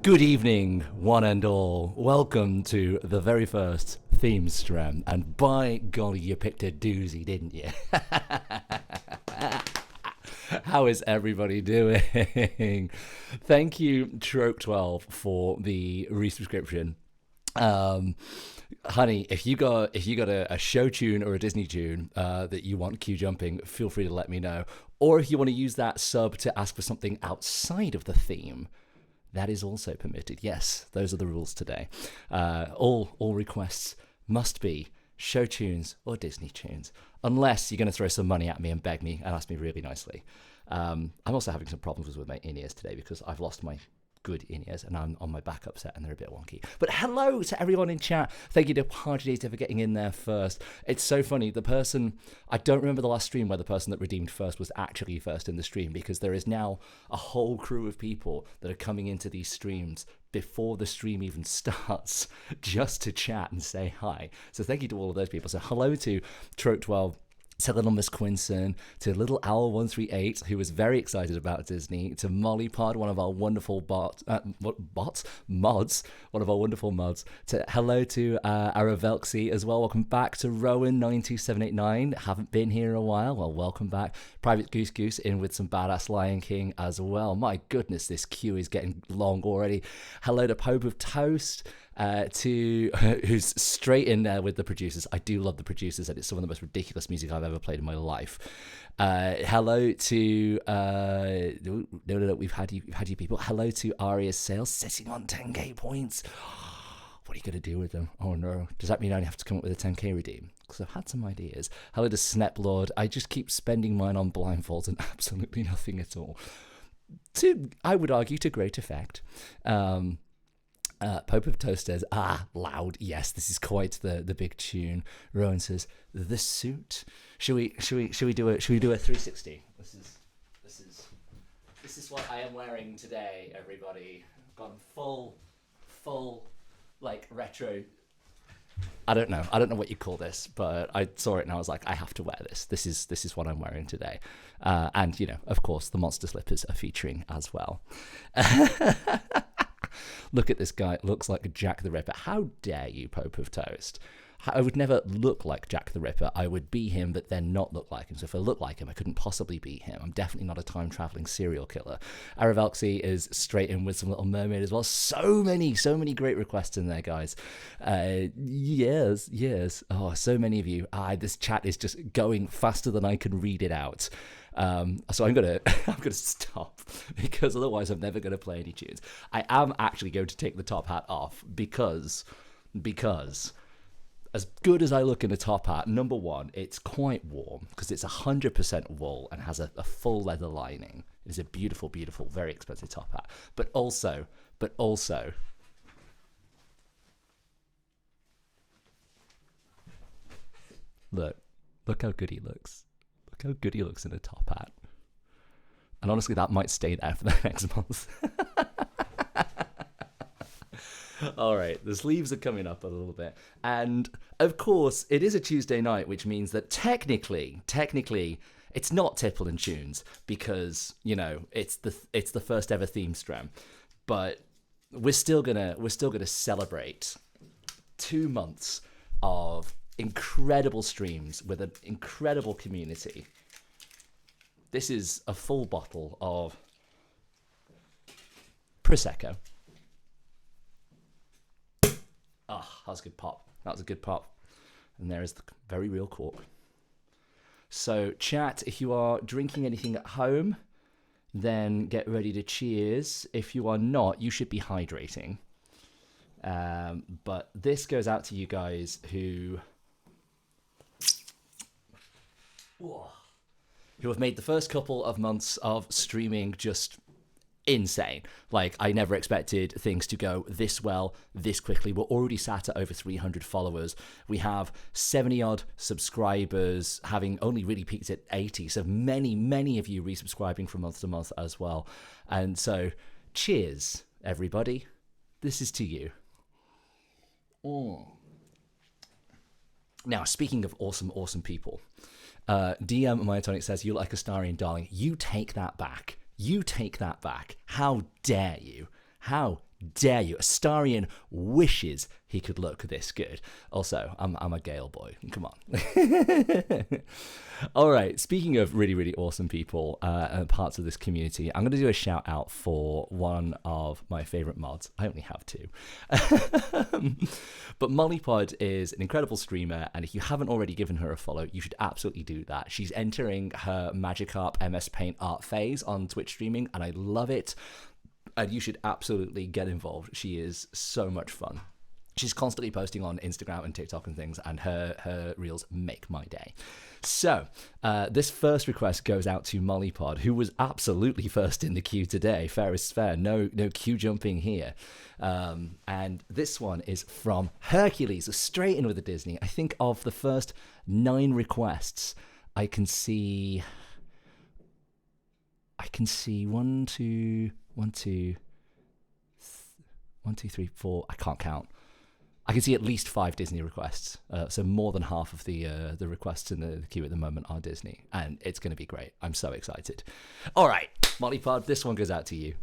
Good evening, one and all. Welcome to the very first theme STREM. And by golly, you picked a doozy, didn't you? How is everybody doing? Thank you, Troke12, for the resubscription. Honey, if you got a show tune or a Disney tune that you want queue jumping, feel free to let me know. Or if you want to use that sub to ask for something outside of the theme, that is also permitted. Yes, those are the rules today. All requests must be show tunes or Disney tunes, unless you're going to throw some money at me and beg me and ask me really nicely. I'm also having some problems with my in-ears today because I've lost my good in-ears and I'm on my backup set and they're a bit wonky. But hello to everyone in chat. Thank you to Party for getting in there first. It's so funny. The person, I don't remember the last stream where the person that redeemed first was actually first in the stream, because there is now a whole crew of people that are coming into these streams before the stream even starts just to chat and say hi. So thank you to all of those people. So hello to Troke12, to little Miss Quinson, to little Owl138, who was very excited about Disney, to Molly Pod, one of our wonderful mods, one of our wonderful mods, to hello to Aravelxi as well. Welcome back to Rowan92789. Haven't been here in a while. Well, welcome back. Private Goose in with some badass Lion King as well. My goodness, this queue is getting long already. Hello to Pope of Toast. Who's straight in there with the producers. I do love the producers, and it's some of the most ridiculous music I've ever played in my life. Hello to no, we've had you people. Hello to Aria's Sales, sitting on 10k points. What are you gonna do with them? Oh no, does that mean I only have to come up with a 10k redeem? Because I've had some ideas. Hello to Snep Lord. I just keep spending mine on blindfolds and absolutely nothing at all. I would argue, to great effect. Pope of Toast says, loud. Yes, this is quite the big tune. Rowan says, the suit. Should we do a 360? This is what I am wearing today, everybody. I've gone full like retro. I don't know what you call this, but I saw it and I was like, I have to wear this. This is what I'm wearing today. And you know, of course, the monster slippers are featuring as well. Look at this guy. It looks like Jack the Ripper. How dare you, Pope of Toast? I would never look like Jack the Ripper. I would be him, but then not look like him. So if I look like him, I couldn't possibly be him. I'm definitely not a time-traveling serial killer. Aravelxi is straight in with some Little Mermaid as well. So many great requests in there, guys. Yes. Oh, so many of you. This chat is just going faster than I can read it out. So I'm gonna stop, because otherwise I'm never gonna play any tunes. I am actually going to take the top hat off because as good as I look in a top hat, number one, it's quite warm because it's 100% wool and has a full leather lining. It is a beautiful, very expensive top hat. But also, look how good he looks. Look how good he looks in a top hat. And honestly, that might stay there for the next month. All right, the sleeves are coming up a little bit. And of course, it is a Tuesday night, which means that technically, it's not Tipple and Tunes, because, you know, it's the first ever theme STREM. But we're still gonna celebrate 2 months of incredible streams with an incredible community. This is a full bottle of Prosecco. That was a good pop. And there is the very real cork. So chat, if you are drinking anything at home, then get ready to cheers. If you are not, you should be hydrating. But this goes out to you guys who have made the first couple of months of streaming just insane. Like, I never expected things to go this well, this quickly. We're already sat at over 300 followers. We have 70 odd subscribers, having only really peaked at 80. So many of you resubscribing from month to month as well. And so cheers, everybody. This is to you. Now, speaking of awesome people, DM Myotonic says, you like Astarian, darling. You take that back. How dare you? How dare you? Astarion wishes he could look this good. Also, I'm a Gale boy. Come on. All right. Speaking of really, really awesome people and parts of this community, I'm going to do a shout out for one of my favorite mods. I only have two. But Mollypod is an incredible streamer, and if you haven't already given her a follow, you should absolutely do that. She's entering her Magikarp MS Paint art phase on Twitch streaming, and I love it. And you should absolutely get involved. She is so much fun. She's constantly posting on Instagram and TikTok and things, and her reels make my day. So this first request goes out to Mollypod, who was absolutely first in the queue today. Fair is fair. No queue jumping here. And this one is from Hercules, straight in with the Disney. I think of the first 9 requests, I can see 1, 2, 3, 4. I can't count. I can see at least 5 Disney requests. So more than half of the requests in the queue at the moment are Disney, and it's going to be great. I'm so excited. All right, Mollypod, this one goes out to you.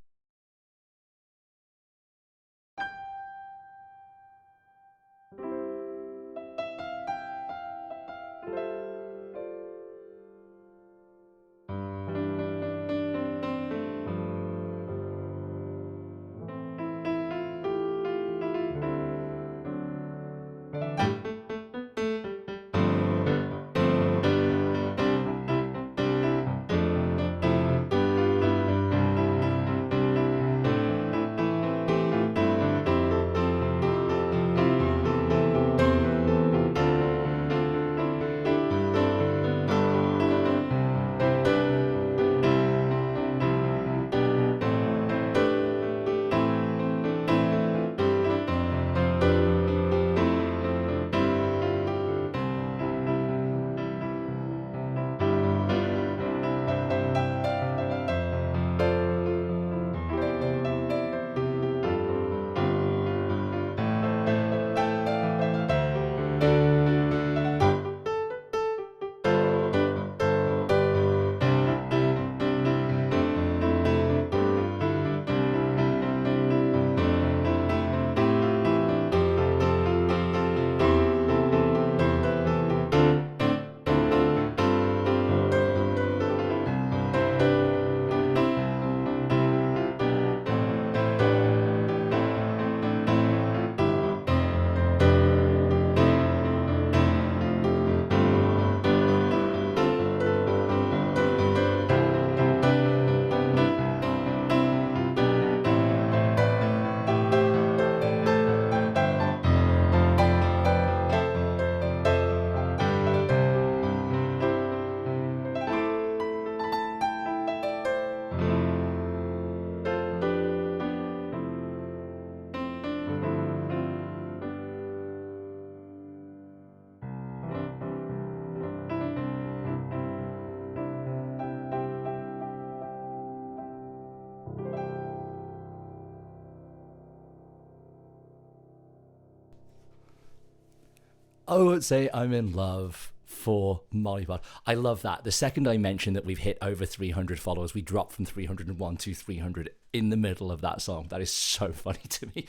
I won't say I'm in love for Mollypod. I love that. The second I mentioned that we've hit over 300 followers, we dropped from 301 to 300 in the middle of that song. That is so funny to me.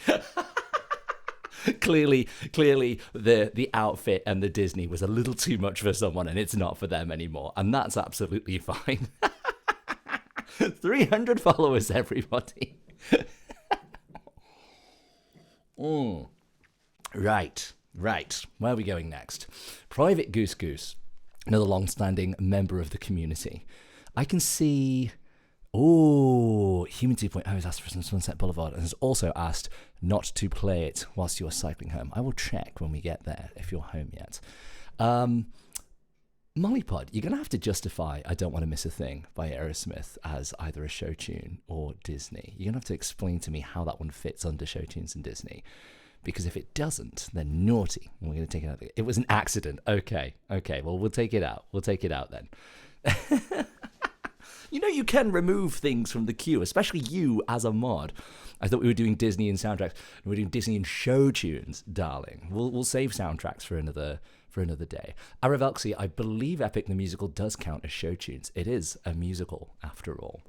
Clearly, the outfit and the Disney was a little too much for someone, and it's not for them anymore. And that's absolutely fine. 300 followers, everybody. Right. Where are we going next? Private Goose Goose, another long-standing member of the community. I can see... Oh, Human 2.0 has asked for some Sunset Boulevard and has also asked not to play it whilst you're cycling home. I will check when we get there if you're home yet. Mollypod, you're going to have to justify I Don't Want to Miss a Thing by Aerosmith as either a show tune or Disney. You're going to have to explain to me how that one fits under Showtunes and Disney. Because if it doesn't, then naughty. We're going to take it out. It was an accident. Okay. Well, we'll take it out. We'll take it out then. You know, you can remove things from the queue, especially you as a mod. I thought we were doing Disney and soundtracks. We're doing Disney and show tunes, darling. We'll save soundtracks for another day. Aravelxi, I believe Epic the Musical does count as show tunes. It is a musical, after all.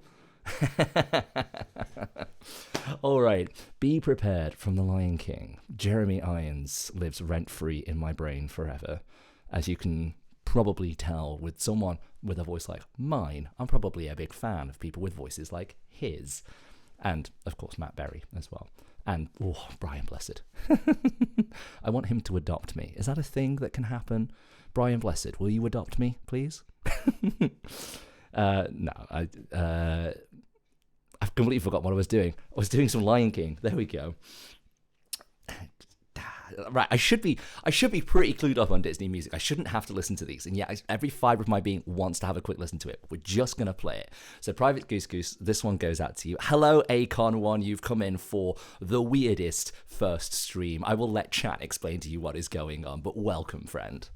All right. Be prepared from The Lion King. Jeremy Irons lives rent-free in my brain forever. As you can probably tell with someone with a voice like mine, I'm probably a big fan of people with voices like his. And, of course, Matt Berry as well. And, Brian Blessed. I want him to adopt me. Is that a thing that can happen? Brian Blessed, will you adopt me, please? No, I've completely forgot what I was doing. I was doing some Lion King. There we go. Right, I should be pretty clued up on Disney music. I shouldn't have to listen to these. And yeah, every fibre of my being wants to have a quick listen to it. We're just going to play it. So Private Goose Goose, this one goes out to you. Hello, Acon1. You've come in for the weirdest first stream. I will let chat explain to you what is going on, but welcome, friend.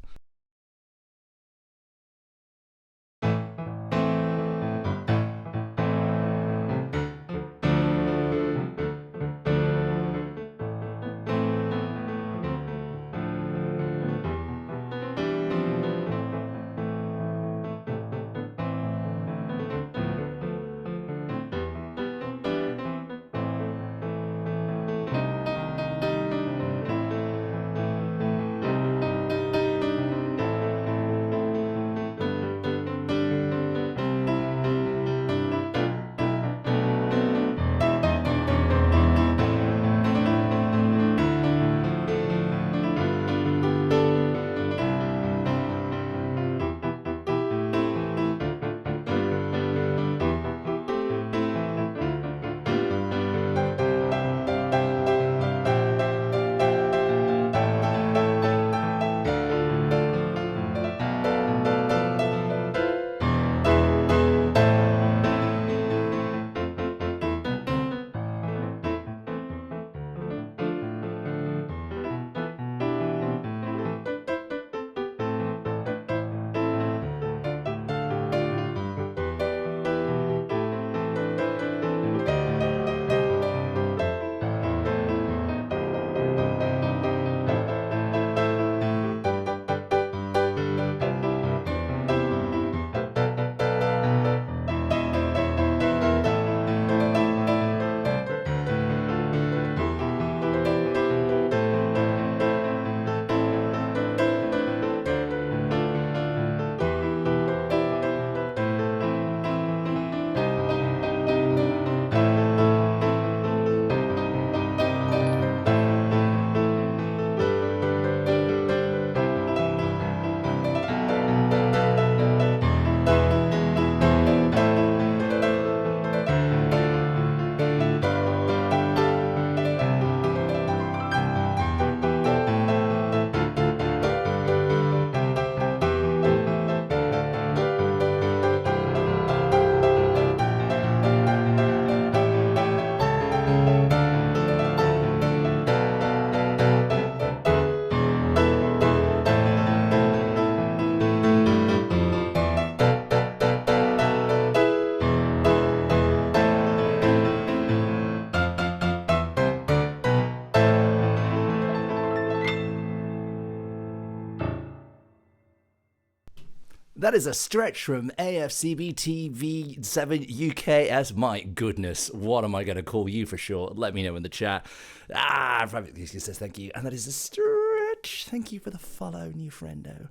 That is a stretch from AFCB TV7 UKS. My goodness, what am I going to call you for short? Let me know in the chat. Private Goose says thank you. And that is a stretch. Thank you for the follow, new friendo.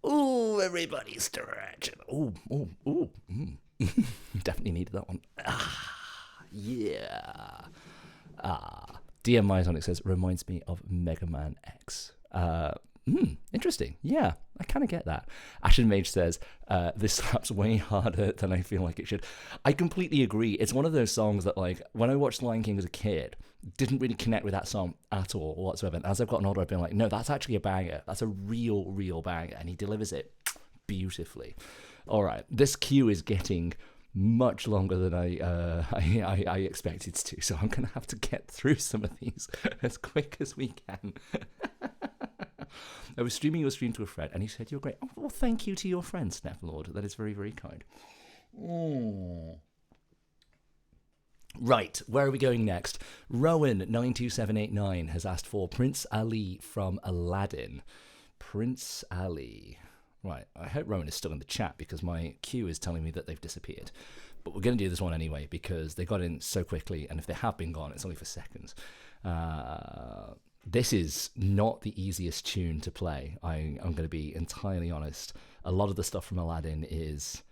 Ooh, everybody stretch. Ooh. Definitely needed that one. Yeah. DM Myzonic says, reminds me of Mega Man X. Interesting. Yeah, I kind of get that. Ashen Mage says, this slaps way harder than I feel like it should. I completely agree. It's one of those songs that, like, when I watched Lion King as a kid, didn't really connect with that song at all whatsoever. And as I've gotten older, I've been like, no, that's actually a banger. That's a real banger. And he delivers it beautifully. All right, this queue is getting much longer than I expected to. So I'm going to have to get through some of these as quick as we can. I was streaming your stream to a friend, and he said, you're great. Oh, well, thank you to your friend, Snefflord. That is very, very kind. Right, where are we going next? Rowan92789 has asked for Prince Ali from Aladdin. Prince Ali. Right, I hope Rowan is still in the chat because my queue is telling me that they've disappeared. But we're going to do this one anyway because they got in so quickly, and if they have been gone, it's only for seconds. This is not the easiest tune to play. I'm going to be entirely honest. A lot of the stuff from Aladdin is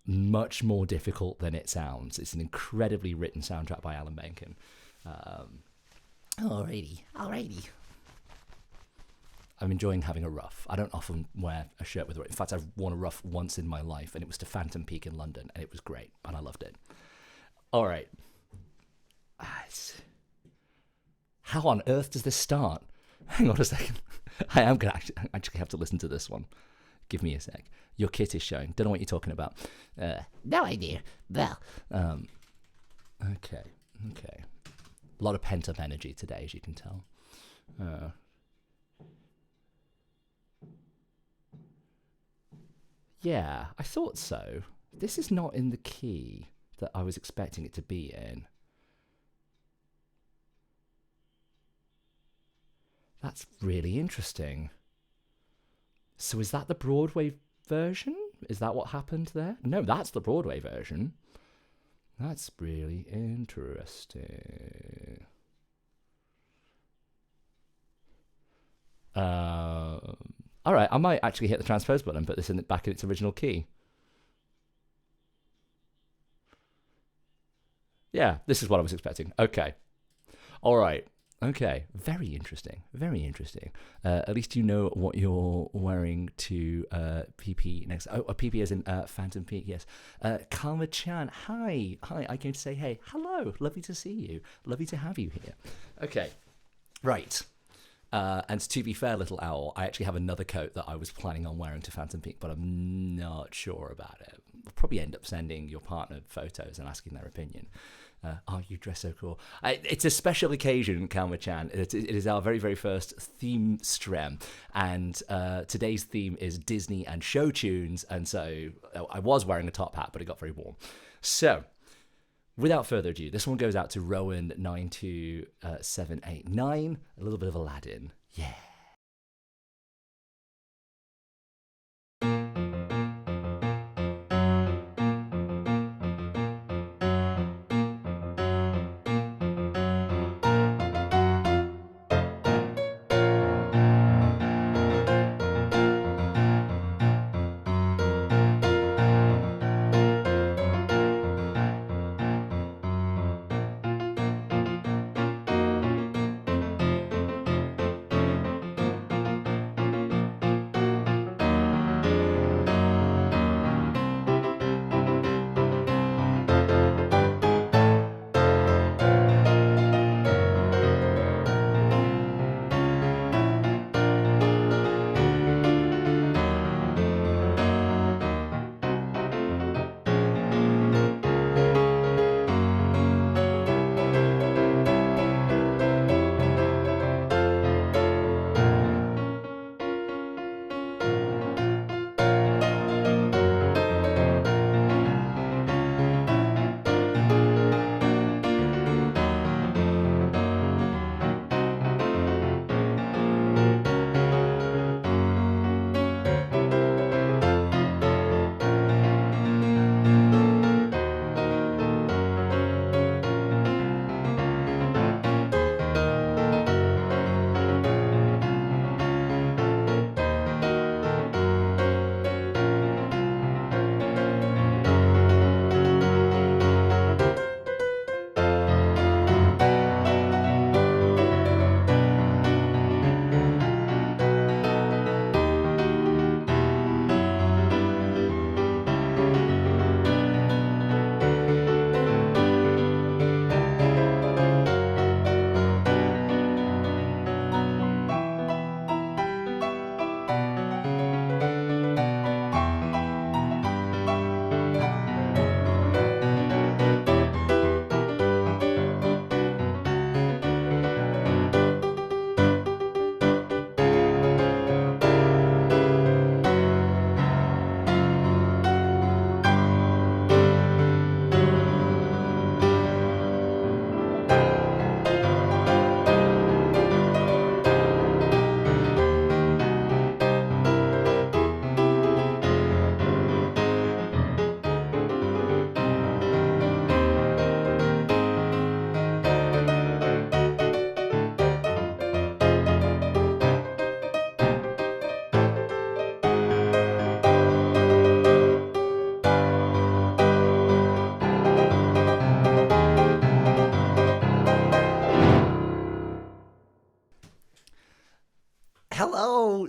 much more difficult than it sounds. It's an incredibly written soundtrack by Alan Menken. Alrighty. I'm enjoying having a ruff. I don't often wear a shirt with a ruff. In fact, I've worn a ruff once in my life, and it was to Phantom Peak in London, and it was great, and I loved it. All right. How on earth does this start? Hang on a second. I am going to actually have to listen to this one. Give me a sec. Your kit is showing. Don't know what you're talking about. No idea. Well. Okay. A lot of pent-up energy today, as you can tell. Yeah, I thought so. This is not in the key that I was expecting it to be in. That's really interesting. So is that the Broadway version? Is that what happened there? No, that's the Broadway version. That's really interesting. All right, I might actually hit the transpose button and put this back in its original key. Yeah, this is what I was expecting. Okay. All right. Okay. Very interesting. At least you know what you're wearing to PP next. Oh, PP as in Phantom Peak, yes. Karma Chan, hi. I'm going to say, hey, hello. Lovely to see you. Lovely to have you here. Okay. Right. And to be fair, Little Owl, I actually have another coat that I was planning on wearing to Phantom Peak, but I'm not sure about it. I'll probably end up sending your partner photos and asking their opinion. Oh, you dress so cool. It's a special occasion, Kalma-chan. It is our very, very first theme STREM. And today's theme is Disney and Showtunes. And so I was wearing a top hat, but it got very warm. So without further ado, this one goes out to Rowan92789. A little bit of Aladdin. Yeah.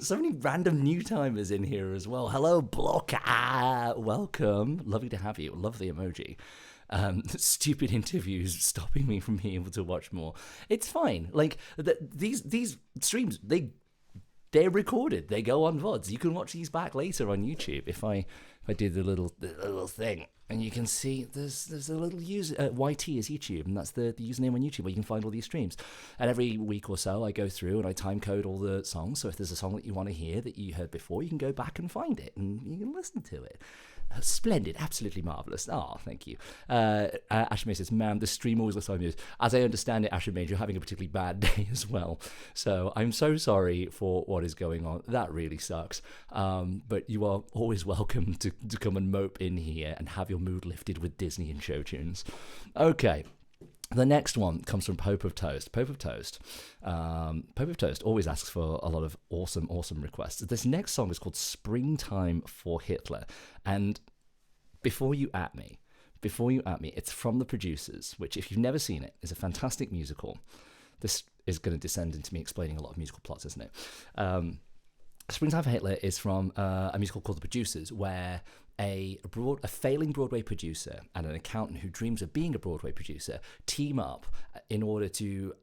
So many random new timers in here as well. Hello, Blocker. Welcome. Lovely to have you. Love the emoji. Stupid interviews stopping me from being able to watch more. It's fine. Like these streams, they're recorded. They go on VODs. You can watch these back later on YouTube. If I do the little thing, and you can see there's a little user YT is YouTube, and that's the username on YouTube where you can find all these streams. And every week or so, I go through and I time code all the songs. So if there's a song that you want to hear that you heard before, you can go back and find it, and you can listen to it. Splendid, absolutely marvellous. Oh, thank you. Ashmay says, "Man, the stream always looks like news." As I understand it, Ashmay, you're having a particularly bad day as well. So I'm so sorry for what is going on. That really sucks. But you are always welcome to come and mope in here and have your mood lifted with Disney and Showtunes. Okay. The next one comes from Pope of Toast. Pope of Toast always asks for a lot of awesome requests. This next song is called Springtime for Hitler. And before you at me, it's from The Producers, which, if you've never seen it, is a fantastic musical. This is going to descend into me explaining a lot of musical plots, isn't it? Springtime for Hitler is from a musical called The Producers, where a failing Broadway producer and an accountant who dreams of being a Broadway producer team up in order to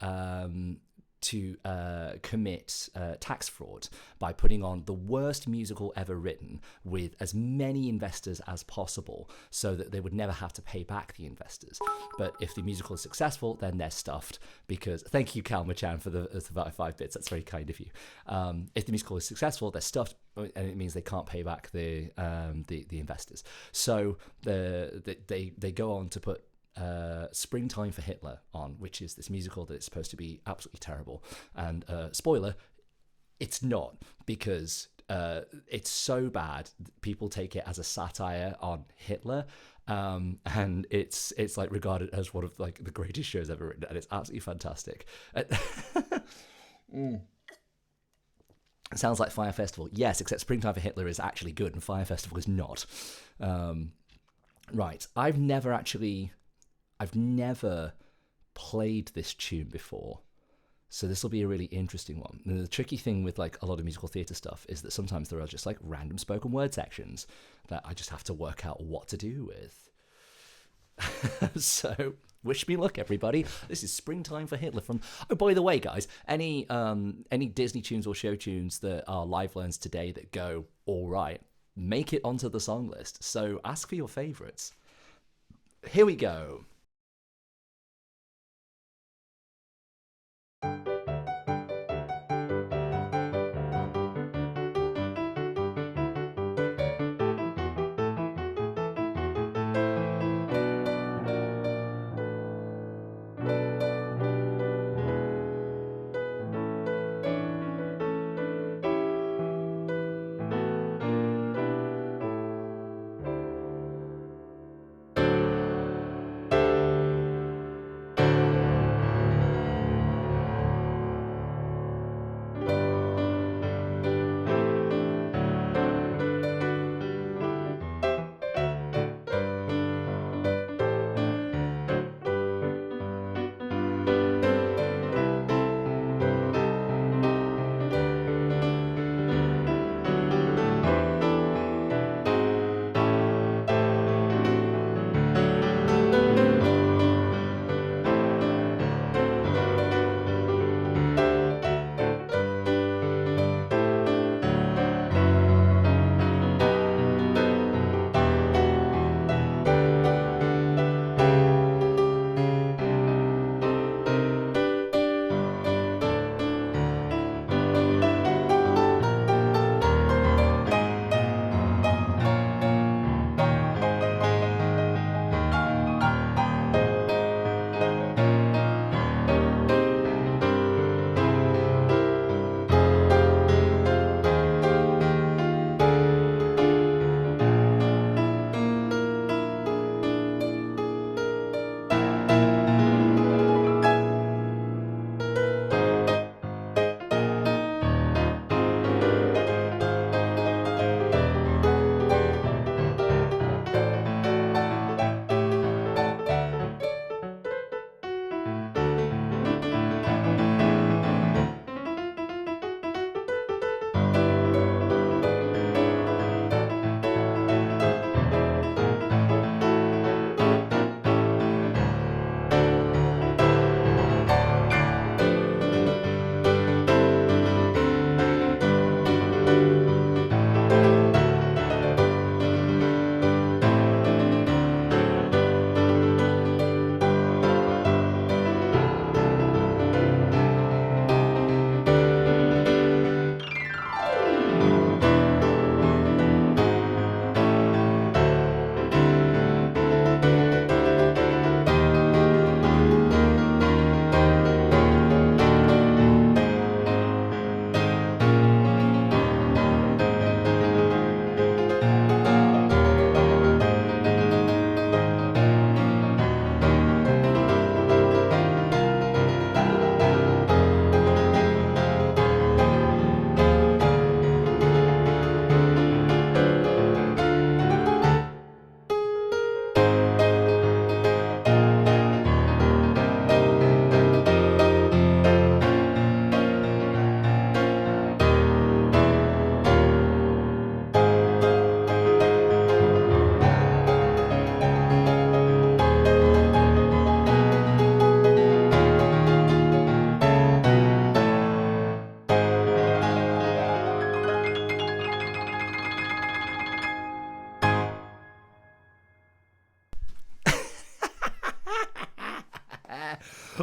commit tax fraud by putting on the worst musical ever written with as many investors as possible so that they would never have to pay back the investors. But if the musical is successful, then they're stuffed because... Thank you, Kalma-chan, for the 5 bits. That's very kind of you. If the musical is successful, they're stuffed, and it means they can't pay back the investors. So they go on to put Springtime for Hitler on, which is this musical that is supposed to be absolutely terrible. And spoiler, it's not, because it's so bad people take it as a satire on Hitler, and it's like regarded as one of like the greatest shows ever written, and it's absolutely fantastic. It sounds like Fire Festival. Yes, except Springtime for Hitler is actually good and Fire Festival is not. Right, I've never played this tune before, so this will be a really interesting one. And the tricky thing with like a lot of musical theatre stuff is that sometimes there are just like random spoken word sections that I just have to work out what to do with. So wish me luck, everybody. This is Springtime for Hitler from... Oh, by the way, guys, any Disney tunes or show tunes that are live learns today that go all right, make it onto the song list. So ask for your favourites. Here we go.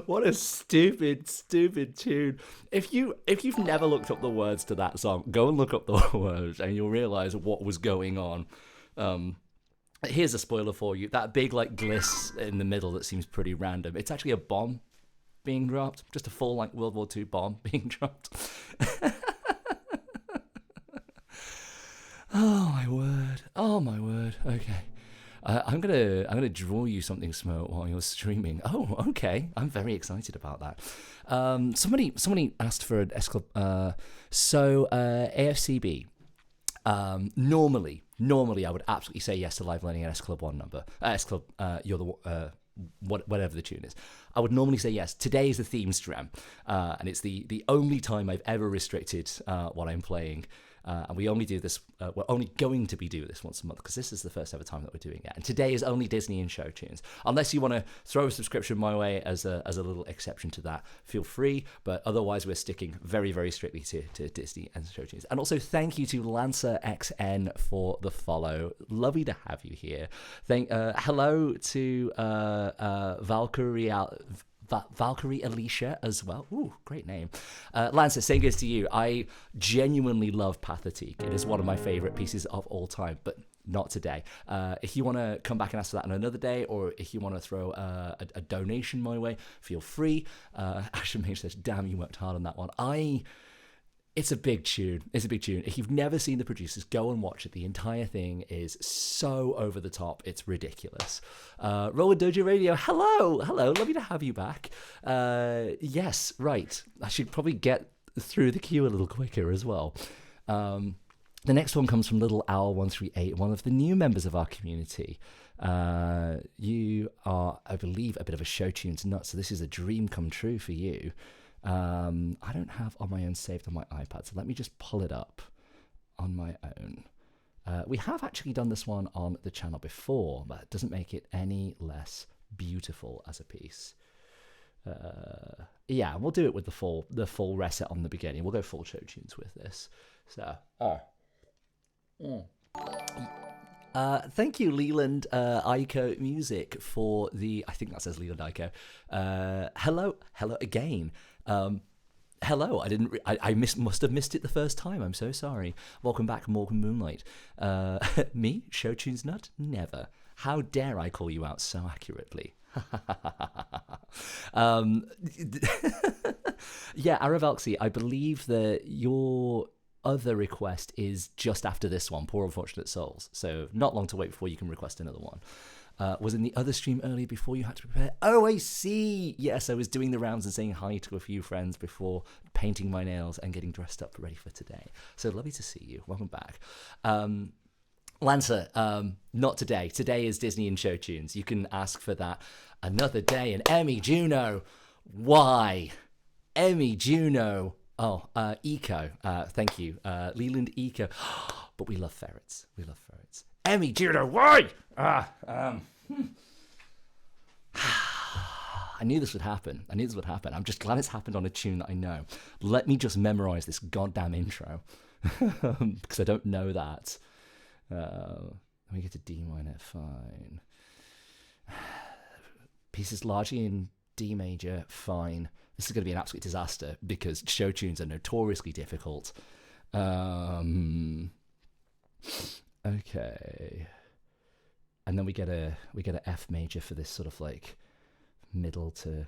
What a stupid tune. If you've never looked up the words to that song, go and look up the words and you'll realize what was going on. Here's a spoiler for you. That big like gliss in the middle that seems pretty random. It's actually a bomb being dropped. Just a full like World War II bomb being dropped. Oh my word. Oh my word. Okay. I'm gonna draw you something, Smo, while you're streaming. Oh, okay. I'm very excited about that. Somebody asked for an S Club. AFCB. Normally, I would absolutely say yes to live learning an S Club 1 number. S Club, you're the whatever the tune is. I would normally say yes. Today is the theme STREM, and it's the only time I've ever restricted what I'm playing. And we only do this, we're only going to be doing this once a month because this is the first ever time that we're doing it. And today is only Disney and Showtunes. Unless you want to throw a subscription my way as a little exception to that, feel free. But otherwise, we're sticking very, very strictly to Disney and Showtunes. And also, thank you to Lancer XN for the follow. Lovely to have you here. Hello to Valkyrie Alicia as well. Ooh, great name. Lancer, same goes to you. I genuinely love Pathetique. It is one of my favorite pieces of all time, but not today. If you want to come back and ask for that on another day, or if you want to throw a donation my way, feel free. Ashton Mage says, damn, you worked hard on that one. It's a big tune. If you've never seen the producers, go and watch it. The entire thing is so over the top. It's ridiculous. Roller Dojo Radio, hello. Lovely to have you back. Yes, right. I should probably get through the queue a little quicker as well. The next one comes from Little Owl 138, one of the new members of our community. You are, I believe, a bit of a Showtunes nut, so this is a dream come true for you. I don't have On My Own saved on my iPad, so let me just pull it up On My Own. We have actually done this one on the channel before, but it doesn't make it any less beautiful as a piece. Yeah, we'll do it with the full reset on the beginning. We'll go full Showtunes with this. So, thank you, Leland Ico Music, for the, I think that says Leland Ico. Hello again. Hello, I must have missed it the first time. I'm so sorry. Welcome back, Morgan Moonlight. Me, Showtunes nut? Never. How dare I call you out so accurately? Yeah, Aravelxi, I believe that your other request is just after this one, Poor Unfortunate Souls. So not long to wait before you can request another one. Was in the other stream earlier before you had to prepare. Oh, I see. Yes, I was doing the rounds and saying hi to a few friends before painting my nails and getting dressed up ready for today. So lovely to see you. Welcome back. Lancer, not today. Today is Disney and Showtunes. You can ask for that another day. And Emmy Juno, why? Emmy Juno. Oh, Eco. Thank you. Leland Eco. But we love ferrets. Emmy Juno, why? I knew this would happen. I'm just glad it's happened on a tune that I know. Let me just memorize this goddamn intro. Because I don't know that. Let me get to D minor, fine. Pieces largely in D major, fine. This is going to be an absolute disaster because Showtunes are notoriously difficult. Okay. And then we get a F major for this sort of like middle to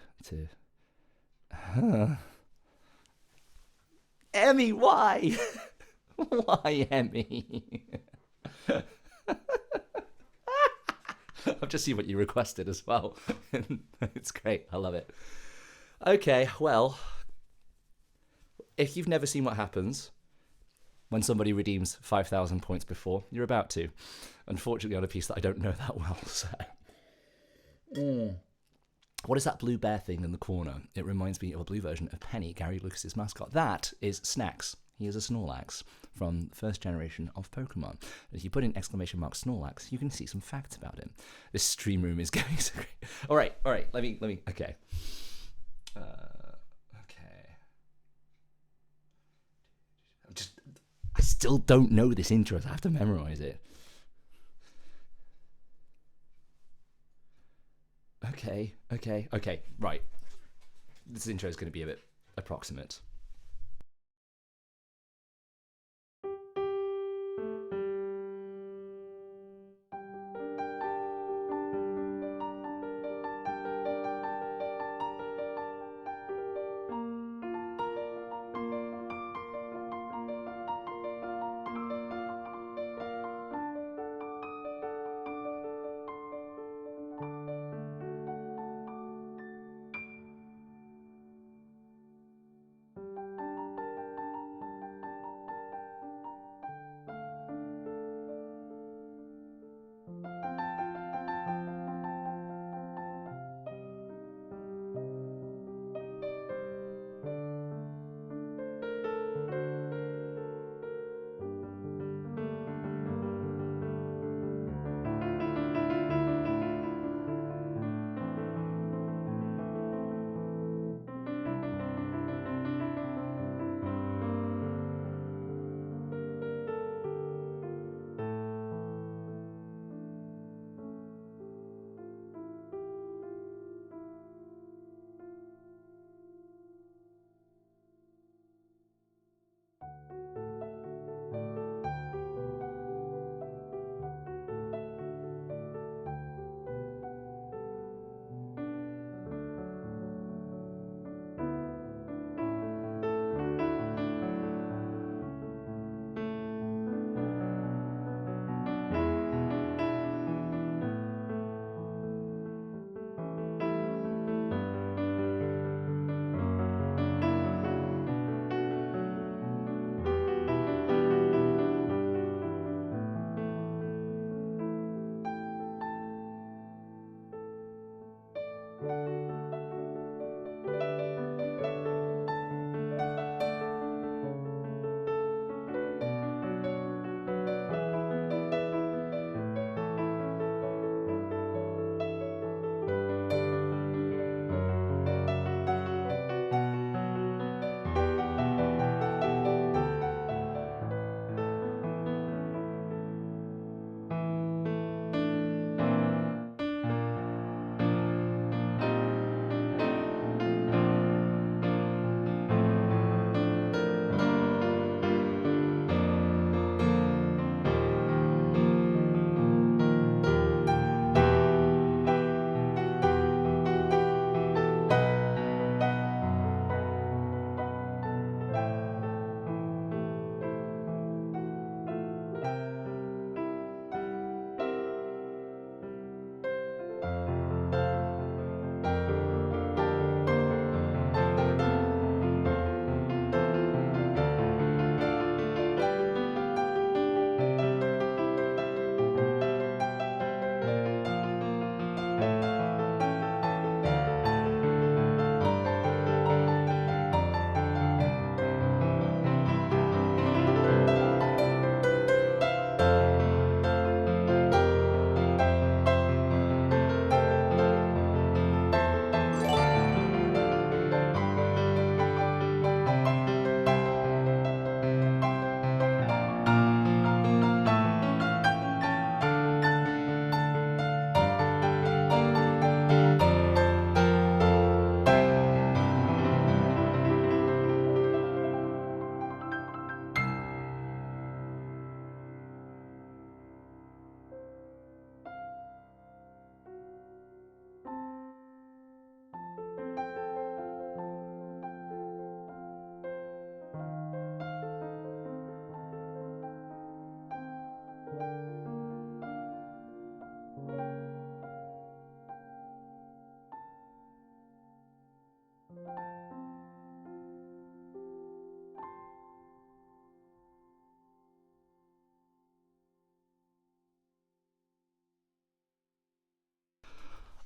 Emmy, why? Why, Emmy? I've just seen what you requested as well. It's great. I love it. Okay, well, if you've never seen what happens when somebody redeems 5,000 points before, you're about to. Unfortunately, on a piece that I don't know that well, so. What is that blue bear thing in the corner? It reminds me of a blue version of Penny, Gary Lucas's mascot. That is Snacks. He is a Snorlax from the first generation of Pokemon. If you put in exclamation mark Snorlax, you can see some facts about him. This stream room is going so great. All right. Let me. Okay. I still don't know this intro, so I have to memorize it. Okay, right. this intro is going to be a bit approximate.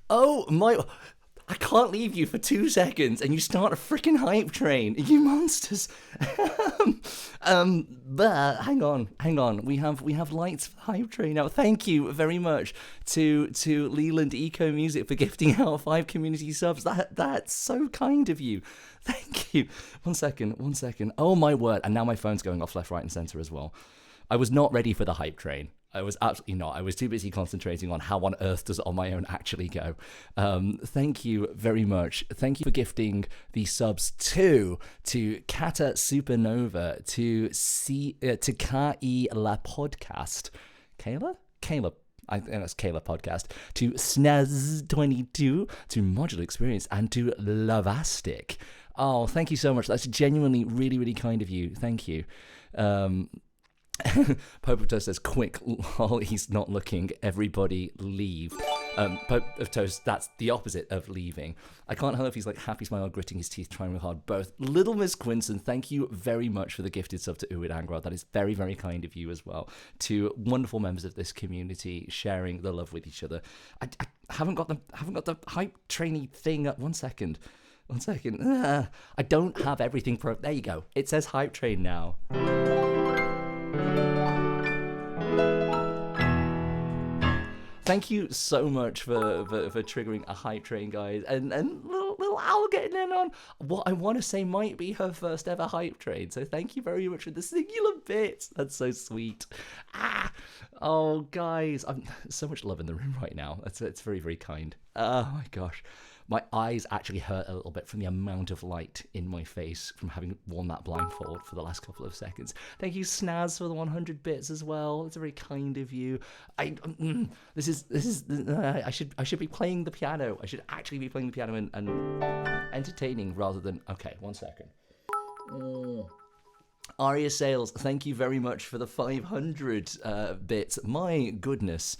Oh my! I can't leave you for 2 seconds, and you start a freaking hype train. You monsters! But hang on. We have lights for the hype train now. Thank you very much to Leland Eco Music for gifting out 5 community subs. That's so kind of you. Thank you. One second. Oh my word! And now my phone's going off left, right, and center as well. I was not ready for the hype train. I was absolutely not. I was too busy concentrating on how on earth does it on my own actually go. Thank you very much. Thank you for gifting the subs to Kata Supernova, to Kai La Podcast, Kayla. I think that's Kayla Podcast, to Snaz22, to Modular Experience, and to Lavastic. Oh, thank you so much. That's genuinely really, really kind of you. Thank you. Pope of Toast says, quick, lol, he's not looking, everybody leave. Pope of Toast, that's the opposite of leaving. I can't help if he's like happy smile, gritting his teeth, trying real hard, both. Little Miss Quinson, thank you very much for the gifted sub to Uwid Angrod. That is very, very kind of you as well. To wonderful members of this community sharing the love with each other. I haven't got the hype trainee thing up. One second. I don't have everything there you go. It says hype train now. Thank you so much for triggering a hype train, guys, and little Owl getting in on what I want to say might be her first ever hype train. So thank you very much for the singular bits. That's so sweet. Oh, guys, so much love in the room right now. It's very, very kind. Oh my gosh. My eyes actually hurt a little bit from the amount of light in my face from having worn that blindfold for the last couple of seconds. Thank you, Snaz, for the 100 bits as well. It's very kind of you. I should be playing the piano. I should actually be playing the piano and entertaining rather than. Okay, 1 second. Aria Sales, thank you very much for the 500 bits. My goodness,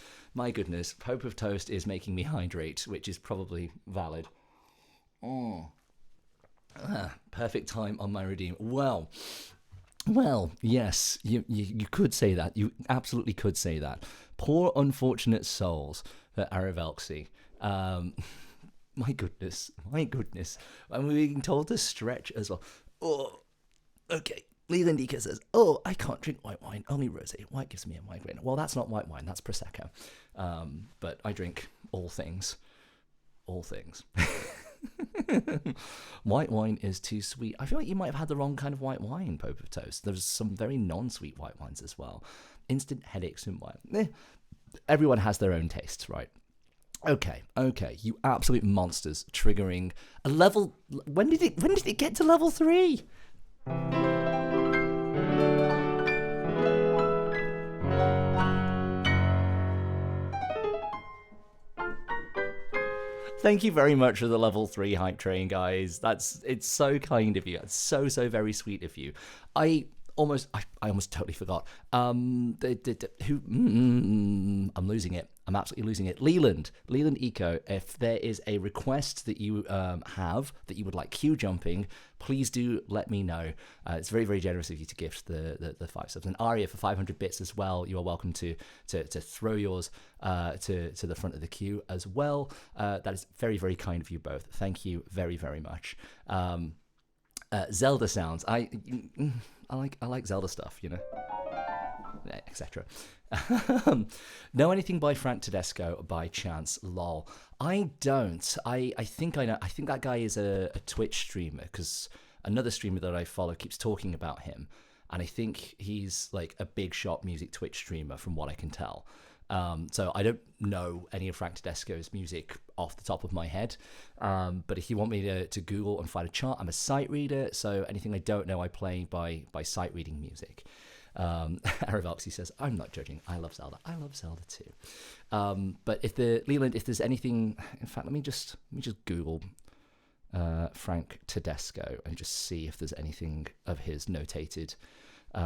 Pope of Toast is making me hydrate, which is probably valid. Perfect time on my redeem. Well, yes, you could say that. You absolutely could say that. Poor unfortunate souls for Aravelxi. My goodness. And we're being told to stretch as well. Oh, okay. Leland Ika says, oh, I can't drink white wine, only rosé. White gives me a migraine. Well, that's not white wine, that's Prosecco. But I drink all things. White wine is too sweet. I feel like you might have had the wrong kind of white wine, Pope of Toast. There's some very non-sweet white wines as well. Instant headaches in wine. Everyone has their own tastes, right? Okay, you absolute monsters, triggering a level. When did it get to level 3? Thank you very much for the level 3 hype train, guys. It's so kind of you. It's so very sweet of you. I almost totally forgot. I'm losing it. I'm absolutely losing it. Leland Eco, if there is a request that you have that you would like queue jumping, please do let me know. It's very, very generous of you to gift the 5 subs. And Aria for 500 bits as well. You are welcome to throw yours to the front of the queue as well. That is very, very kind of you both. Thank you very, very much. Zelda sounds. I like Zelda stuff, you know, etc. Know anything by Frank Tedesco by chance? Lol. I don't. I think I know. I think that guy is a Twitch streamer because another streamer that I follow keeps talking about him, and I think he's like a big shot music Twitch streamer from what I can tell. So I don't know any of Frank Tedesco's music off the top of my head. But if you want me to Google and find a chart, I'm a sight reader, so anything I don't know I play by sight reading music. Aravelxi says, I'm not judging. I love Zelda. I love Zelda too. But if there's anything, in fact, let me just Google Frank Tedesco and just see if there's anything of his notated.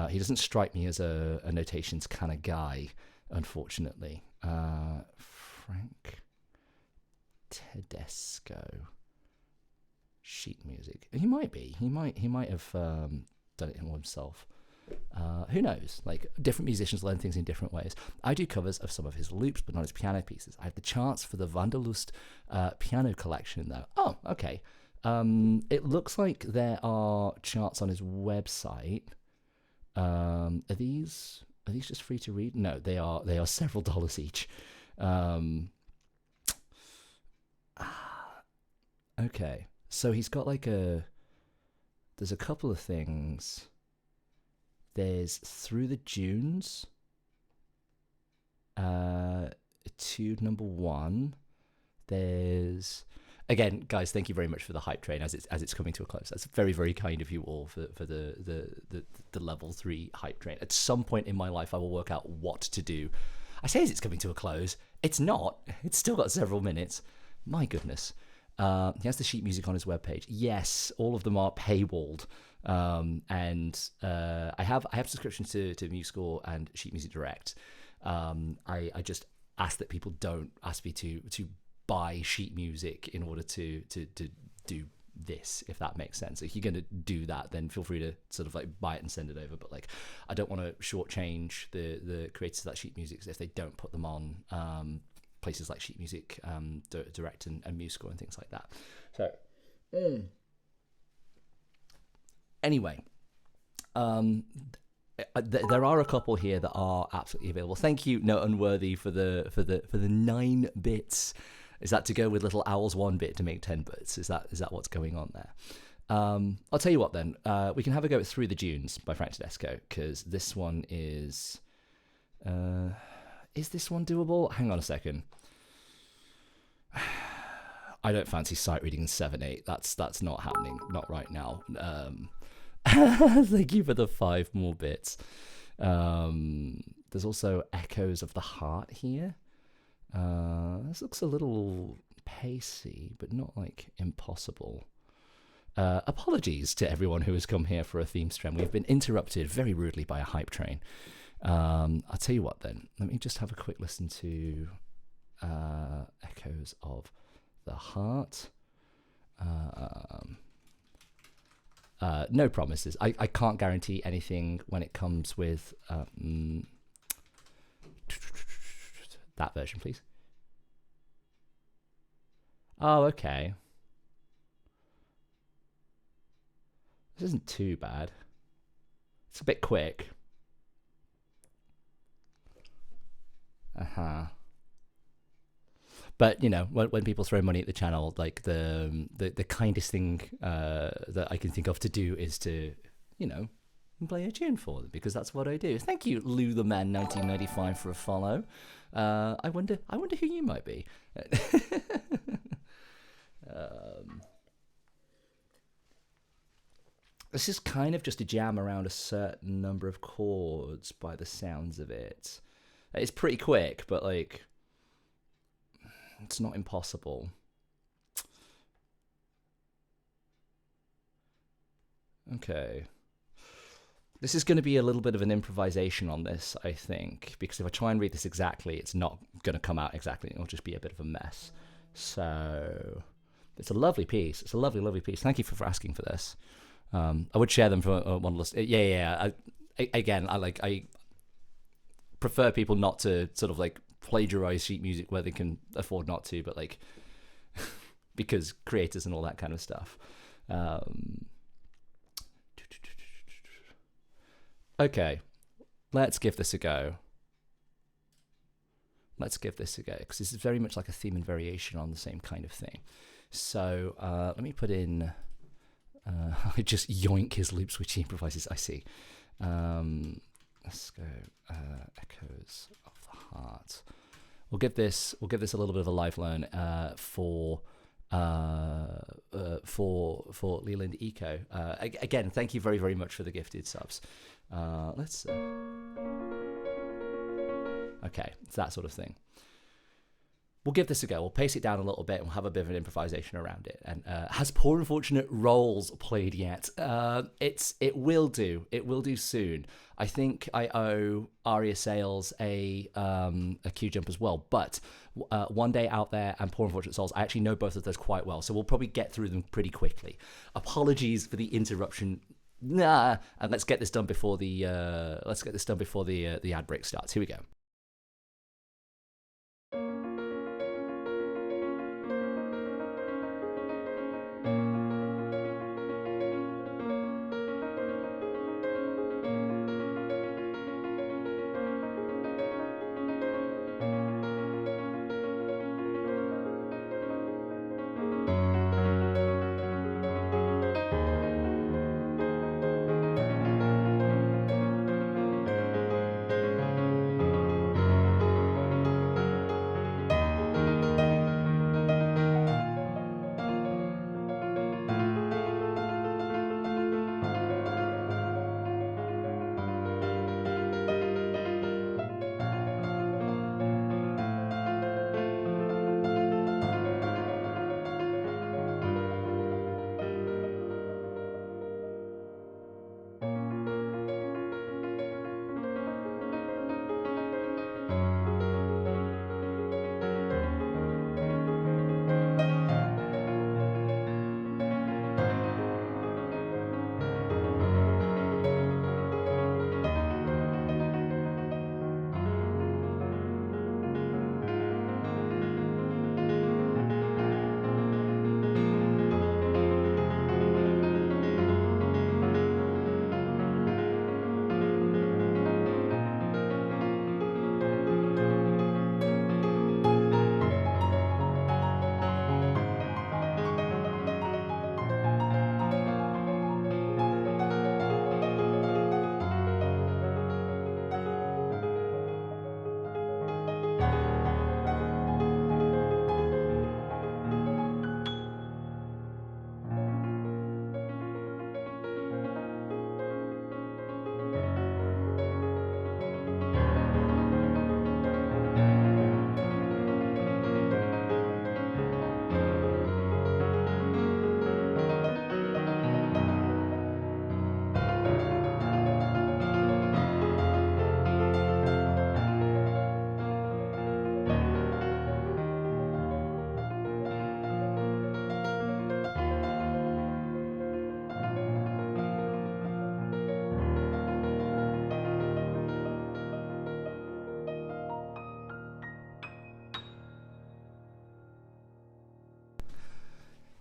He doesn't strike me as a notations kind of guy, unfortunately. Frank Tedesco sheet music. He might be. He might have done it himself. Who knows? Like, different musicians learn things in different ways. I do covers of some of his loops, but not his piano pieces. I have the charts for the Vanderlust piano collection, though. Oh, okay. It looks like there are charts on his website. Are these just free to read? No, they are several dollars each. Okay, so he's got like there's a couple of things. There's Through the Dunes. Tube number 1. There's again, guys. Thank you very much for the hype train as it's coming to a close. That's very, very kind of you all for the level 3 hype train. At some point in my life, I will work out what to do. I say as it's coming to a close. It's not. It's still got several minutes. My goodness. He has the sheet music on his webpage. Yes, all of them are paywalled. And I have subscriptions to MuseScore and Sheet Music Direct. I just ask that people don't ask me to buy sheet music in order to do this, if that makes sense. If you're going to do that, then feel free to sort of like buy it and send it over. But like, I don't want to shortchange the creators of that sheet music if they don't put them on places like Sheet Music, Direct, and MuseScore and things like that. So, anyway, there are a couple here that are absolutely available. Thank you, No Unworthy, for the 9 bits. Is that to go with little owls 1 bit to make 10 bits? Is that what's going on there? I'll tell you what then. We can have a go at Through the Dunes by Frank Tedesco, because this one is this one doable? Hang on a second. I don't fancy sight reading in 7/8. That's not happening. Not right now. Thank you for the 5 more bits. There's also Echoes of the Heart here. This looks a little pacey, but not like impossible. Apologies to everyone who has come here for a theme stream. We've been interrupted very rudely by a hype train. I'll tell you what then. Let me just have a quick listen to Echoes of the Heart. No promises. I can't guarantee anything when it comes with that version, please. Oh, okay. This isn't too bad. It's a bit quick. But you know, when people throw money at the channel, like the kindest thing that I can think of to do is to, you know, play a tune for them, because that's what I do. Thank you, Lou the Man 1995, for a follow. I wonder who you might be. This is kind of just a jam around a certain number of chords by the sounds of it. It's pretty quick, but like, it's not impossible. Okay. This is going to be a little bit of an improvisation on this, I think, because if I try and read this exactly, it's not going to come out exactly. It'll just be a bit of a mess. So it's a lovely piece. It's a lovely, lovely piece. Thank you for asking for this. I would share them for one list. Yeah. I prefer people not to sort of like plagiarize sheet music where they can afford not to, but like because creators and all that kind of stuff. Okay, let's give this a go. Because this is very much like a theme and variation on the same kind of thing. So let me put in. I just yoink his loops, which he improvises. I see. Let's go. Echoes of the Heart. We'll give this a little bit of a live learn for Leland Eco. Again, thank you very, very much for the gifted subs. Let's okay, it's that sort of thing. We'll give this a go. We'll pace it down a little bit and we'll have a bit of an improvisation around it. And has Poor Unfortunate Rolls played yet? It will do. It will do soon. I think I owe Aria Sales a queue jump as well. But One Day Out There and Poor Unfortunate Souls, I actually know both of those quite well, so we'll probably get through them pretty quickly. Apologies for the interruption. And let's get this done before the ad break starts. Here we go.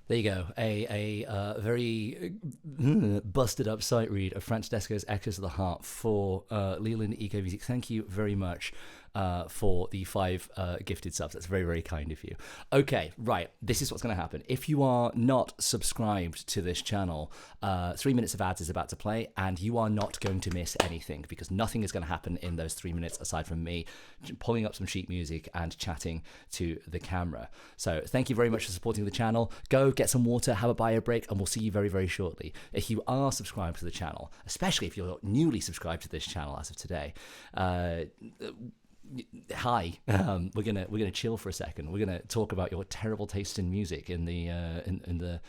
There you go. A very busted up sight read of Francesco's Echoes of the Heart for Leland Eco Music. Thank you very much for the 5 gifted subs. That's very, very kind of you. Okay, right. This is what's going to happen. If you are not subscribed to this channel, 3 minutes of ads is about to play, and you are not going to miss anything because nothing is going to happen in those 3 minutes aside from me pulling up some sheet music and chatting to the camera. So thank you very much for supporting the channel. Go get some water, have a bio break, and we'll see you very, very shortly. If you are subscribed to the channel, especially if you're newly subscribed to this channel as of today, hi. We're gonna chill for a second. We're gonna talk about your terrible taste in music in the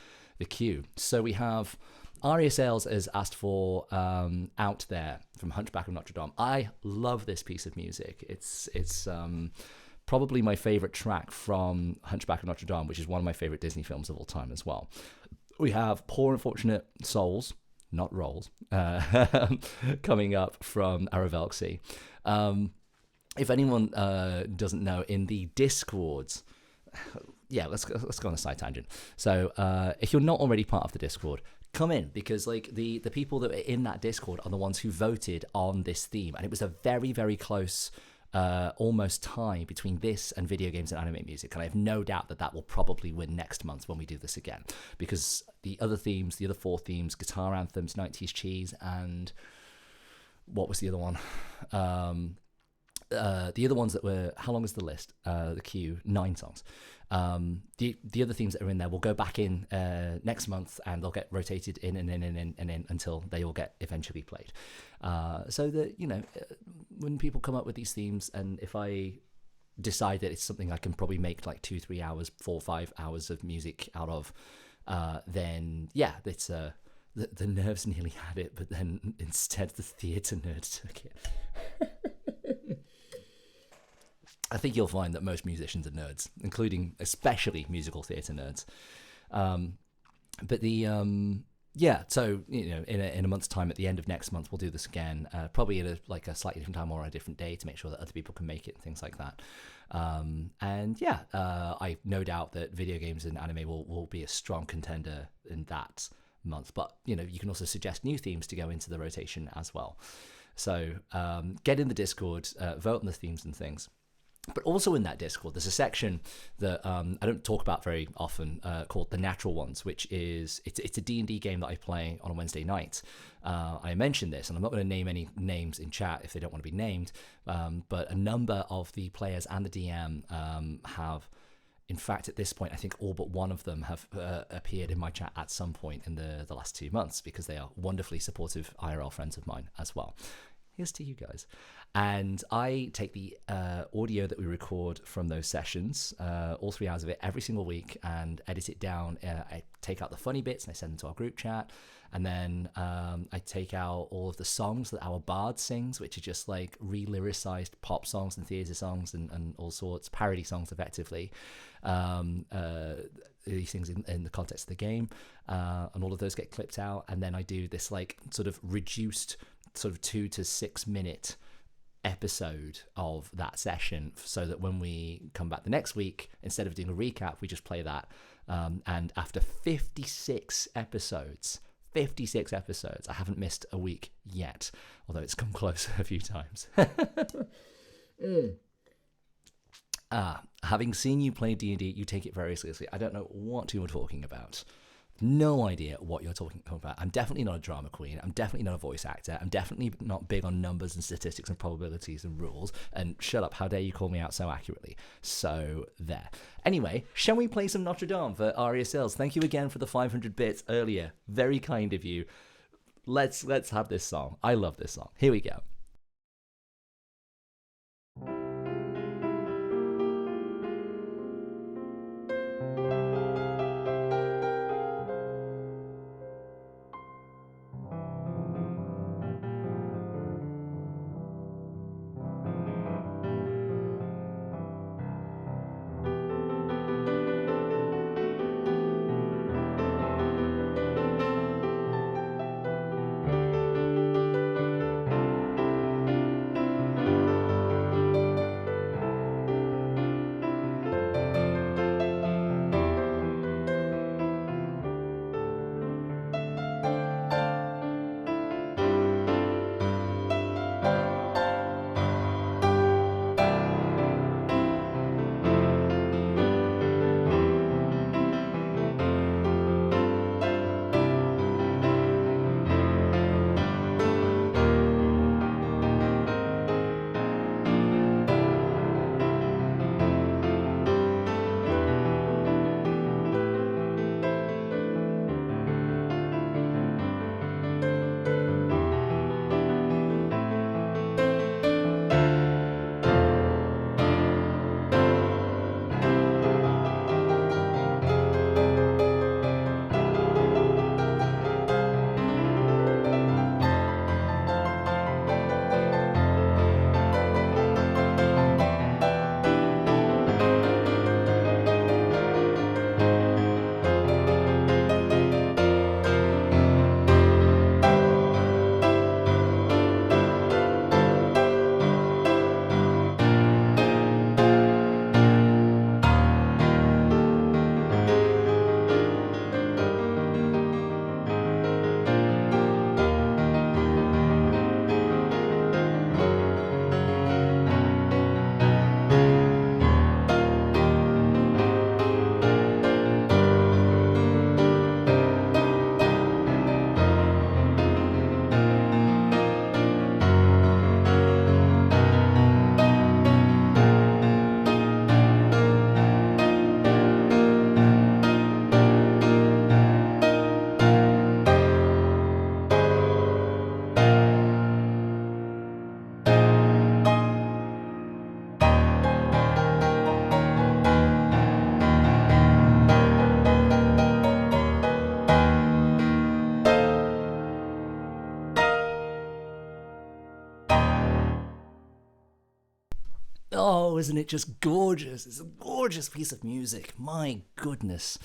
queue. So we have Aria Sales has asked for Out There from Hunchback of Notre Dame. I love this piece of music. It's probably my favorite track from Hunchback of Notre Dame, which is one of my favorite Disney films of all time as well. We have Poor Unfortunate Souls, not Rolls, coming up from Aravelxi. If anyone doesn't know, in the Discords, yeah, let's go on a side tangent. So if you're not already part of the Discord, come in, because like the people that are in that Discord are the ones who voted on this theme, and it was a very, very close almost tie between this and video games and anime music, and I have no doubt that that will probably win next month when we do this again, because the other 4 themes, guitar anthems, 90s cheese, and what was the other one? The other ones that were, how long is the list? The queue, 9 songs. The other themes that are in there will go back in next month, and they'll get rotated in until they all get eventually played. So that, you know, when people come up with these themes, and if I decide that it's something I can probably make like 2-3 hours, 4-5 hours of music out of, then yeah, it's the nerves nearly had it, but then instead the theatre nerd took it. I think you'll find that most musicians are nerds, including especially musical theatre nerds. But yeah, so you know, in a month's time, at the end of next month, we'll do this again, probably at a slightly different time or a different day to make sure that other people can make it and things like that. And yeah, I no doubt that video games and anime will be a strong contender in that month. But you know, you can also suggest new themes to go into the rotation as well. So get in the Discord, vote on the themes and things. But also in that Discord, there's a section that I don't talk about very often called The Natural Ones, which is, it's a D&D game that I play on a Wednesday night. I mentioned this, and I'm not going to name any names in chat if they don't want to be named, but a number of the players and the DM have, in fact, at this point, I think all but one of them have appeared in my chat at some point in the last 2 months, because they are wonderfully supportive IRL friends of mine as well. Here's to you guys. And I take the audio that we record from those sessions, all 3 hours of it, every single week, and edit it down. I take out the funny bits and I send them to our group chat. And then I take out all of the songs that our bard sings, which are just like re-lyricized pop songs and theatre songs and all sorts, parody songs effectively. These things in the context of the game. And all of those get clipped out. And then I do this like sort of reduced sort of 2 to 6 minute episode of that session, so that when we come back the next week, instead of doing a recap, we just play that. And after 56 episodes, I haven't missed a week yet, although it's come close a few times. Having seen you play D&D, you take it very seriously. I don't know what you were talking about. No idea what you're talking about. I'm definitely not a drama queen. I'm definitely not a voice actor. I'm definitely not big on numbers and statistics and probabilities and rules. And shut up, how dare you call me out so accurately. So there. Anyway, shall we play some Notre Dame for Aria Sales? Thank you again for the 500 bits earlier. Very kind of you. Let's have this song. I love this song. Here we go. isn't it just gorgeous? It's a gorgeous piece of music. My goodness.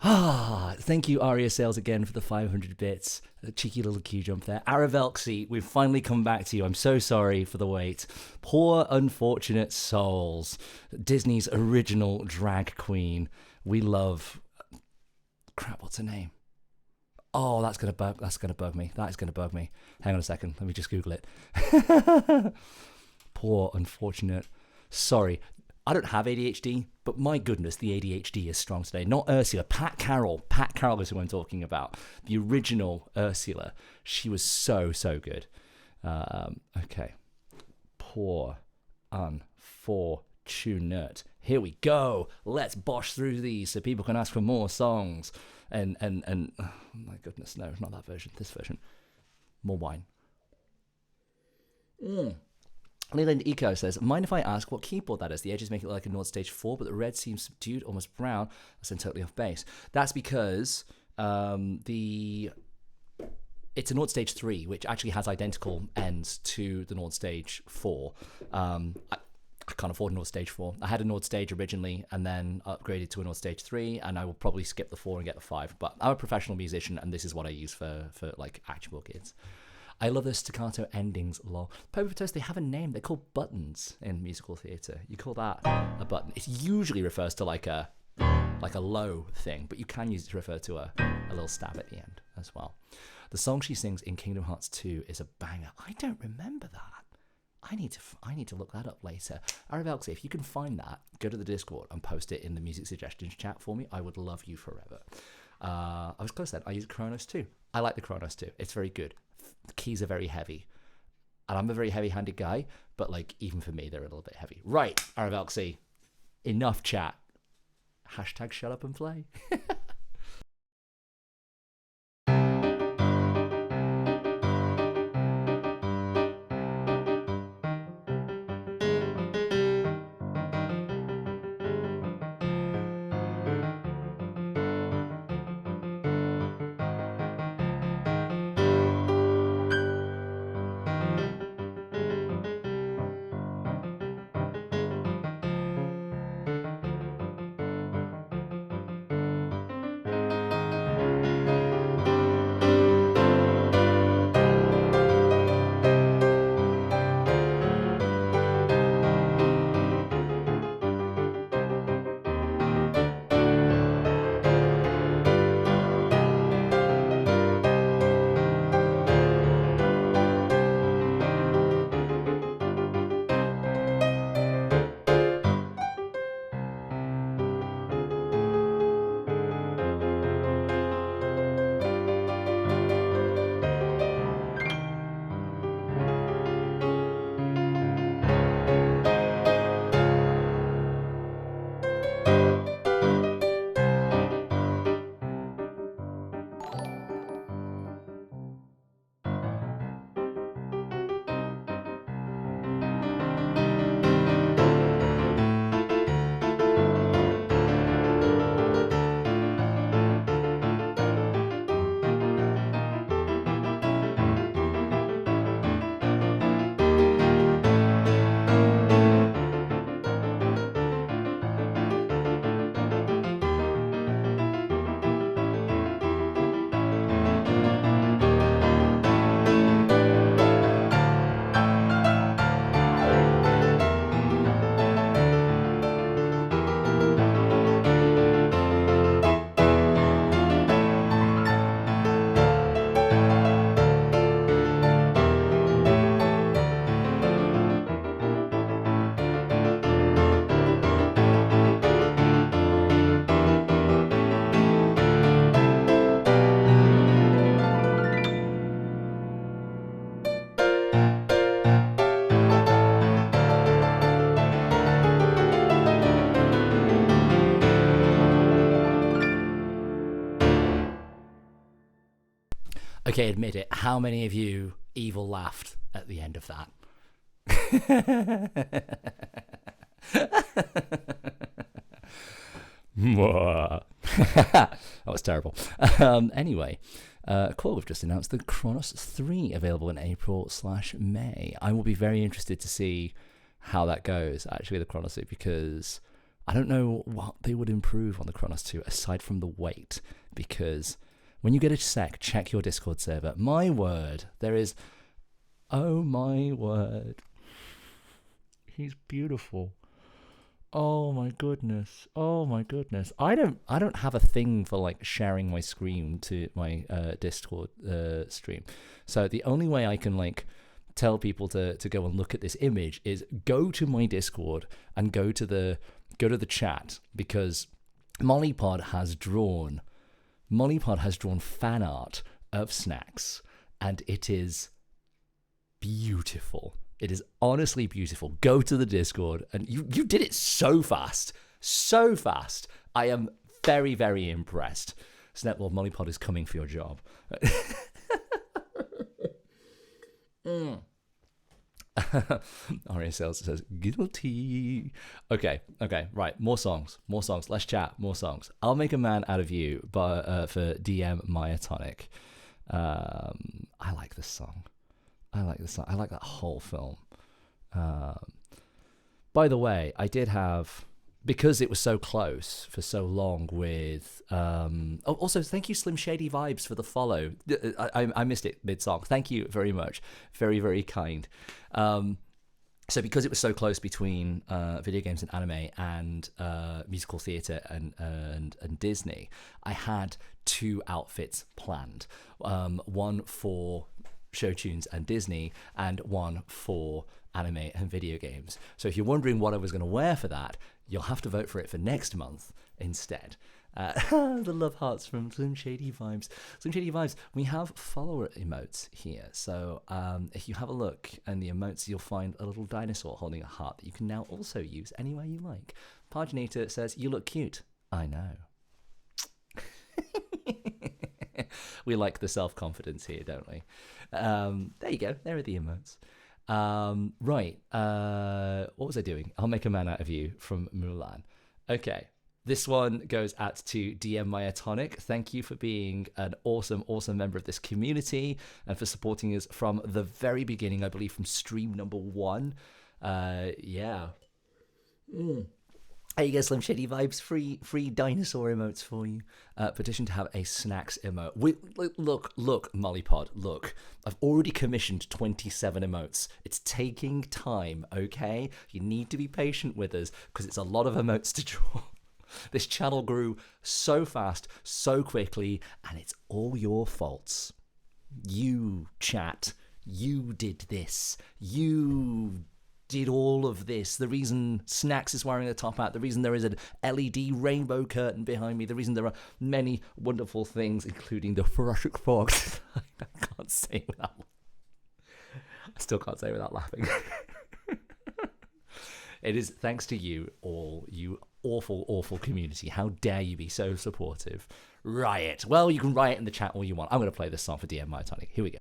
Thank you, Aria Sales, again for the 500 bits. A cheeky little Q jump there. Aravelxi, we've finally come back to you. I'm so sorry for the wait. Poor Unfortunate Souls, Disney's original drag queen. We love... Crap, what's her name? Oh, that's gonna bug me. That is gonna bug me. Hang on a second. Let me just Google it. Poor Unfortunate. Sorry. I don't have ADHD, but my goodness, the ADHD is strong today. Not Ursula, Pat Carroll. Pat Carroll is who I'm talking about. The original Ursula. She was so, so good. Okay. Poor Unfortunate. Here we go. Let's bosh through these so people can ask for more songs. And oh my goodness, no, not that version. This version. More wine. Leland Eco says, mind if I ask what keyboard that is? The edges make it look like a Nord Stage 4, but the red seems subdued, almost brown. That's then totally off base. That's because it's a Nord Stage 3, which actually has identical ends to the Nord Stage 4. I can't afford a Nord Stage 4. I had a Nord Stage originally and then upgraded to a Nord Stage 3, and I will probably skip the 4 and get the 5. But I'm a professional musician, and this is what I use for like actual gigs. I love the staccato endings, lol. Pope Toast, they have a name. They're called buttons in musical theatre. You call that a button. It usually refers to like a low thing, but you can use it to refer to a little stab at the end as well. The song she sings in Kingdom Hearts 2 is a banger. I don't remember that. I need to look that up later. Aravelxi, if you can find that, go to the Discord and post it in the music suggestions chat for me. I would love you forever. I was close then. I use Kronos 2. I like the Kronos 2. It's very good. The keys are very heavy. And I'm a very heavy-handed guy, but like even for me, they're a little bit heavy. Right, Aravelxi, enough chat. Hashtag shut up and play. Okay, admit it. How many of you evil laughed at the end of that? That was terrible. Anyway, Core have just announced the Kronos 3 available in April/May. I will be very interested to see how that goes actually, the Chronos 2, because I don't know what they would improve on the Chronos 2 aside from the weight. Because when you get a sec, check your Discord server. My word, there is. Oh my word. He's beautiful. Oh my goodness. Oh my goodness. I don't have a thing for like sharing my screen to my Discord stream. So the only way I can like tell people to go and look at this image is go to my Discord and go to the chat, because Mollypod has drawn fan art of Snacks, and it is beautiful. It is honestly beautiful. Go to the Discord, and you did it so fast. So fast. I am very, very impressed. Snetworld, Mollypod is coming for your job. Aria Sales says, guilty. Okay, right. More songs. Let's chat. More songs. I'll Make a Man Out of You for DM Myotonic. I like this song. I like that whole film. By the way, I did have, because it was so close for so long with... also, thank you, Slim Shady Vibes, for the follow. I missed it mid-song. Thank you very much. Very, very kind. So because it was so close between video games and anime and musical theatre and Disney, I had 2 outfits planned. One for Showtunes and Disney, and one for anime and video games. So if you're wondering what I was going to wear for that, you'll have to vote for it for next month instead. The love hearts from Slim Shady Vibes. Slim Shady Vibes, we have follower emotes here. So if you have a look in the emotes, you'll find a little dinosaur holding a heart that you can now also use anywhere you like. Paginator says, you look cute. I know. We like the self-confidence here, don't we? There you go. There are the emotes. Right. What was I doing? I'll Make a Man Out of You from Mulan. Okay. This one goes out to DM Myotonic. Thank you for being an awesome, awesome member of this community and for supporting us from the very beginning, I believe from stream number 1. Yeah. There you go, Slim Shady Vibes. Free dinosaur emotes for you. Petition to have a Snacks emote. Look, Mollypod, look. I've already commissioned 27 emotes. It's taking time, okay? You need to be patient with us because it's a lot of emotes to draw. This channel grew so fast, so quickly, and it's all your faults. You, chat, you did this. You did all of this. The reason Snacks is wearing a top hat, the reason there is an LED rainbow curtain behind me, the reason there are many wonderful things, including the Jurassic Fox. I can't say without... I still can't say without laughing. It is thanks to you all, you awful, awful community. How dare you be so supportive? Riot. Well, you can riot in the chat all you want. I'm going to play this song for DM Myotonic. Here we go.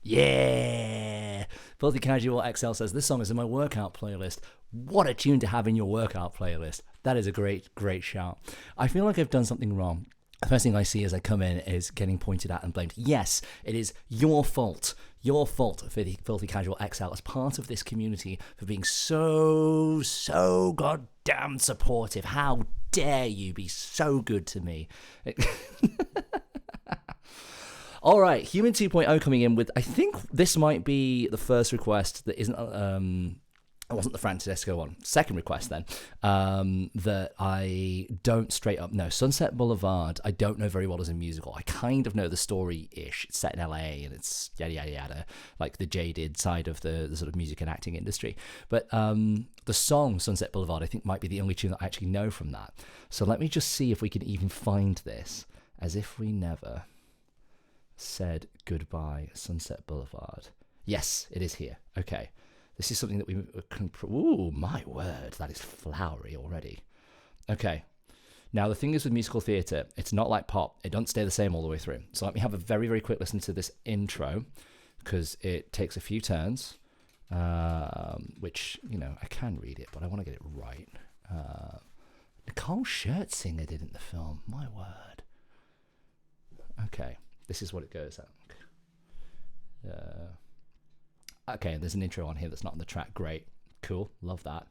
Yeah! Filthy Casual XL says, this song is in my workout playlist. What a tune to have in your workout playlist. That is a great, great shout. I feel like I've done something wrong. The first thing I see as I come in is getting pointed at and blamed. Yes, it is your fault. Your fault, Filthy Casual XL, as part of this community for being so goddamn supportive. How dare you be so good to me? All right, Human 2.0 coming in with, I think this might be the first request that isn't, it wasn't the Francisco one. Second request then, that I don't straight up know. Sunset Boulevard, I don't know very well as a musical. I kind of know the story-ish. It's set in LA and it's yada, yada, yada, like the jaded side of the sort of music and acting industry. But the song Sunset Boulevard, I think, might be the only tune that I actually know from that. So let me just see if we can even find this. As if we never said goodbye, Sunset Boulevard. Yes, it is here. Okay. This is something that we can... Ooh, my word, that is flowery already. Okay. Now, the thing is with musical theatre, it's not like pop. It doesn't stay the same all the way through. So let me have a very, very quick listen to this intro, because it takes a few turns, which, you know, I can read it, but I want to get it right. Nicole Scherzinger did in the film. My word. Okay. This is what it goes at. Okay, there's an intro on here that's not on the track. Great. Cool. Love that.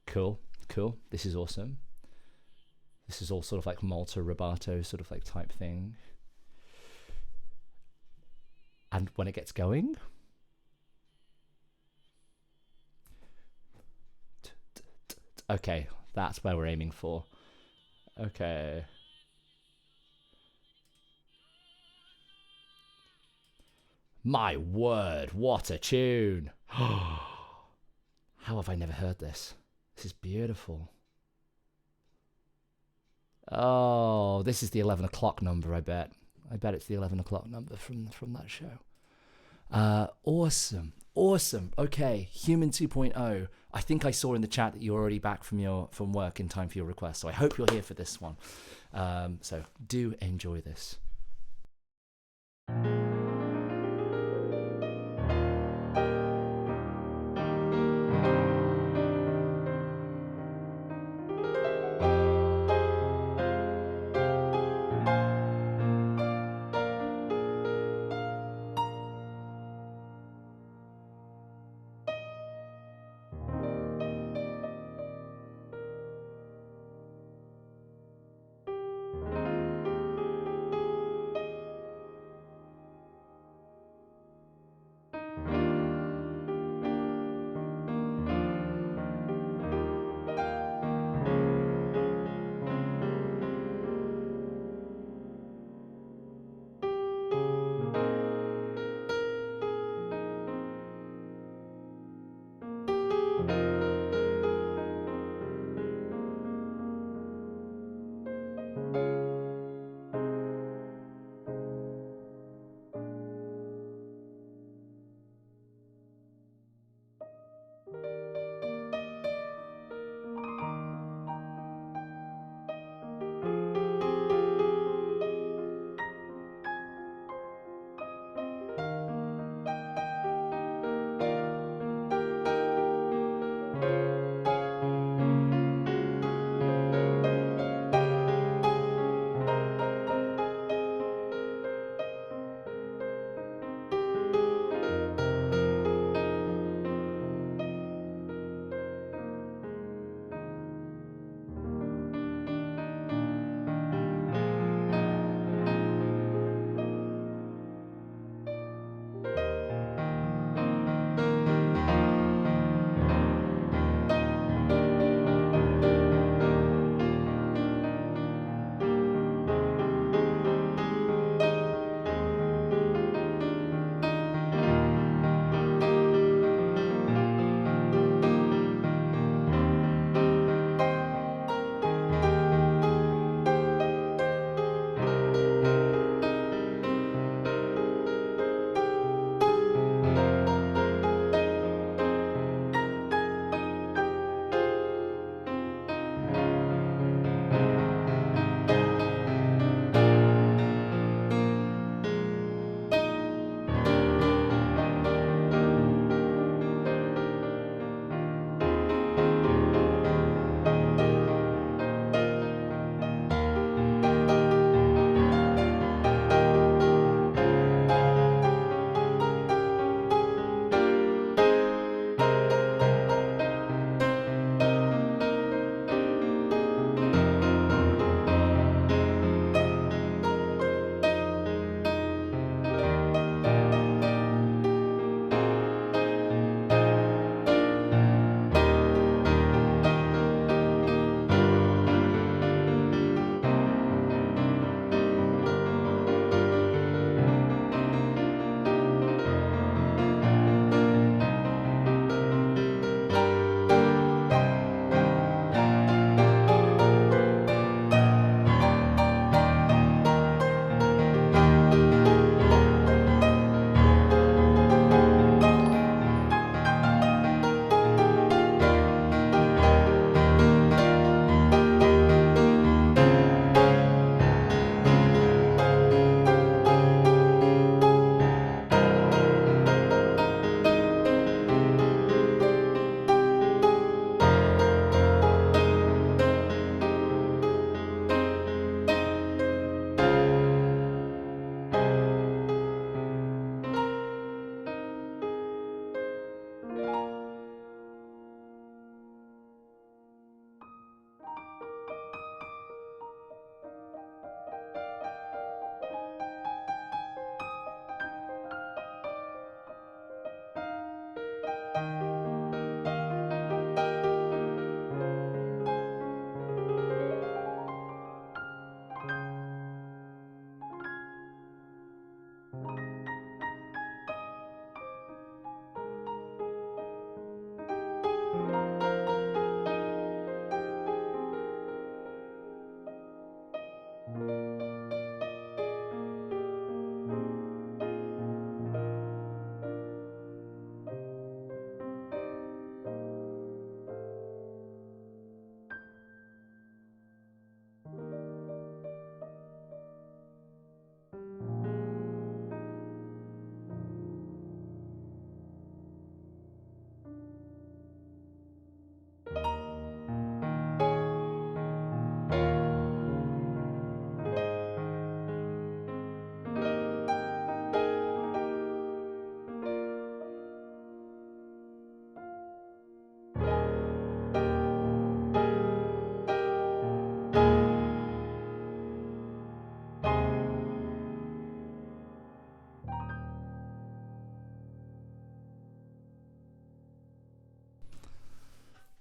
Cool. Cool. This is awesome. This is all sort of like Malta Rubato sort of like type thing. And when it gets going... Okay, that's where we're aiming for. Okay. My word, what a tune. How have I never heard this? This is beautiful. Oh, this is the 11 o'clock number, I bet. I bet it's the 11 o'clock number from that show. Awesome. Awesome. Okay, Human 2.0. I think I saw in the chat that you're already back from work in time for your request, so I hope you're here for this one. So do enjoy this.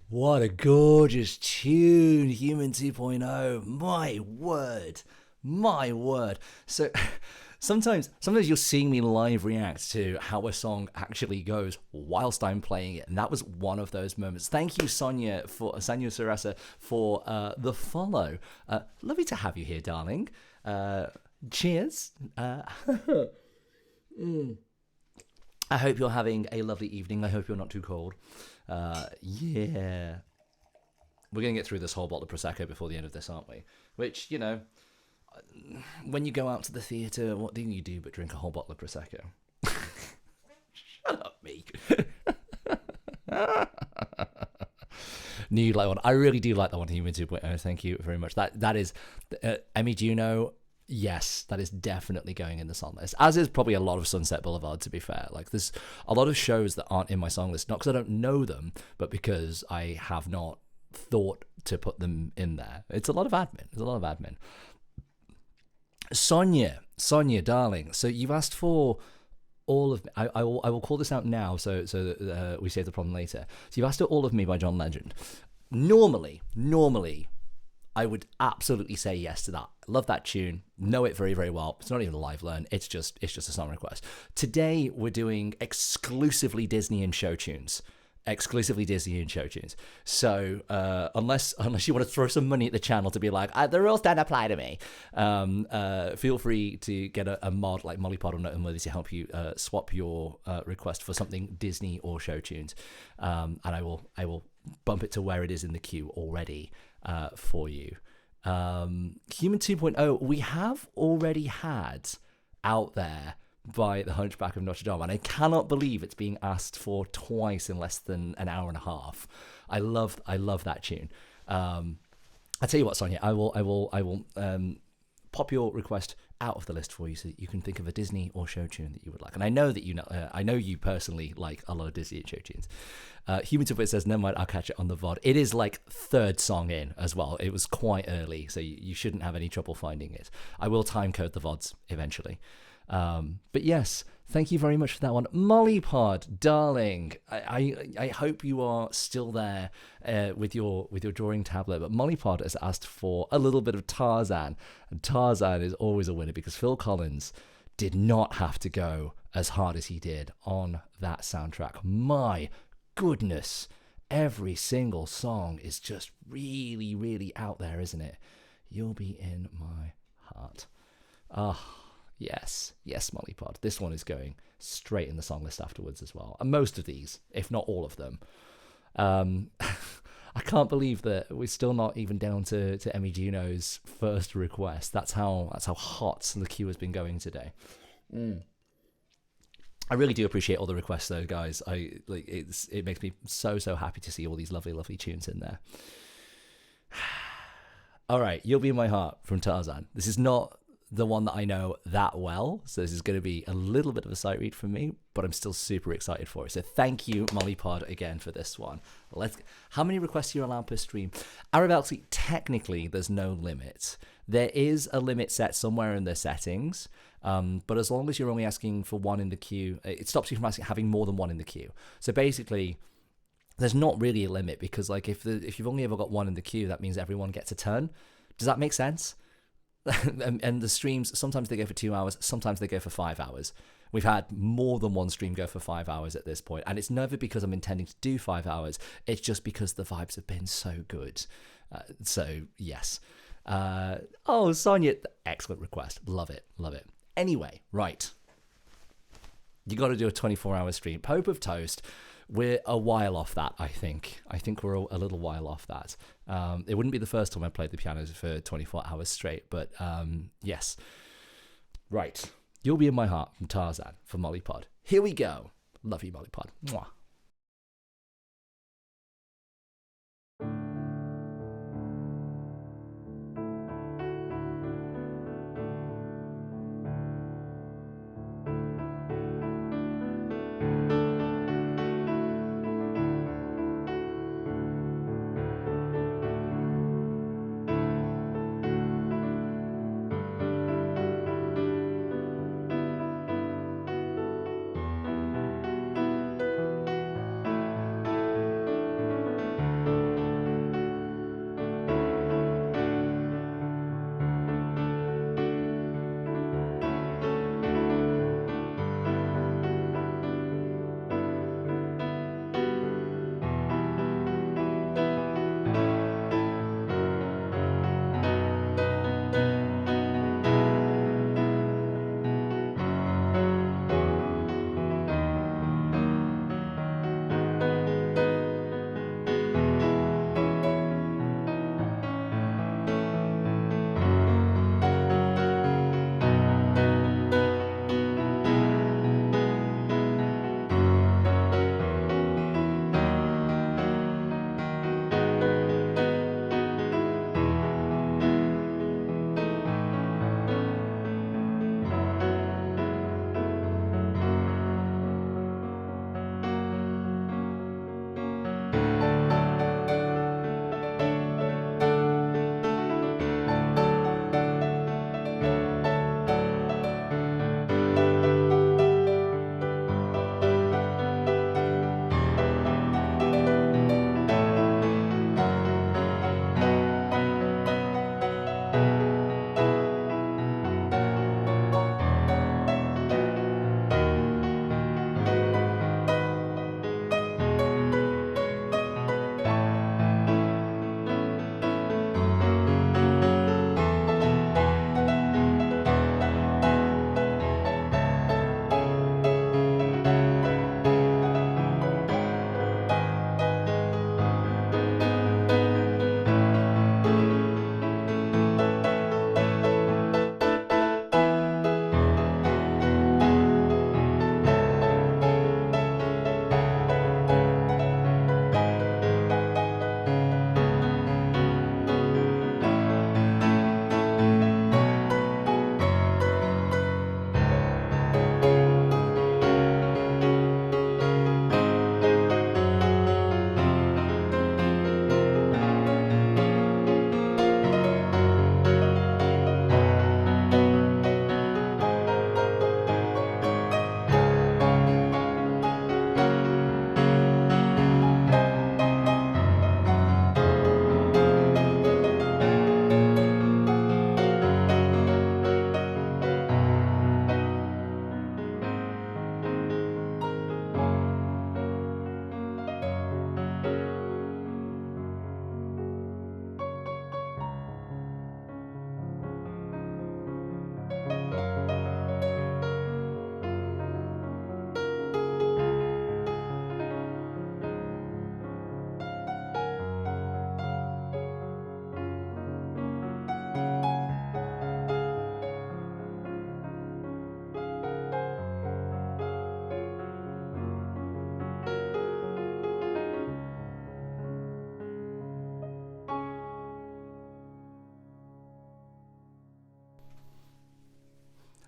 What a gorgeous tune, Human 2.0. My word. My word. So sometimes you're seeing me live react to how a song actually goes whilst I'm playing it. And that was one of those moments. Thank you, Sonia Sarasa, for the follow. Lovely to have you here, darling. Cheers. I hope you're having a lovely evening. I hope you're not too cold. Yeah. We're going to get through this whole bottle of Prosecco before the end of this, aren't we? Which, you know, when you go out to the theatre, what do you do but drink a whole bottle of Prosecco? Shut up, Meek. Knew you'd like one. I really do like that one, Human 2.0. Thank you very much. That is, Emmy Juno. Yes, that is definitely going in the song list, as is probably a lot of Sunset Boulevard, to be fair. Like, there's a lot of shows that aren't in my song list, not because I don't know them, but because I have not thought to put them in there. It's a lot of admin. Sonia, darling, so you've asked for all of me. I will call this out now so that we save the problem later. So you've asked for All of Me by John Legend. Normally, I would absolutely say yes to that. Love that tune. Know it very, very well. It's not even a live learn. It's just a song request. Today, we're doing exclusively Disney and Showtunes. So unless you want to throw some money at the channel to be like, the rules don't apply to me, feel free to get a mod like Mollypod or Noteworthy to help you swap your request for something Disney or Showtunes, and I will bump it to where it is in the queue already for you. Human 2.0 we have already had out there by the Hunchback of Notre Dame, and I cannot believe it's being asked for twice in less than an hour and a half. I love that tune. I tell you what, Sonia, I will pop your request out of the list for you so that you can think of a Disney or show tune that you would like. And I know that I know you personally like a lot of Disney and show tunes. Human Super says, never mind, I'll catch it on the VOD. It is like third song in as well. It was quite early, so you shouldn't have any trouble finding it. I will time code the VODs eventually. But yes, thank you very much for that one. Mollypod, darling, I hope you are still there with your drawing tablet. But Mollypod has asked for a little bit of Tarzan, and Tarzan is always a winner because Phil Collins did not have to go as hard as he did on that soundtrack. My goodness, every single song is just really, really out there, isn't it? You'll be in my heart. Yes, Mollypod. This one is going straight in the song list afterwards as well. And most of these, if not all of them. I can't believe that we're still not even down to Emmy Juno's first request. That's how hot the queue has been going today. I really do appreciate all the requests though, guys. It makes me so happy to see all these lovely tunes in there. All right, You'll Be in My Heart from Tarzan. This is not the one that I know that well, so this is going to be a little bit of a sight read for me, but I'm still super excited for it. So thank you, Mollypod, again for this one. How many requests are you allowed per stream? Arabelty, technically there's no limit. There is a limit set somewhere in the settings, but as long as you're only asking for one in the queue, it stops you from having more than one in the queue. So basically, there's not really a limit because like if you've only ever got one in the queue, that means everyone gets a turn. Does that make sense? And the streams, sometimes they go for 2 hours, sometimes they go for 5 hours. We've had more than one stream go for 5 hours at this point, and it's never because I'm intending to do 5 hours, it's just because the vibes have been so good. So yes, Oh, Sonia, excellent request. Love it, love it. Anyway, right. You got to do a 24-hour stream. Pope of Toast, we're a while off that, I think. I think we're a little while off that. It wouldn't be the first time I played the piano for 24 hours straight, but yes. Right. You'll Be in My Heart from Tarzan for Molly Pod. Here we go. Love you, Molly Pod. Mwah.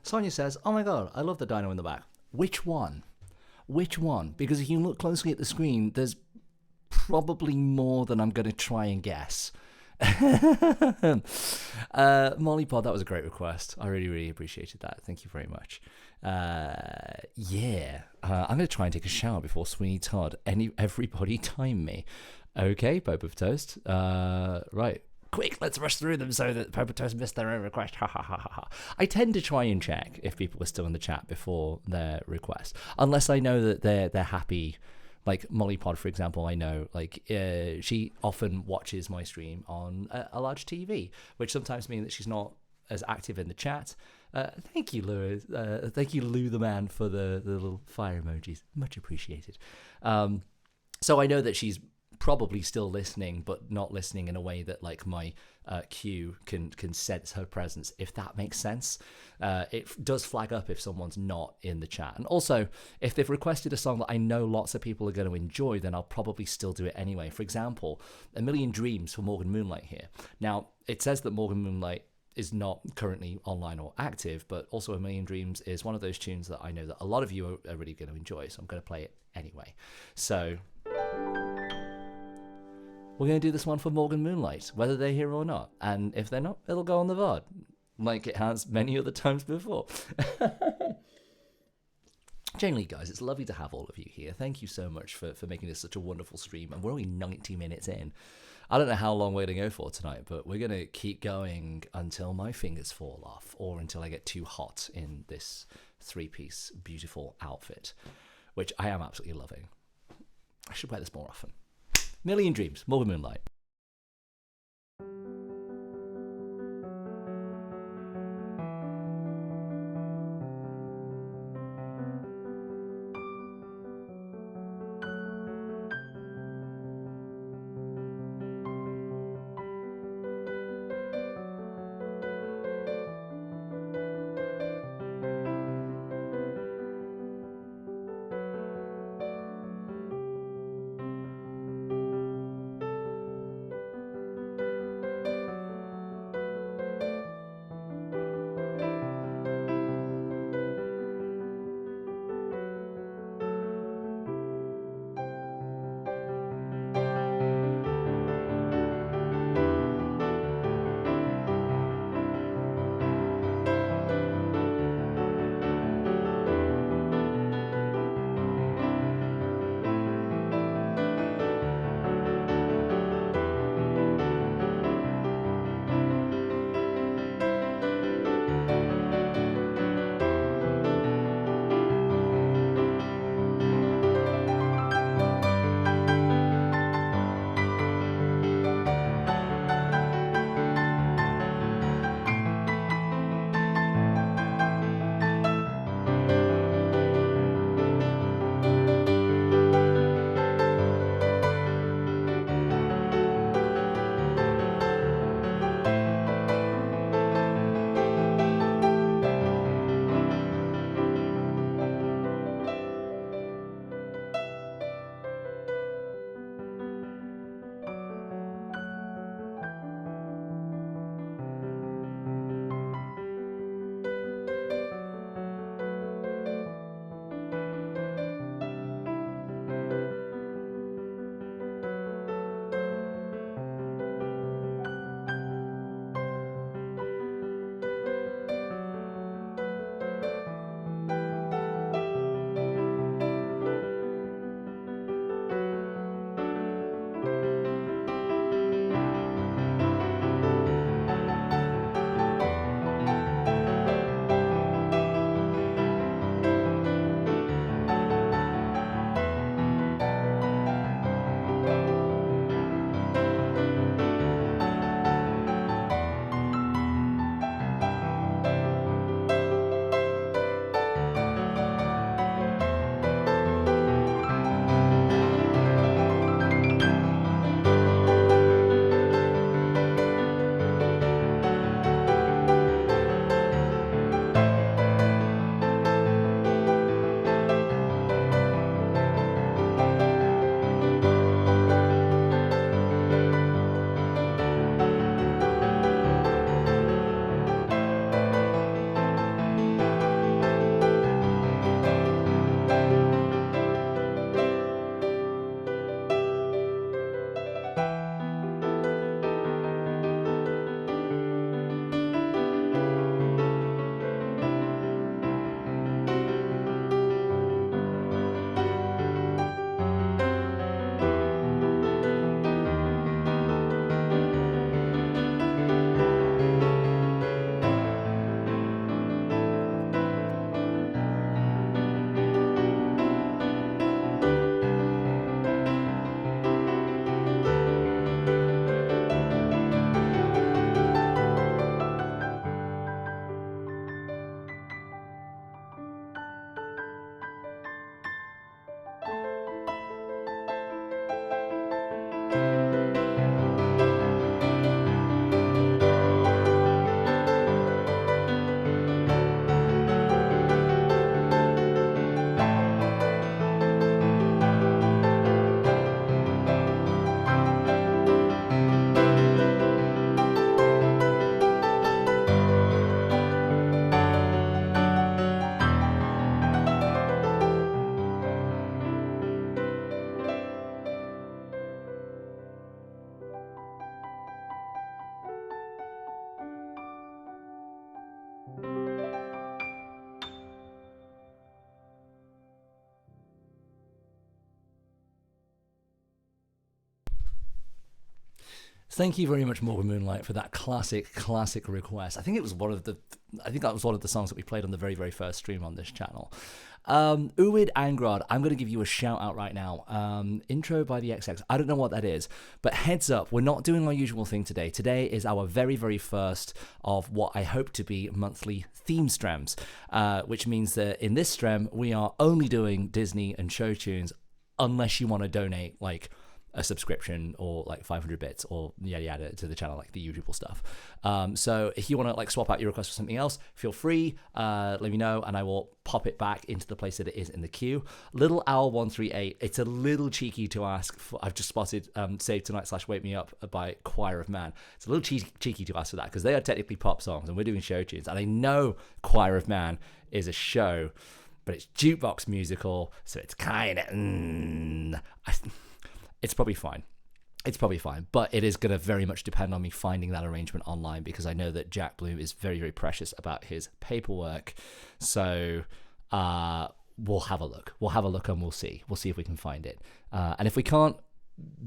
Sonia says, oh my god, I love the dino in the back. Which one? Which one? Because if you look closely at the screen, there's probably more than I'm going to try and guess. Molly Pod, that was a great request. I really, really appreciated that. Thank you very much. I'm going to try and take a shower before Sweeney Todd. Everybody time me. Okay, Pope of Toast. Right. Quick, let's rush through them so that Pope of Toast missed their own request. Ha ha ha ha ha. I tend to try and check if people are still in the chat before their request, unless I know that they're happy. Like Molly Pod, for example, I know like she often watches my stream on a large TV, which sometimes means that she's not as active in the chat. Thank you, Lou. Thank you, Lou the man, for the little fire emojis. Much appreciated. So I know that she's probably still listening, but not listening in a way that like my queue can sense her presence, if that makes sense. It does flag up if someone's not in the chat. And also, if they've requested a song that I know lots of people are going to enjoy, then I'll probably still do it anyway. For example, A Million Dreams for Morgan Moonlight here. Now, it says that Morgan Moonlight is not currently online or active, but also A Million Dreams is one of those tunes that I know that a lot of you are really going to enjoy, so I'm going to play it anyway. So we're going to do this one for Morgan Moonlight, whether they're here or not. And if they're not, it'll go on the VOD, like it has many other times before. Generally, guys, it's lovely to have all of you here. Thank you so much for making this such a wonderful stream. And we're only 90 minutes in. I don't know how long we're going to go for tonight, but we're going to keep going until my fingers fall off or until I get too hot in this three-piece beautiful outfit, which I am absolutely loving. I should wear this more often. Million Dreams, Morgan Moonlight. Thank you very much, Morgan Moonlight, for that classic request. I think that was one of the songs that we played on the very, very first stream on this channel. Uwid Angrod, I'm going to give you a shout out right now. Intro by the XX. I don't know what that is, but heads up, we're not doing our usual thing today. Today is our very, very first of what I hope to be monthly theme streams, which means that in this stream, we are only doing Disney and Showtunes unless you want to donate, like, a subscription or like 500 bits or yada yada to the channel, like the usual stuff. So if you want to like swap out your request for something else, feel free, let me know and I will pop it back into the place that it is in the queue. Little Owl 138, it's a little cheeky to ask for, I've just spotted Save Tonight / Wake Me Up by Choir of Man. It's a little cheeky to ask for that because they are technically pop songs and we're doing show tunes, and I know Choir of Man is a show, but it's jukebox musical, so it's kind of it's probably fine. It's probably fine, but it is going to very much depend on me finding that arrangement online because I know that Jack Bloom is very, very precious about his paperwork. So we'll have a look. We'll have a look and we'll see. We'll see if we can find it. And if we can't,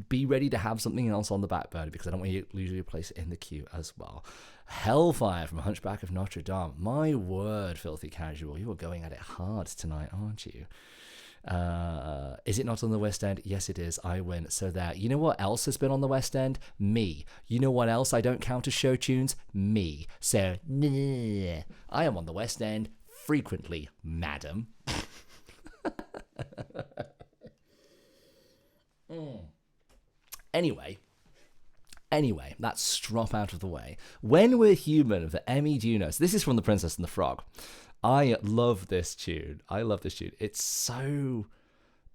be ready to have something else on the back burner because I don't want you to lose your place in the queue as well. Hellfire from Hunchback of Notre Dame. My word, Filthy Casual. You are going at it hard tonight, aren't you? Is it not on the West End? Yes, it is. I win. So there. You know what else has been on the West End? Me. You know what else I don't count as show tunes? Me. So, I am on the West End frequently, madam. Anyway, that's strop out of the way. When We're Human of the Emmy Junos. This is from The Princess and the Frog. I love this tune. It's so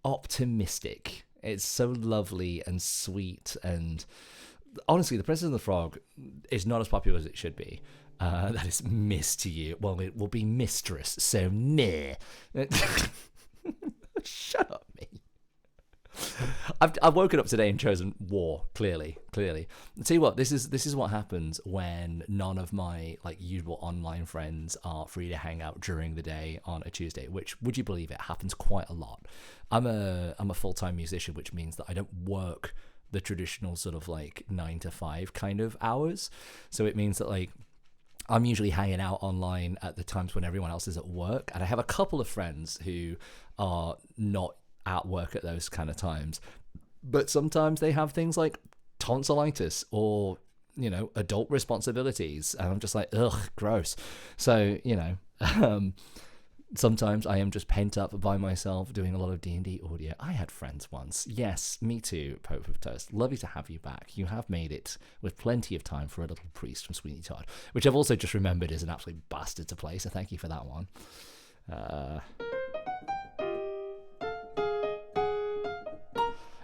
optimistic. It's so lovely and sweet. And honestly, The Princess and the Frog is not as popular as it should be. That is miss to you. Well, it will be mistress. So, meh. Shut up, me. I've woken up today and chosen war. Clearly. I'll tell you what, this is what happens when none of my like usual online friends are free to hang out during the day on a Tuesday. Which, would you believe it, happens quite a lot. I'm a full-time musician, which means that I don't work the traditional sort of like 9 to 5 kind of hours. So it means that like I'm usually hanging out online at the times when everyone else is at work, and I have a couple of friends who are not at work at those kind of times, but sometimes they have things like tonsillitis or, you know, adult responsibilities, and I'm just like, ugh, gross. So, you know, sometimes I am just pent up by myself doing a lot of D&D audio. I had friends once. Yes, me too, Pope of Toast. Lovely to have you back. You have made it with plenty of time for a little priest from Sweeney Todd, which I've also just remembered is an absolute bastard to play, so thank you for that one.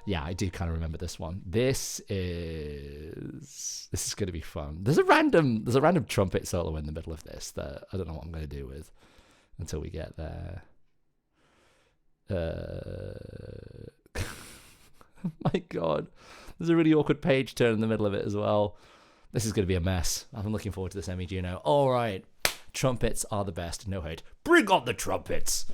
Yeah, I do kind of remember this one. This is going to be fun. There's a random trumpet solo in the middle of this that I don't know what I'm going to do with until we get there. My God, there's a really awkward page turn in the middle of it as well. This is going to be a mess. I'm looking forward to this Emmy Juno. All right, trumpets are the best. No hate. Bring on the trumpets.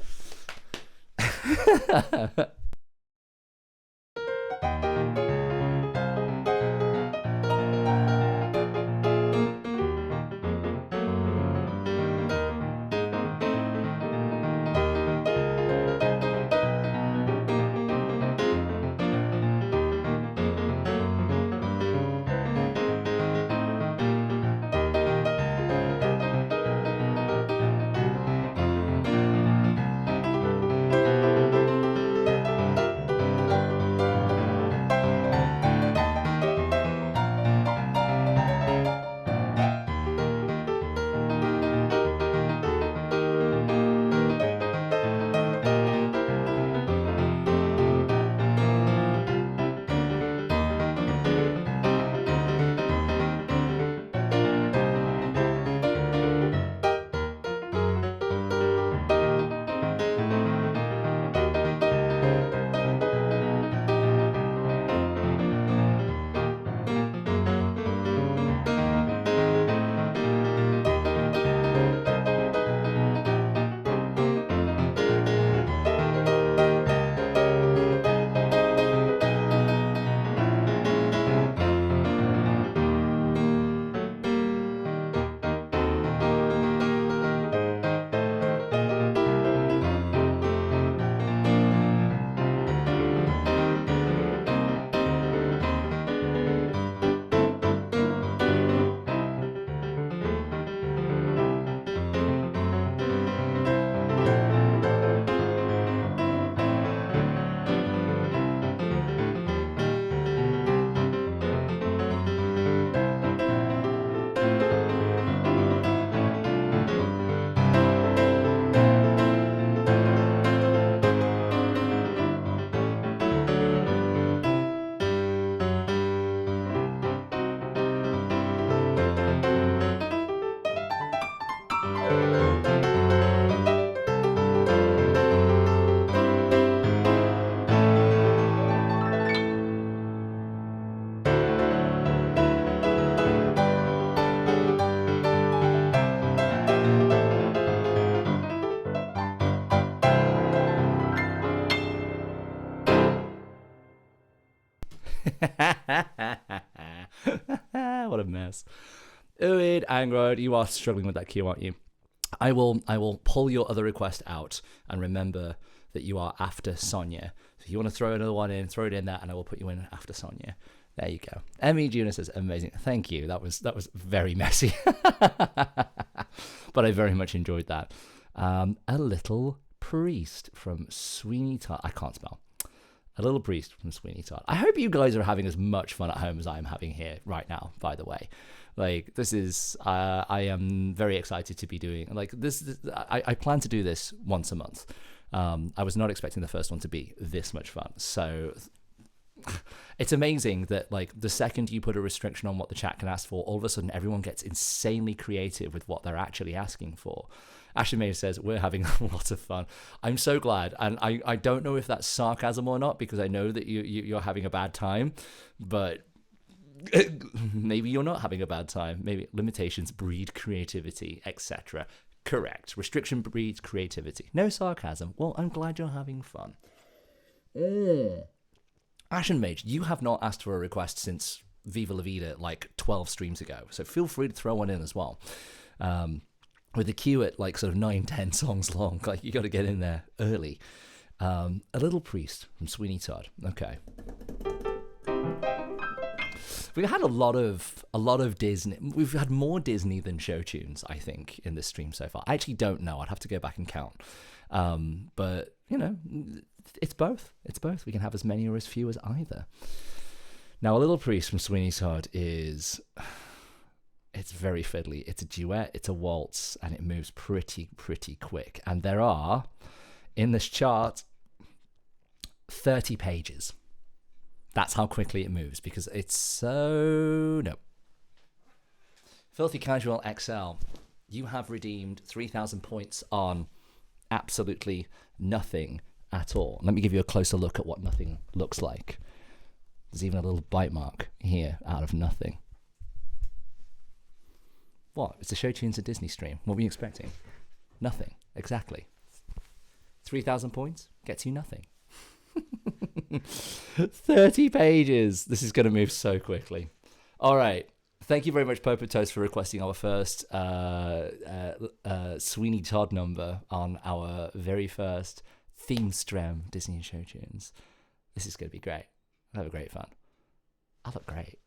What a mess. Uid, Angrod, you are struggling with that cue, aren't you? I will pull your other request out and remember that you are after Sonia. So if you want to throw another one in, throw it in there, and I will put you in after Sonia. There you go. Emmy Juna says, amazing. Thank you. That was very messy. But I very much enjoyed that. A Little Priest from Sweeney Todd. I can't spell. A Little Priest from Sweeney Todd. I hope you guys are having as much fun at home as I am having here right now, by the way. Like, this is, I am very excited to be doing, like, I plan to do this once a month. I was not expecting the first one to be this much fun. So it's amazing that, like, the second you put a restriction on what the chat can ask for, all of a sudden everyone gets insanely creative with what they're actually asking for. Ashley May says, we're having a lot of fun. I'm so glad. And I don't know if that's sarcasm or not, because I know that you're having a bad time, but maybe you're not having a bad time. Maybe limitations breed creativity, etc. Correct. Restriction breeds creativity. No sarcasm. Well, I'm glad you're having fun. Ashen Mage, you have not asked for a request since Viva La Vida like 12 streams ago, so feel free to throw one in as well. With the queue at like sort of 9-10 songs long, like you got to get in there early. A Little Priest from Sweeney Todd. Okay. We've had a lot of Disney. We've had more Disney than Showtunes, I think, in this stream so far. I actually don't know. I'd have to go back and count. But you know, it's both. It's both. We can have as many or as few as either. Now, A Little Priest from Sweeney Todd is, it's very fiddly. It's a duet, it's a waltz, and it moves pretty quick. And there are, in this chart, 30 pages. That's how quickly it moves, because it's so... No. Filthy Casual XL, you have redeemed 3,000 points on absolutely nothing at all. Let me give you a closer look at what nothing looks like. There's even a little bite mark here out of nothing. What? It's a Showtunes and Disney stream. What were you expecting? Nothing. Exactly. 3,000 points gets you nothing. 30 pages. This is going to move so quickly. All right. Thank you very much, Popo Toast, for requesting our first Sweeney Todd number on our very first theme STREM Disney and Showtunes. This is going to be great. I'll have a great fun. I look great.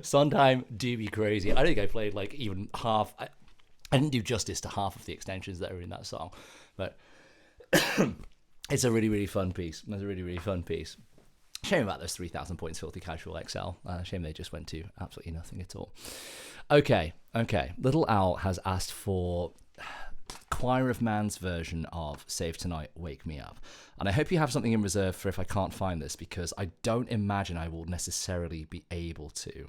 Sondheim do be crazy. I think I played like even half. I didn't do justice to half of the extensions that are in that song, but it's a really, really fun piece. It's a really, really fun piece. Shame about those 3,000 points, Filthy Casual XL. Shame they just went to absolutely nothing at all. Okay. Little Owl has asked for Choir of Man's version of Save Tonight, Wake Me Up. And I hope you have something in reserve for if I can't find this, because I don't imagine I will necessarily be able to.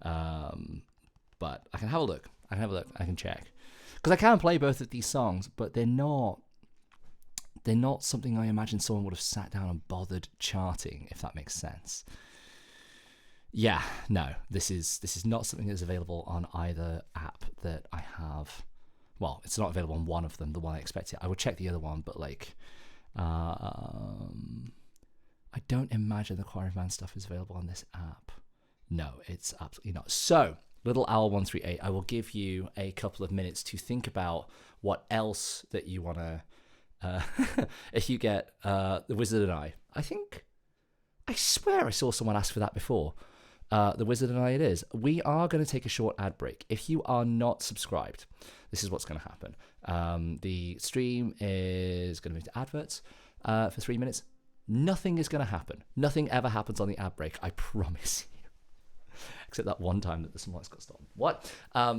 But I can have a look. I can check. Because I can play both of these songs, but they're not something I imagine someone would have sat down and bothered charting, if that makes sense. Yeah, no, this is not something that's available on either app that I have. Well, it's not available on one of them, the one I expected. I would check the other one, but like, I don't imagine the Choir of Man stuff is available on this app. No, it's absolutely not. So, Little Owl 138, I will give you a couple of minutes to think about what else that you want to. If you get The Wizard and I swear I saw someone ask for that before. The Wizard and I it is. We are going to take a short ad break. If you are not subscribed, this is what's going to happen. The stream is going to move to adverts for 3 minutes. Nothing is going to happen. Nothing ever happens on the ad break, I promise you. Except that one time that the sunlight's got stopped. What? We're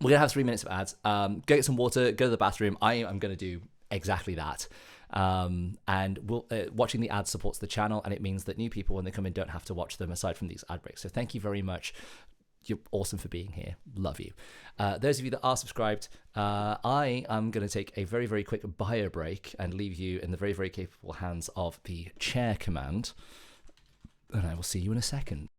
going to have 3 minutes of ads. Go get some water, go to the bathroom. I am going to do exactly that. And watching the ads supports the channel, and it means that new people, when they come in, don't have to watch them aside from these ad breaks. So thank you very much. You're awesome for being here. Love you. Those of you that are subscribed, I am going to take a very, very quick bio break and leave you in the very, very capable hands of the chair command. And I will see you in a second.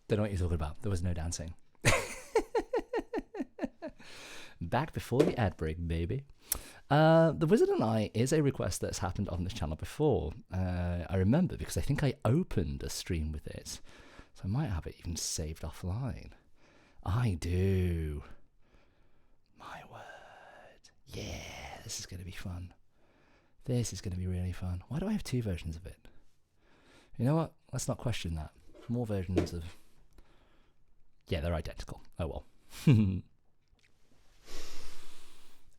Don't know what you're talking about. There was no dancing. Back before the ad break, baby. The Wizard and I is a request that's happened on this channel before. I remember because I think I opened a stream with it. So I might have it even saved offline. I do. My word. Yeah, this is going to be fun. This is going to be really fun. Why do I have two versions of it? You know what? Let's not question that. More versions of... Yeah, they're identical. Oh well.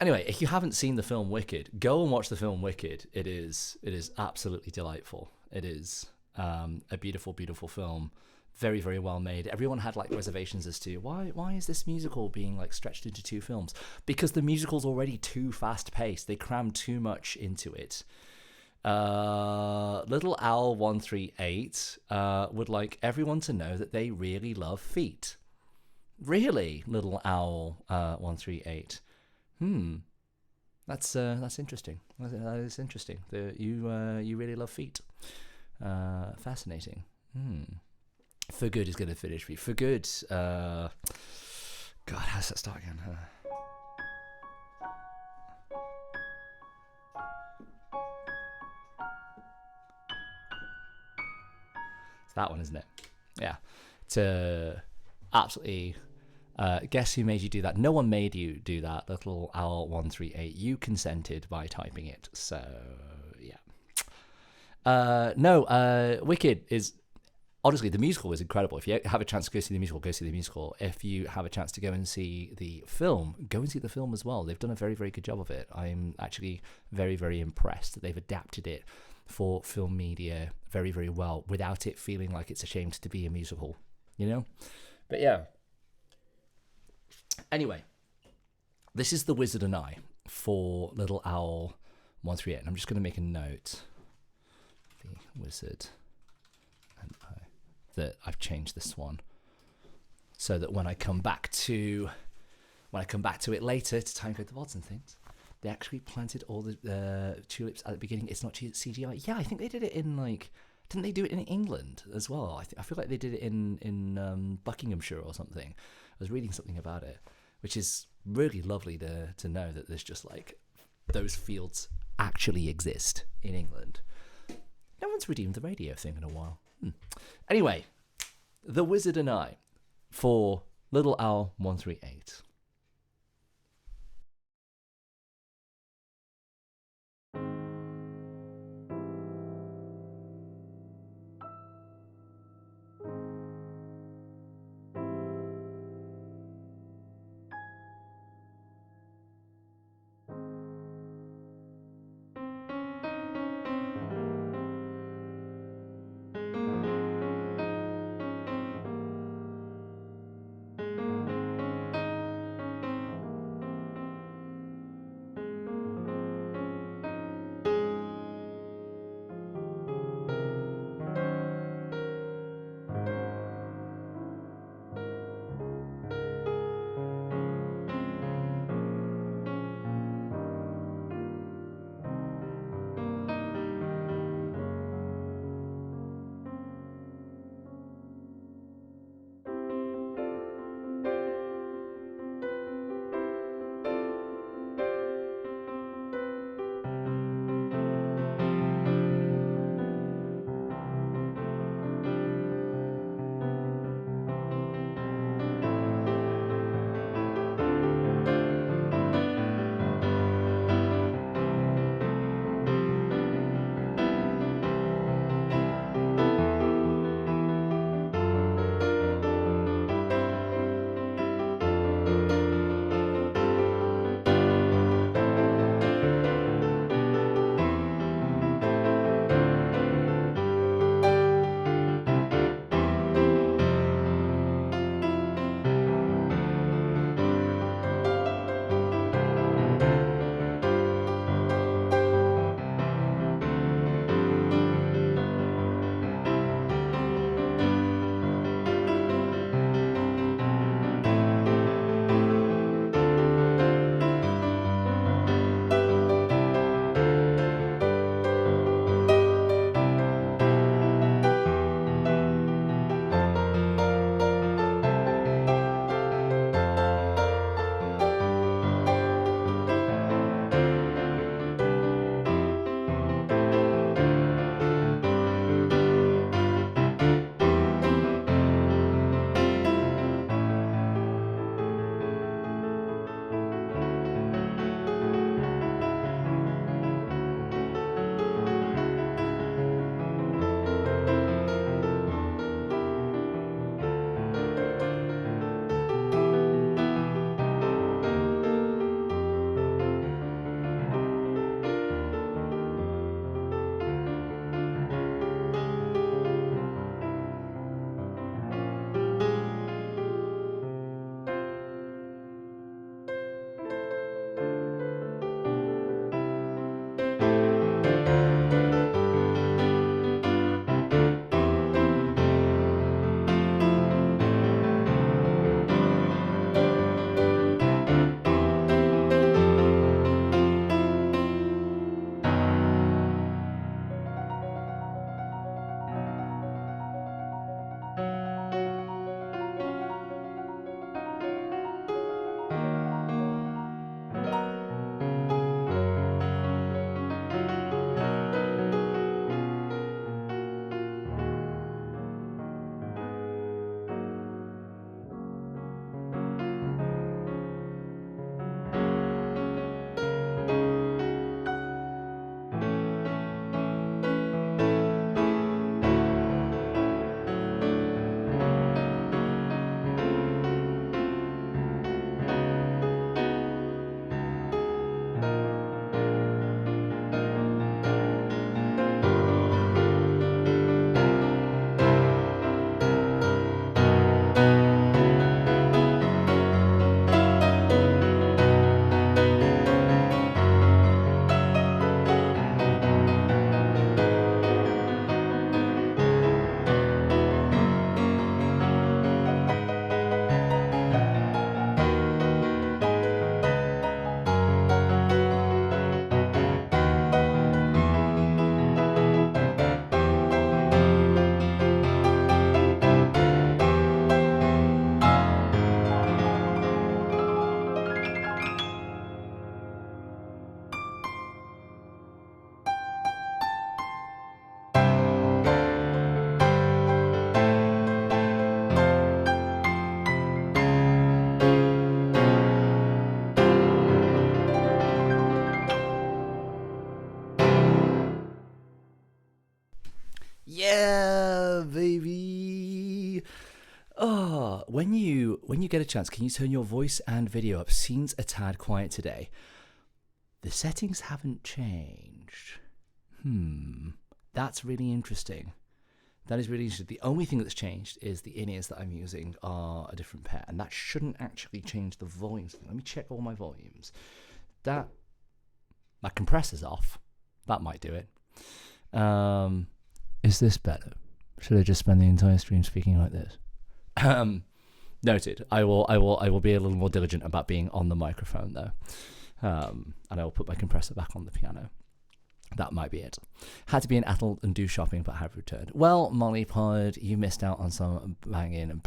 Anyway, if you haven't seen the film Wicked, go and watch the film Wicked. It is absolutely delightful. It is a beautiful, beautiful film. Very, very well made. Everyone had like reservations as to why is this musical being like stretched into two films? Because the musical's already too fast paced. They cram too much into it. Little Owl 138 would like everyone to know that they really love feet. Really, Little Owl 138. That's interesting. That is interesting. You really love feet. Fascinating. For good is going to finish me. For good. God, how's that start again? It's that one, isn't it? Yeah. To absolutely. Guess who made you do that? No one made you do that, little owl 138. You consented by typing it. So yeah. No. Wicked is honestly, the musical was incredible. If you have a chance to go see the musical, go see the musical. If you have a chance to go and see the film, go and see the film as well. They've done a very, very good job of it. I'm actually very, very impressed that they've adapted it for film media very, very well without it feeling like it's ashamed to be a musical, you know? But yeah. Anyway, this is The Wizard and I for Little Owl 138. And I'm just going to make a note. The Wizard and I. That I've changed this one so that when I come back to it later to time code the VODs and things, they actually planted all the tulips at the beginning. It's not CGI. Yeah, I think they did it in didn't they do it in England as well? I feel like they did it in Buckinghamshire or something. I was reading something about it, which is really lovely to know that there's just those fields actually exist in England. No one's redeemed the radio thing in a while. Anyway, The Wizard and I for Little Owl 138. Yeah, baby. Oh, when you get a chance, can you turn your voice and video up? Seems a tad quiet today. The settings haven't changed. That's really interesting. That is really interesting. The only thing that's changed is the in-ears that I'm using are a different pair, and that shouldn't actually change the volumes. Let me check all my volumes. That compressor's off. That might do it. Is this better? Should I just spend the entire stream speaking like this? Noted. I will be a little more diligent about being on the microphone though, and I will put my compressor back on the piano. That might be it. Had to be in Athol and do shopping, but have returned. Well, Molly Pod, you missed out on some banging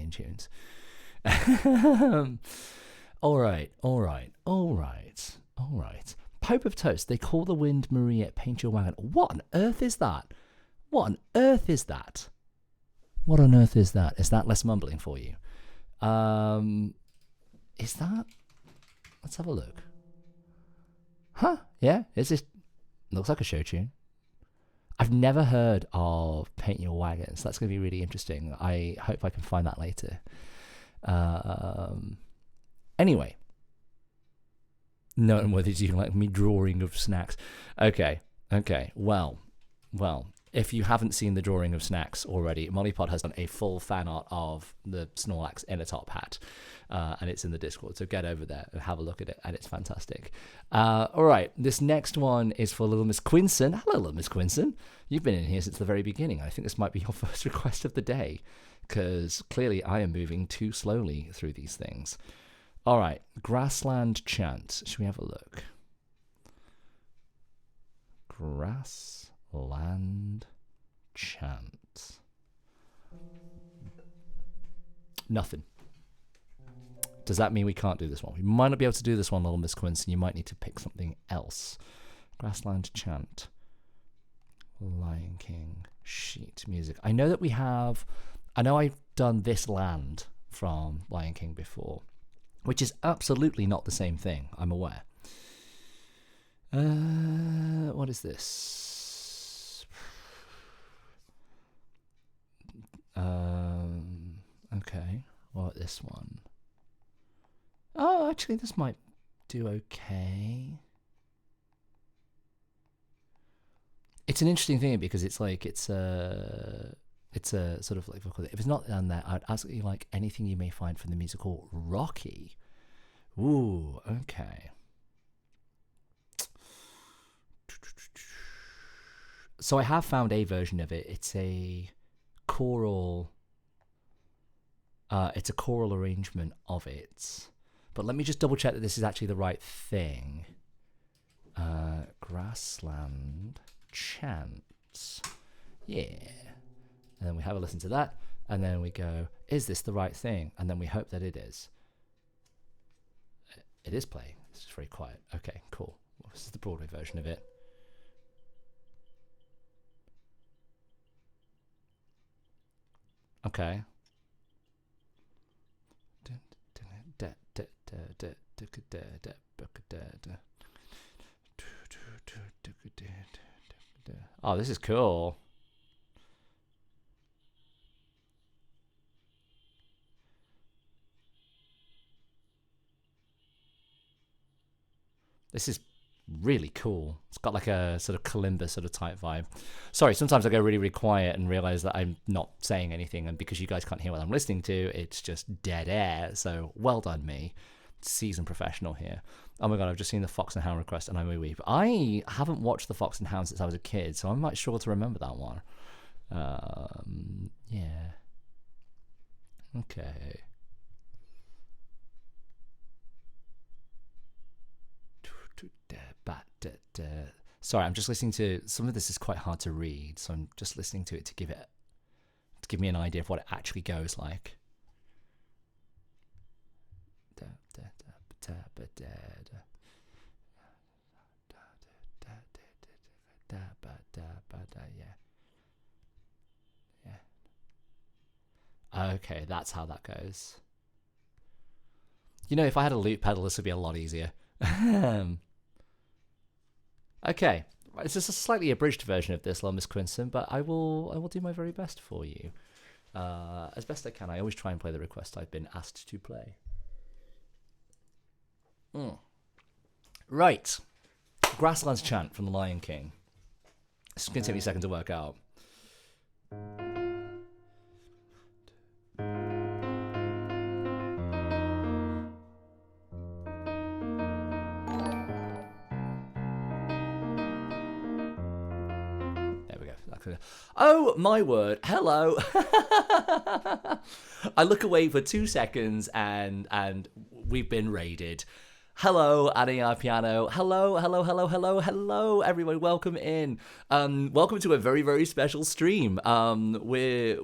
tunes. All right. Pope of Toast. They call the wind Maria. Paint your wagon. What on earth is that? Is that less mumbling for you? Is that? Let's have a look. Huh? Yeah. Is this? Looks like a show tune. I've never heard of Paint Your Wagon, so that's going to be really interesting. I hope I can find that later. Anyway. No, whether you like me drawing of snacks. Okay. Well. If you haven't seen the drawing of snacks already, Mollypod has done a full fan art of the Snorlax in a top hat, and it's in the Discord. So get over there and have a look at it, and it's fantastic. All right, this next one is for Little Miss Quinson. Hello, Little Miss Quinson. You've been in here since the very beginning. I think this might be your first request of the day, because clearly I am moving too slowly through these things. All right, Grassland Chant. Should we have a look? Grassland Chant. Nothing. Does that mean we can't do this one? We might not be able to do this one, Little Miss Quincy. You might need to pick something else. Grassland Chant. Lion King. Sheet music. I know I've done This Land from Lion King before, which is absolutely not the same thing, I'm aware. What is this? Okay. What this one? Oh, actually, this might do okay. It's an interesting thing because it's a sort of like if it's not on there, I'd absolutely like anything you may find from the musical Rocky. Ooh, okay. So I have found a version of it. It's a choral. It's a choral arrangement of it. But let me just double check that this is actually the right thing. Grassland Chants. Yeah. And then we have a listen to that. And then we go, is this the right thing? And then we hope that it is. It is playing. It's just very quiet. Okay, cool. Well, this is the Broadway version of it. Okay. Oh, this is cool. This is really cool. It's got like a sort of kalimba sort of type vibe. Sorry, sometimes I go really, really quiet and realize that I'm not saying anything, and because you guys can't hear what I'm listening to, it's just dead air. So well done, me. Seasoned professional here. Oh my god, I've just seen the Fox and Hound request and I'm a weep. I haven't watched the Fox and Hound since I was a kid, so I'm not sure to remember that one. Yeah. Okay. Sorry, I'm just listening to some of this is quite hard to read, so I'm just listening to it to give me an idea of what it actually goes like. Yeah. Okay, that's how that goes. You know, if I had a loop pedal, this would be a lot easier. Okay, It's just a slightly abridged version of this, Miss Quinson, but I will do my very best for you. As best I can. I always try and play the request I've been asked to play. Right. Grasslands Chant from The Lion King. It's going to take me a second to work out. Oh my word! Hello. I look away for 2 seconds and we've been raided. Hello, Ania Piano. Hello, everyone. Welcome in. Welcome to a very, very special stream. We're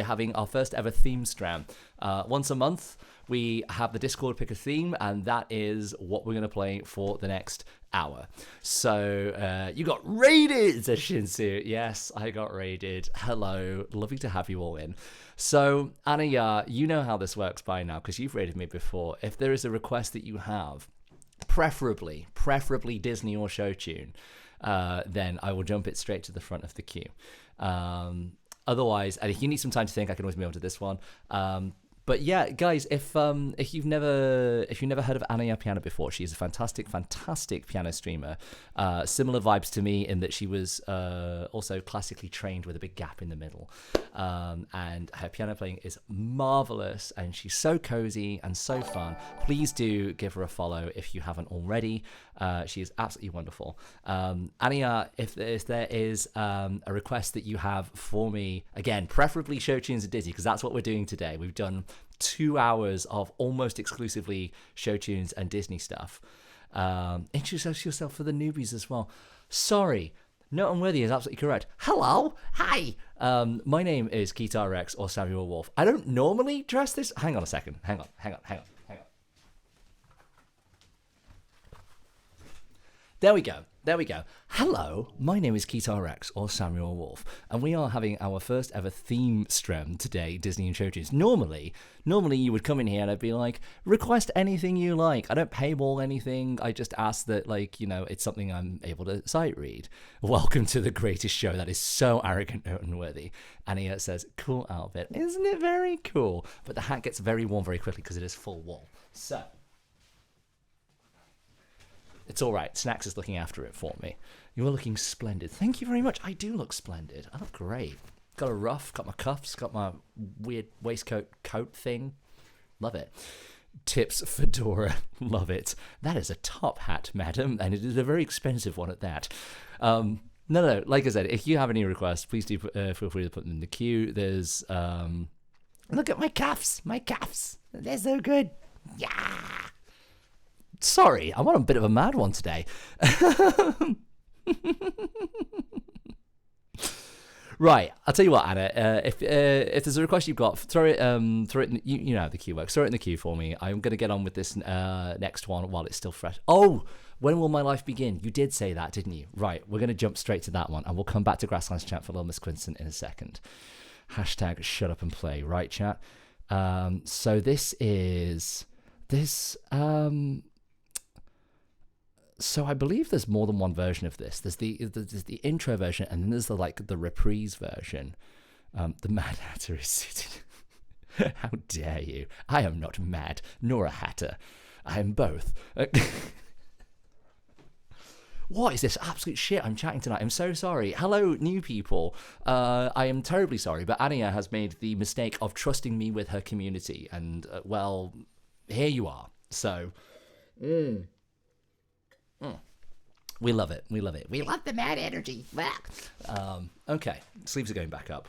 having our first ever theme STREM. Once a month, we have the Discord pick a theme, and that is what we're going to play for the next hour. So you got raided, says Shinsu. Yes, I got raided. Hello, lovely to have you all in. So Ania, you know how this works by now because you've raided me before. If there is a request that you have, preferably Disney or Showtune, then I will jump it straight to the front of the queue. Otherwise, and if you need some time to think, I can always move on to this one. But yeah, guys, if you've never heard of Ania Piano before, she's a fantastic piano streamer. Similar vibes to me in that she was also classically trained with a big gap in the middle, and her piano playing is marvelous, and she's so cozy and so fun. Please do give her a follow if you haven't already. She is absolutely wonderful. Ania, if there is a request that you have for me, again, preferably Showtunes and Disney, because that's what we're doing today. We've done 2 hours of almost exclusively Showtunes and Disney stuff. Introduce yourself for the newbies as well. Sorry, Not Unworthy is absolutely correct. Hello, hi. My name is Keita Rex or Samuel Wolf. I don't normally dress this. Hang on a second. Hang on. There we go. Hello, my name is Keita Rex or Samuel Wolf, and we are having our first ever theme STREM today, Disney and Showtunes. Normally you would come in here and I'd be like, request anything you like. I don't paywall anything. I just ask that, like, you know, it's something I'm able to sight read. Welcome to the greatest show that is so arrogant and unworthy. And he says, cool outfit. Isn't it very cool? But the hat gets very warm very quickly because it is full wool. So it's all right. Snacks is looking after it for me. You're looking splendid. Thank you very much. I do look splendid. I look great. Got a ruff, got my cuffs, got my weird waistcoat coat thing. Love it. Tips Fedora. Love it. That is a top hat, madam, and it is a very expensive one at that. No. Like I said, if you have any requests, please do feel free to put them in the queue. There's look at my cuffs. They're so good. Yeah. Sorry, I'm on a bit of a mad one today. Right, I'll tell you what, Anna. If there's a request you've got, throw it. You know how the queue works. Throw it in the queue for me. I'm gonna get on with this next one while it's still fresh. Oh, when will my life begin? You did say that, didn't you? Right, we're gonna jump straight to that one, and we'll come back to Grasslands Chat for Little Miss Quinson in a second. Hashtag shut up and play. Right, chat. So this is this. So I believe there's more than one version of this. There's the intro version, and then there's the reprise version. The Mad Hatter is seated. How dare you? I am not mad, nor a hatter. I am both. What is this absolute shit I'm chatting tonight? I'm so sorry. Hello, new people. I am terribly sorry, but Ania has made the mistake of trusting me with her community, and well, here you are. So. We love it. We love the mad energy. Okay, sleeves are going back up.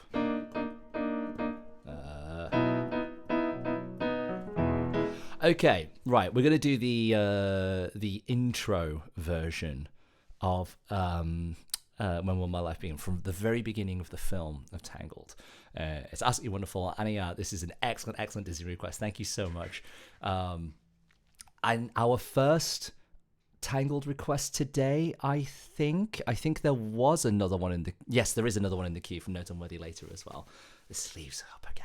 Okay, right. We're gonna do the intro version of When Will My Life Begin, from the very beginning of the film of Tangled. It's absolutely wonderful. Ania, this is an excellent Disney request. Thank you so much. And our first Tangled request today, I think there was another one in the... Yes, there is another one in the queue from Not Unworthy later as well. The sleeves are up again.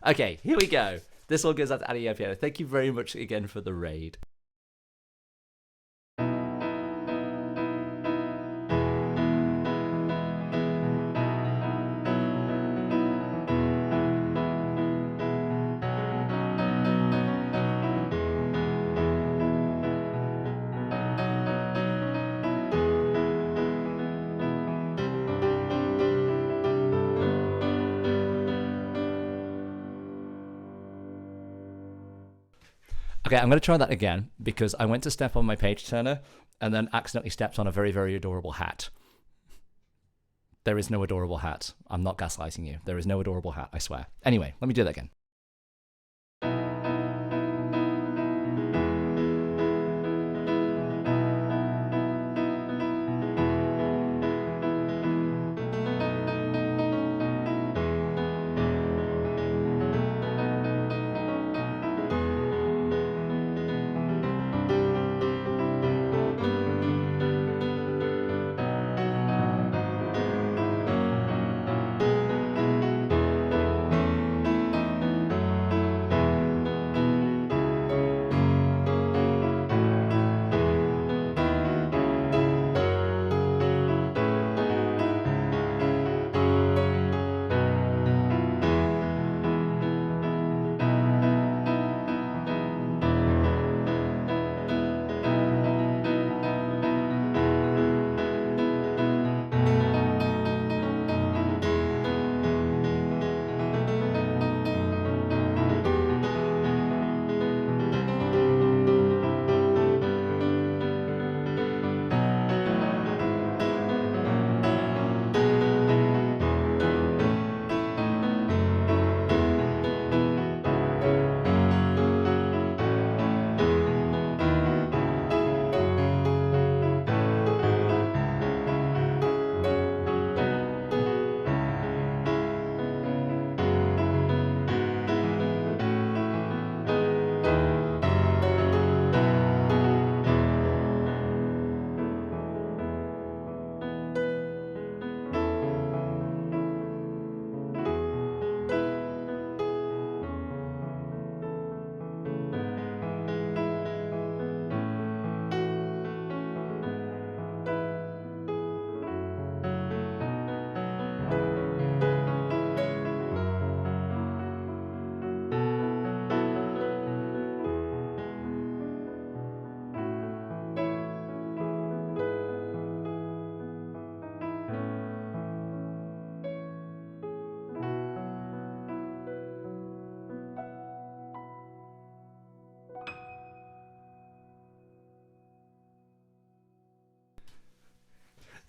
Okay, here we go. This one goes out to Ania Piano. Thank you very much again for the raid. Okay, I'm going to try that again because I went to step on my page turner and then accidentally stepped on a very, very adorable hat. There is no adorable hat. I'm not gaslighting you. There is no adorable hat, I swear. Anyway, let me do that again.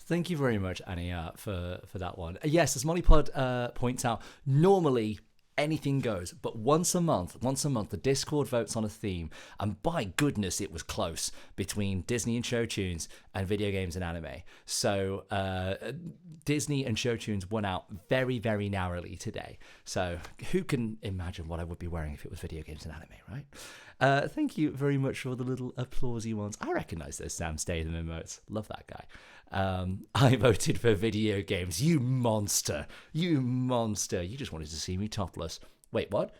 Thank you very much, Annie, for that one. Yes, as Mollypod points out, normally anything goes, but once a month, the Discord votes on a theme, and by goodness, it was close between Disney and Showtunes and video games and anime. So Disney and Showtunes won out very, very narrowly today. So who can imagine what I would be wearing if it was video games and anime, right? Thank you very much for the little applausey ones. I recognise those Sam Statham emotes. Love that guy. I voted for video games. You monster. You monster. You just wanted to see me topless. Wait, what?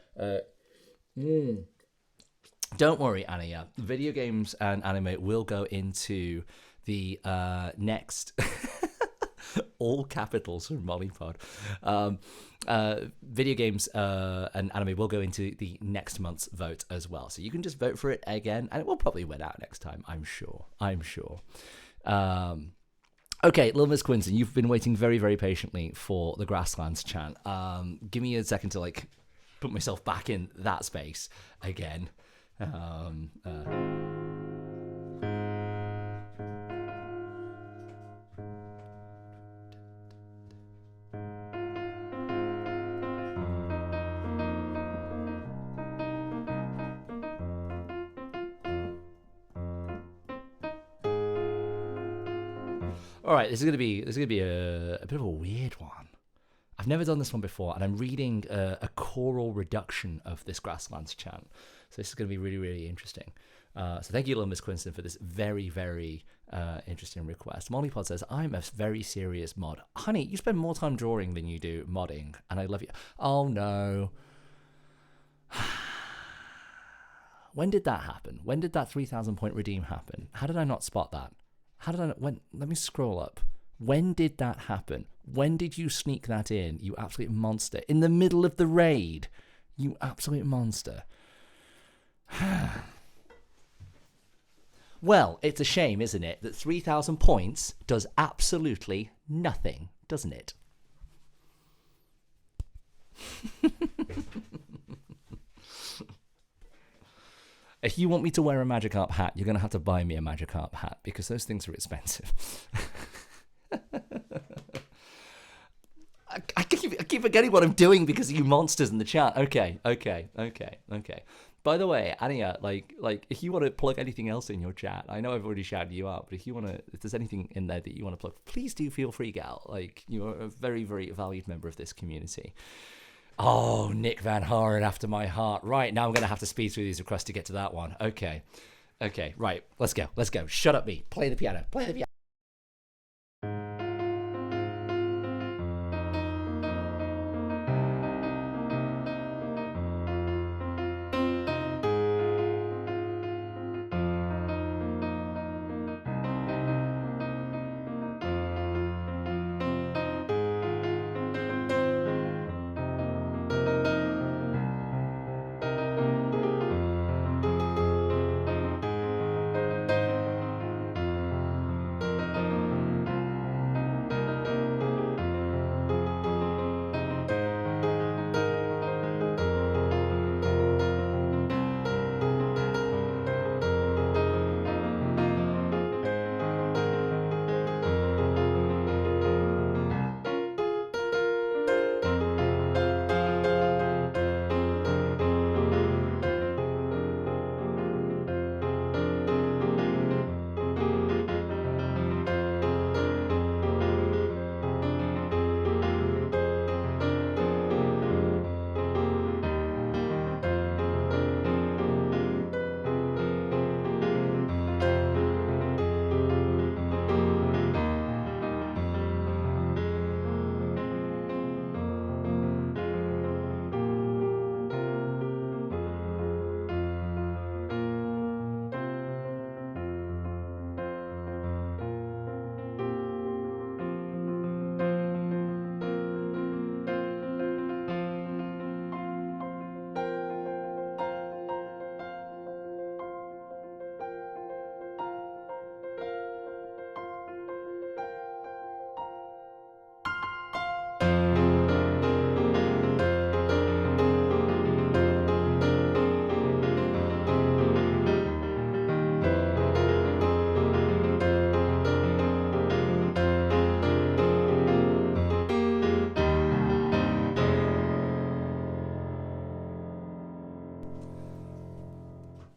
Don't worry, Annie. Video games and anime will go into the next... all capitals from Mollypod. Video games and anime will go into the next month's vote as well. So you can just vote for it again, and it will probably win out next time, I'm sure. Okay, Little Miss Quinton, you've been waiting very, very patiently for the Grasslands chant. Give me a second to put myself back in that space again. All right, this is gonna be a bit of a weird one. I've never done this one before, and I'm reading a choral reduction of this Grasslands chant. So this is gonna be really, really interesting. So thank you, Little Miss Quinton, for this very, very interesting request. Mollypod says, I'm a very serious mod. Honey, you spend more time drawing than you do modding, and I love you. Oh no. When did that happen? When did that 3,000 point redeem happen? How did I not spot that? How did I not, let me scroll up. When did that happen? When did you sneak that in, you absolute monster? In the middle of the raid, you absolute monster. Well, it's a shame, isn't it, that 3,000 points does absolutely nothing, doesn't it? If you want me to wear a Magikarp hat, you're going to have to buy me a Magikarp hat because those things are expensive. I keep forgetting what I'm doing because of you monsters in the chat. Okay. By the way, Anya, like if you want to plug anything else in your chat, I know I've already shouted you out, but if there's anything in there that you want to plug, please do feel free, gal. Like, you're a very, very valued member of this community. Oh, Nick Van Haren, after my heart. Right, now I'm going to have to speed through these requests to get to that one. Okay, right, let's go. Shut up, me. Play the piano.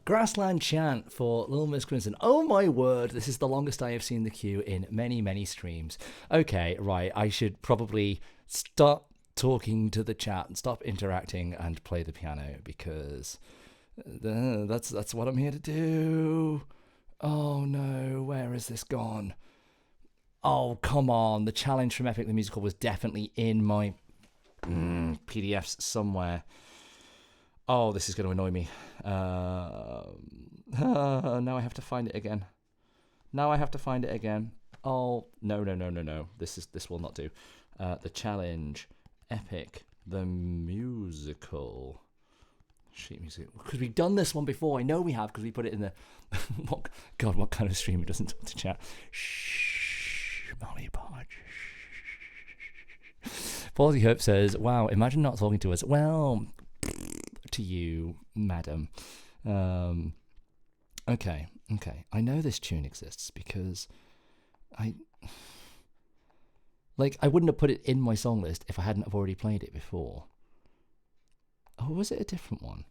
Grassland Chant for Little Miss Crimson. Oh my word, this is the longest I have seen the queue in many, many streams. Okay, right, I should probably stop talking to the chat and stop interacting and play the piano because that's what I'm here to do. Oh no, where has this gone? Oh, come on. The challenge from Epic the Musical was definitely in my PDFs somewhere. Oh, this is going to annoy me. Now I have to find it again. Oh, no. This will not do. The challenge, Epic the Musical. Sheet music. Because we've done this one before. I know we have because we put it in the... what kind of streamer doesn't talk to chat? Shh, Molly Podge. Palsy Hope says, wow, imagine not talking to us. Well... to you, madam. Okay. I know this tune exists because I wouldn't have put it in my song list if I hadn't have already played it before. Oh, was it a different one?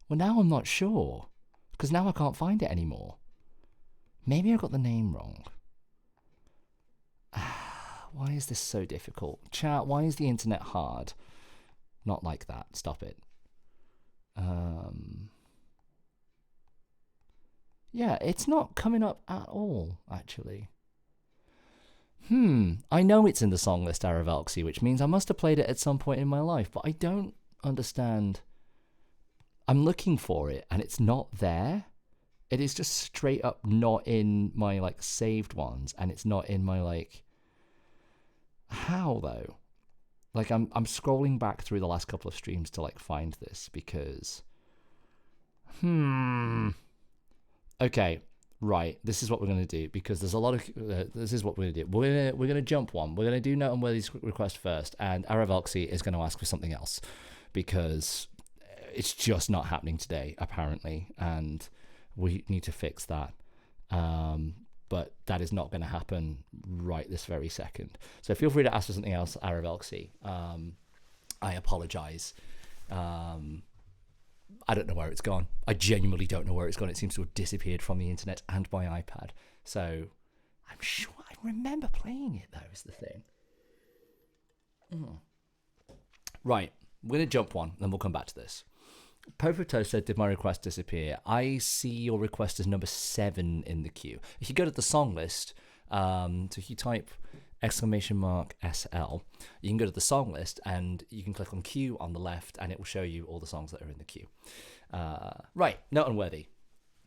Well, now I'm not sure because now I can't find it anymore. Maybe I got the name wrong. Why is this so difficult? Chat, why is the internet hard? Not like that. Stop it. Yeah, it's not coming up at all, actually. I know it's in the song list, Aravelxy, which means I must have played it at some point in my life, but I don't understand. I'm looking for it, and it's not there. It is just straight up not in my, saved ones, and it's not in my, How, though? I'm scrolling back through the last couple of streams to find this because okay, right, this is what we're going to do because there's a lot of this is what we're going to do. We're going to jump one. We're going to do Noteworthy's request first, and Aravelxy is going to ask for something else because it's just not happening today, apparently, and we need to fix that. But that is not going to happen right this very second. So feel free to ask for something else, Aravelxy. I apologize. I don't know where it's gone. I genuinely don't know where it's gone. It seems to have disappeared from the internet and my iPad. So I'm sure I remember playing it, though, is the thing. Right. We're going to jump one, then we'll come back to this. Popoto said, did my request disappear? I see your request as number 7 in the queue. If you go to the song list, so if you type !SL, you can go to the song list and you can click on queue on the left and it will show you all the songs that are in the queue. Right, Not Unworthy.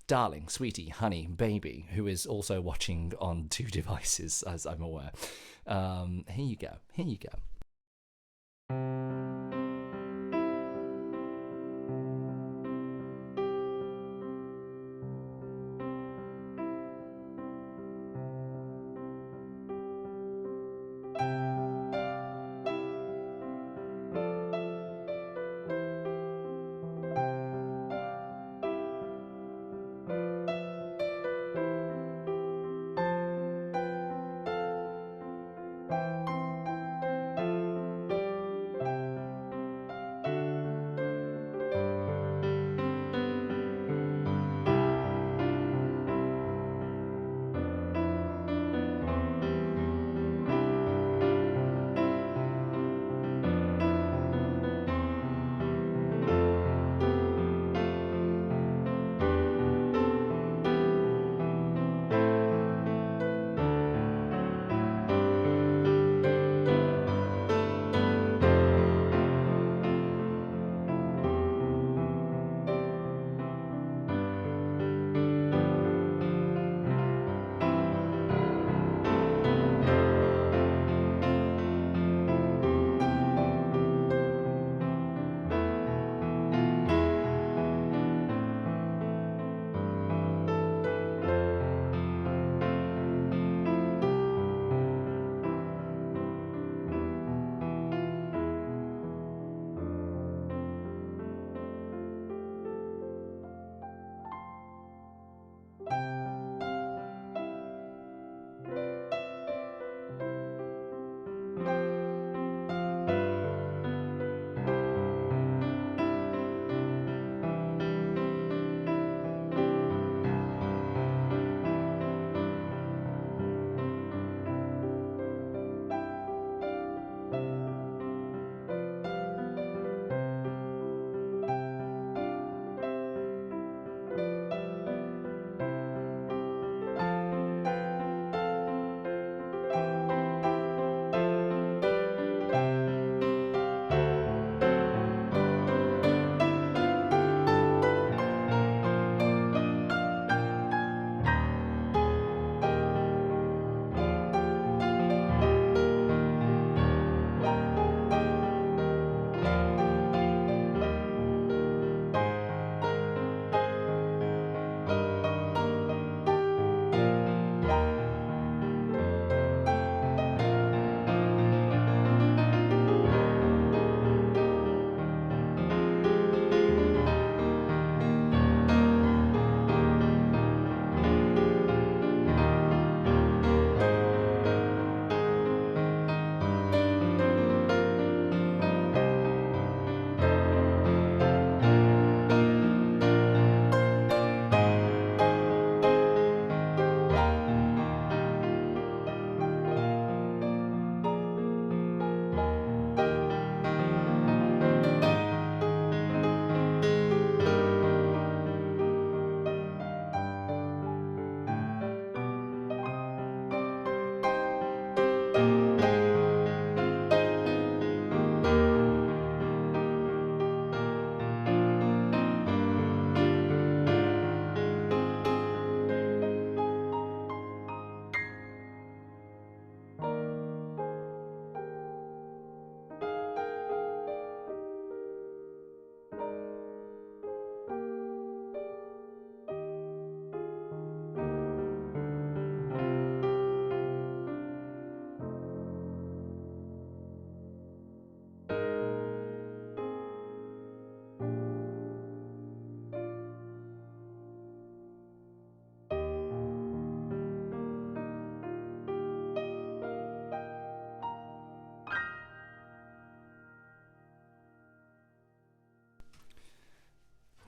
Darling, sweetie, honey, baby, who is also watching on 2 devices, as I'm aware. Here you go.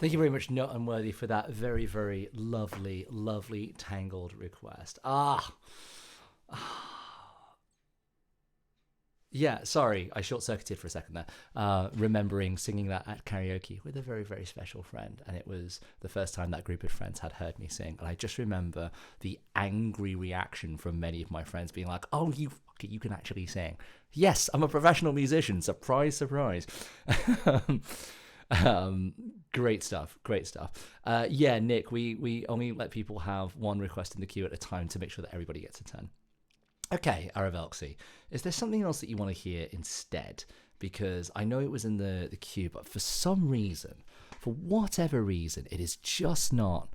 Thank you very much, Not Unworthy, for that very, very lovely, lovely Tangled request. Yeah, sorry, I short circuited for a second there. Remembering singing that at karaoke with a very, very special friend. And it was the first time that group of friends had heard me sing. And I just remember the angry reaction from many of my friends being like, oh, you can actually sing. Yes, I'm a professional musician. Surprise, surprise. Great stuff. Great stuff. Yeah, Nick, we only let people have one request in the queue at a time to make sure that everybody gets a turn. Okay, Aravelxi, is there something else that you want to hear instead? Because I know it was in the queue, but for some reason, for whatever reason, it is just not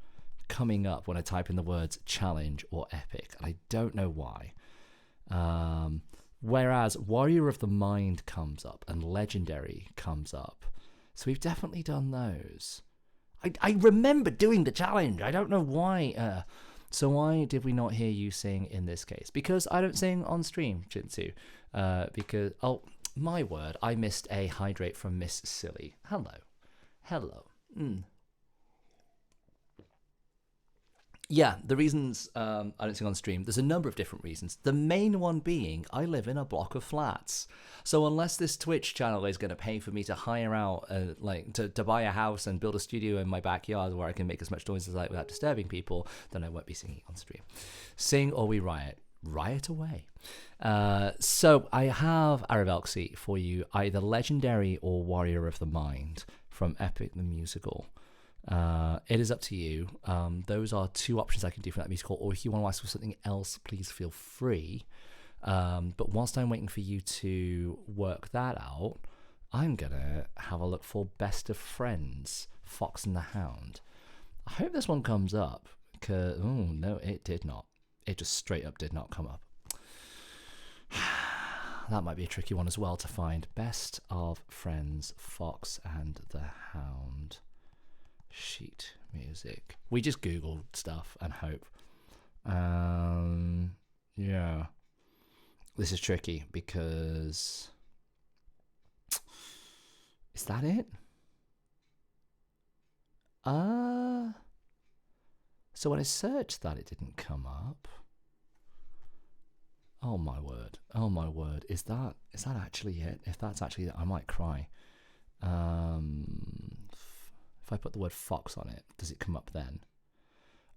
coming up when I type in the words challenge or epic. And I don't know why. Whereas Warrior of the Mind comes up and Legendary comes up. So we've definitely done those. I remember doing the challenge. I don't know why. So why did we not hear you sing in this case? Because I don't sing on stream, Jinsu. Because, oh, my word, I missed a hydrate from Miss Silly. Hello. Hello. Yeah, the reasons I don't sing on stream, there's a number of different reasons. The main one being I live in a block of flats. So unless this Twitch channel is going to pay for me to hire out, to buy a house and build a studio in my backyard where I can make as much noise as I like without disturbing people, then I won't be singing on stream. Sing or we riot. Riot away. So I have Aravelxi for you, either Legendary or Warrior of the Mind from Epic the Musical. It is up to you. Those are two options I can do for that musical, or if you want to ask for something else, please feel free. But whilst I'm waiting for you to work that out, I'm gonna have a look for Best of Friends, Fox and the Hound. I hope this one comes up, because, oh no, it did not. It just straight up did not come up. That might be a tricky one as well to find. Best of Friends, Fox and the Hound. Sheet music. We just Googled stuff and hope. Yeah. This is tricky because... Is that it? So when I searched that, it didn't come up. Oh my word. Oh my word. Is that actually it? If that's actually it, I might cry. If I put the word Fox on it, does it come up then?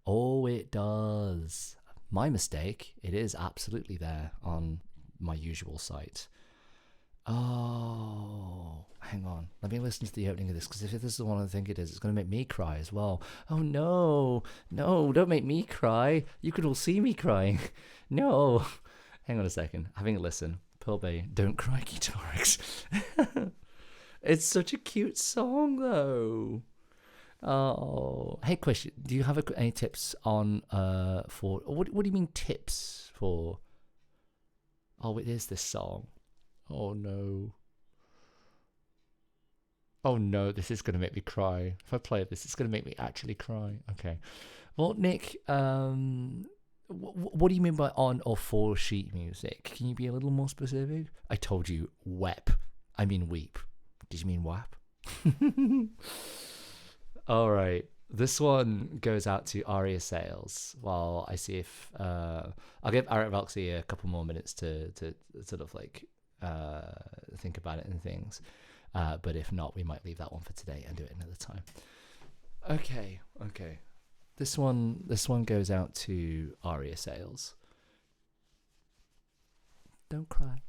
Oh, it does. My mistake. It is absolutely there on my usual site. Oh, hang on. Let me listen to the opening of this, because if this is the one I think it is, it's going to make me cry as well. Oh, no. No, don't make me cry. You could all see me crying. No. Hang on a second. Having a listen. Pearl Bay, Don't Cry Guitarix. It's such a cute song, though. Oh, hey, question. Do you have any tips on for what do you mean tips for? Oh, it is this song. Oh no. Oh no, this is gonna make me cry. If I play this, it's gonna make me actually cry. Okay. Well, Nick, what do you mean by on or for sheet music? Can you be a little more specific? I told you wep. I mean weep. Did you mean wap? All right. This one goes out to Aria Sales. While I see if I'll give Aravelxi a couple more minutes to sort of like think about it and things. But if not, we might leave that one for today and do it another time. Okay. This one goes out to Aria Sales. Don't cry.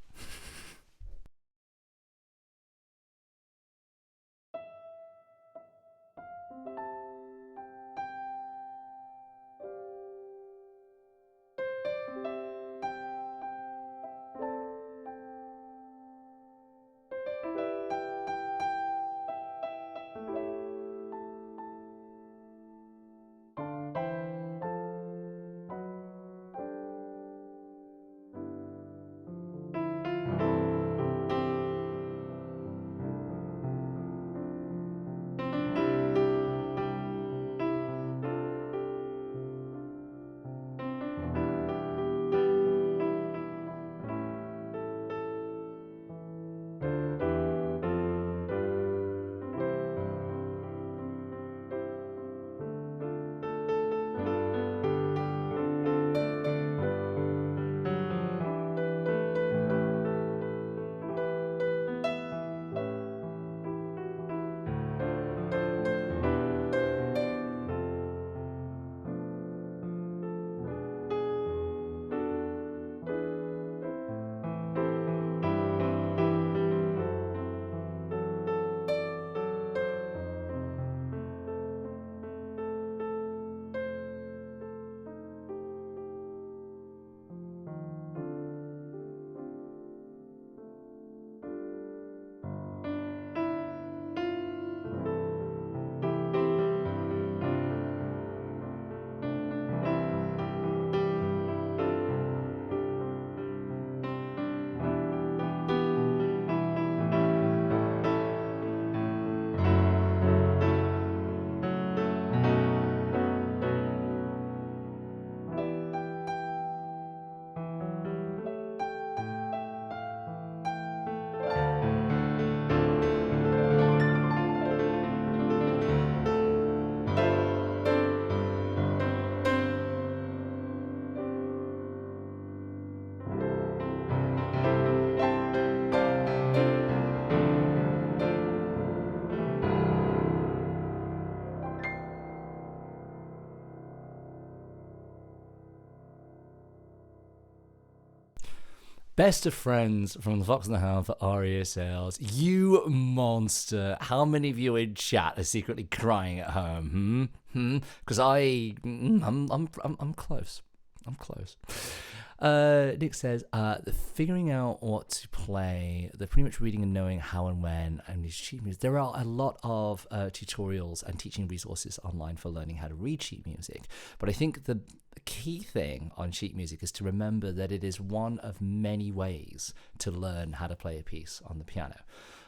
Best of Friends from The Fox and the Hound for Aria Sales. You monster. How many of you in chat are secretly crying at home? Because I'm close. I'm close. Nick says, figuring out what to play, the pretty much reading and knowing how and when, and these sheet music. There are a lot of tutorials and teaching resources online for learning how to read sheet music. But I think the key thing on sheet music is to remember that it is one of many ways to learn how to play a piece on the piano.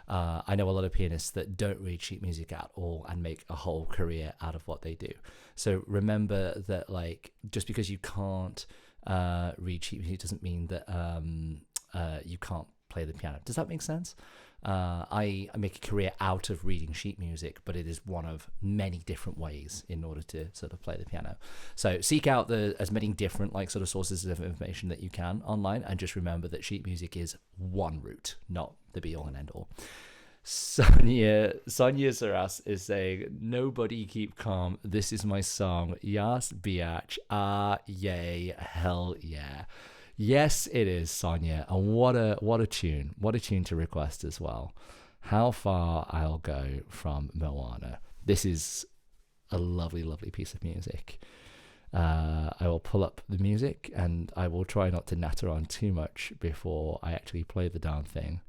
I know a lot of pianists that don't read sheet music at all and make a whole career out of what they do. So remember that, like, just because you can't read sheet music doesn't mean that you can't play the piano. Does that make sense? I make a career out of reading sheet music, but it is one of many different ways in order to sort of play the piano. So seek out as many different like sort of sources of information that you can online, and just remember that sheet music is one route, not the be all and end all. Sonia Saras is saying, nobody keep calm. This is my song. Yas biatch. Ah, yay. Hell yeah. Yes, it is, Sonia. And what a tune. What a tune to request as well. How Far I'll Go from Moana. This is a lovely, lovely piece of music. I will pull up the music and I will try not to natter on too much before I actually play the darn thing.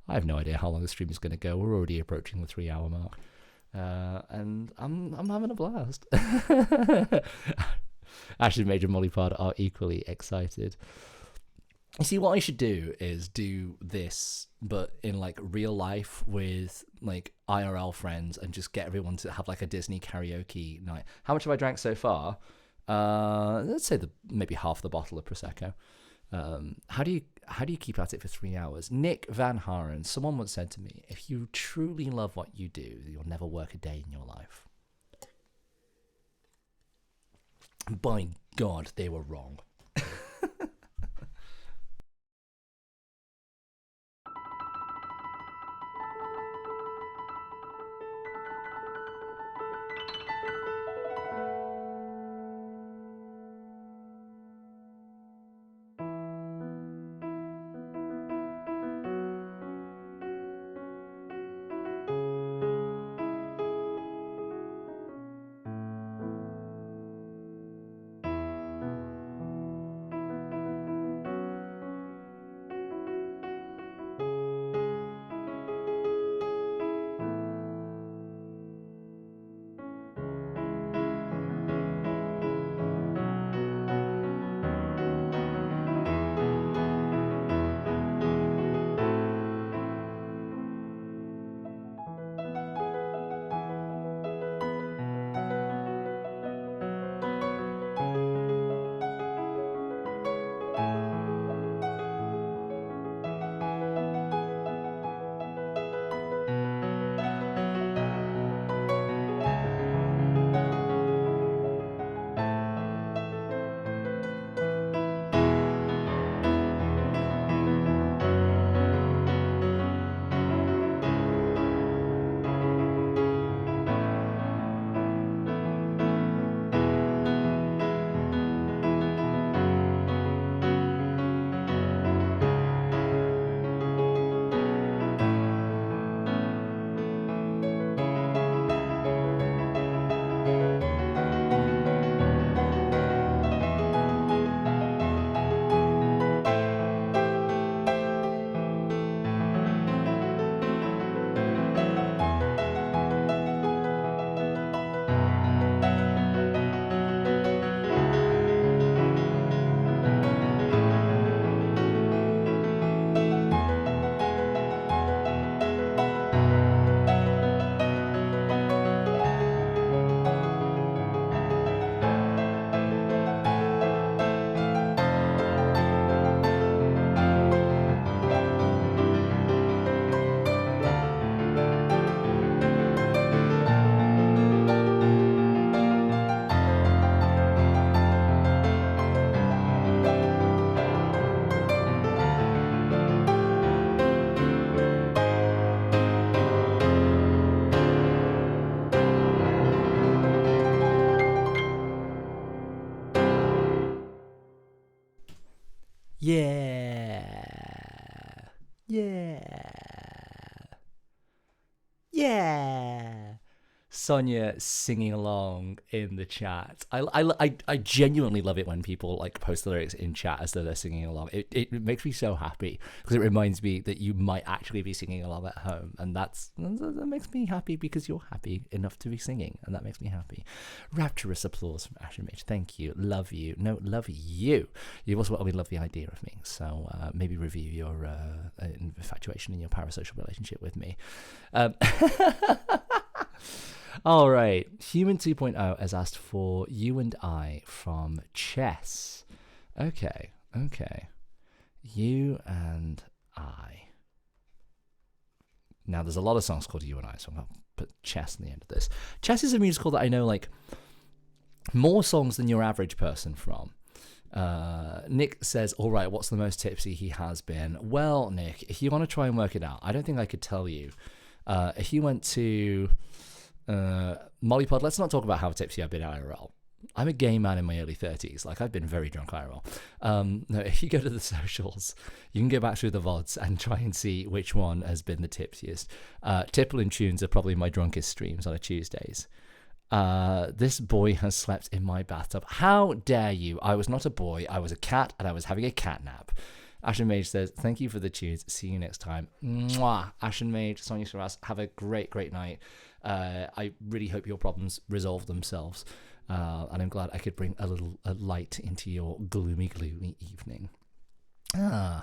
I have no idea how long the stream is going to go. We're already approaching the 3-hour mark, and I'm having a blast. Ashley Major and Molly Pod are equally excited. You see, what I should do is do this, but in like real life with like IRL friends, and just get everyone to have like a Disney karaoke night. How much have I drank so far? Let's say maybe half the bottle of Prosecco. How do you keep at it for 3 hours? Nick Van Haren, someone once said to me, if you truly love what you do, you'll never work a day in your life. By God, they were wrong. Yeah. Yeah. Yeah. Sonia singing along in the chat. I genuinely love it when people like post the lyrics in chat as though they're singing along. It makes me so happy because it reminds me that you might actually be singing along at home, and that makes me happy because you're happy enough to be singing, and that makes me happy. Rapturous applause from Asher Mitch. Thank you. Love you. No, love you. You also always love the idea of me. So maybe review your infatuation in your parasocial relationship with me. All right, Human 2.0 has asked for You and I from Chess. Okay. You and I. Now, there's a lot of songs called You and I, so I'm going to put Chess in the end of this. Chess is a musical that I know, like, more songs than your average person from. Nick says, all right, what's the most tipsy he has been? Well, Nick, if you want to try and work it out, I don't think I could tell you. If you went to... Mollypod, let's not talk about how tipsy I've been IRL. I'm a gay man in my early 30s. Like, I've been very drunk IRL. No, if you go to the socials, you can go back through the VODs and try and see which one has been the tipsiest. Tipple and Tunes are probably my drunkest streams on a Tuesdays. This boy has slept in my bathtub. How dare you? I was not a boy. I was a cat, and I was having a cat nap. Ashen Mage says, thank you for the tunes. See you next time. Mwah. Ashen Mage, Sonia Saras, have a great night. I really hope your problems resolve themselves. And I'm glad I could bring a little light into your gloomy evening. I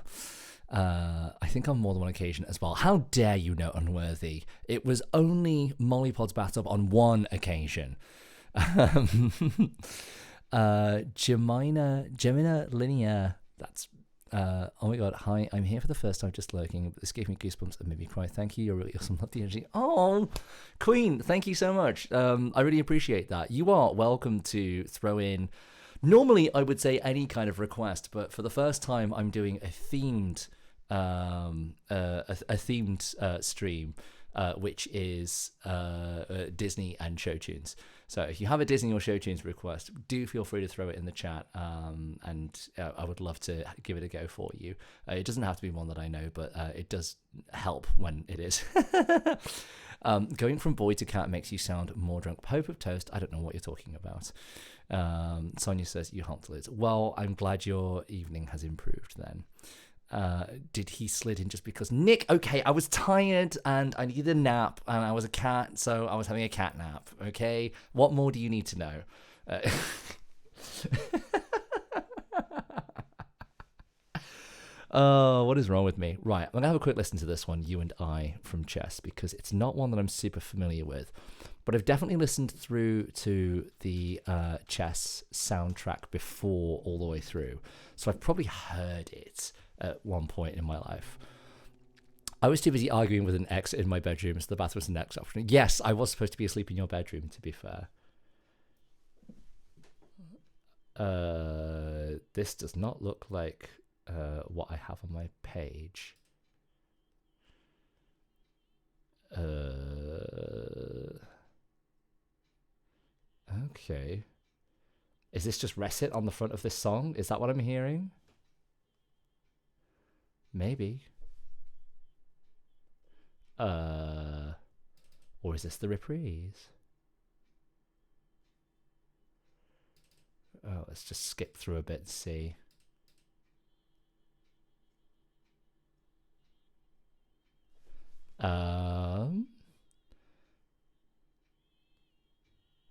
think on more than one occasion as well. How dare you, Note Unworthy? It was only Mollypod's bathtub on one occasion. Gemina Linear, that's... oh my god, hi, I'm here for the first time just lurking. This gave me goosebumps and made me cry. Thank you, you're really awesome. Love the energy. Oh, Queen, thank you so much. I really appreciate that. You are welcome to throw in, normally I would say any kind of request, but for the first time I'm doing a themed stream, which is Disney and Showtunes. So if you have a Disney or Showtunes request, do feel free to throw it in the chat, and I would love to give it a go for you. It doesn't have to be one that I know, but it does help when it is. Going from boy to cat makes you sound more drunk. Hope of Toast, I don't know what you're talking about. Sonia says, you helped Liz. Well, I'm glad your evening has improved then. Did he slid in just because Nick? Okay, I was tired and I needed a nap, and I was a cat, so I was having a cat nap. Okay, what more do you need to know? Oh, what is wrong with me? Right, I'm gonna have a quick listen to this one, You and I from Chess, because it's not one that I'm super familiar with, but I've definitely listened through to the Chess soundtrack before all the way through, so I've probably heard it at one point in my life. I was too busy arguing with an ex in my bedroom, so the bathroom was the next option. Yes, I was supposed to be asleep in your bedroom, to be fair. This does not look like what I have on my page. Okay. Is this just Resit on the front of this song? Is that what I'm hearing? Maybe. Or is this the reprise? Oh, let's just skip through a bit and see.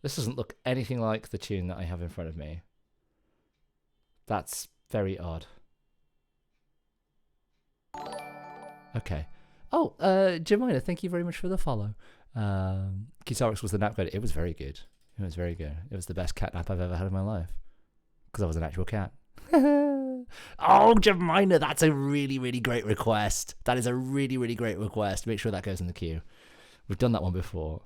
This doesn't look anything like the tune that I have in front of me. That's very odd. Okay. Oh, Jemina, thank you very much for the follow. Kisarix was the nap guide. It was very good. It was very good. It was the best cat nap I've ever had in my life. Because I was an actual cat. Oh, Jemina, that's a really, really great request. That is a really, really great request. Make sure that goes in the queue. We've done that one before.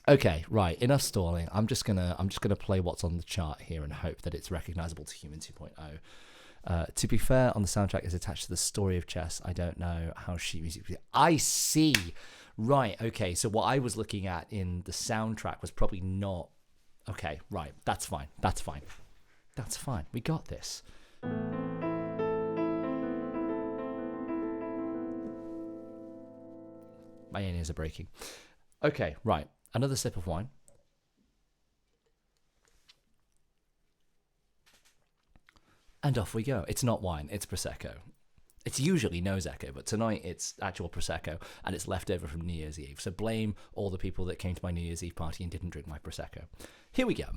Okay, right. Enough stalling. I'm just gonna play what's on the chart here and hope that it's recognizable to Human 2.0. To be fair, on the soundtrack is attached to the story of Chess. I don't know how sheet music. I see. Right. Okay. So what I was looking at in the soundtrack was probably not. Okay. Right. That's fine. That's fine. That's fine. We got this. My ears are breaking. Okay, right. Another sip of wine. And off we go. It's not wine, it's Prosecco. It's usually Nosecco, but tonight it's actual Prosecco, and it's left over from New Year's Eve. So blame all the people that came to my New Year's Eve party and didn't drink my Prosecco. Here we go.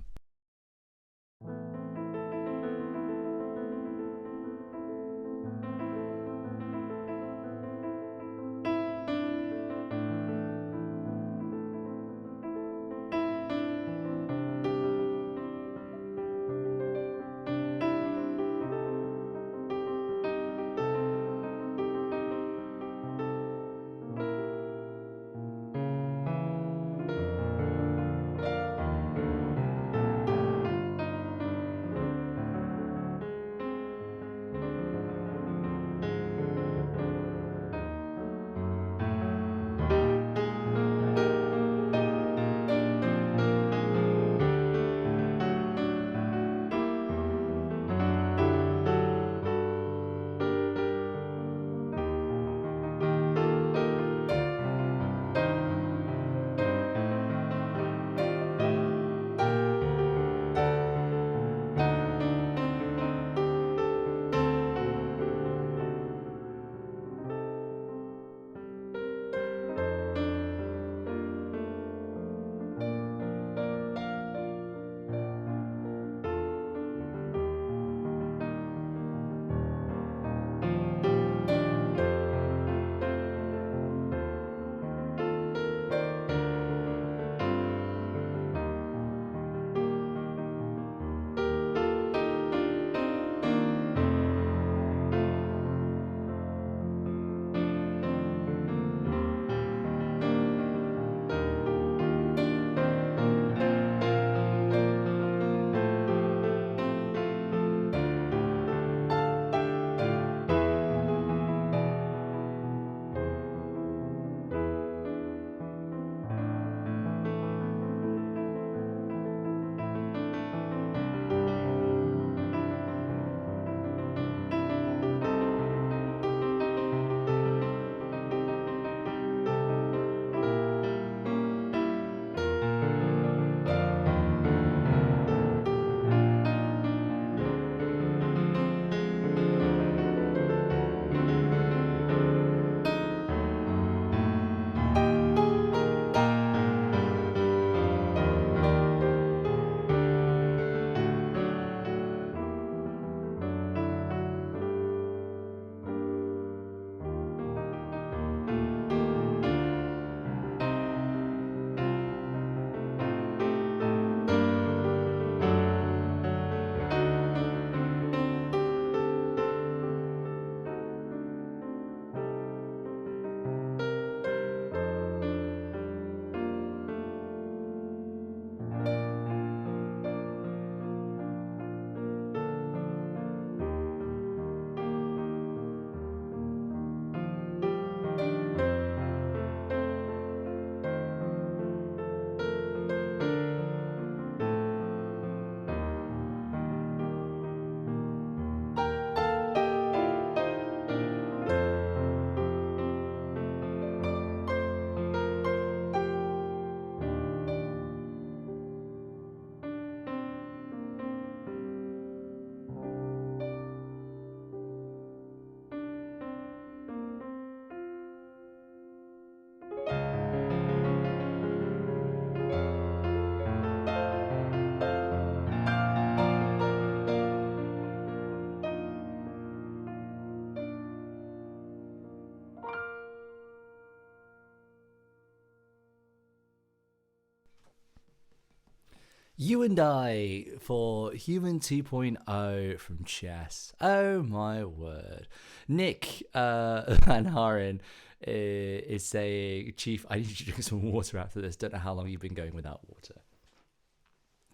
You and I for Human 2.0 from Chess. Oh my word. Nick Van Haren is saying, Chief, I need you to drink some water after this. Don't know how long you've been going without water.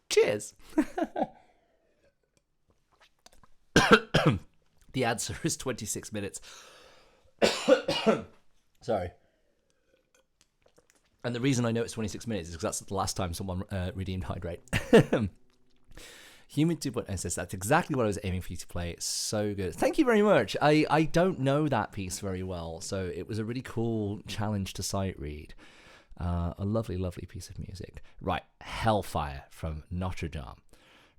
Cheers. The answer is 26 minutes. Sorry. And the reason I know it's 26 minutes is because that's the last time someone redeemed Hydrate. Human 2.0 says that's exactly what I was aiming for you to play. It's so good. Thank you very much. I don't know that piece very well, so it was a really cool challenge to sight read. A lovely, lovely piece of music. Right, Hellfire from Notre Dame.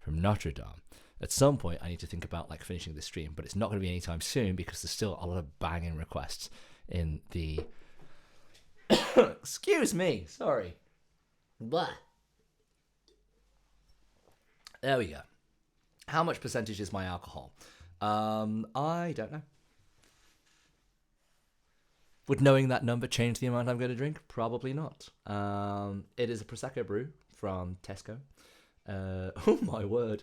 From Notre Dame. At some point, I need to think about like finishing this stream, but it's not going to be anytime soon because there's still a lot of banging requests in the. Excuse me, sorry. What? There we go. How much percentage is my alcohol? I don't know. Would knowing that number change the amount I'm going to drink? Probably not. It is a Prosecco brew from Tesco. Oh my word.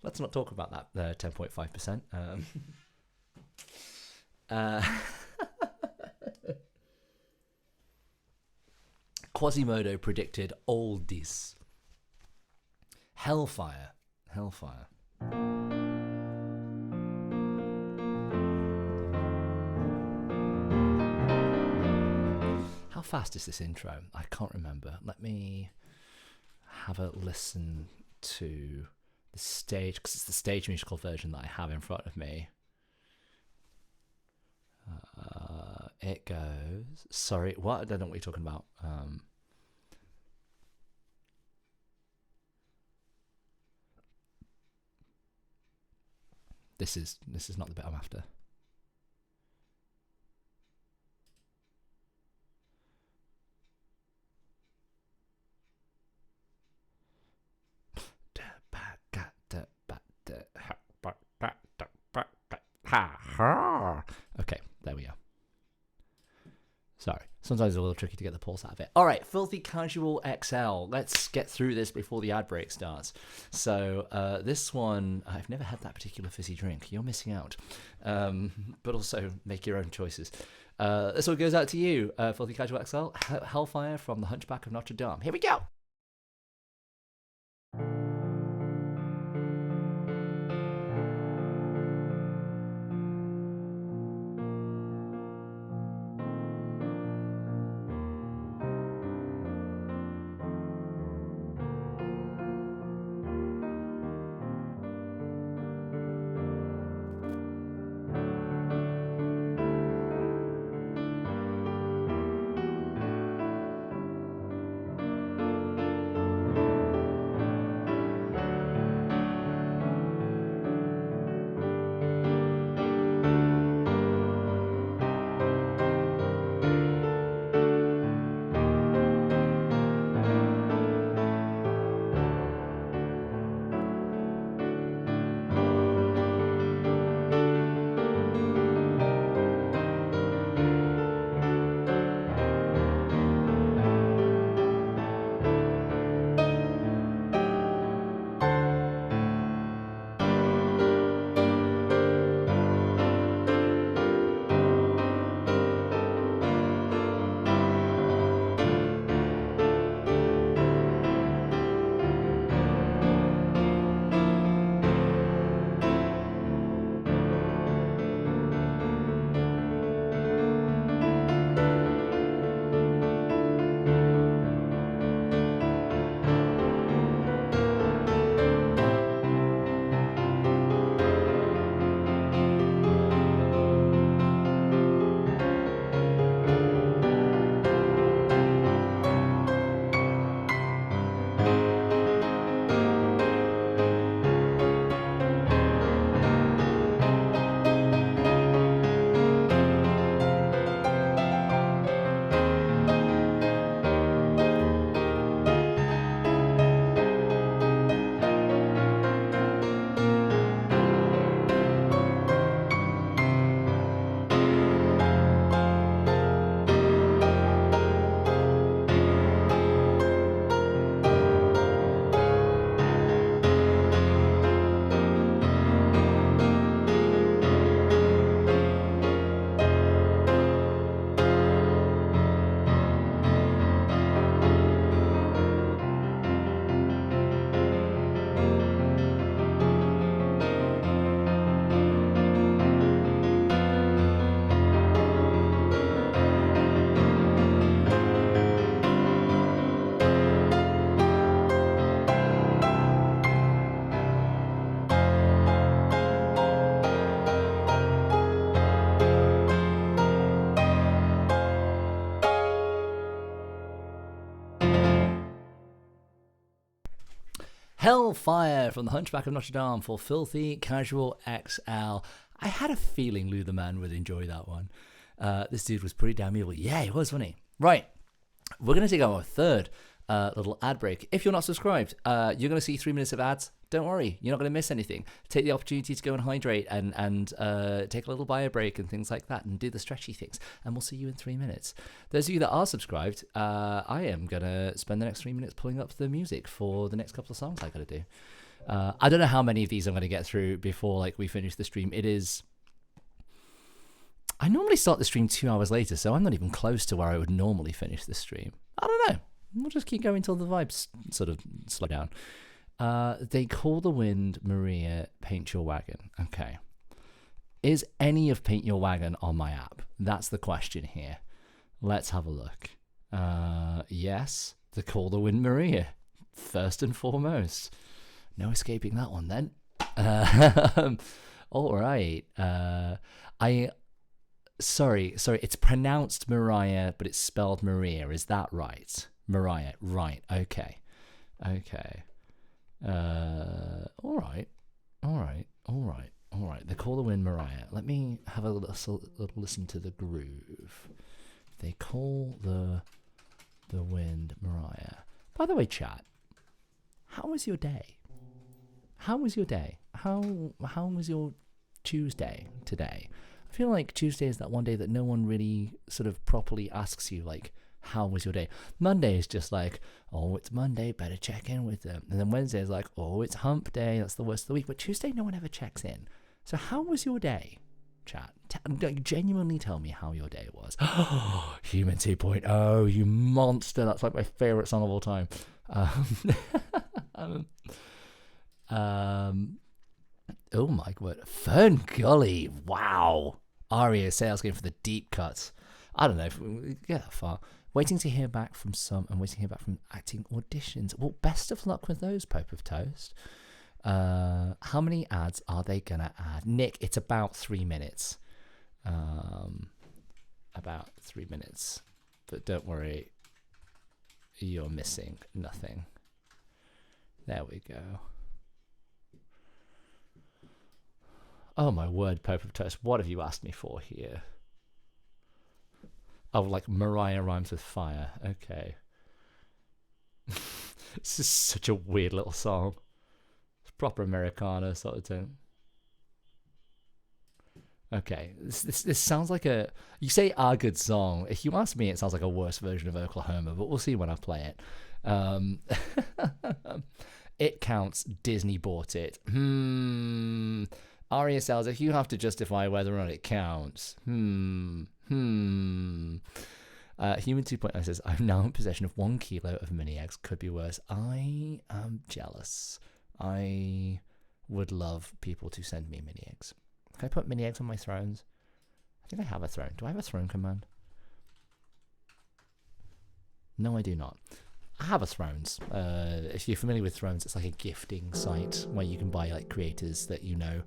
Let's not talk about that 10.5%. Quasimodo predicted all this. Hellfire. Hellfire. How fast is this intro? I can't remember. Let me have a listen to the stage, because it's the stage musical version that I have in front of me. It goes... Sorry, what? I don't know what you're talking about. This is not the bit I'm after. Okay, there we go. Sorry, sometimes it's a little tricky to get the pulse out of it. All right, Filthy Casual XL. Let's get through this before the ad break starts. So this one, I've never had that particular fizzy drink. You're missing out. But also make your own choices. This one goes out to you, Filthy Casual XL. Hellfire from The Hunchback of Notre Dame. Here we go. Hellfire from the Hunchback of Notre Dame for Filthy Casual XL. I had a feeling Lou the Man would enjoy that one. This dude was pretty damn evil. Yeah, he was, wasn't he? Right. We're going to take our third little ad break. If you're not subscribed, you're going to see 3 minutes of ads. Don't worry, you're not going to miss anything. Take the opportunity to go and hydrate and take a little bio break and things like that and do the stretchy things. And we'll see you in 3 minutes. Those of you that are subscribed, I am going to spend the next 3 minutes pulling up the music for the next couple of songs I got to do. I don't know how many of these I'm going to get through before like we finish the stream. I normally start the stream 2 hours later, so I'm not even close to where I would normally finish the stream. I don't know. We'll just keep going until the vibes sort of slow down. They Call the Wind, Maria, Paint Your Wagon. Okay. Is any of Paint Your Wagon on my app? That's the question here. Let's have a look. Yes, They Call the Wind, Maria. First and foremost. No escaping that one then. All right. Sorry. It's pronounced Mariah, but it's spelled Maria. Is that right? Mariah. Right. Okay. All right. They Call the Wind, Mariah. Let me have a little listen to the groove. They Call the Wind, Mariah. By the way, chat, how was your day? How was your Tuesday today? I feel like Tuesday is that one day that no one really sort of properly asks you, like, how was your day? Monday is just like, oh, it's Monday, better check in with them. And then Wednesday is like, oh, it's hump day, that's the worst of the week. But Tuesday, no one ever checks in. So how was your day, chat? Genuinely tell me how your day was. Human 2.0, you monster. That's like my favorite song of all time. Oh my god, Fern Gully, wow. Aria sales game for the deep cuts. I don't know if we get that far. Waiting to hear back from some and waiting to hear back from acting auditions. Well, best of luck with those, Pope of Toast. How many ads are they gonna add? Nick, it's about 3 minutes. About 3 minutes. But don't worry, you're missing nothing. There we go. Oh my word, Pope of Toast, what have you asked me for here? Oh, like Mariah rhymes with fire. Okay. This is such a weird little song. It's proper Americana sort of thing. Okay, this sounds like a... You say a good song. If you ask me, it sounds like a worse version of Oklahoma, but we'll see when I play it. It counts. Disney bought it. Aria sells, if you have to justify whether or not it counts. Human 2.0 says, I'm now in possession of 1 kilo of mini eggs. Could be worse. I am jealous. I would love people to send me mini eggs. Can I put mini eggs on my thrones? I think I have a throne. Do I have a throne command? No, I do not. I have a Thrones. If you're familiar with Thrones, it's like a gifting site where you can buy like creators that you know,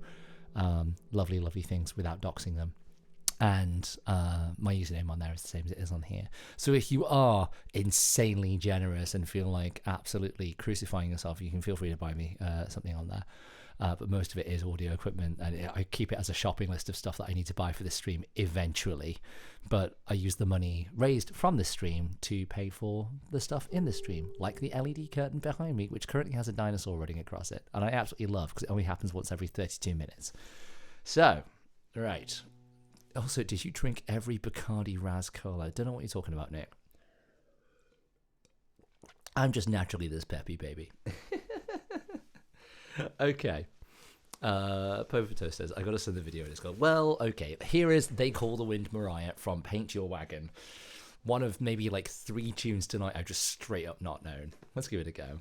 lovely things without doxing them. And my username on there is the same as it is on here. So if you are insanely generous and feel like absolutely crucifying yourself, you can feel free to buy me something on there. But most of it is audio equipment, and I keep it as a shopping list of stuff that I need to buy for this stream eventually. But I use the money raised from this stream to pay for the stuff in the stream, like the LED curtain behind me, which currently has a dinosaur running across it, and I absolutely love because it only happens once every 32 minutes. So, right. Also, did you drink every Bacardi Raz Cola? I don't know what you're talking about, Nick. I'm just naturally this peppy, baby. Okay. Povito says, I got to send the video in Discord. Well, okay. Here is They Call the Wind, Mariah from Paint Your Wagon. One of maybe like 3 tunes tonight I've just straight up not known. Let's give it a go.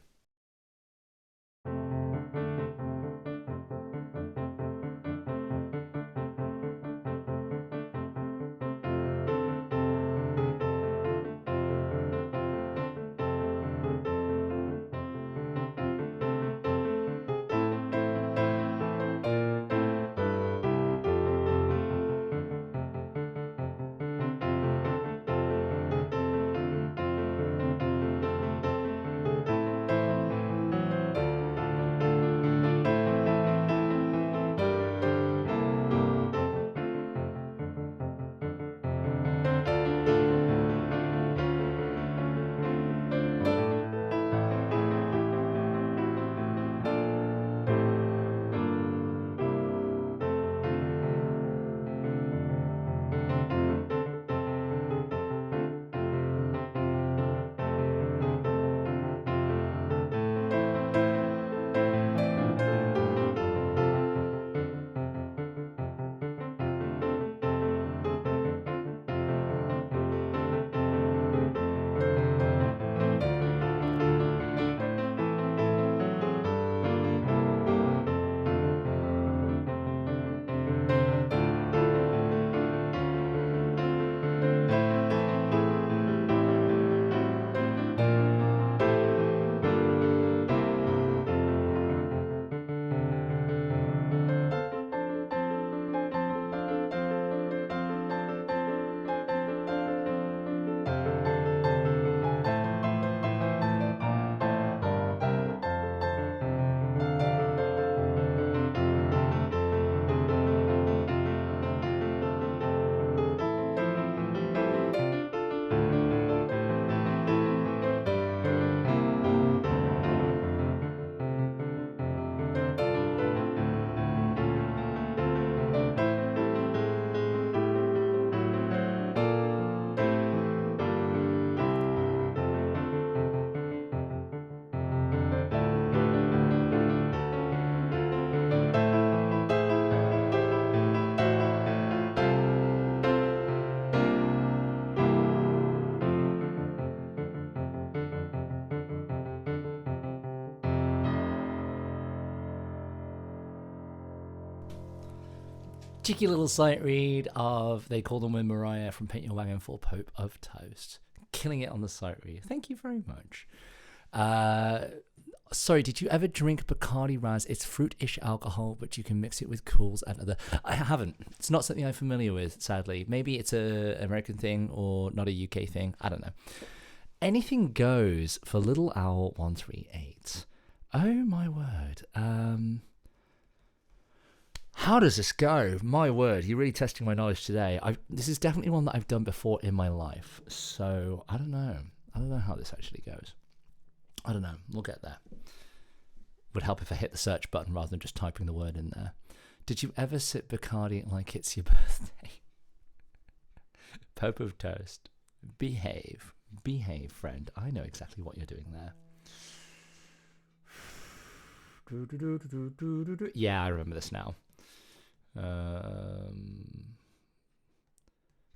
cheeky little sight read of They Call Them with Mariah from Paint Your Wagon for Pope of Toast. Killing it on the sight read. Thank you very much. Sorry, did you ever drink Bacardi Raz? It's fruit-ish alcohol, but you can mix it with cools and other... I haven't. It's not something I'm familiar with, sadly. Maybe it's an American thing or not a UK thing. I don't know. Anything goes for Little Owl 138. Oh, my word. How does this go? My word, you're really testing my knowledge today. This is definitely one that I've done before in my life. So, I don't know. I don't know how this actually goes. I don't know. We'll get there. Would help if I hit the search button rather than just typing the word in there. Did you ever sip Bacardi like it's your birthday? Pope of Toast. Behave. Behave, friend. I know exactly what you're doing there. Yeah, I remember this now.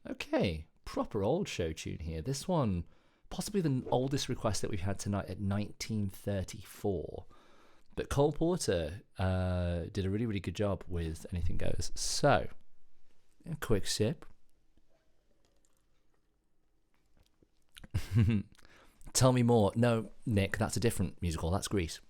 Okay. Proper old show tune here. This one... possibly the oldest request that we've had tonight at 1934. But Cole Porter did a really, really good job with Anything Goes. So, a quick sip. Tell me more. No, Nick, that's a different musical. That's Grease.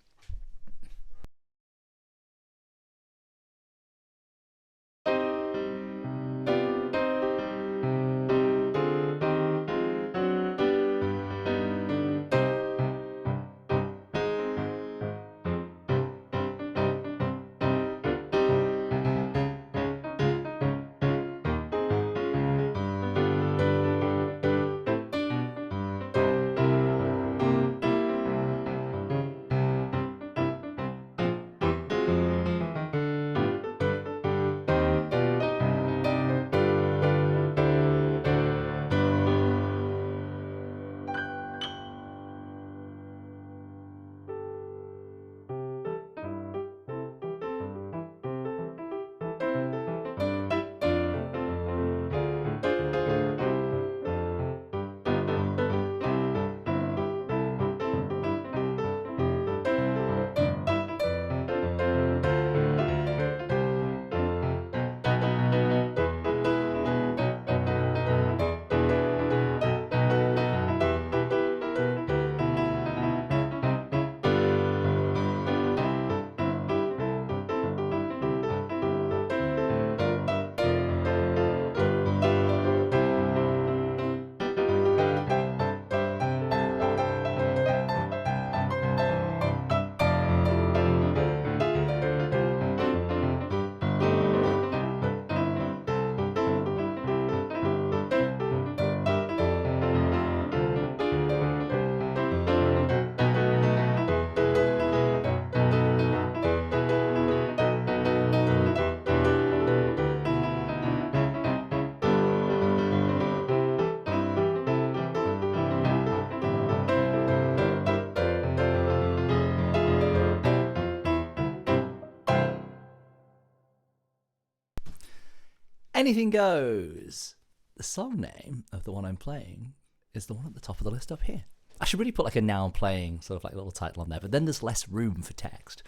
Anything Goes. The song name of the one I'm playing is the one at the top of the list up here. I should really put like a now playing sort of like little title on there, but then there's less room for text.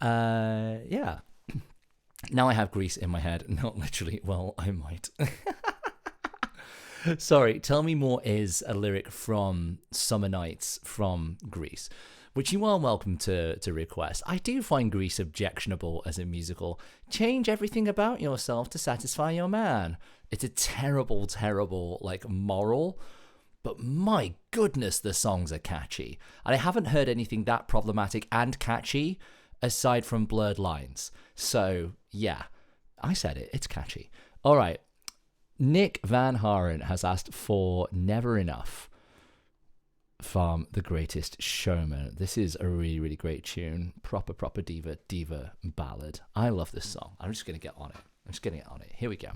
Yeah. Now I have Grease in my head. Not literally. Well, I might. Sorry. Tell Me More is a lyric from Summer Nights from Grease, which you are welcome to request. I do find Grease objectionable as a musical. Change everything about yourself to satisfy your man. It's a terrible, terrible, like, moral. But my goodness, the songs are catchy. And I haven't heard anything that problematic and catchy aside from Blurred Lines. So, yeah, I said it. It's catchy. All right. Nick Van Haren has asked for Never Enough from The Greatest Showman. This is a really, really great tune. Proper diva ballad. I love this song. I'm just going to get on it. I'm just getting it on it. Here we go.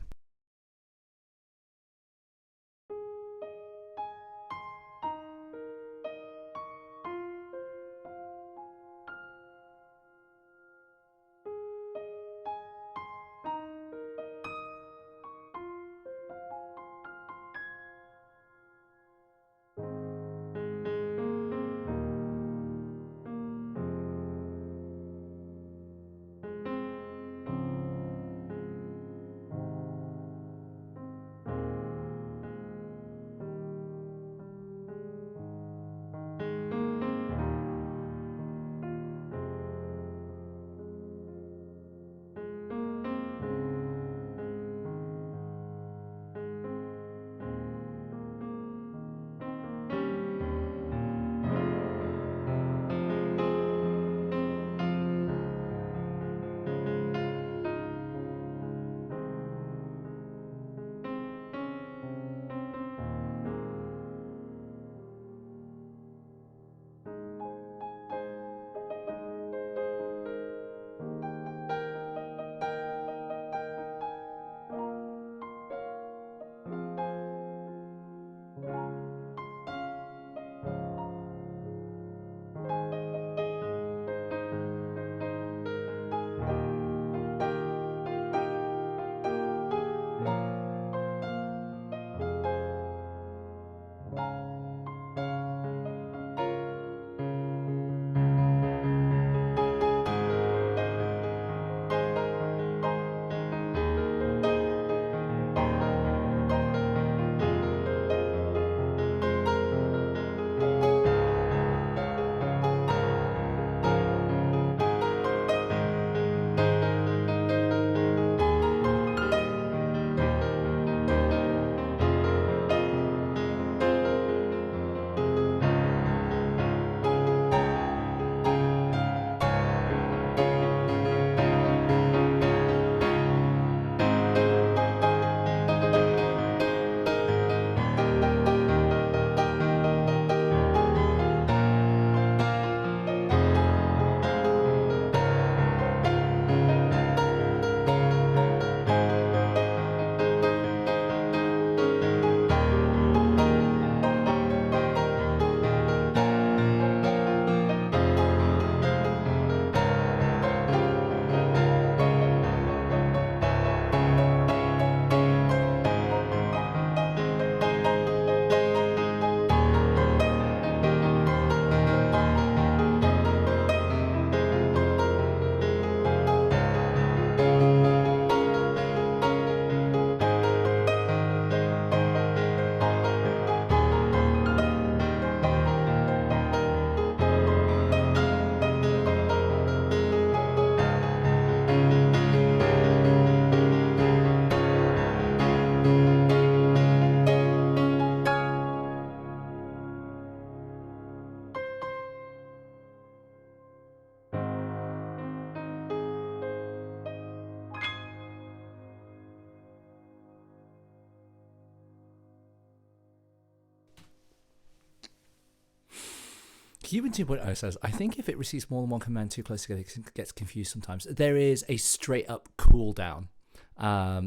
Human 2.0 says, I think if it receives more than one command too close together, it gets confused sometimes. There is a straight up cooldown.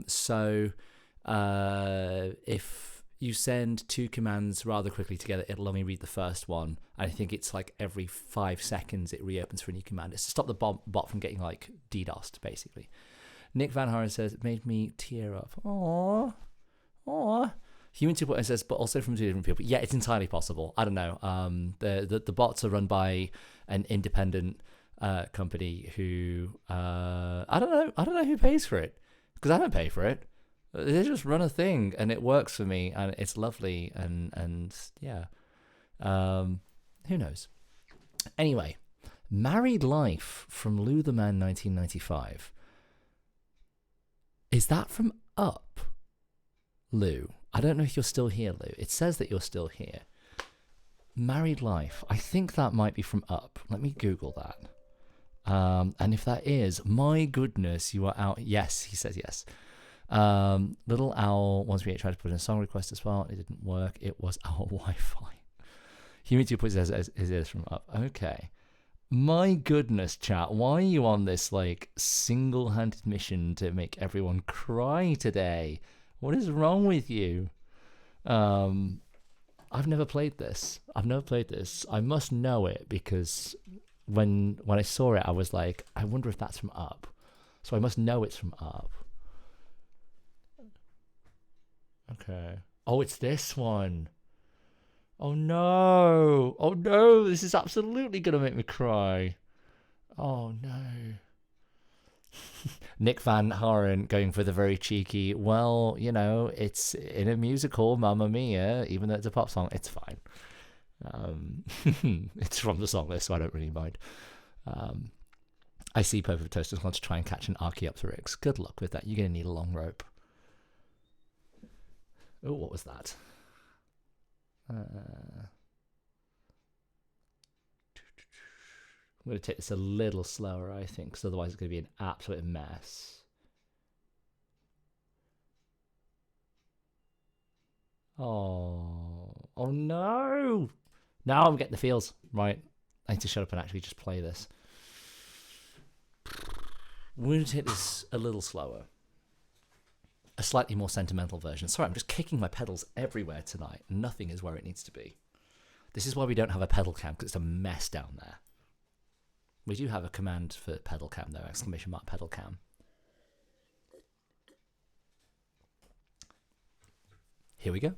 So if you send two commands rather quickly together, it'll only read the first one. And I think it's like every 5 seconds it reopens for a new command. It's to stop the bot from getting like DDoSed, basically. Nick Van Haren says, it made me tear up. Aww. Aww. Human 2.0 says, but also from two different people. Yeah, it's entirely possible. I don't know. The bots are run by an independent company who I don't know who pays for it, because I don't pay for it. They just run a thing and it works for me and it's lovely and yeah. Who knows? Anyway, Married Life from Lou the Man 1995. Is that from Up, Lou? I don't know if you're still here, Lou. It says that you're still here. Married Life. I think that might be from Up. Let me Google that. And if that is, my goodness, you are out. Yes, he says yes. Little Owl 138 tried to put in a song request as well. It didn't work. It was our Wi-Fi. Human 2.0 is from Up. Okay. My goodness, chat. Why are you on this like single-handed mission to make everyone cry today? What is wrong with you? I've never played this. I must know it because when I saw it, I was like, I wonder if that's from Up. So I must know it's from Up. Okay. Oh, it's this one. Oh no. Oh no. This is absolutely going to make me cry. Oh no. Nick Van Haren going for the very cheeky, well, you know, it's in a musical, Mamma Mia, even though it's a pop song, it's fine. It's from the song list, so I don't really mind. I see Pope of Toasters wants to try and catch an Archaeopteryx. Good luck with that. You're going to need a long rope. Oh, what was that? I'm going to take this a little slower, I think, because otherwise it's going to be an absolute mess. Oh no! Now I'm getting the feels. Right, I need to shut up and actually just play this. We're going to take this a little slower. A slightly more sentimental version. Sorry, I'm just kicking my pedals everywhere tonight. Nothing is where it needs to be. This is why we don't have a pedal cam, because it's a mess down there. We do have a command for pedal cam though, exclamation mark pedal cam. Here we go.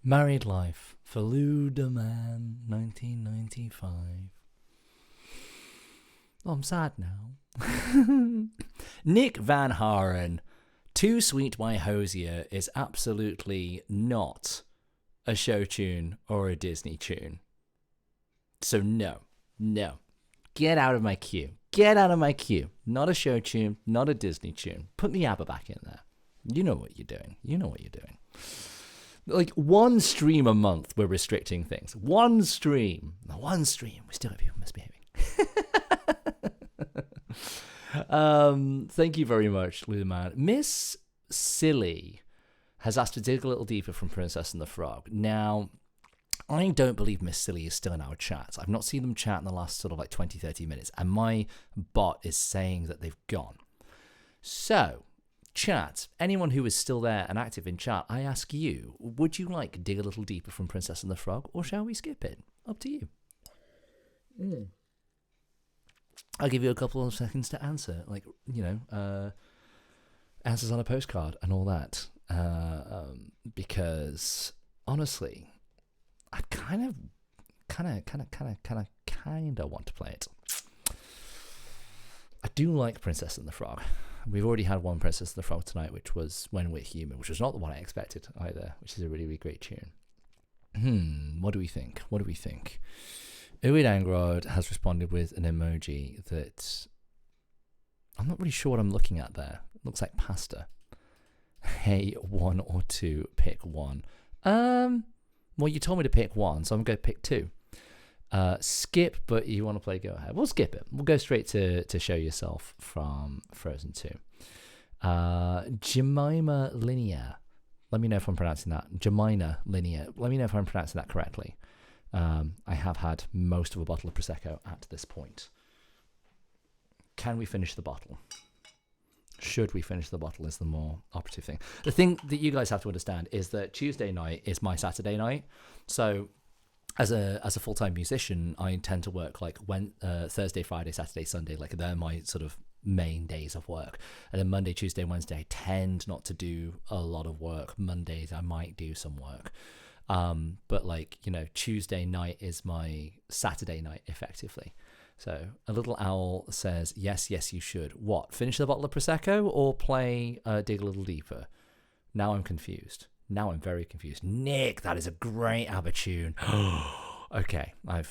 Married Life, Faluda Man, 1995. Oh, I'm sad now. Nick Van Haren, Too Sweet My Hosier is absolutely not a show tune or a Disney tune. So no. Get out of my queue. Get out of my queue. Not a show tune, not a Disney tune. Put the ABBA back in there. You know what you're doing. Like, one stream a month, we're restricting things. One stream. We still have people misbehaving. Thank you very much, Luman. Miss Silly has asked to dig a little deeper from Princess and the Frog. Now, I don't believe Miss Silly is still in our chat. I've not seen them chat in the last sort of like 20, 30 minutes, and my bot is saying that they've gone. So, chat, anyone who is still there and active in chat, I ask you, would you like dig a little deeper from Princess and the Frog, or shall we skip it? Up to you. I'll give you a couple of seconds to answer, like, answers on a postcard and all that, because honestly, I kind of want to play it. I do like Princess and the Frog. We've already had one Princess and the Frog tonight, which was When We're Human, which was not the one I expected either, which is a really, really great tune. What do we think? Uwe Dangrod has responded with an emoji that I'm not really sure what I'm looking at there. It looks like pasta. Hey, 1 or 2, pick one. Well, you told me to pick one, so I'm going to pick 2. Skip, but you want to play Go Ahead. We'll skip it. We'll go straight to Show Yourself from Frozen 2. Jemima Linear. Let me know if I'm pronouncing that. Jemina Linear. Let me know if I'm pronouncing that correctly. I have had most of a bottle of Prosecco at this point. Can we finish the bottle? Should we finish the bottle is the more operative thing. The thing that you guys have to understand is that Tuesday night is my Saturday night. So as a full-time musician, I tend to work like Thursday, Friday, Saturday, Sunday. Like they're my sort of main days of work. And then Monday, Tuesday, Wednesday, I tend not to do a lot of work. Mondays, I might do some work. But like, Tuesday night is my Saturday night effectively. So a little owl says, yes, you should. What? Finish the bottle of Prosecco or play Dig a Little Deeper? Now I'm confused. Now I'm very confused. Nick, that is a great ABBA tune. Okay, I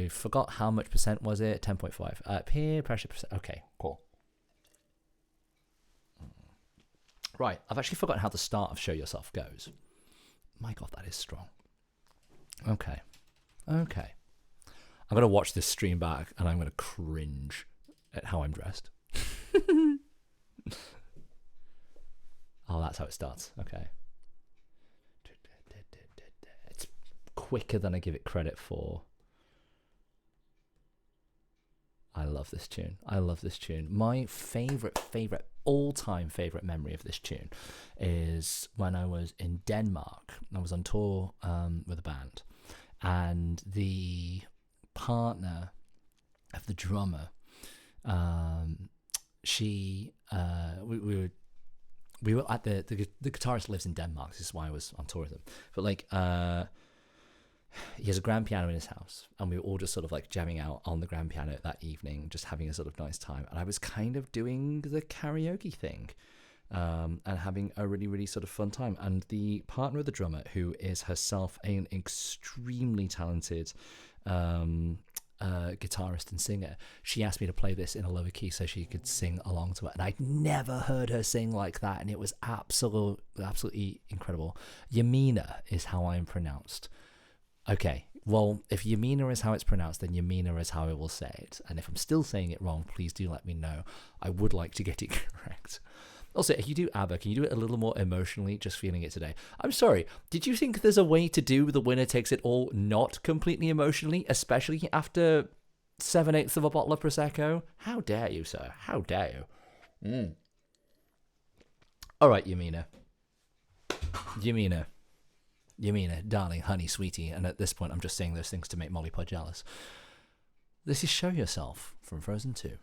forgot how much percent was it. 10.5. Peer pressure percent. Okay, cool. Right, I've actually forgotten how the start of Show Yourself goes. My God, that is strong. Okay. I'm going to watch this stream back and I'm going to cringe at how I'm dressed. Oh, that's how it starts. Okay. It's quicker than I give it credit for. I love this tune. My favorite, all-time favorite memory of this tune is when I was in Denmark. I was on tour with a band, and the partner of the drummer, we were at the guitarist lives in Denmark. This is why I was on tour with him. But like, he has a grand piano in his house, and we were all just sort of like jamming out on the grand piano that evening, just having a sort of nice time. And I was kind of doing the karaoke thing, and having a really, really sort of fun time. And the partner of the drummer, who is herself an extremely talented guitarist and singer, she asked me to play this in a lower key so she could sing along to it, and I'd never heard her sing like that, and it was absolutely incredible. Yamina is how I'm pronounced. Okay, well, if Yamina is how it's pronounced, then Yamina is how I will say it, and if I'm still saying it wrong, please do let me know. I would like to get it correct. Also, if you do ABBA, can you do it a little more emotionally? Just feeling it today. I'm sorry, did you think there's a way to do The Winner Takes It All not completely emotionally, especially after 7/8 of a bottle of Prosecco? How dare you, sir? How dare you? All right, Yamina, darling, honey, sweetie, and at this point I'm just saying those things to make Molly Pod jealous. This is Show Yourself from Frozen 2.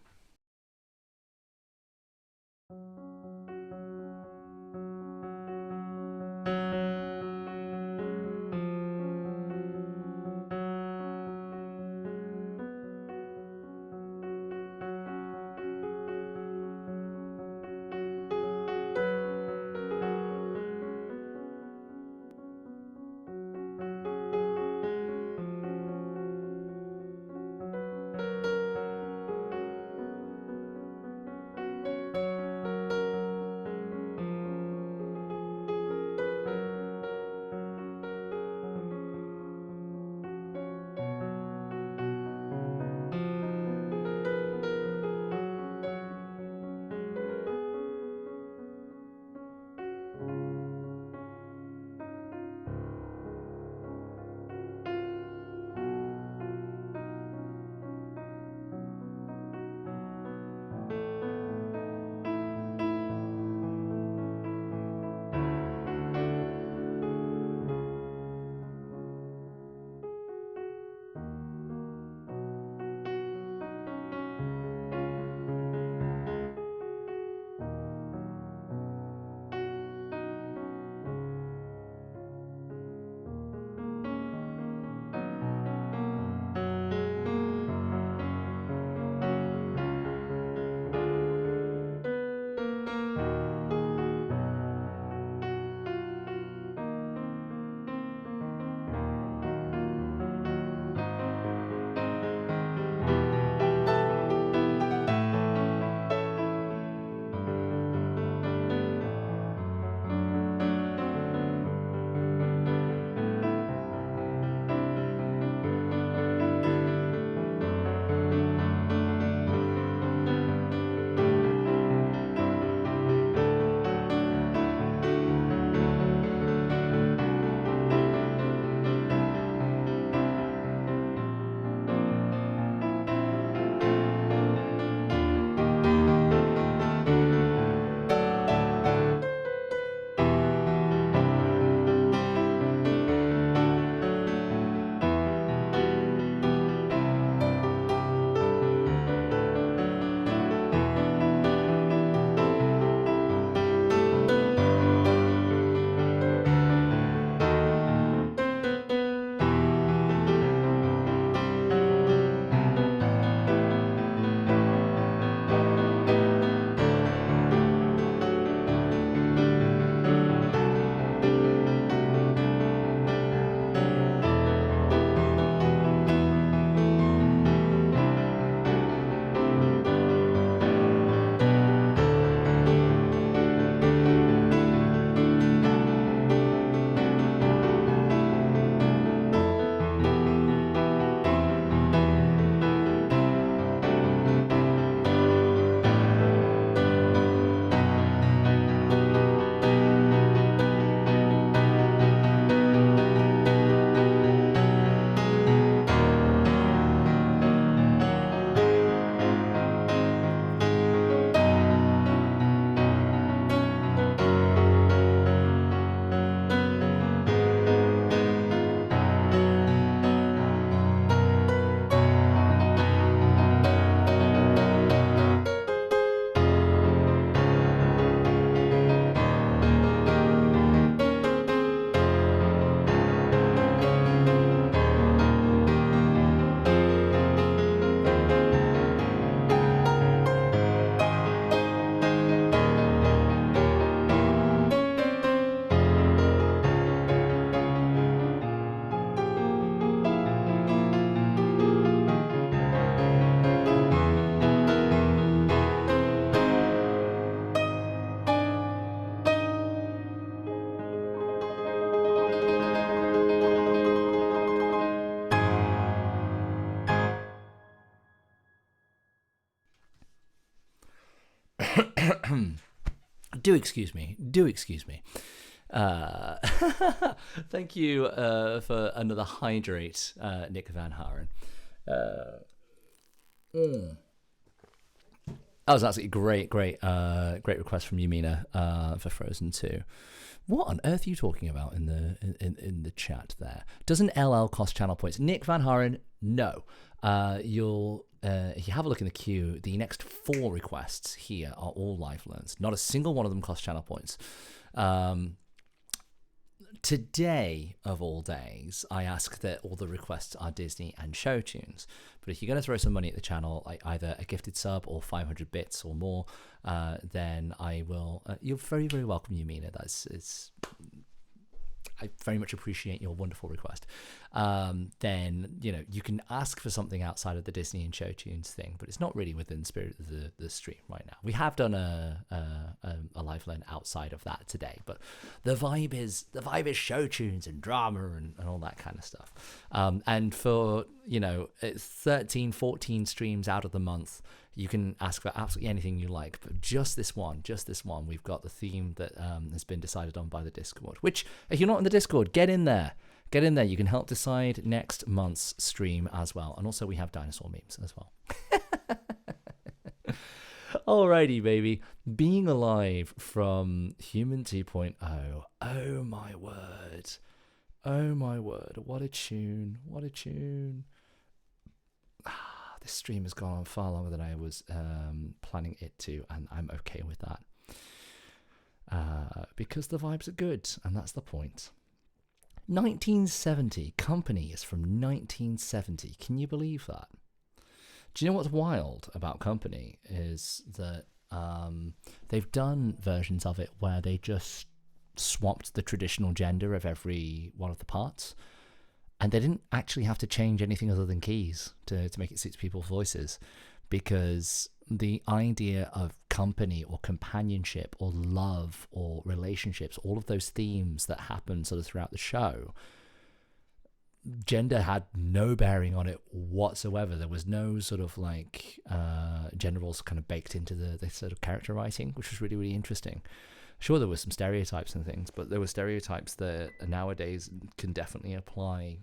Do excuse me. Do excuse me. Uh, Thank you for another hydrate, Nick Van Haren. That was absolutely great request from Yumina for Frozen 2. What on earth are you talking about in the chat there? Doesn't LL cost channel points? Nick Van Haren, no. You'll if you have a look in the queue, the next 4 requests here are all life learns. Not a single one of them costs channel points. Today, of all days, I ask that all the requests are Disney and Showtunes. But if you're going to throw some money at the channel, like either a gifted sub or 500 bits or more, then I will. You're very, very welcome, Yumina. I very much appreciate your wonderful request. Then you can ask for something outside of the Disney and Showtunes thing, but it's not really within the spirit of the stream right now. We have done a live learn outside of that today, but the vibe is Showtunes and drama and all that kind of stuff. And for 13, 14 streams out of the month, you can ask for absolutely anything you like, but just this one, we've got the theme that has been decided on by the Discord, which, if you're not in the Discord, get in there. You can help decide next month's stream as well. And also we have dinosaur memes as well. Alrighty, baby. Being Alive from Human 2.0. Oh my word. What a tune. This stream has gone on far longer than I was planning it to, and I'm okay with that. Because the vibes are good, and that's the point. 1970. Company is from 1970. Can you believe that? Do you know what's wild about Company is that they've done versions of it where they just swapped the traditional gender of every one of the parts. And they didn't actually have to change anything other than keys to make it suit people's voices, because the idea of company or companionship or love or relationships, all of those themes that happen sort of throughout the show, gender had no bearing on it whatsoever. There was no sort of like gender roles kind of baked into the sort of character writing, which was really, really interesting. Sure, there were some stereotypes and things, but there were stereotypes that nowadays can definitely apply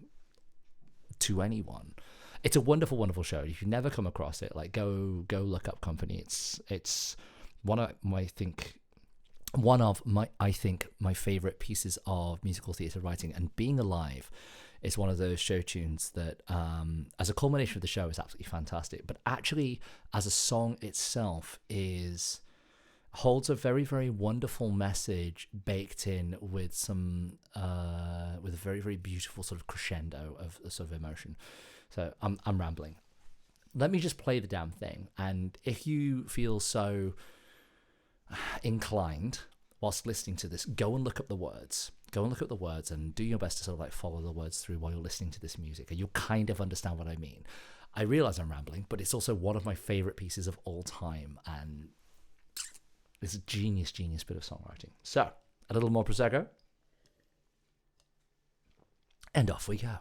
to anyone. It's a wonderful, wonderful show. If you've never come across it, like go look up Company. It's one of my favorite pieces of musical theatre writing. And Being Alive is one of those show tunes that, as a culmination of the show, is absolutely fantastic. But actually, as a song itself, holds a very, very wonderful message baked in with some with a very, very beautiful sort of crescendo of sort of emotion. So I'm rambling. Let me just play the damn thing, and if you feel so inclined whilst listening to this, go and look up the words. And do your best to sort of like follow the words through while you're listening to this music, and you'll kind of understand what I mean. I realize I'm rambling, but it's also one of my favorite pieces of all time, and it's a genius bit of songwriting. So, a little more Prosecco. And off we go.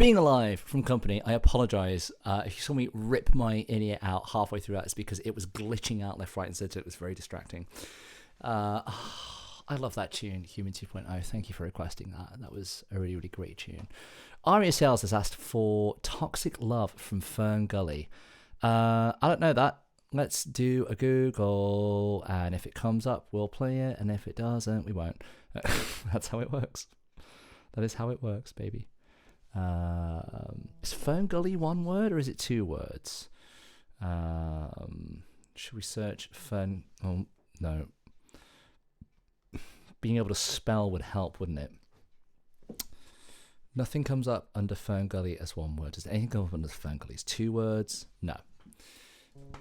Being alive from company, I apologise. If you saw me rip my in-ear out halfway through that, it's because it was glitching out left, right, and centre. It was very distracting. I love that tune, Human 2.0. Thank you for requesting that. That was a really, really great tune. Aria Sales has asked for Toxic Love from Fern Gully. I don't know that. Let's do a Google, and if it comes up, we'll play it, and if it doesn't, we won't. That's how it works. That is how it works, baby. Is Fern Gully one word, or is it two words? Should we search Fern? Oh, no. Being able to spell would help, wouldn't it? Nothing comes up under Fern Gully as one word. Does anything come up under Fern Gully as two words? No.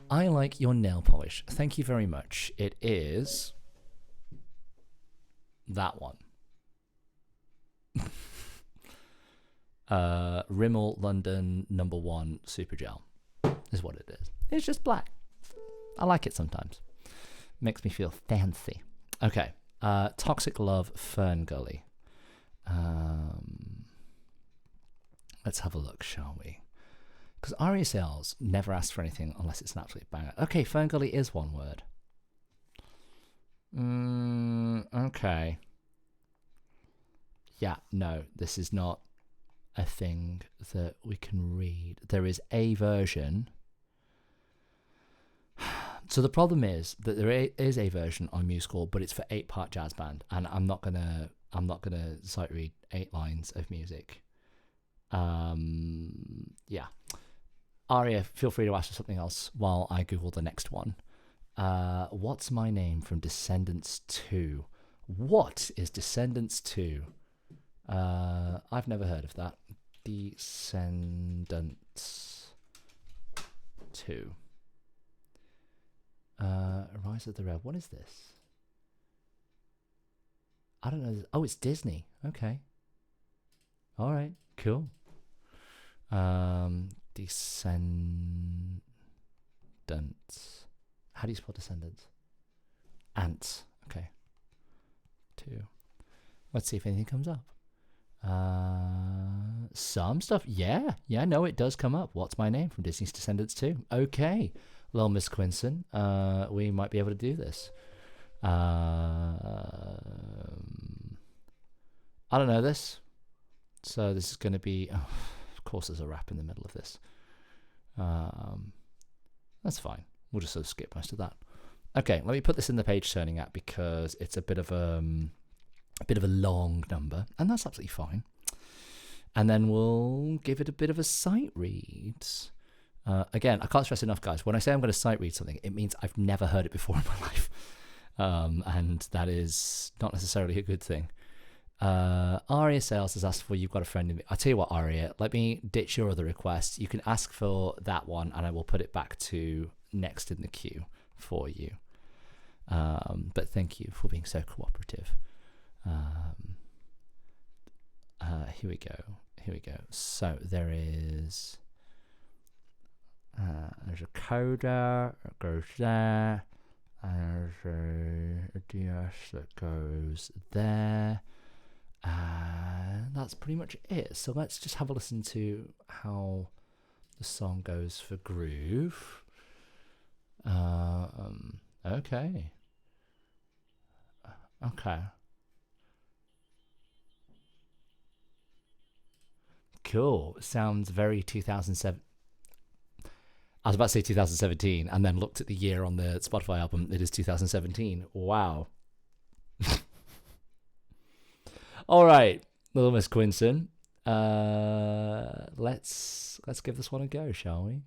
I like your nail polish. Thank you very much. It is that one. Rimmel London #1 Super Gel is what it is. It's just black. I like it sometimes. Makes me feel fancy. Okay. Toxic Love, Fern Gully. Let's have a look, shall we? Because Aria Sales never asks for anything unless it's an absolute banger. Okay, Fern Gully is one word. Okay. Yeah, no, this is not a thing that we can read. There is a version. So the problem is that there is a version on MuseScore, but it's for 8-part jazz band, and I'm not gonna sight read 8 lines of music. Yeah. Aria, feel free to ask for something else while I Google the next one. What's my name from Descendants 2? What is Descendants 2? I've never heard of that. Descendants 2. Rise of the Red. What is this? I don't know. Oh, it's Disney. Okay. All right. Cool. Descendants. How do you spell descendants? Ants. Okay. 2. Let's see if anything comes up. Some stuff. Yeah. No, it does come up. What's my name from Disney's Descendants 2? Okay. Well, Miss Quinson, we might be able to do this. I don't know this. So this is going to be... Oh, of course there's a rap in the middle of this. That's fine. We'll just sort of skip most of that. Okay, let me put this in the page turning app because it's a bit of a long number, and that's absolutely fine. And then we'll give it a bit of a sight read. Again, I can't stress enough, guys. When I say I'm going to sight read something, it means I've never heard it before in my life. And that is not necessarily a good thing. Aria Sales has asked for You've Got a Friend in Me. I'll tell you what, Aria, let me ditch your other request. You can ask for that one, and I will put it back to next in the queue for you. But thank you for being so cooperative. Here we go. So there is... there's a coda that goes there, and there's a DS that goes there, and that's pretty much it. So let's just have a listen to how the song goes for groove. Okay. Cool. Sounds very 2007. I was about to say 2017 and then looked at the year on the Spotify album. It is 2017. Wow. All right, little Miss Quinson. Let's give this one a go, shall we?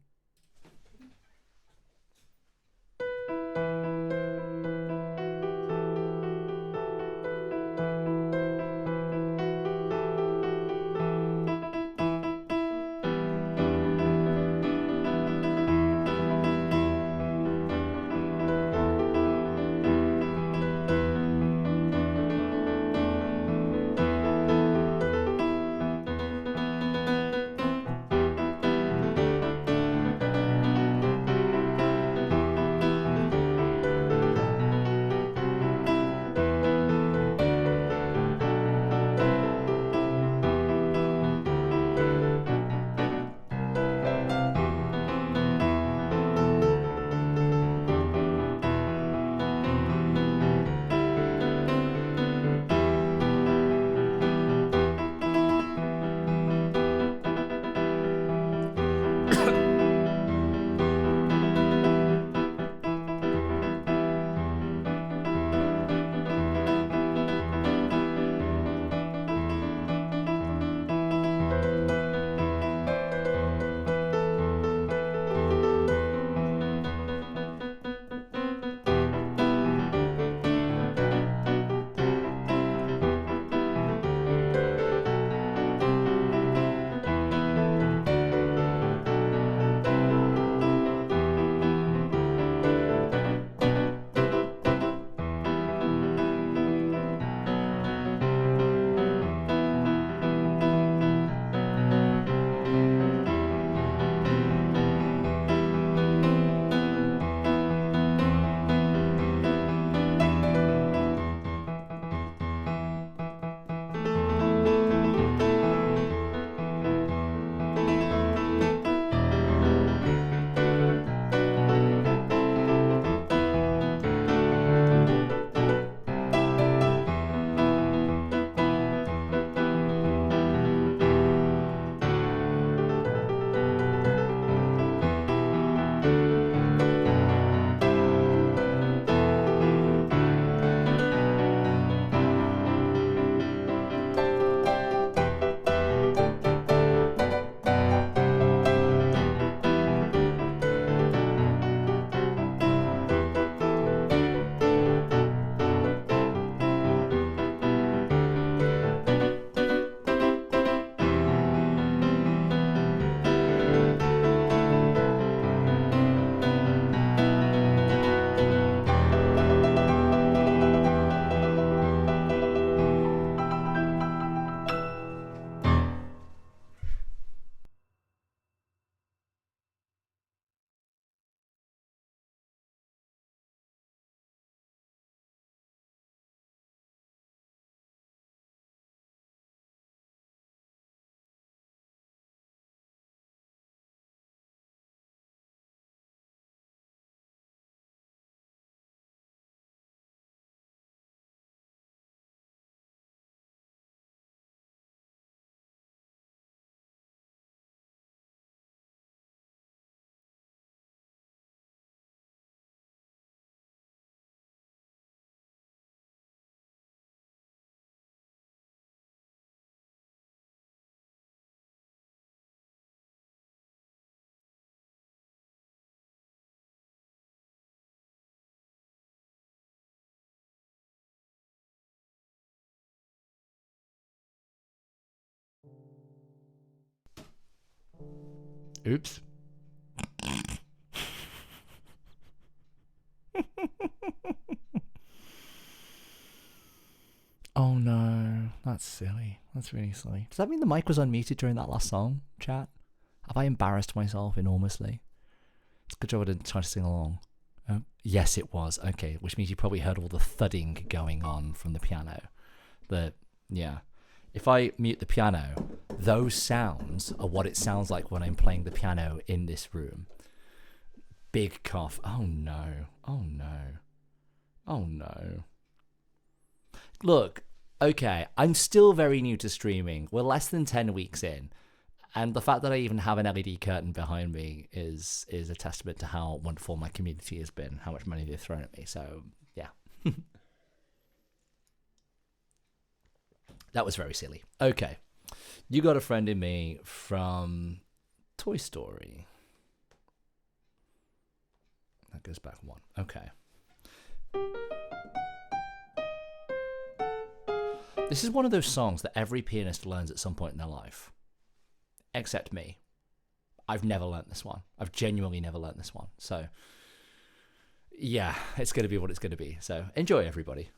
Oops. Oh no, that's silly. That's really silly. Does that mean the mic was unmuted during that last song, chat? Have I embarrassed myself enormously? It's a good job I didn't try to sing along. Yes, it was. Okay, which means you probably heard all the thudding going on from the piano. Yeah. If I mute the piano, those sounds are what it sounds like when I'm playing the piano in this room. Big cough. Oh no. Oh no. Oh no. Look, okay, I'm still very new to streaming. We're less than 10 weeks in. And the fact that I even have an LED curtain behind me is a testament to how wonderful my community has been, how much money they've thrown at me. So, yeah. That was very silly. Okay. You got a friend in me from Toy Story. That goes back one. Okay. This is one of those songs that every pianist learns at some point in their life. Except me. I've never learnt this one. I've genuinely never learnt this one. So, yeah, it's going to be what it's going to be. So, enjoy, everybody.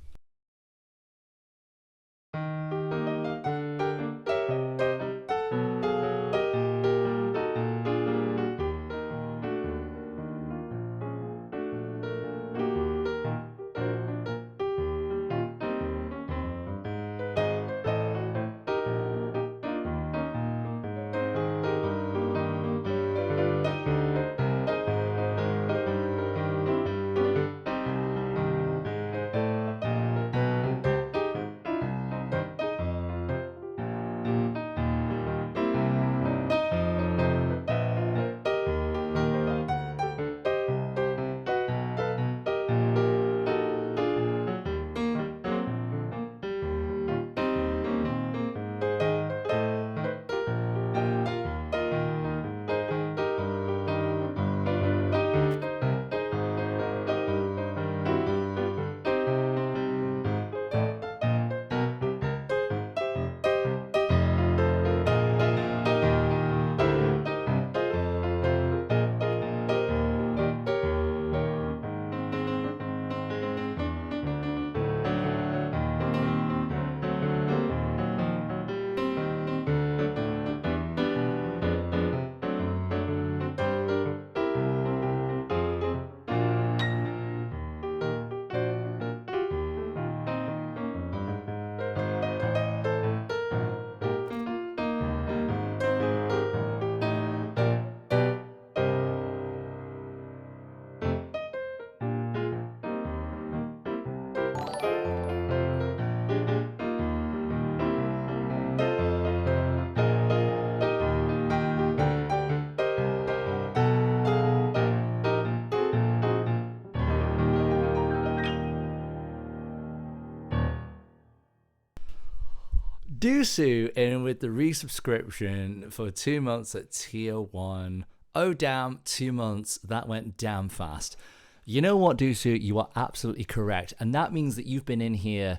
Dusu in with the resubscription for 2 months at tier 1. Oh damn, 2 months. That went damn fast. You know what, Dusu? You are absolutely correct. And that means that you've been in here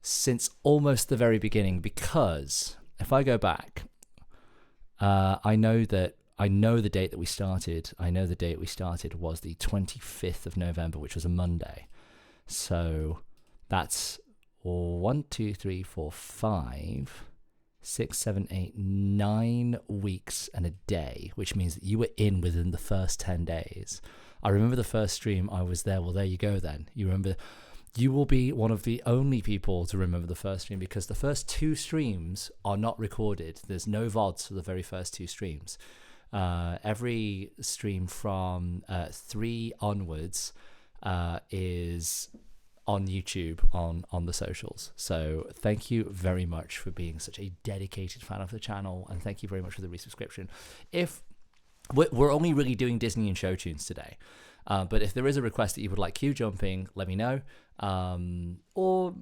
since almost the very beginning, because if I go back, I know the date that we started. I know the date we started was the 25th of November, which was a Monday. So that's 1, 2, 3, 4, 5, 6, 7, 8, 9 weeks and a day, which means that you were in within the first 10 days. I remember the first stream I was there. Well, there you go then. You remember. You will be one of the only people to remember the first stream, because the first 2 streams are not recorded. There's no VODs for the very first 2 streams. Every stream from 3 onwards is on YouTube, on the socials. So thank you very much for being such a dedicated fan of the channel, and thank you very much for the resubscription. If we're only really doing Disney and Showtunes today, but if there is a request that you would like queue jumping, let me know. Or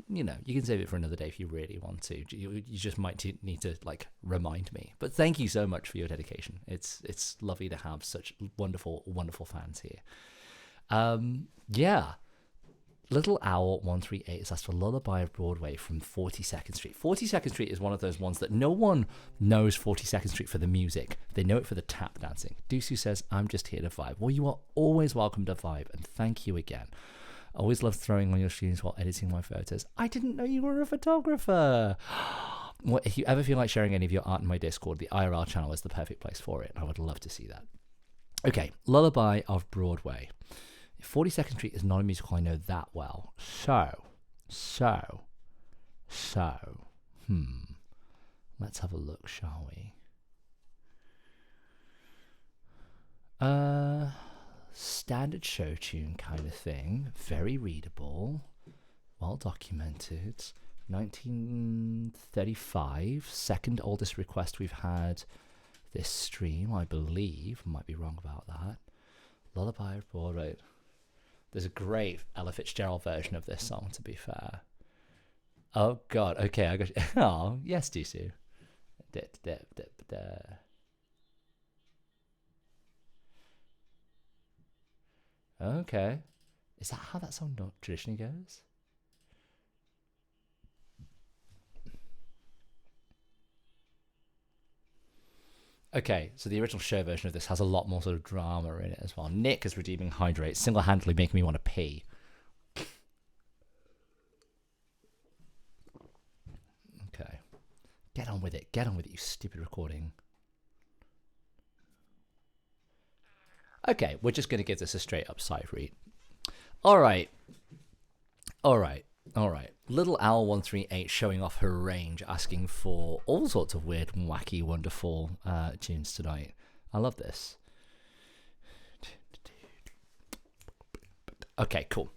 you can save it for another day if you really want to. You just might need to remind me. But thank you so much for your dedication. It's lovely to have such wonderful fans here. Yeah. Little Owl 138 is asked for Lullaby of Broadway from 42nd Street. 42nd Street is one of those ones that no one knows 42nd Street for the music. They know it for the tap dancing. Dusu says, I'm just here to vibe. Well, you are always welcome to vibe, and thank you again. I always love throwing on your shoes while editing my photos. I didn't know you were a photographer. Well, if you ever feel like sharing any of your art in my Discord, the IRL channel is the perfect place for it. I would love to see that. Okay, Lullaby of Broadway. 42nd Street is not a musical I know that well. Let's have a look, shall we? Standard show tune kind of thing. Very readable. Well documented. 1935. Second oldest request we've had this stream, I believe. Might be wrong about that. Lullaby of Broadway. There's a great Ella Fitzgerald version of this song, to be fair. Oh, God. Okay, I got you. Oh, yes, Disu. Okay. Is that how that song traditionally goes? Okay, so the original show version of this has a lot more sort of drama in it as well. Nick is redeeming Hydrate, single-handedly making me want to pee. Okay. Get on with it. Get on with it, you stupid recording. Okay, we're just going to give this a straight-up side read. All right. Little Owl 138 showing off her range, asking for all sorts of weird and wacky, wonderful tunes tonight. I love this. Okay, cool.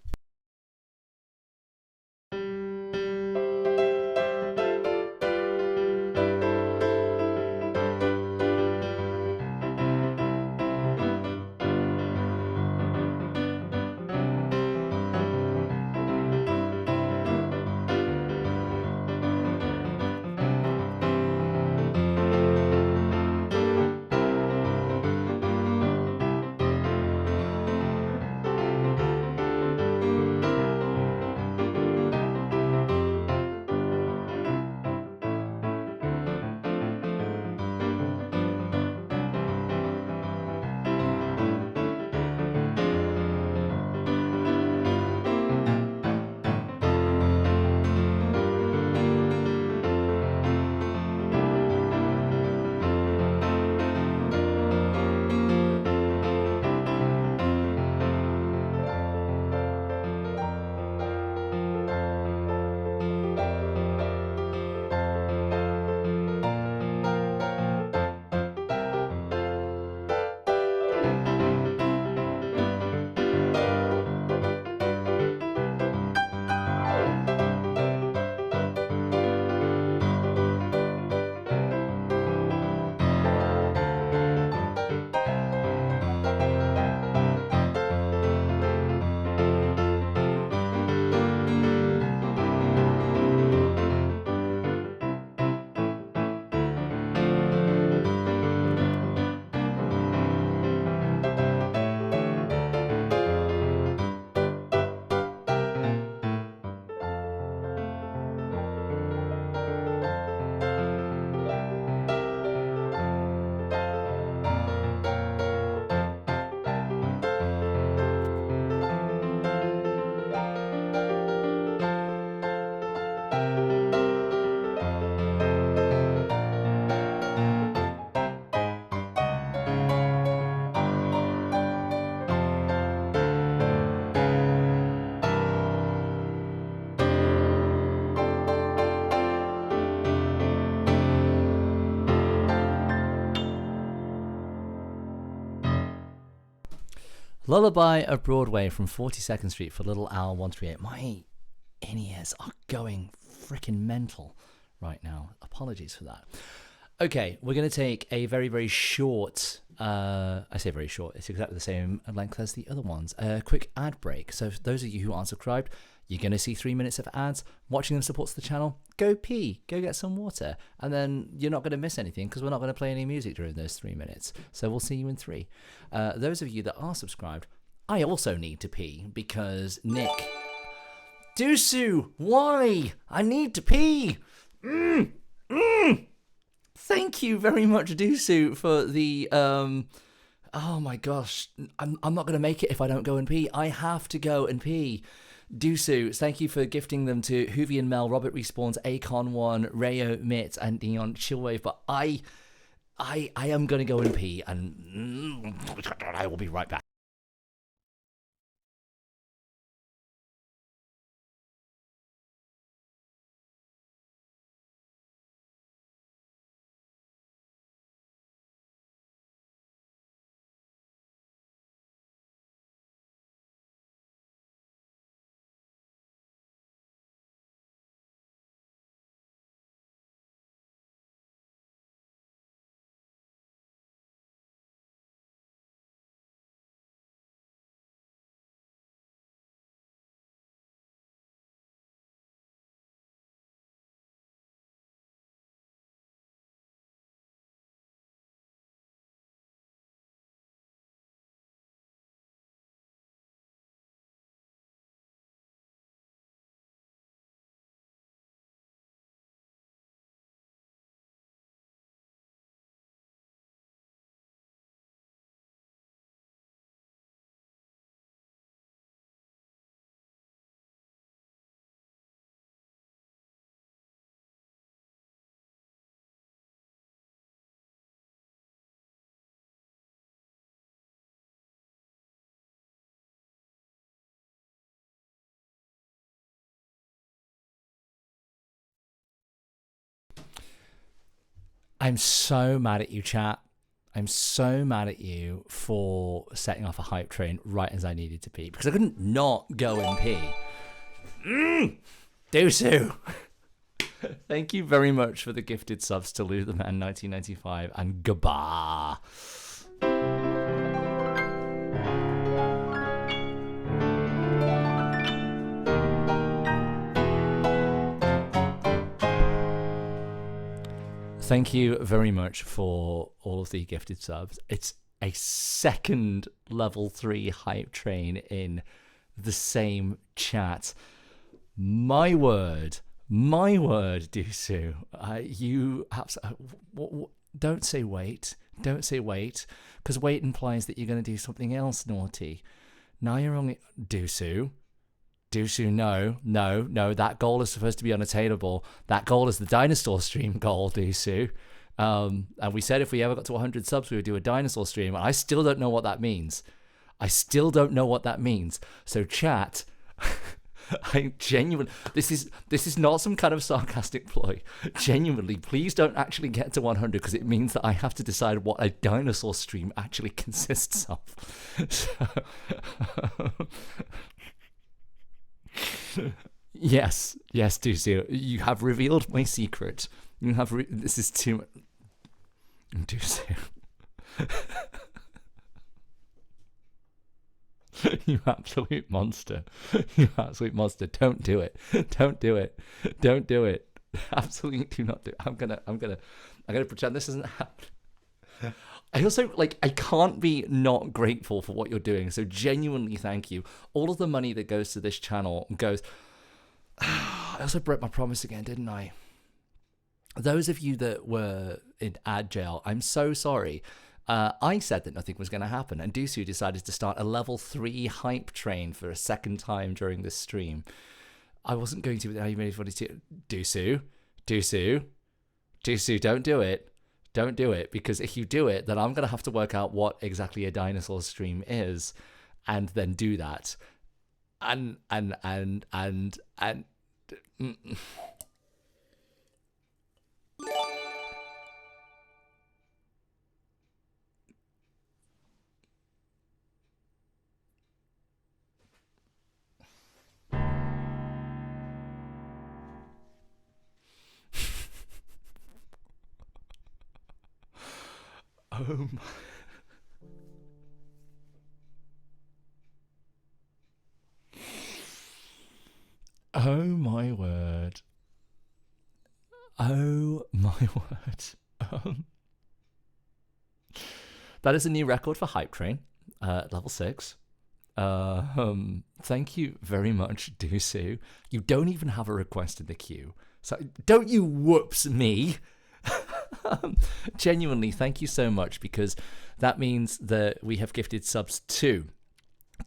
Lullaby of Broadway from 42nd Street for Little Owl 138. My in-ears are going freaking mental right now. Apologies for that. Okay, we're going to take a very, very short, I say very short, it's exactly the same length as the other ones, a quick ad break. So for those of you who aren't subscribed, you're going to see 3 minutes of ads. Watching them supports the channel. Go pee, go get some water, and then you're not going to miss anything because we're not going to play any music during those 3 minutes. So we'll see you in 3. Those of you that are subscribed, I also need to pee because Nick Dusu, why? I need to pee. Thank you very much, Dusu, for the oh my gosh, I'm not gonna make it if I don't go and pee. I have to go and pee. Dusu, thank you for gifting them to Hoovy and Mel, Robert Respawns, Acon1, Rayo, Mitt, and Neon Chillwave. But I am gonna go and pee, and I will be right back. I'm so mad at you, chat. I'm so mad at you for setting off a hype train right as I needed to pee, because I couldn't not go and pee. Dusu. Thank you very much for the gifted subs to Lou the Man 1995 and Gaba. Thank you very much for all of the gifted subs. It's a second level 3 hype train in the same chat. My word, Dusu. You have don't say wait. Don't say wait, because wait implies that you're going to do something else naughty. Now you're only Dusu. Dusu, no. That goal is supposed to be unattainable. That goal is the dinosaur stream goal, Dusu. And we said if we ever got to 100 subs, we would do a dinosaur stream. And I still don't know what that means. So chat, I genuinely, this is not some kind of sarcastic ploy. Genuinely, please don't actually get to 100, because it means that I have to decide what a dinosaur stream actually consists of. Yes, Dusu, you have revealed my secret. This is too much. Dusu. You absolute monster. Don't do it. Absolutely do not do it. I'm gonna pretend this isn't happening. I also, I can't be not grateful for what you're doing. So genuinely thank you. All of the money that goes to this channel goes... I also broke my promise again, didn't I? Those of you that were in ad jail, I'm so sorry. I said that nothing was going to happen, and Dusu decided to start a level 3 hype train for a second time during this stream. I wasn't going to, but you made funny too. Dusu, don't do it. Don't do it, because if you do it, then I'm going to have to work out what exactly a dinosaur stream is, and then do that. And oh my... Oh my word. Oh my word. That is a new record for Hype Train, level 6. Thank you very much, Dusu. You don't even have a request in the queue. So don't you whoops me. Genuinely, thank you so much, because that means that we have gifted subs to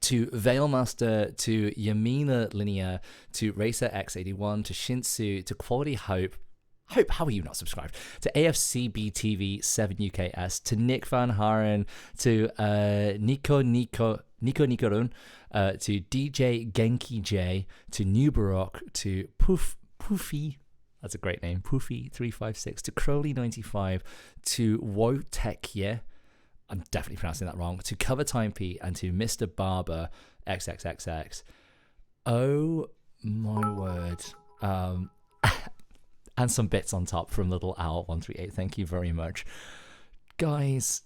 Veilmaster, to Yamina Linear, to Racer X81, to Shinsu, to Quality Hope. Hope, how are you not subscribed? To AFCB TV 7 UKS, to Nick Van Haren, to Nico Nikorun, to DJ Genki J, to New Baroque, to Poofy, that's a great name, Poofy356, to Crowley95, to Wotekye, I'm definitely pronouncing that wrong, to Cover Time P, and to Mr. Barber XXXX. Oh my word. And some bits on top from Little Owl 138. Thank you very much. Guys.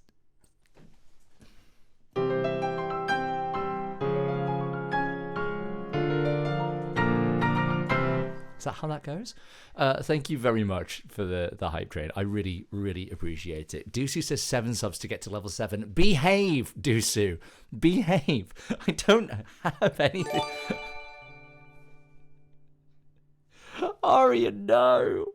Is that how that goes? Thank you very much for the hype train. I really, really appreciate it. Dusu says 7 subs to get to level 7. Behave, Dusu. Behave. I don't have anything. Aria, no.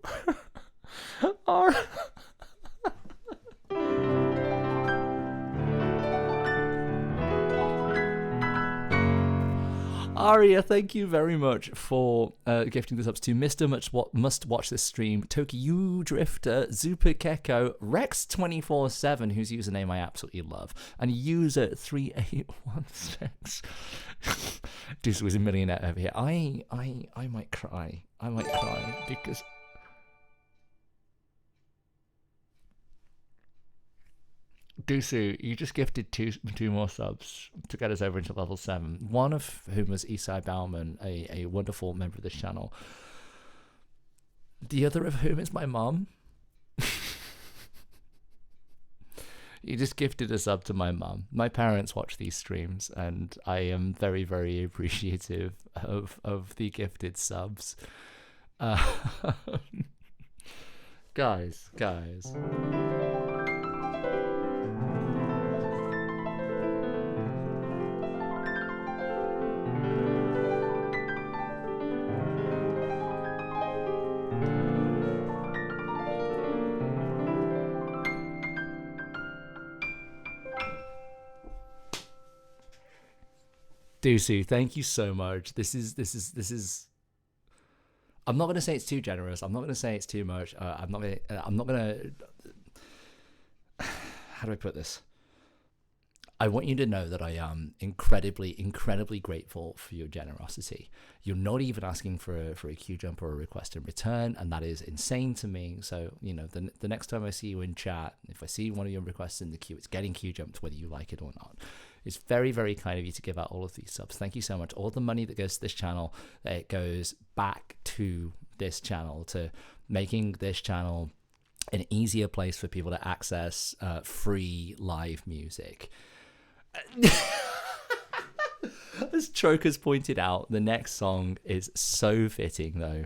Aria, thank you very much for gifting this up to Mr. Must Watch This Stream, Tokyo Drifter, Zupa Keko, Rex247, whose username I absolutely love, and user 3816. This was a millionaire over here. I might cry. I might cry because Dusu, you just gifted two more subs to get us over into level 7. One of whom was Isai Bauman, a wonderful member of this channel. The other of whom is my mom. You just gifted a sub to my mum. My parents watch these streams, and I am very, very appreciative of the gifted subs. Guys. Dusu, thank you so much. This is. I'm not gonna say it's too generous. I'm not gonna say it's too much. I'm not gonna. How do I put this? I want you to know that I am incredibly, incredibly grateful for your generosity. You're not even asking for a queue jump or a request in return, and that is insane to me. So, you know, the next time I see you in chat, if I see one of your requests in the queue, it's getting queue jumped whether you like it or not. It's very, very kind of you to give out all of these subs. Thank you so much. All the money that goes to this channel, it goes back to this channel, to making this channel an easier place for people to access free live music. As Troke has pointed out, the next song is so fitting, though.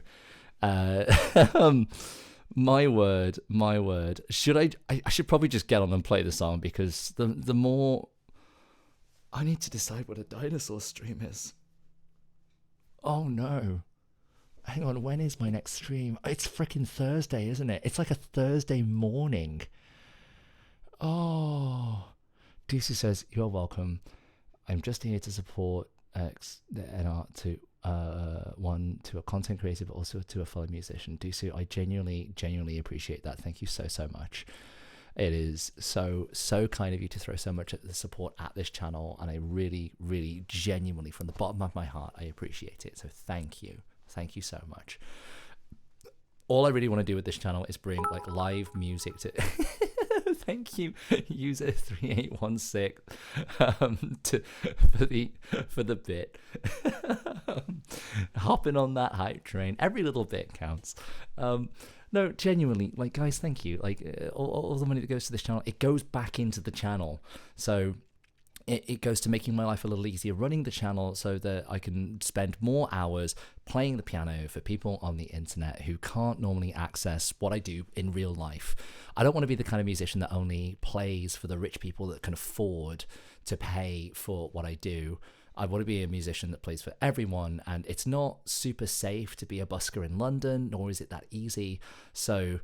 My word. I should probably just get on and play the song, because the more I need to decide what a dinosaur stream is. Oh no. Hang on, when is my next stream? It's freaking Thursday, isn't it? It's like a Thursday morning. Oh. Dusu says, you're welcome. I'm just here to support NR to to a content creator, but also to a fellow musician. Dusu, I genuinely appreciate that. Thank you so much. It is so kind of you to throw so much at the support at this channel, and I really genuinely, from the bottom of my heart, I appreciate it. So thank you so much. All I really want to do with this channel is bring like live music to thank you, user 3816, for the bit. Hopping on that hype train. Every little bit counts. No, genuinely, like, guys, thank you. Like, all the money that goes to this channel, it goes back into the channel. So it goes to making my life a little easier running the channel, so that I can spend more hours playing the piano for people on the internet who can't normally access what I do in real life. I don't want to be the kind of musician that only plays for the rich people that can afford to pay for what I do. I want to be a musician that plays for everyone, and it's not super safe to be a busker in London, nor is it that easy. So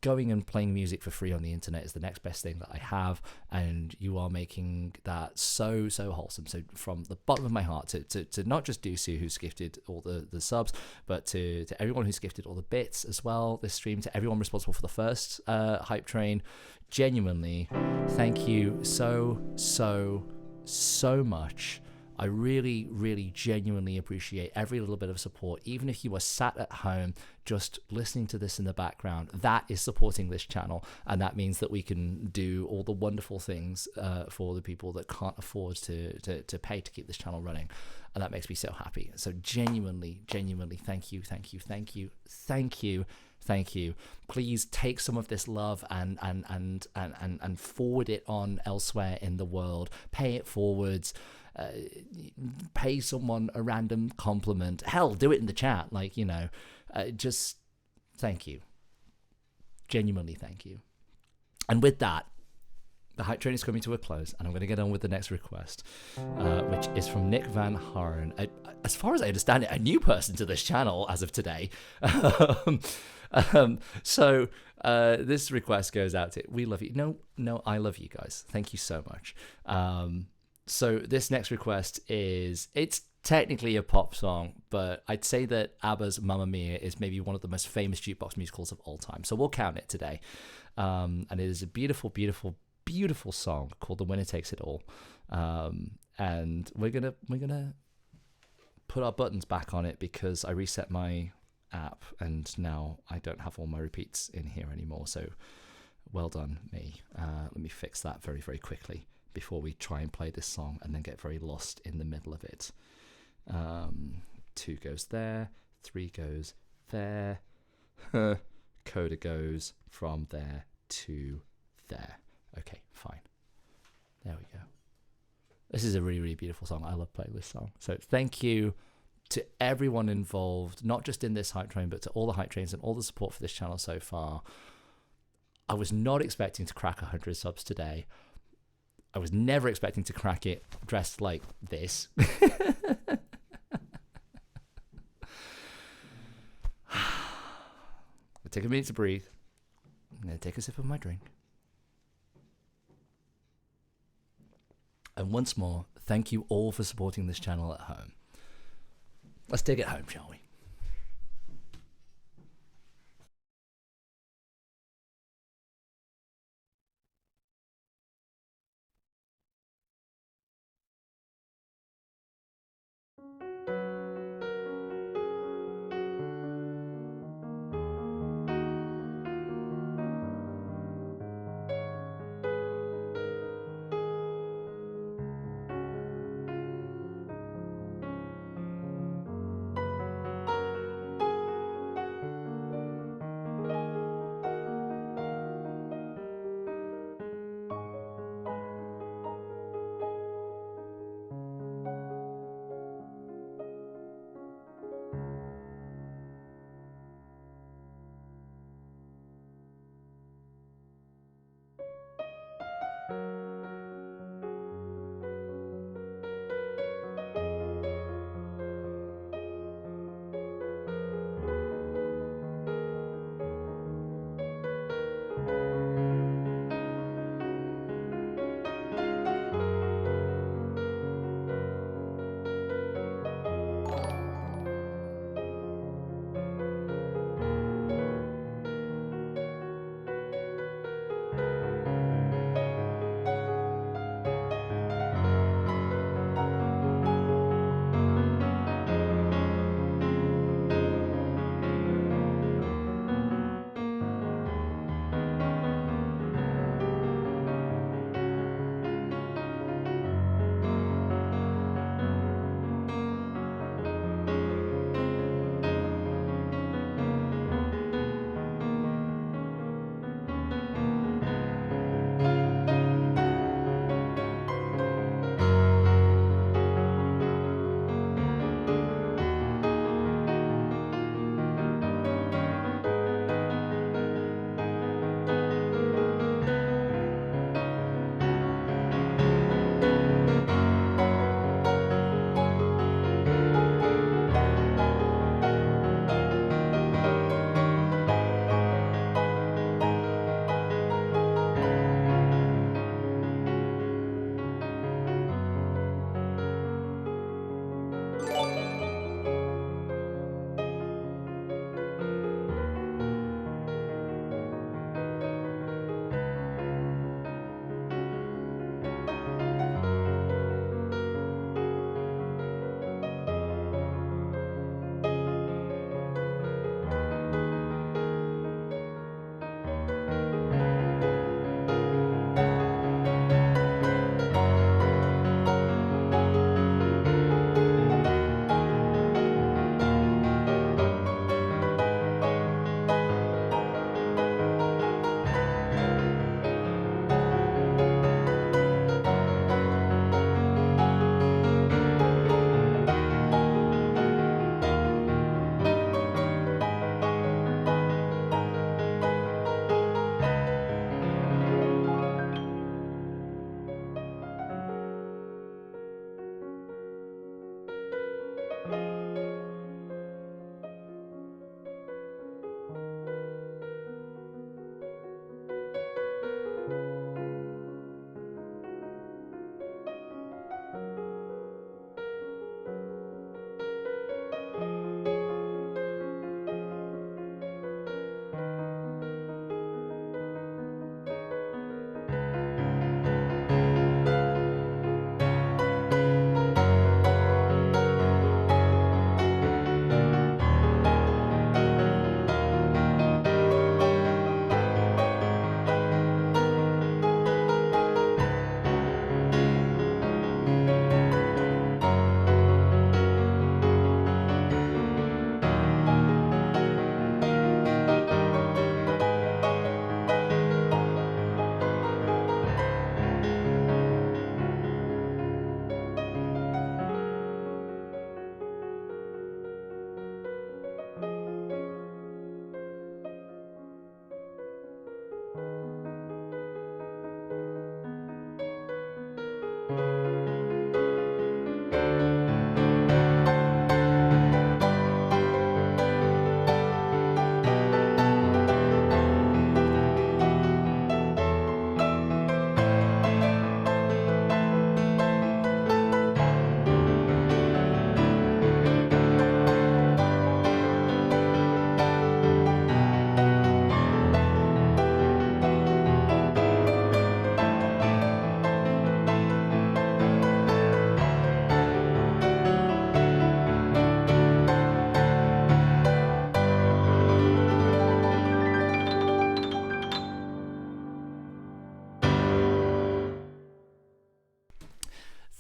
going and playing music for free on the internet is the next best thing that I have, and you are making that so wholesome. So from the bottom of my heart to not just Dusu, who's gifted all the subs, but to everyone who's gifted all the bits as well this stream, to everyone responsible for the first hype train, genuinely thank you so much. I really, really genuinely appreciate every little bit of support. Even if you are sat at home just listening to this in the background, that is supporting this channel. And that means that we can do all the wonderful things for the people that can't afford to pay to keep this channel running. And that makes me so happy. So genuinely, thank you. Please take some of this love and forward it on elsewhere in the world. Pay it forwards. Pay someone a random compliment. Hell, do it in the chat. Like, you know, just thank you. Genuinely thank you. And with that, the hype train is coming to a close, and I'm going to get on with the next request, which is from Nick Van Haren. As far as I understand it, a new person to this channel as of today. So this request goes out to, we love you. No, I love you guys. Thank you so much. So this next request it's technically a pop song, but I'd say that ABBA's Mamma Mia is maybe one of the most famous jukebox musicals of all time. So we'll count it today. And it is a beautiful song called The Winner Takes It All. And we're gonna put our buttons back on it because I reset my app and now I don't have all my repeats in here anymore. So well done me. Let me fix that very, very quickly before we try and play this song and then get very lost in the middle of it. 2 goes there, 3 goes there, coda goes from there to there. Okay, fine. There we go. This is a really, really beautiful song. I love playing this song. So thank you to everyone involved, not just in this hype train, but to all the hype trains and all the support for this channel so far. I was not expecting to crack 100 subs today. I was never expecting to crack it dressed like this. I'll take a minute to breathe. I'm going to take a sip of my drink. And once more, thank you all for supporting this channel at home. Let's take it home, shall we?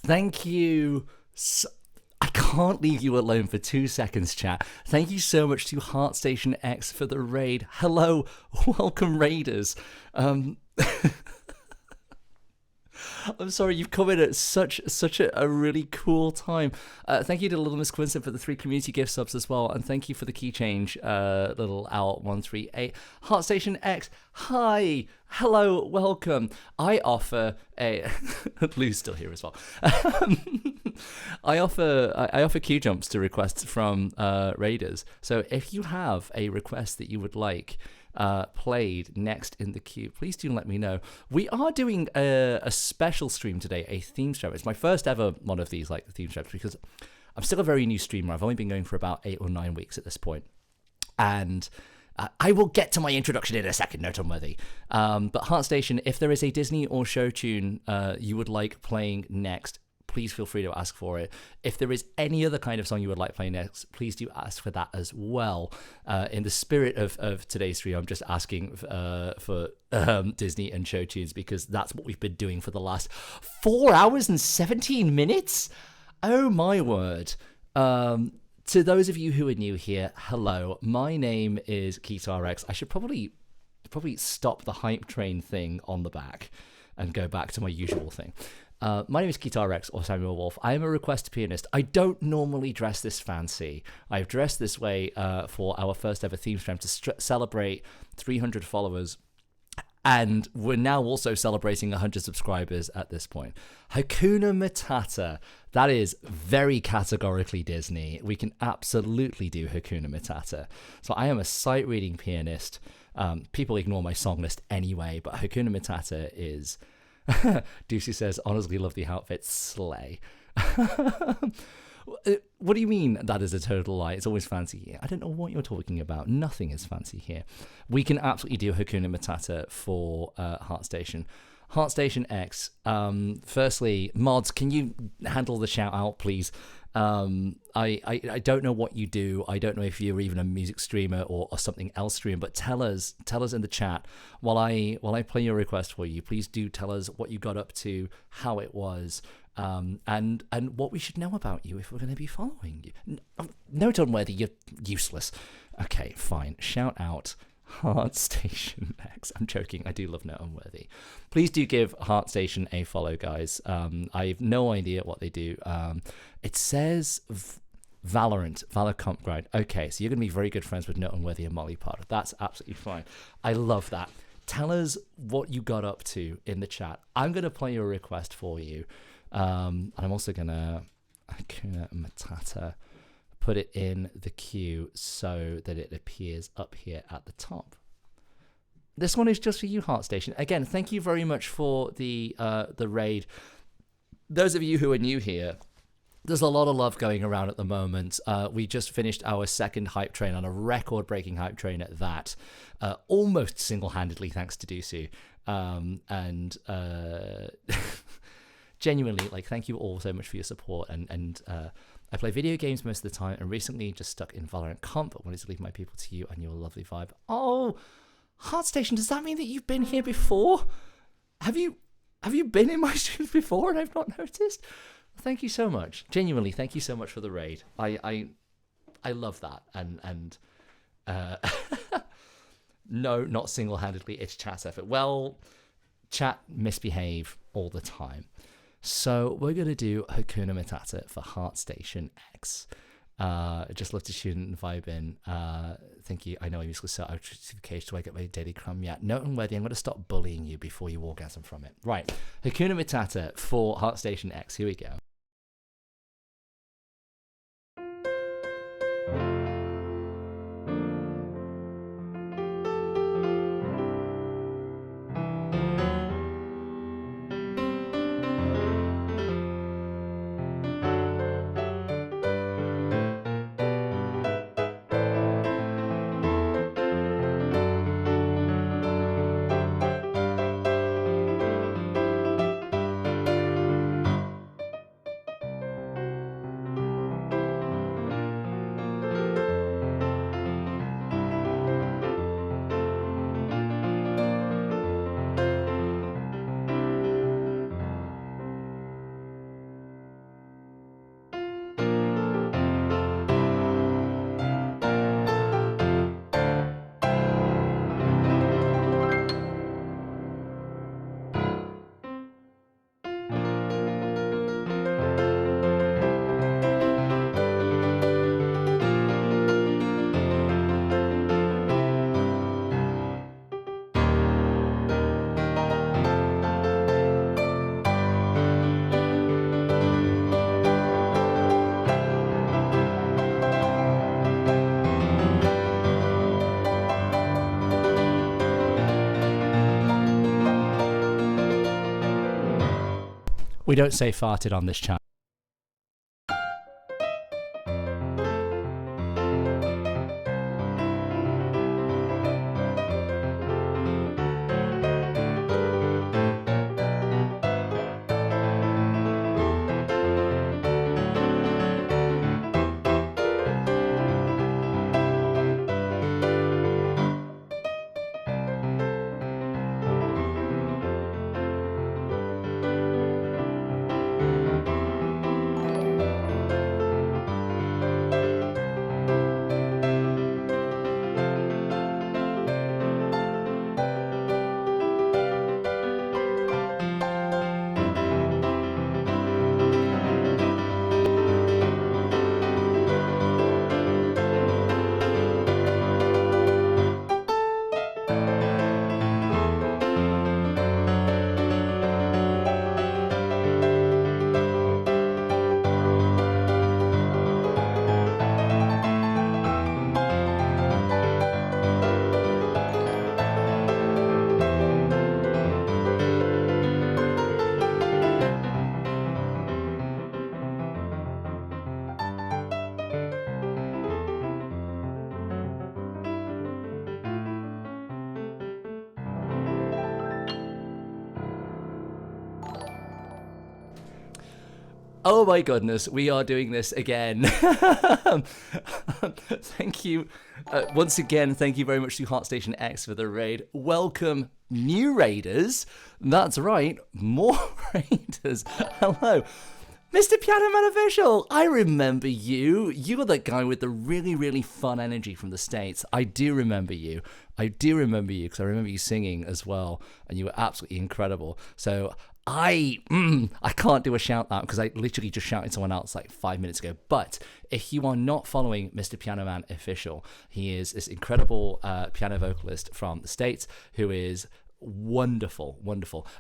Thank you. I can't leave you alone for 2 seconds, chat. Thank you so much to HeartStation X for the raid. Hello, welcome raiders. I'm sorry, you've come in at such a really cool time. Thank you to Little Miss Quincy for the 3 community gift subs as well, and thank you for the key change, Little Owl 138. HeartStation X, hi, hello, welcome. I offer a Lou's still here as well. I offer queue jumps to requests from raiders. So if you have a request that you would like played next in the queue, please do let me know. We are doing a special stream today, a theme stream. It's my first ever one of these, like the theme streams, because I'm still a very new streamer. I've only been going for about 8 or 9 weeks at this point, and I will get to my introduction in a second, note unworthy. But HeartStation, if there is a Disney or show tune you would like playing next, please feel free to ask for it. If there is any other kind of song you would like playing next, please do ask for that as well. In the spirit of today's stream, I'm just asking for Disney and show tunes, because that's what we've been doing for the last 4 hours and 17 minutes. Oh my word. To those of you who are new here, hello. My name is KeithRX. I should probably stop the hype train thing on the back and go back to my usual thing. My name is KeithRX, or Samuel Wolf. I am a request pianist. I don't normally dress this fancy. I've dressed this way for our first ever theme stream to celebrate 300 followers. And we're now also celebrating 100 subscribers at this point. Hakuna Matata. That is very categorically Disney. We can absolutely do Hakuna Matata. So I am a sight reading pianist. People ignore my song list anyway, but Hakuna Matata is... Ducey says, honestly love the outfit, slay. What do you mean that is a total lie? It's always fancy here. I don't know what you're talking about. Nothing is fancy here. We can absolutely do Hakuna Matata for HeartStation. HeartStation X, firstly, mods, can you handle the shout out, please? I don't know what you do. I don't know if you're even a music streamer or something else stream, but tell us in the chat while I play your request for you. Please do tell us what you got up to, how it was, and what we should know about you if we're going to be following you. Note on whether you're useless. Okay, fine. Shout out HeartStation X. I'm joking. I do love Note Unworthy. Please do give HeartStation a follow, guys. I have no idea what they do. It says Valor Comp Grind. Okay, so you're going to be very good friends with Note Unworthy and Molly Potter. That's absolutely fine. I love that. Tell us what you got up to in the chat. I'm going to play your request for you. And I'm also going to Hakuna Matata, put it in the queue so that it appears up here at the top. This one is just for you, HeartStation. Again, thank you very much for the raid. Those of you who are new here, there's a lot of love going around at the moment. We just finished our second hype train, on a record-breaking hype train at that, almost single-handedly thanks to Dusu. And genuinely, like, thank you all so much for your support. And I play video games most of the time, and recently just stuck in Valorant Comp. I wanted to leave my people to you and your lovely vibe. Oh, HeartStation, does that mean that you've been here before? Have you been in my streams before and I've not noticed? Thank you so much. Genuinely, thank you so much for the raid. I love that. And no, not single-handedly, it's chat's effort. Well, chat misbehave all the time. So we're going to do Hakuna Matata for HeartStation X. Just love to tune and vibe in. Thank you. I know I'm useless, so I've the cage to wake up my daily crumb yet. Note and worthy, I'm going to stop bullying you before you orgasm from it. Right. Hakuna Matata for Heart Station X. Here we go. We don't say farted on this channel. Oh my goodness, we are doing this again. Thank you. Once again, thank you very much to Heart Station X for the raid. Welcome, new raiders. That's right, more raiders. Hello. Mr. Piano Man Official, I remember you. You were that guy with the really, really fun energy from the States. I do remember you. Because I remember you singing as well, and you were absolutely incredible. So I can't do a shout out because I literally just shouted someone else like 5 minutes ago. But if you are not following Mr. Piano Man Official, he is this incredible piano vocalist from the States who is wonderful.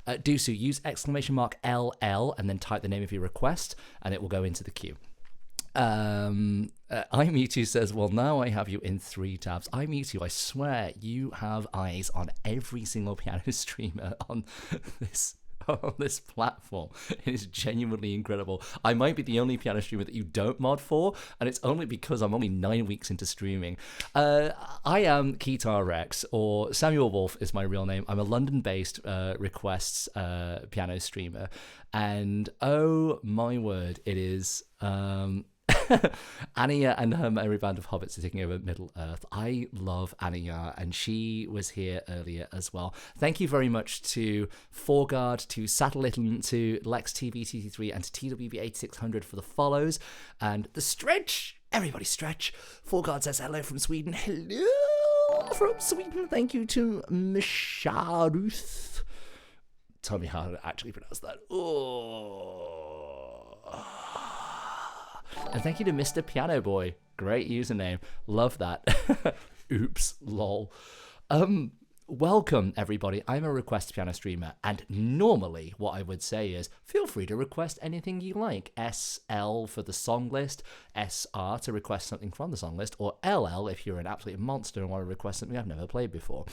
Dusu, use !LL and then type the name of your request and it will go into the queue. iMewtwo says, well, now I have you in 3 tabs. iMewtwo, I swear you have eyes on every single piano streamer on this platform. It is genuinely incredible. I might be the only piano streamer that you don't mod for, and it's only because I'm only 9 weeks into streaming. I am Keytar Rex, or Samuel Wolf is my real name. I'm a London-based requests piano streamer, and oh my word, it is Anya and her merry band of hobbits are taking over Middle Earth. I love Anya, and she was here earlier as well. Thank you very much to Forgard, to Satellitten, to LexTV23, and to TWB8600 for the follows. And the stretch, everybody stretch. Forgard says hello from Sweden. Hello from Sweden. Thank you to Misharuth. Tell me how to actually pronounce that. Oh. And thank you to Mr. Piano Boy. Great username. Love that. Oops, lol. Welcome, everybody. I'm a request piano streamer, and normally what I would say is feel free to request anything you like. SL for the song list, SR to request something from the song list, or LL if you're an absolute monster and want to request something I've never played before.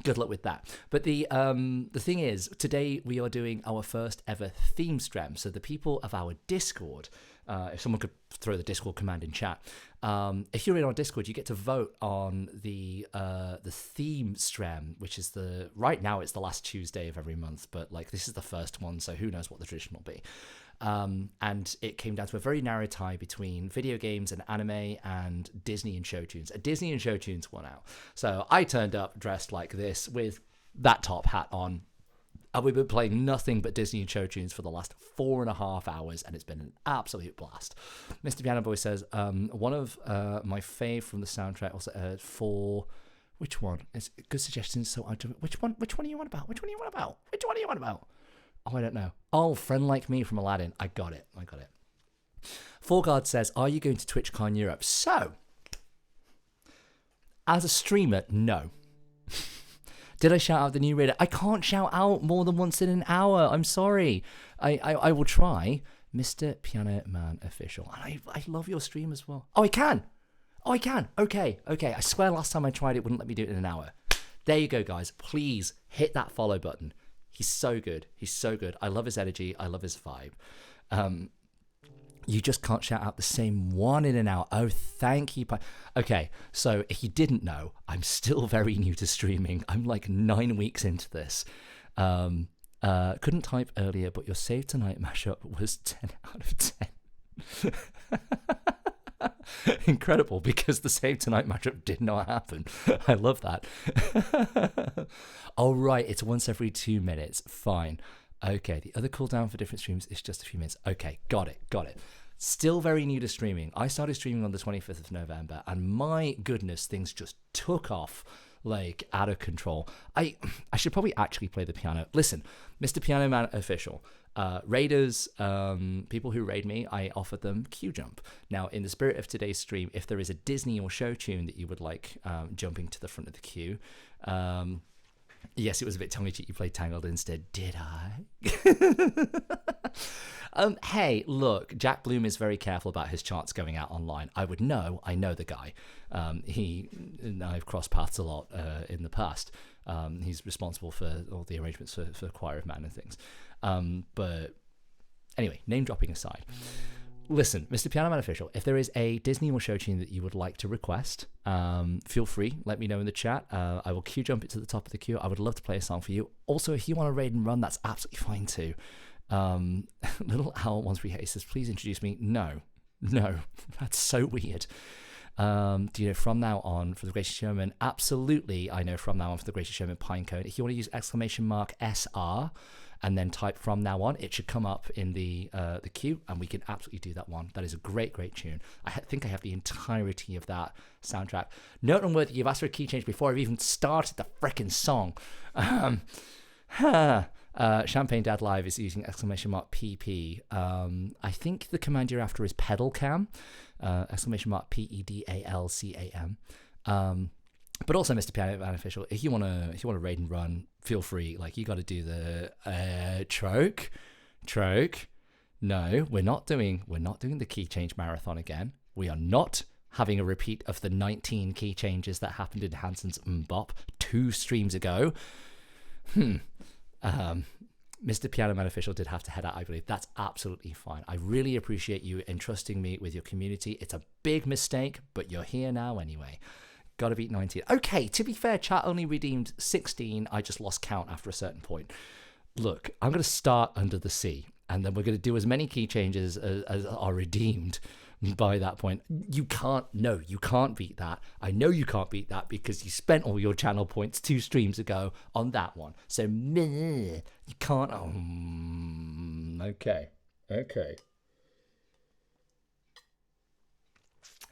Good luck with that. But the thing is, today we are doing our first ever theme STREM. So the people of our Discord, if someone could throw the Discord command in chat, if you're in our Discord, you get to vote on the theme STREM, which is right now it's the last Tuesday of every month, but like this is the first one, so who knows what the tradition will be. And it came down to a very narrow tie between video games and anime and Disney and Showtunes. A Disney and Showtunes won out. So I turned up dressed like this with that top hat on. And we've been playing nothing but Disney and Showtunes for the last 4.5 hours, and it's been an absolute blast. Mr. Piano Boy says, one of my fave from the soundtrack also heard for... Which one? It's good suggestions. So which one are you on about? Which one are you on about? Which one are you on about? Oh, I don't know. Oh, Friend Like Me from Aladdin. I got it. Foreguard says, are you going to TwitchCon Europe? So, as a streamer, no. Did I shout out the new raider? I can't shout out more than once in an hour. I'm sorry. I will try. Mr. Piano Man Official. And I love your stream as well. Oh, I can. Okay. I swear last time I tried it wouldn't let me do it in an hour. There you go, guys. Please hit that follow button. He's so good. I love his energy. I love his vibe. You just can't shout out the same one in an hour. Oh, thank you. Okay, so if you didn't know, I'm still very new to streaming. I'm like 9 weeks into this. Couldn't type earlier, but your Save Tonight mashup was 10 out of 10. Incredible, because the Save Tonight matchup did not happen. I love that. Oh, right, it's once every 2 minutes. Fine. Okay, the other cooldown for different streams is just a few minutes. Okay, got it. Still very new to streaming. I started streaming on the 25th of November, and my goodness, things just took off like out of control. I should probably actually play the piano. Listen, Mr. Piano Man Official. Raiders, people who raid me, I offered them queue jump. Now, in the spirit of today's stream, if there is a Disney or show tune that you would like jumping to the front of the queue, yes, it was a bit tongue-in-cheek. You played Tangled instead. Did I? Hey, look, Jack Bloom is very careful about his charts going out online. I would know. I know the guy. He and I've crossed paths a lot in the past. He's responsible for all the arrangements for Choir of Man and things. But anyway, name dropping aside. Listen, Mr. Piano Man Official, if there is a Disney or show tune that you would like to request, feel free, let me know in the chat. I will queue jump it to the top of the queue. I would love to play a song for you. Also, if you want to raid and run, that's absolutely fine too. Little Owl 138 says, please introduce me. No, that's so weird. Do you know from now on for the Gracious Showman? Absolutely, I know from now on for the Gracious Showman Pinecone. If you want to use !SR and then type from now on, it should come up in the queue, and we can absolutely do that one. That is a great tune. I think I have the entirety of that soundtrack. Note on word that you've asked for a key change before I've even started the frickin' song. Champagne Dad Live is using !PP. I think the command you're after is pedal cam. !PEDALCAM. But also, Mr. Piano Man Official, if you wanna raid and run, feel free. Like, you got to do the troke. No, we're not doing the key change marathon again. We are not having a repeat of the 19 key changes that happened in Hansen's Mbop 2 streams ago. Mr. Piano Man Official did have to head out, I believe. That's absolutely fine. I really appreciate you entrusting me with your community. It's a big mistake, but you're here now anyway. Gotta beat 19. Okay, to be fair, chat only redeemed 16. I just lost count after a certain point. Look, I'm going to start under the sea, and then we're going to do as many key changes as are redeemed by that point. You can't beat that. I know you can't beat that because you spent all your channel points 2 streams ago on that one. So, you can't. Okay.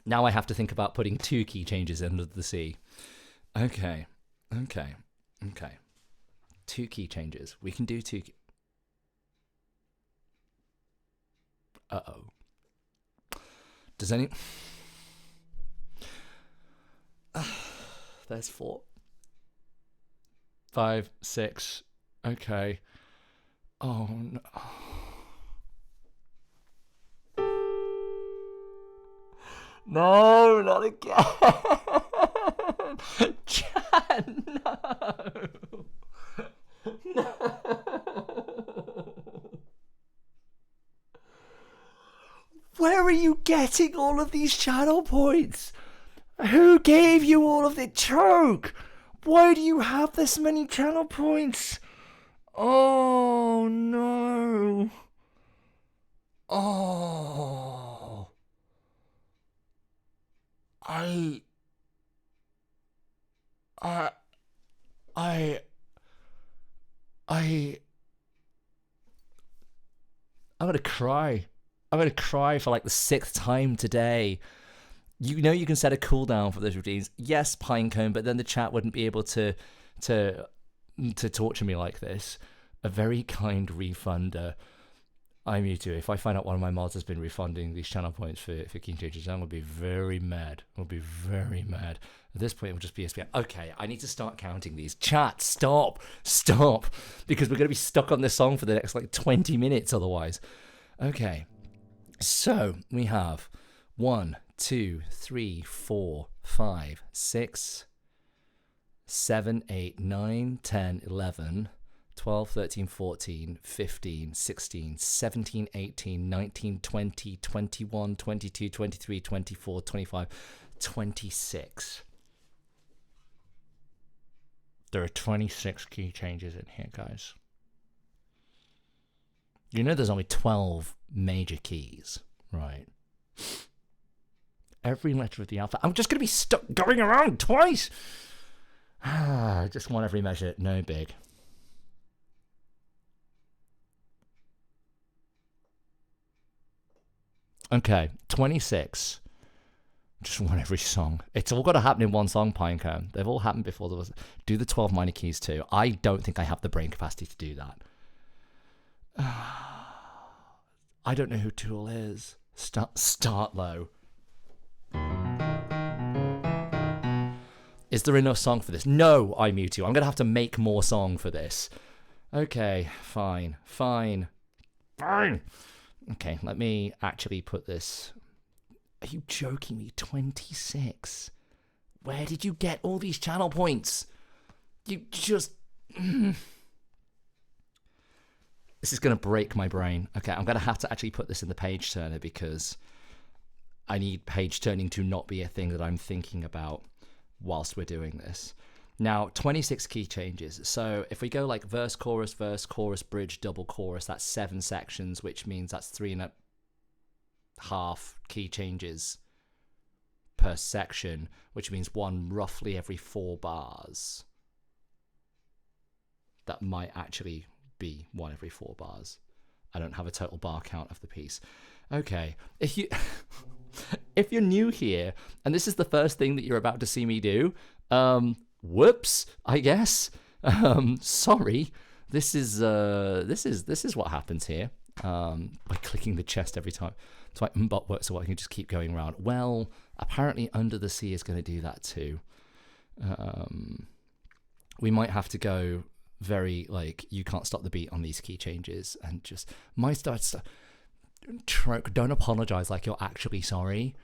Now I have to think about putting 2 key changes under the sea. Okay. 2 key changes. We can do 2. Uh-oh. Does any... There's 4, 5, 6. Okay. Oh, no. No, not again. Chat, no. No. Where are you getting all of these channel points? Who gave you all of the choke? Why do you have this many channel points? Oh, no. Oh. I I I I I'm gonna cry. I'm gonna cry for like the 6th time today. You know you can set a cooldown for those routines. Yes, Pinecone, but then the chat wouldn't be able to torture me like this. A very kind refunder. I'm you too. If I find out one of my mods has been refunding these channel points for key changes, I'm gonna be very mad. I'll be very mad. At this point, it will just be SPM. Okay, I need to start counting these. Chat, stop, because we're gonna be stuck on this song for the next like 20 minutes otherwise. Okay, so we have 1, 2, 3, 4, 5, 6, 7, 8, 9, 10, 11. 12, 13, 14, 15, 16, 17, 18, 19, 20, 21, 22, 23, 24, 25, 26. There are 26 key changes in here, guys. You know there's only 12 major keys, right? Every letter of the alphabet. I'm just going to be stuck going around twice. I just want every measure. No big. Okay, 26. Just want every song. It's all got to happen in one song, Pinecone. They've all happened before. There was do the 12 minor keys too. I don't think I have the brain capacity to do that. I don't know who Tool is. Start low. Is there enough song for this? No, I mute you. I'm going to have to make more song for this. Okay, fine. Okay, let me actually put this. Are you joking me? 26. Where did you get all these channel points? You just... This is going to break my brain. Okay, I'm going to have to actually put this in the page turner because I need page turning to not be a thing that I'm thinking about whilst we're doing this. Now, 26 key changes. So if we go like verse, chorus, bridge, double chorus, that's 7 sections, which means that's 3.5 key changes per section, which means one roughly every 4 bars. That might actually be one every 4 bars. I don't have a total bar count of the piece. Okay, if you're new here and this is the first thing that you're about to see me do, whoops, I guess. Sorry. This is what happens here. By clicking the chest every time. So my bot works so I can just keep going around. Well, apparently Under the Sea is going to do that too. We might have to go very like you can't stop the beat on these key changes and just my start. Don't apologize like you're actually sorry.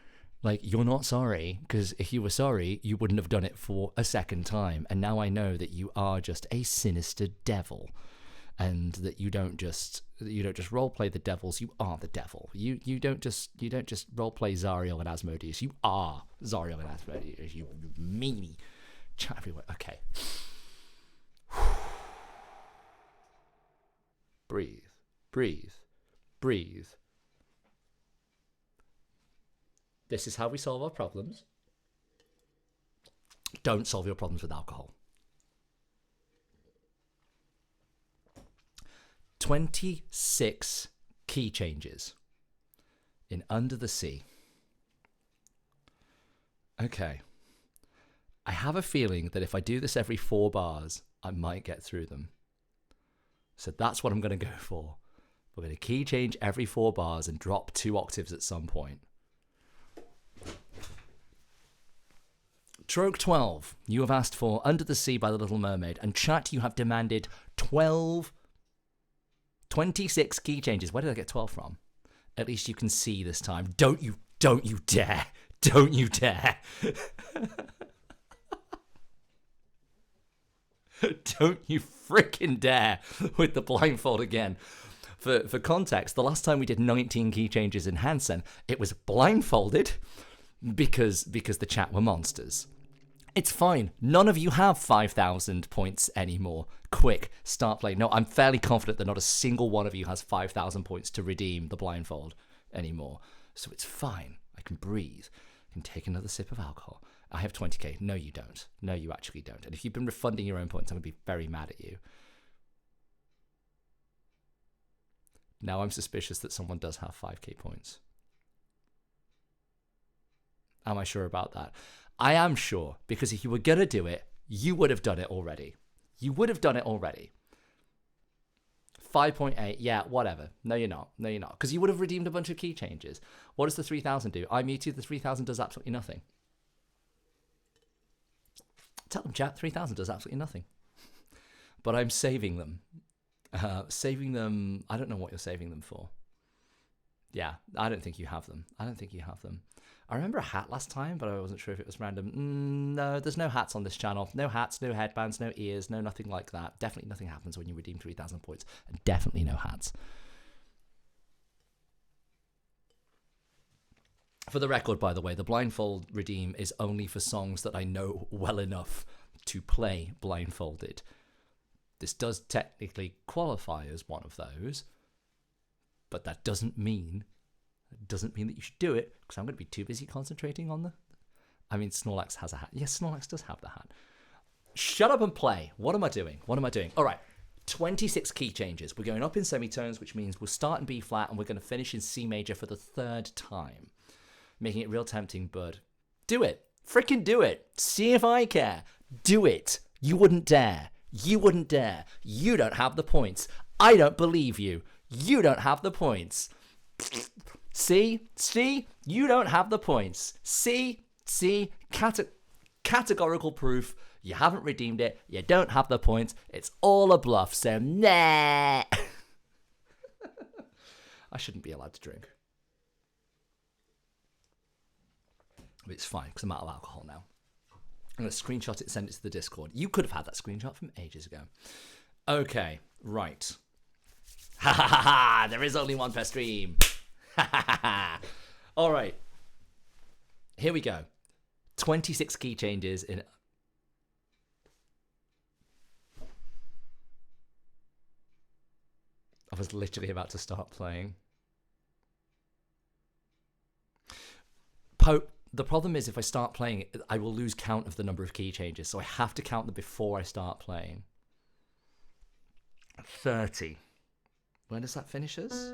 Like, you're not sorry, because if you were sorry, you wouldn't have done it for a second time. And now I know that you are just a sinister devil, and that you don't just roleplay the devils. You are the devil. You don't just roleplay Zariel and Asmodeus. You are Zariel and Asmodeus. You meanie chat everywhere. Okay. Breathe. This is how we solve our problems. Don't solve your problems with alcohol. 26 key changes in Under the Sea. Okay. I have a feeling that if I do this every 4 bars, I might get through them. So that's what I'm going to go for. We're going to key change every 4 bars and drop 2 octaves at some point. Stroke 12. You have asked for Under the Sea by The Little Mermaid. And chat, you have demanded 26 key changes. Where did I get 12 from? At least you can see this time. Don't you dare. Don't you dare. Don't you freaking dare with the blindfold again. For context, the last time we did 19 key changes in Hansen, it was blindfolded because the chat were monsters. It's fine. None of you have 5,000 points anymore. Quick, start playing. No, I'm fairly confident that not a single one of you has 5,000 points to redeem the blindfold anymore. So it's fine. I can breathe. I can take another sip of alcohol. I have 20k. No, you don't. No, you actually don't. And if you've been refunding your own points, I'm going to be very mad at you. Now I'm suspicious that someone does have 5k points. Am I sure about that? I am sure, because if you were going to do it, you would have done it already. You would have done it already. 5.8, yeah, whatever. No, you're not. No, you're not. Because you would have redeemed a bunch of key changes. What does the 3,000 do? I muted. The 3,000 does absolutely nothing. Tell them, chat, 3,000 does absolutely nothing. But I'm saving them. Saving them, I don't know what you're saving them for. Yeah, I don't think you have them. I don't think you have them. I remember a hat last time, but I wasn't sure if it was random. No, there's no hats on this channel. No hats, no headbands, no ears, no nothing like that. Definitely nothing happens when you redeem 3,000 points. And definitely no hats. For the record, by the way, the blindfold redeem is only for songs that I know well enough to play blindfolded. This does technically qualify as one of those, but that doesn't mean that you should do it, because I'm going to be too busy concentrating on the... I mean, Snorlax has a hat. Yes, Snorlax does have the hat. Shut up and play. What am I doing? What am I doing? All right, 26 key changes. We're going up in semitones, which means we'll start in B flat and we're going to finish in C major for the third time. Making it real tempting, but do it. Freaking do it. See if I care. Do it. You wouldn't dare. You wouldn't dare. You don't have the points. I don't believe you. You don't have the points. See? You don't have the points. See? Categorical proof. You haven't redeemed it. You don't have the points. It's all a bluff, so nah. I shouldn't be allowed to drink. But it's fine, because I'm out of alcohol now. I'm going to screenshot it, send it to the Discord. You could have had that screenshot from ages ago. Okay, right. Ha ha ha ha! There is only one per stream. Ha ha ha ha! All right. Here we go. 26 key changes in... I was literally about to start playing. The problem is if I start playing it, I will lose count of the number of key changes, so I have to count them before I start playing. 30. When does that finish us?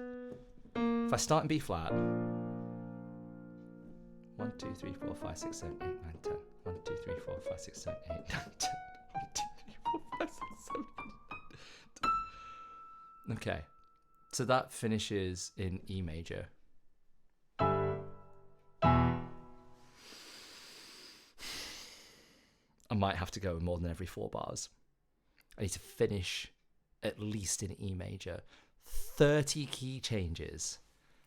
If I start in B flat... 1, 2, 3, 4, 5, 6, 7, 8, 9, 10. 1, 2, 3, 4, 5, 6, 7, 8, 9, 10. 1, 2, 3, 4, 5, 6, 7, 8. Okay. So that finishes in E major. I might have to go more than every 4 bars. I need to finish at least in E major. 30 key changes.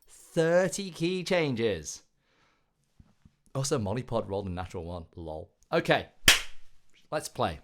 30 key changes. Also, Mollypod rolled a natural 1. Lol. Okay. Let's play.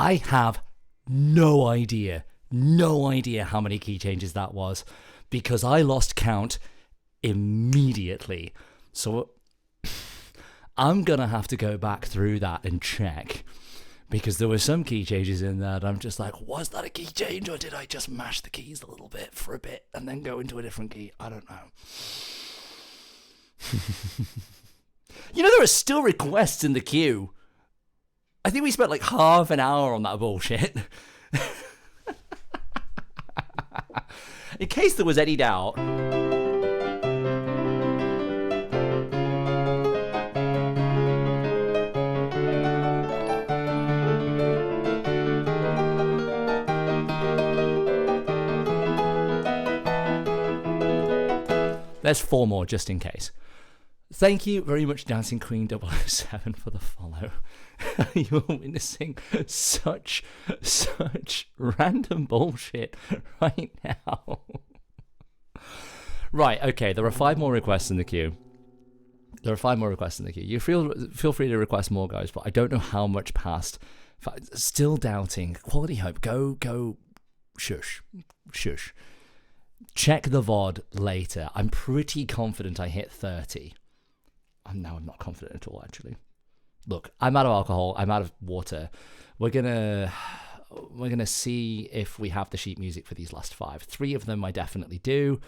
I have no idea how many key changes that was, because I lost count immediately. So I'm going to have to go back through that and check, because there were some key changes in there that I'm just like, was that a key change, or did I just mash the keys a little bit for a bit and then go into a different key? I don't know. You know, there are still requests in the queue. I think we spent like half an hour on that bullshit. In case there was any doubt. There's 4 more just in case. Thank you very much, Dancing Queen 007, for the follow. You're witnessing such random bullshit right now. Right, okay, there are 5 more requests in the queue. You feel free to request more, guys, but I don't know how much past. Still doubting. Quality Hope, go. Shush. Check the VOD later. I'm pretty confident I hit 30. I'm not confident at all, actually. Look, I'm out of alcohol. I'm out of water. We're gonna see if we have the sheet music for these last 5. 3 of them I definitely do,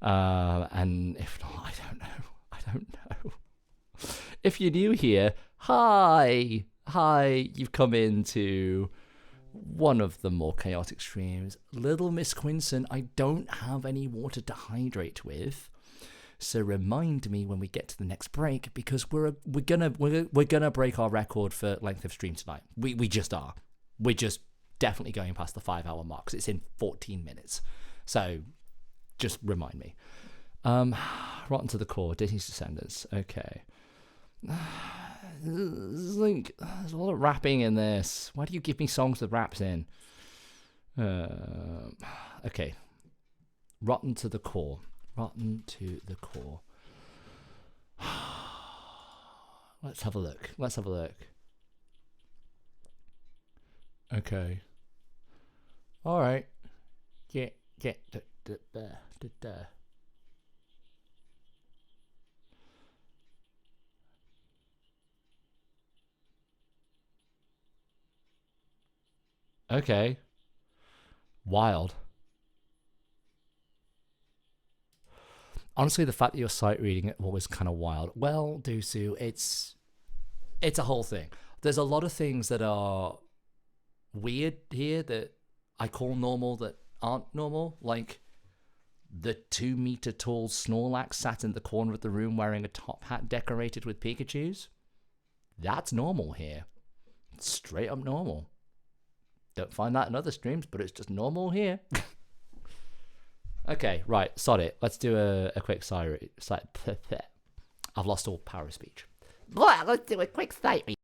and if not, I don't know. If you're new here, hi. You've come into one of the more chaotic streams. Little Miss Quinson, I don't have any water to hydrate with. So remind me when we get to the next break, because we're gonna break our record for length of stream tonight. We just are. We're just definitely going past the 5-hour mark, because it's in 14 minutes. So just remind me. Rotten to the Core, Disney's Descendants. Okay. There's a lot of rapping in this. Why do you give me songs with raps in? Okay. Rotten to the Core. Let's have a look. Okay. All right. Get. Okay. Wild. Honestly, the fact that you're sight reading it was kind of wild. Well, Dusu, it's a whole thing. There's a lot of things that are weird here that I call normal that aren't normal. Like the 2-meter tall Snorlax sat in the corner of the room wearing a top hat decorated with Pikachus. That's normal here. It's straight up normal. Don't find that in other streams, but it's just normal here. Okay, right, sod it. Let's do a quick side. I've lost all power of speech. Let's do a quick side read.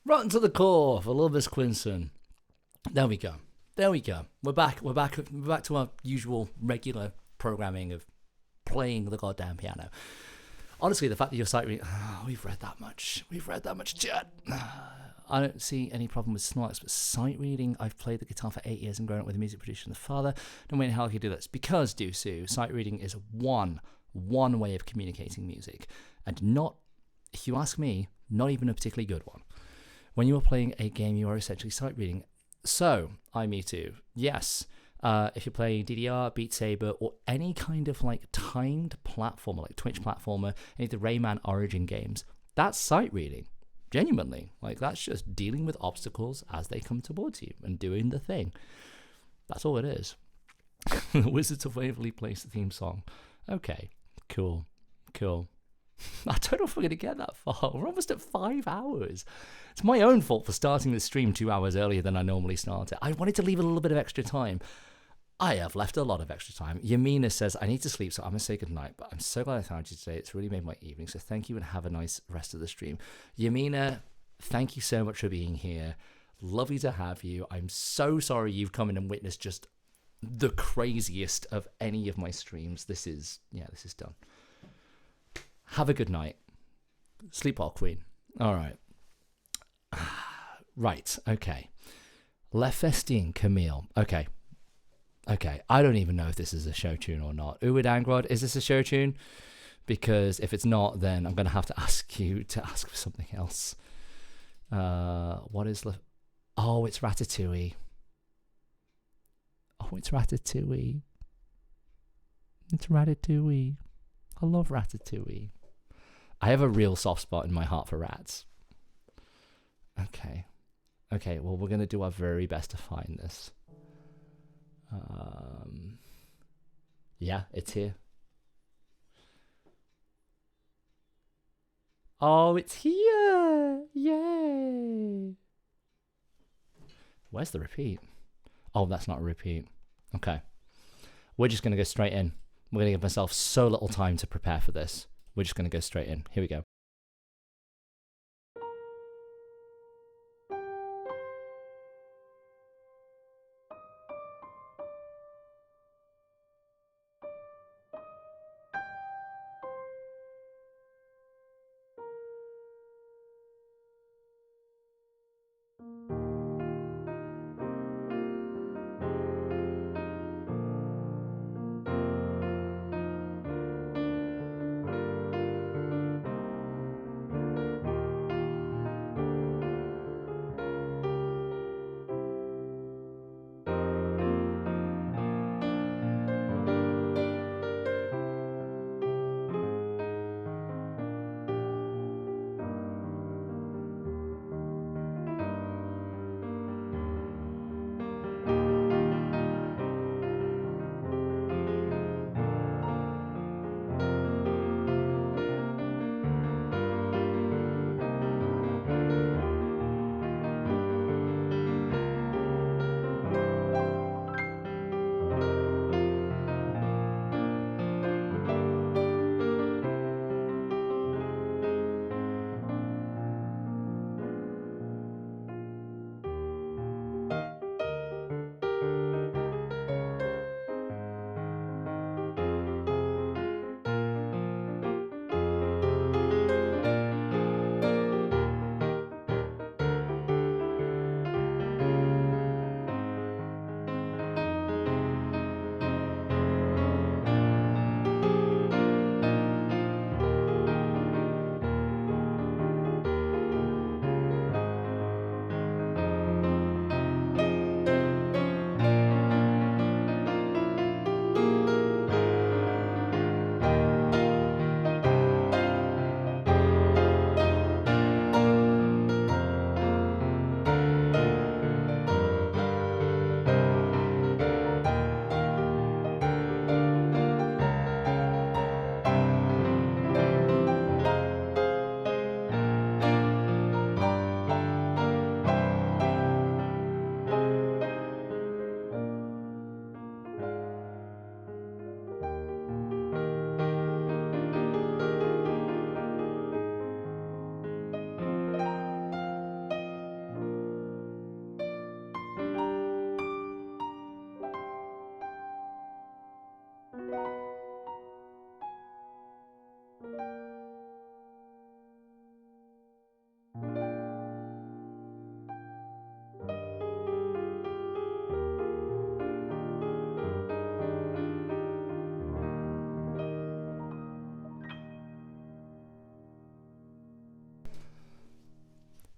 Rotten to the core for Lovis Quinson. There we go. There we go. We're back. We're back to our usual regular programming of playing the goddamn piano. Honestly, the fact that your sight reading, we've read that much. We've read that much chat. I don't see any problem with Snorlax, but sight reading, I've played the guitar for 8 years and grown up with a music producer and a father. No way in hell I could do this. Because, Dusu, sight reading is one way of communicating music. And not, if you ask me, not even a particularly good one. When you are playing a game, you are essentially sight reading. So, iMewtwo, yes. If you're playing DDR, Beat Saber, or any kind of like timed platformer, like Twitch platformer, any of the Rayman Origin games, that's sight reading. Genuinely. Like, that's just dealing with obstacles as they come towards you and doing the thing. That's all it is. The Wizards of Waverly Place theme song. Okay, cool. I don't know if we're going to get that far. We're almost at 5 hours. It's my own fault for starting the stream 2 hours earlier than I normally start it. I wanted to leave a little bit of extra time. I have left a lot of extra time. Yamina says, I need to sleep, so I'm going to say goodnight. But I'm so glad I found you today. It's really made my evening. So thank you and have a nice rest of the stream. Yamina, thank you so much for being here. Lovely to have you. I'm so sorry you've come in and witnessed just the craziest of any of my streams. This is done. Have a good night. Sleep well, Queen. All right. Right. Okay. Lefestine Camille. Okay. I don't even know if this is a show tune or not. Uwid Angrod, is this a show tune? Because if it's not, then I'm going to have to ask you to ask for something else. What is Oh, it's Ratatouille. It's Ratatouille. It's Ratatouille. I love Ratatouille. I have a real soft spot in my heart for rats. Okay, well, we're going to do our very best to find this. Yeah, it's here. Oh, it's here! Yay! Where's the repeat? Oh, that's not a repeat. Okay. We're just going to go straight in. We're going to give myself so little time to prepare for this. We're just going to go straight in. Here we go.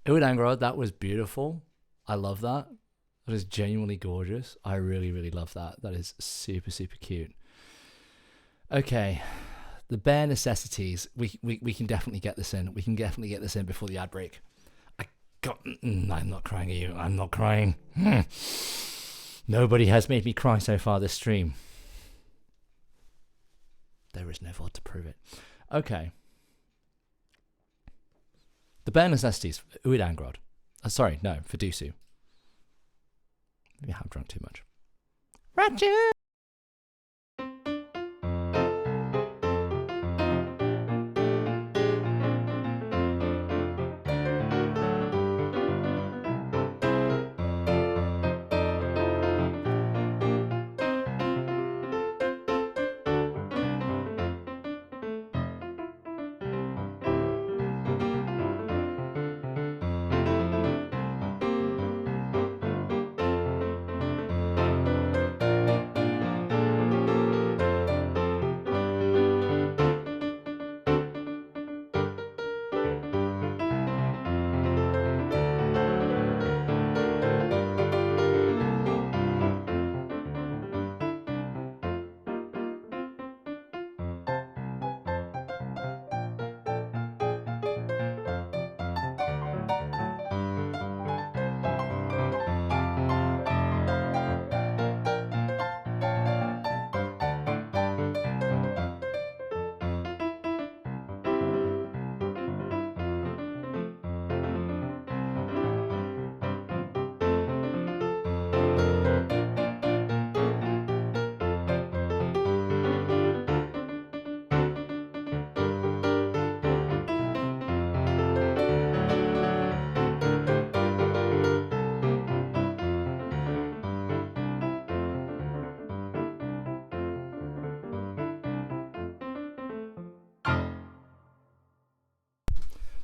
Udangrod, that was beautiful. I love that. That is genuinely gorgeous. I really, really love that. That is super, super cute. Okay, the bare necessities. We can definitely get this in. We can definitely get this in before the ad break. I'm not crying at you. I'm not crying. Nobody has made me cry so far this stream. There is no VOD to prove it. Okay. The bare necessities. Udangrod. Sorry, no, for Dusu. Maybe I have drunk too much. Ratchet!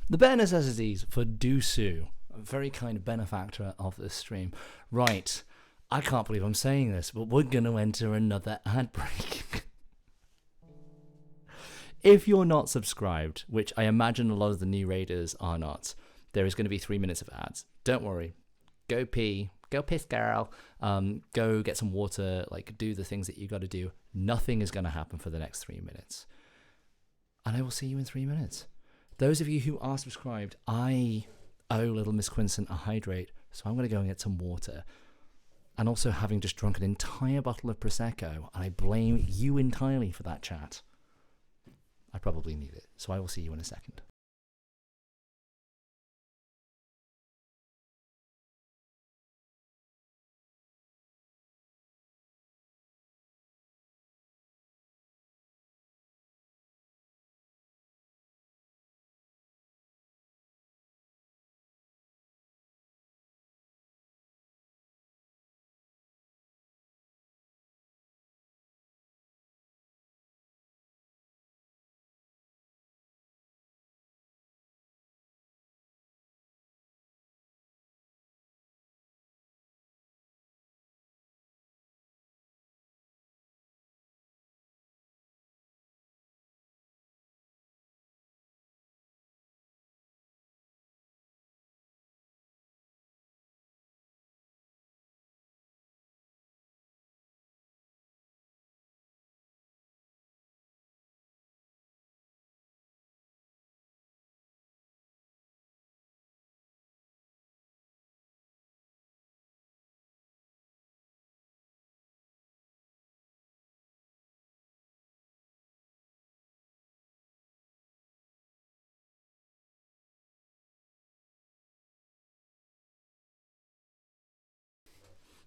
The bare necessities for Dusu, a very kind of benefactor of this stream. Right, I can't believe I'm saying this, but we're going to enter another ad break. If you're not subscribed, which I imagine a lot of the new raiders are not, there is going to be 3 minutes of ads. Don't worry. Go pee. Go piss, girl. Go get some water. Like, do the things that you got to do. Nothing is going to happen for the next 3 minutes. And I will see you in 3 minutes. Those of you who are subscribed, I owe little Miss Quincent a hydrate, so I'm going to go and get some water. And also having just drunk an entire bottle of Prosecco, and I blame you entirely for that chat. I probably need it, so I will see you in a second.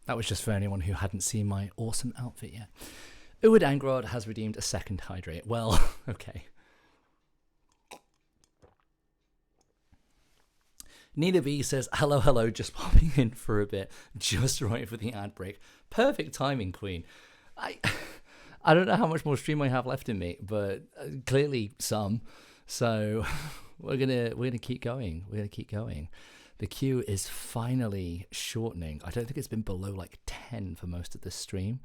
That was just for anyone who hadn't seen my awesome outfit yet. Udangrod has redeemed a second hydrate. Well, okay. Nina B says, hello, hello, just popping in for a bit, just right for the ad break. Perfect timing, Queen. I don't know how much more stream I have left in me, but clearly some. So we're gonna keep going. We're gonna keep going. The queue is finally shortening. I don't think it's been below like 10 for most of this stream.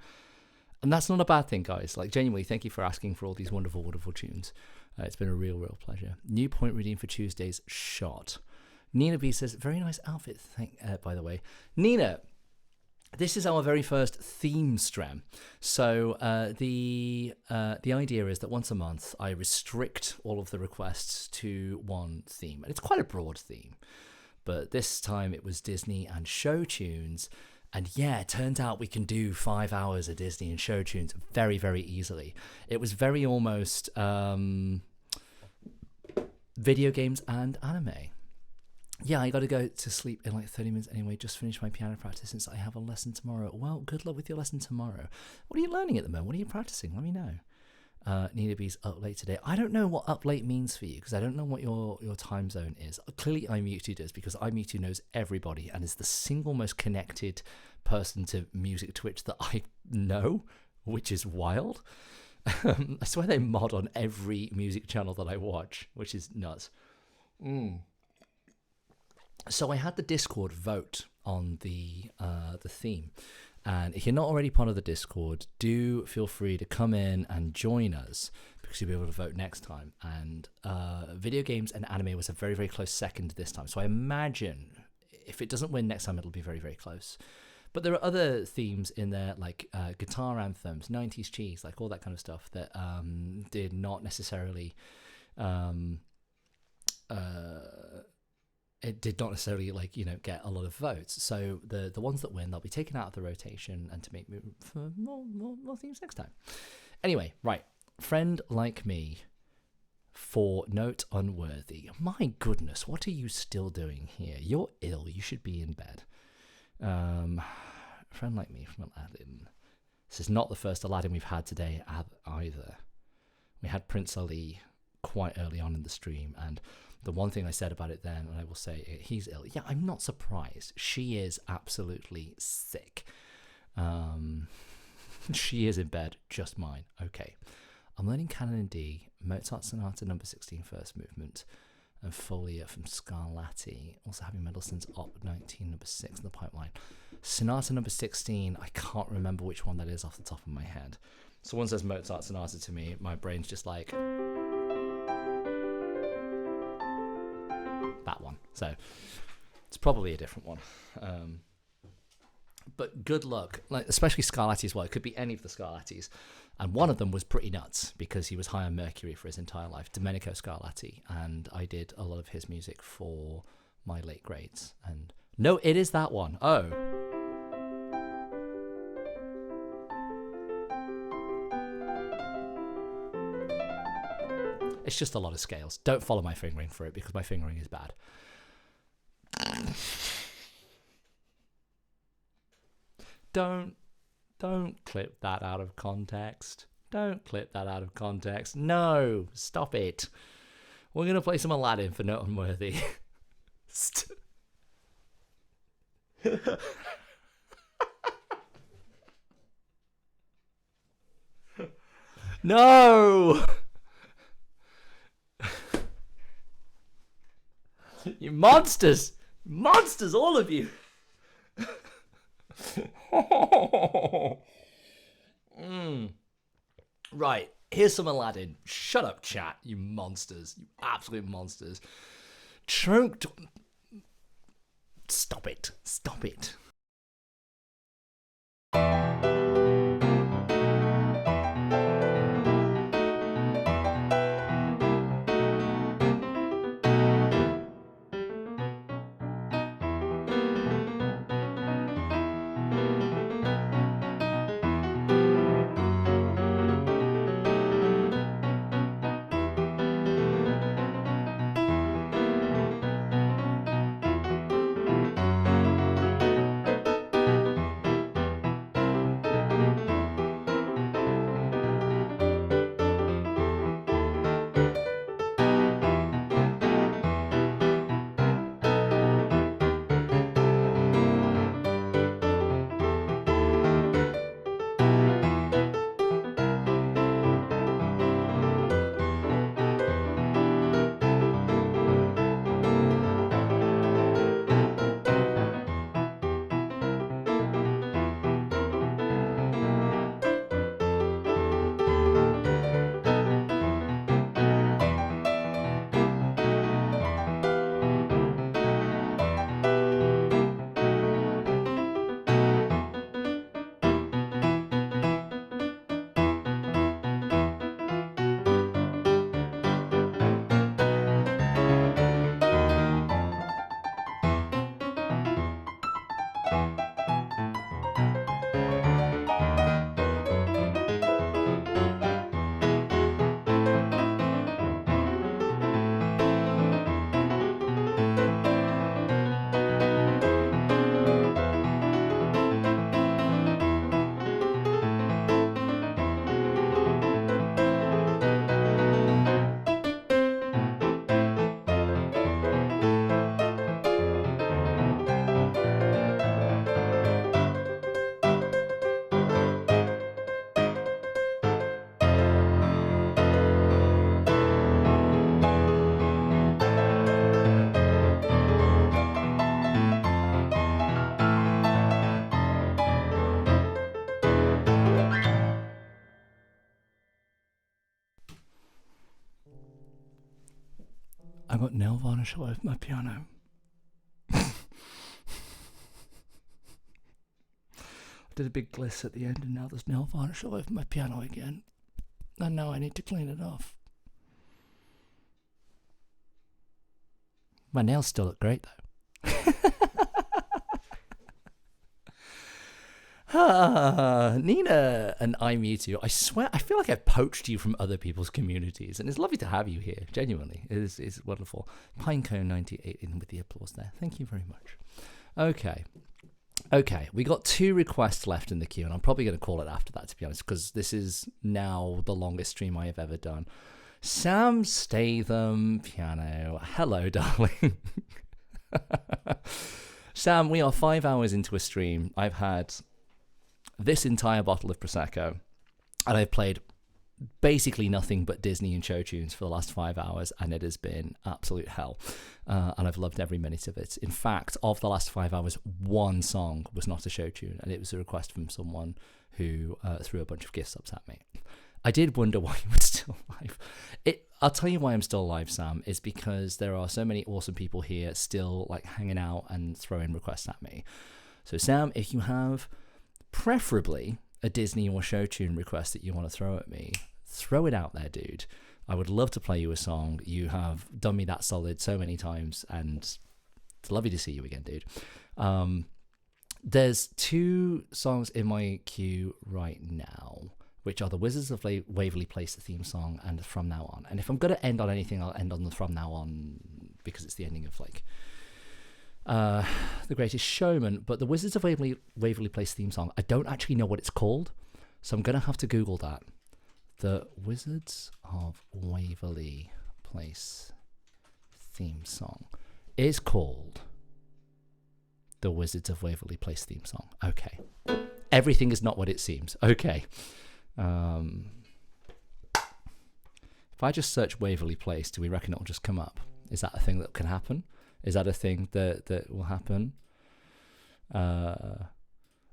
And that's not a bad thing, guys. Like, genuinely, thank you for asking for all these wonderful, wonderful tunes. It's been a real, real pleasure. New point redeemed for Tuesday's shot. Nina B says, very nice outfit, by the way. Nina, this is our very first theme STREM. So the idea is that once a month I restrict all of the requests to one theme. And it's quite a broad theme. But this time it was Disney and Showtunes. And yeah, it turns out we can do 5 hours of Disney and Showtunes very, very easily. It was very almost video games and anime. Yeah, I got to go to sleep in like 30 minutes anyway, just finish my piano practice since I have a lesson tomorrow. Well, good luck with your lesson tomorrow. What are you learning at the moment? What are you practicing? Let me know. Nina B's up late today. I don't know what up late means for you because I don't know what your time zone is. Clearly, iMewtwo does because iMewtwo knows everybody and is the single most connected person to music Twitch that I know, which is wild. I swear they mod on every music channel that I watch, which is nuts. So I had the Discord vote on the theme, and if you're not already part of the Discord, do feel free to come in and join us because you'll be able to vote next time. And video games and anime was a very, very close second this time. So I imagine if it doesn't win next time, it'll be very, very close. But there are other themes in there, like guitar anthems, 90s cheese, like all that kind of stuff that did not necessarily get a lot of votes. So the ones that win, they'll be taken out of the rotation and to make room for more themes next time. Anyway, right. Friend Like Me for Note Unworthy. My goodness, what are you still doing here? You're ill. You should be in bed. Friend Like Me from Aladdin. This is not the first Aladdin we've had today either. We had Prince Ali quite early on in the stream, and the one thing I said about it then, and I will say he's ill. Yeah, I'm not surprised. She is absolutely sick. She is in bed, just mine. Okay. I'm learning Canon in D, Mozart Sonata No. 16 first movement, and Folia from Scarlatti. Also having Mendelssohn's Op. 19 No. 6 in the pipeline. Sonata No. 16, I can't remember which one that is off the top of my head. Someone says Mozart Sonata to me, my brain's just like... that one. So it's probably a different one. But good luck, like especially Scarlatti as well. It could be any of the Scarlattis. And one of them was pretty nuts because he was high on Mercury for his entire life, Domenico Scarlatti. And I did a lot of his music for my late grades. And no, it is that one. Oh. It's just a lot of scales. Don't follow my fingering for it because my fingering is bad. Don't clip that out of context. Don't clip that out of context. No, stop it. We're going to play some Aladdin for Note Unworthy. No! You monsters! Monsters, all of you! Right, here's some Aladdin. Shut up, chat, you monsters. You absolute monsters. Stop it. Stop it. I got nail varnish all over my piano. I did a big gliss at the end, and now there's nail varnish all over my piano again. And now I need to clean it off. My nails still look great, though. Nina and I Mewtwo. I swear, I feel like I've poached you from other people's communities, and it's lovely to have you here. Genuinely, it's wonderful. Pinecone98 in with the applause there. Thank you very much. Okay, we got 2 requests left in the queue, and I'm probably going to call it after that, to be honest, because this is now the longest stream I have ever done. Sam Statham, piano. Hello, darling. Sam, we are 5 hours into a stream. I've had this entire bottle of Prosecco, and I've played basically nothing but Disney and Showtunes for the last 5 hours, and it has been absolute hell. And I've loved every minute of it. In fact, of the last 5 hours, one song was not a Showtune, and it was a request from someone who threw a bunch of gift subs at me. I did wonder why you were still alive. I'll tell you why I'm still alive, Sam, is because there are so many awesome people here still like hanging out and throwing requests at me. So Sam, if you have preferably a Disney or Showtune request that you want to throw at me, throw it out there, dude. I would love to play you a song. You have done me that solid so many times, and it's lovely to see you again, dude. There's 2 songs in my queue right now, which are the Wizards of Waverly Place theme song and From Now On. And if I'm going to end on anything, I'll end on the From Now On, because it's the ending of like The Greatest Showman. But the Wizards of Waverly Place theme song, I don't actually know what it's called, so I'm going to have to Google that. The Wizards of Waverly Place theme song is called the Wizards of Waverly Place theme song. Okay. Everything is not what it seems. Okay. If I just search Waverly Place, do we reckon it'll just come up? Is that a thing that can happen? Is that a thing that will happen?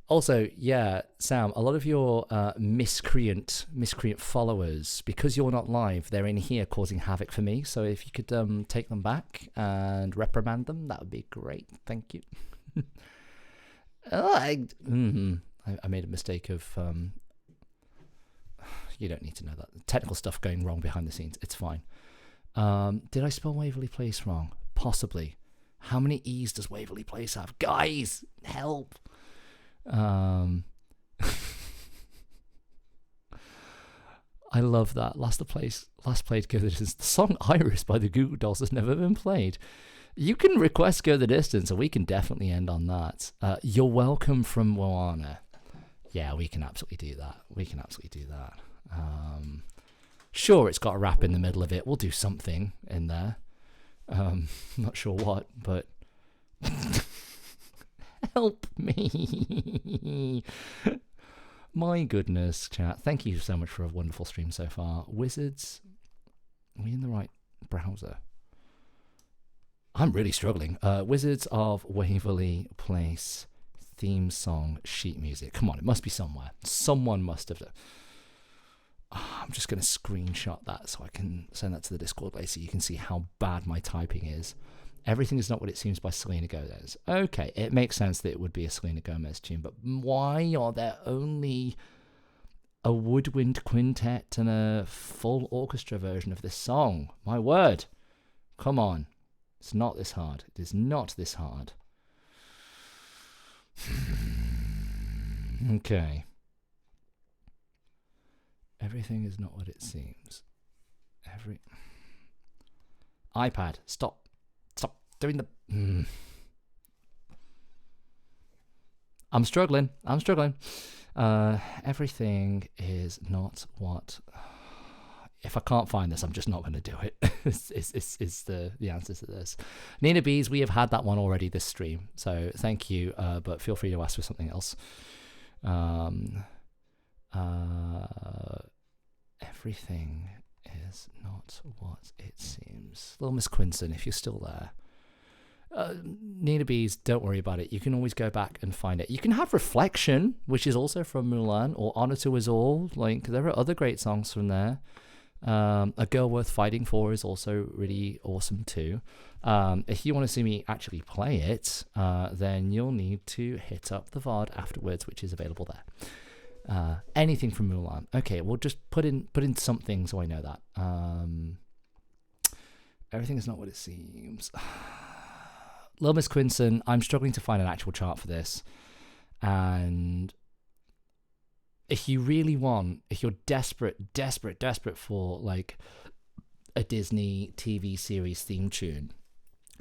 Also, yeah, Sam, a lot of your miscreant followers, because you're not live, they're in here causing havoc for me. So if you could take them back and reprimand them, that would be great. Thank you. I made a mistake of... you don't need to know that. Technical stuff going wrong behind the scenes. It's fine. Did I spell Waverly Place wrong? Possibly. How many E's does Waverly Place have? Guys, help! I love that. Last played Go the Distance. The song Iris by the Goo Goo Dolls has never been played. You can request Go the Distance, and we can definitely end on that. You're Welcome from Moana. Yeah, we can absolutely do that. Sure, it's got a rap in the middle of it. We'll do something in there. Not sure what, but... Help me. My goodness, chat. Thank you so much for a wonderful stream so far. Wizards, are we in the right browser? I'm really struggling. Wizards of Waverly Place theme song sheet music. Come on, it must be somewhere. Someone must have done. I'm just going to screenshot that so I can send that to the Discord later so you can see how bad my typing is. Everything is Not What It Seems by Selena Gomez. Okay, it makes sense that it would be a Selena Gomez tune, but why are there only a woodwind quintet and a full orchestra version of this song? My word. Come on. It's not this hard. It is not this hard. Okay. Everything is not what it seems. iPad, stop doing the. I'm struggling. Everything is not what. If I can't find this, I'm just not going to do it. It's the answer to this. Nina Bees, we have had that one already this stream, so thank you. But feel free to ask for something else. Everything is not what it seems. Little Miss Quinson, if you're still there. Nina Bees, don't worry about it. You can always go back and find it. You can have Reflection, which is also from Mulan, or Honor to Us All. Like, there are other great songs from there. A Girl Worth Fighting For is also really awesome too. If you want to see me actually play it, then you'll need to hit up the VOD afterwards, which is available there. Anything from Mulan. Okay, we'll just put in something so I know that. Everything is not what it seems. Little Miss Quinson, I'm struggling to find an actual chart for this. And if you really want, if you're desperate for like a Disney TV series theme tune,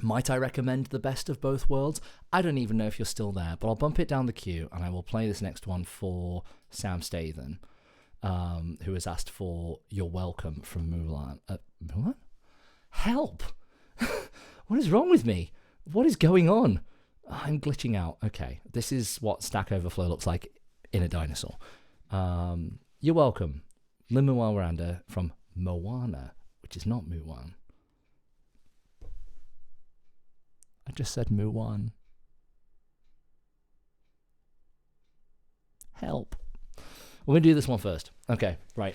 might I recommend The Best of Both Worlds? I don't even know if you're still there, but I'll bump it down the queue and I will play this next one for Sam Stathan, who has asked for You're Welcome from Mulan. Mulan? Help! What is wrong with me? What is going on? I'm glitching out. Okay, this is what Stack Overflow looks like in a dinosaur. You're Welcome. Lin-Manuel Miranda from Moana, which is not Mulan. I just said Mulan. Help. We're going to do this one first. Okay, right.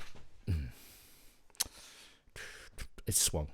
It's swung.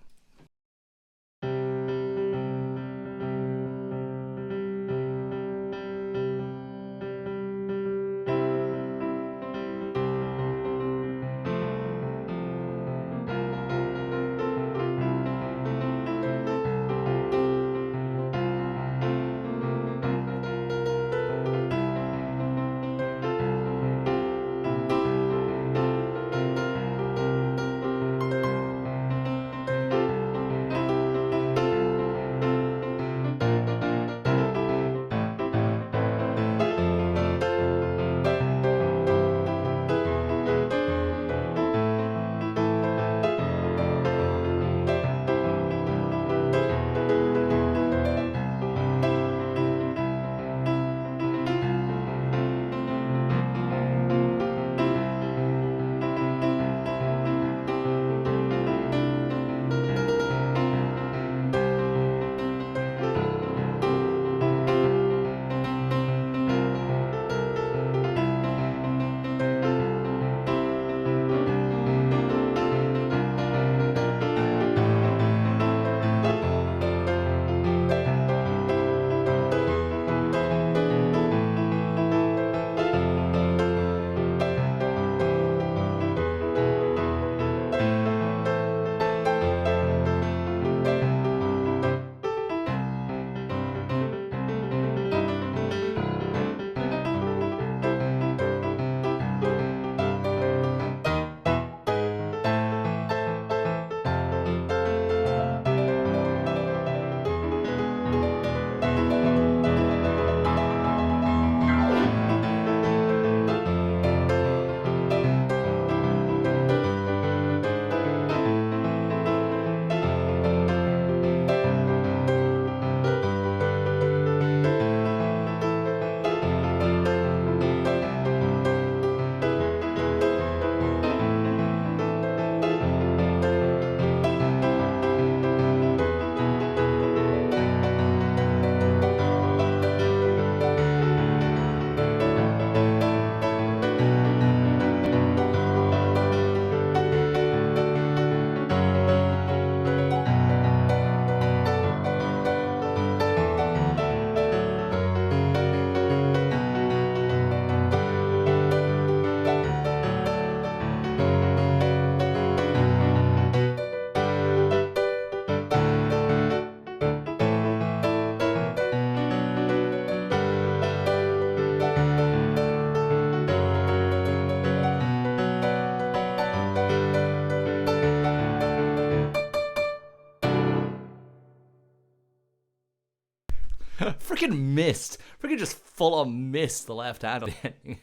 Freaking missed. Freaking just full on missed the left hand on the ending.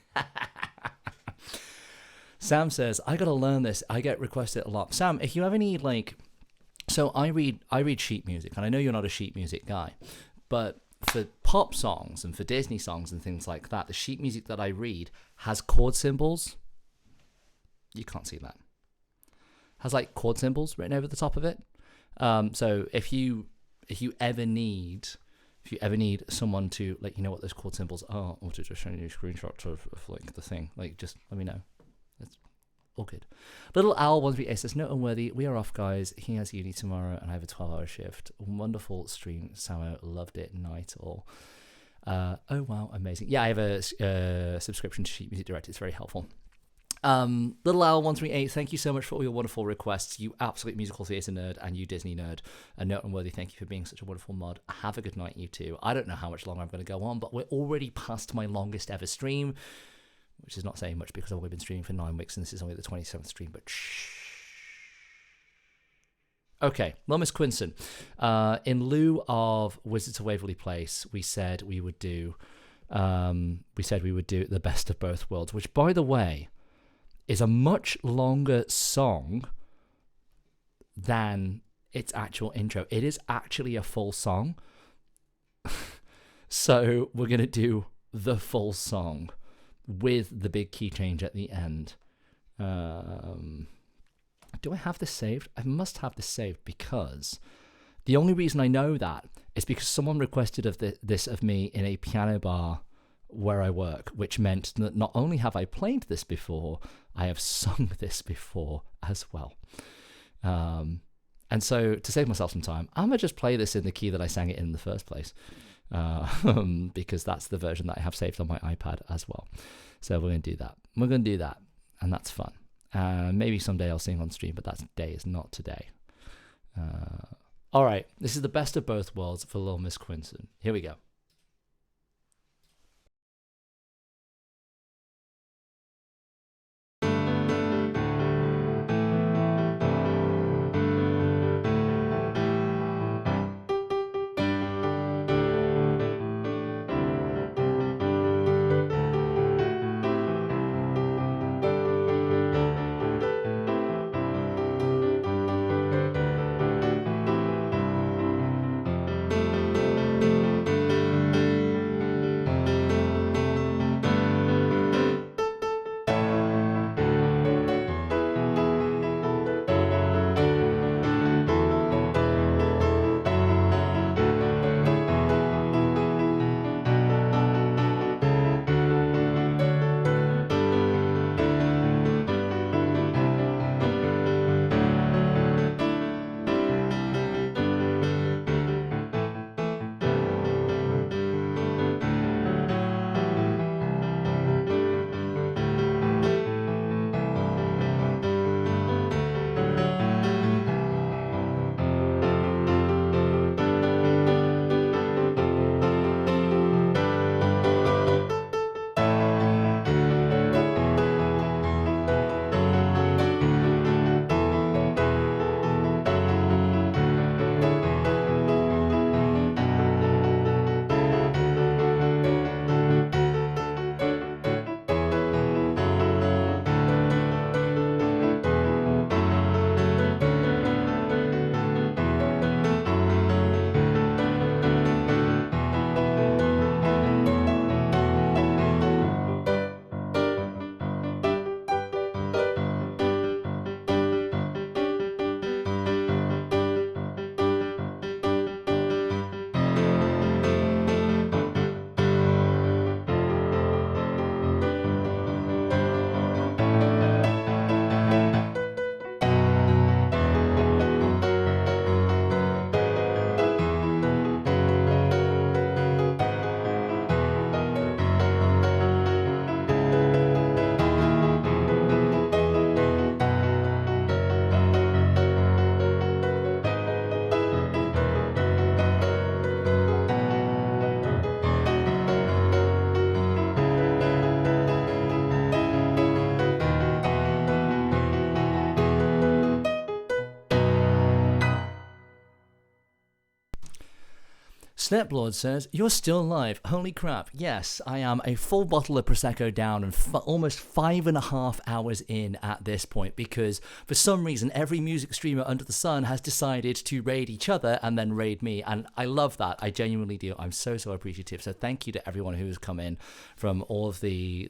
Sam says, I gotta learn this. I get requested a lot. Sam, if you have any so I read sheet music, and I know you're not a sheet music guy, but for pop songs and for Disney songs and things like that, the sheet music that I read has chord symbols. You can't see that. Has like chord symbols written over the top of it. So if you ever need someone to let you know what those chord symbols are, or to just show you a screenshot of like the thing, like just let me know. That's all good. Little Owl 138 says, no unworthy. We are off, guys. He has uni tomorrow, and I have a 12-hour shift. Wonderful stream, Samo. Loved it. Night all. Oh wow, amazing. Yeah, I have a subscription to Sheet Music Direct. It's very helpful. Little Owl 138, thank you so much for all your wonderful requests. You absolute musical theatre nerd, and you Disney nerd. And Note Unworthy, thank you for being such a wonderful mod. Have a good night, you two. I don't know how much longer I'm going to go on, but we're already past my longest ever stream, which is not saying much because I've only been streaming for 9 weeks, and this is only the 27th stream, but shh. Okay, well, Miss Quinson, in lieu of Wizards of Waverly Place, we said we would do the Best of Both Worlds, which, by the way, is a much longer song than its actual intro. It is actually a full song. So we're going to do the full song with the big key change at the end. Do I have this saved? I must have this saved, because the only reason I know that is because someone requested this of me in a piano bar where I work, which meant that not only have I played this before, I have sung this before as well. And so to save myself some time, I'm going to just play this in the key that I sang it in the first place, because that's the version that I have saved on my iPad as well. So we're going to do that. We're going to do that, and that's fun. Maybe someday I'll sing on stream, but that day is not today. All right, this is the Best of Both Worlds for Little Miss Quinson. Here we go. Steplord says, "You're still alive. Holy crap. Yes, I am a full bottle of Prosecco down and almost 5.5 hours in at this point, because for some reason every music streamer under the sun has decided to raid each other and then raid me. And I love that. I genuinely do. I'm so appreciative. So thank you to everyone who has come in from all of the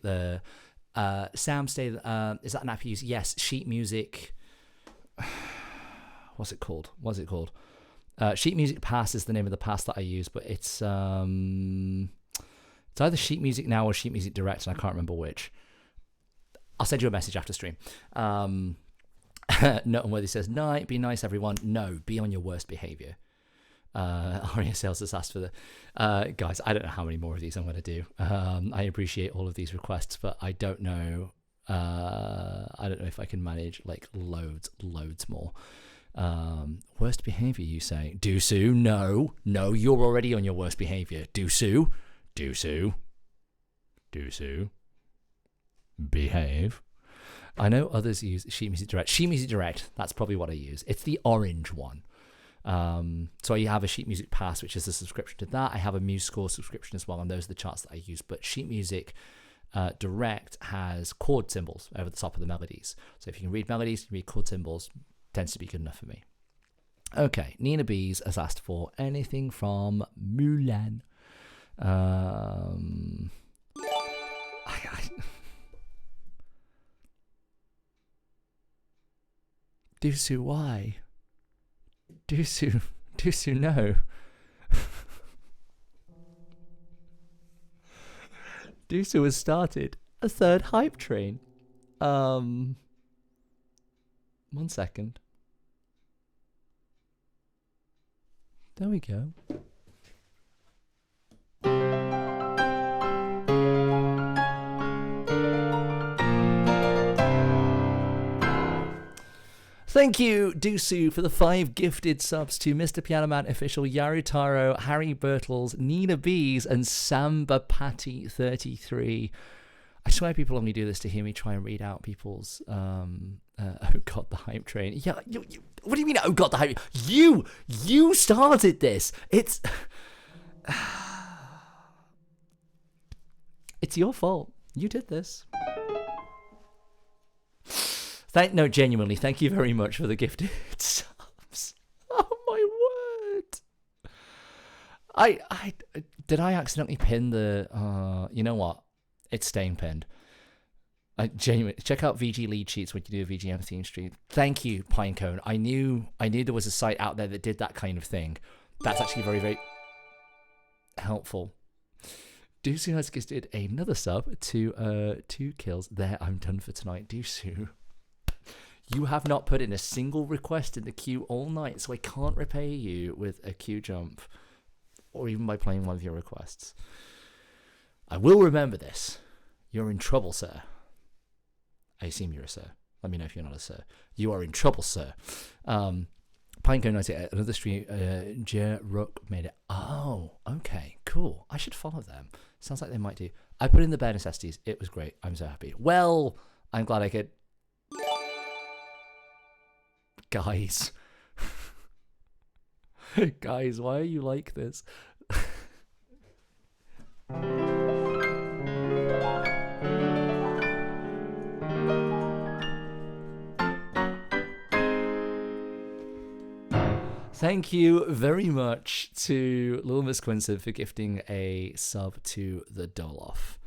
Sam stay. Is that an app you use? Yes, Sheet Music. What's it called? Sheet Music Pass is the name of the pass that I use, but it's either Sheet Music Now or Sheet Music Direct, and I can't remember which. I'll send you a message after stream. Note Worthy says, "Night, be nice, everyone." No, be on your worst behavior. Aria Sales has asked for the guys. I don't know how many more of these I'm going to do. I appreciate all of these requests, but I don't know. I don't know if I can manage like loads more. Worst behavior, you say? Dusu, no, you're already on your worst behavior. Dusu, behave. I know others use Sheet Music Direct. Sheet Music Direct, that's probably what I use. It's the orange one. So you have a Sheet Music Pass, which is a subscription to that. I have a MuseScore subscription as well, and those are the charts that I use. But Sheet Music Direct has chord symbols over the top of the melodies. So if you can read melodies, you can read chord symbols. Tends to be good enough for me. Okay, Nina Bees has asked for anything from Mulan. Dusu, why? Dusu, no. Dusu has started a third hype train. 1 second. There we go. Thank you, Dusu, for the 5 gifted subs to Mr. Piano Man Official, Yarutaro, Harry Birtles, Nina Bees, and Samba Patty 33. I swear people only do this to hear me try and read out people's oh god, the hype train. Yeah, what do you mean, oh god, the hype? You started this. It's your fault. You did this. No, genuinely, thank you very much for the gifted subs. Oh my word. Did I accidentally pin the you know what? It's staying pinned. I genuinely check out VG lead sheets when you do a VGM theme stream. Thank you, Pinecone. I knew there was a site out there that did that kind of thing. That's actually very, very helpful. Dusu has gifted another sub to 2 kills. There, I'm done for tonight. Dusu, you have not put in a single request in the queue all night, so I can't repay you with a queue jump or even by playing one of your requests. I will remember this. You're in trouble, sir. I assume you're a sir. Let me know if you're not a sir. You are in trouble, sir. Pinecone 98, another stream, Jer Rook made it. Oh, okay, cool. I should follow them. Sounds like they might do. I put in the bare necessities. It was great. I'm so happy. Well, I'm glad I could. Guys. Guys, why are you like this? Thank you very much to Lil Miss Quincy for gifting a sub to the Doloff.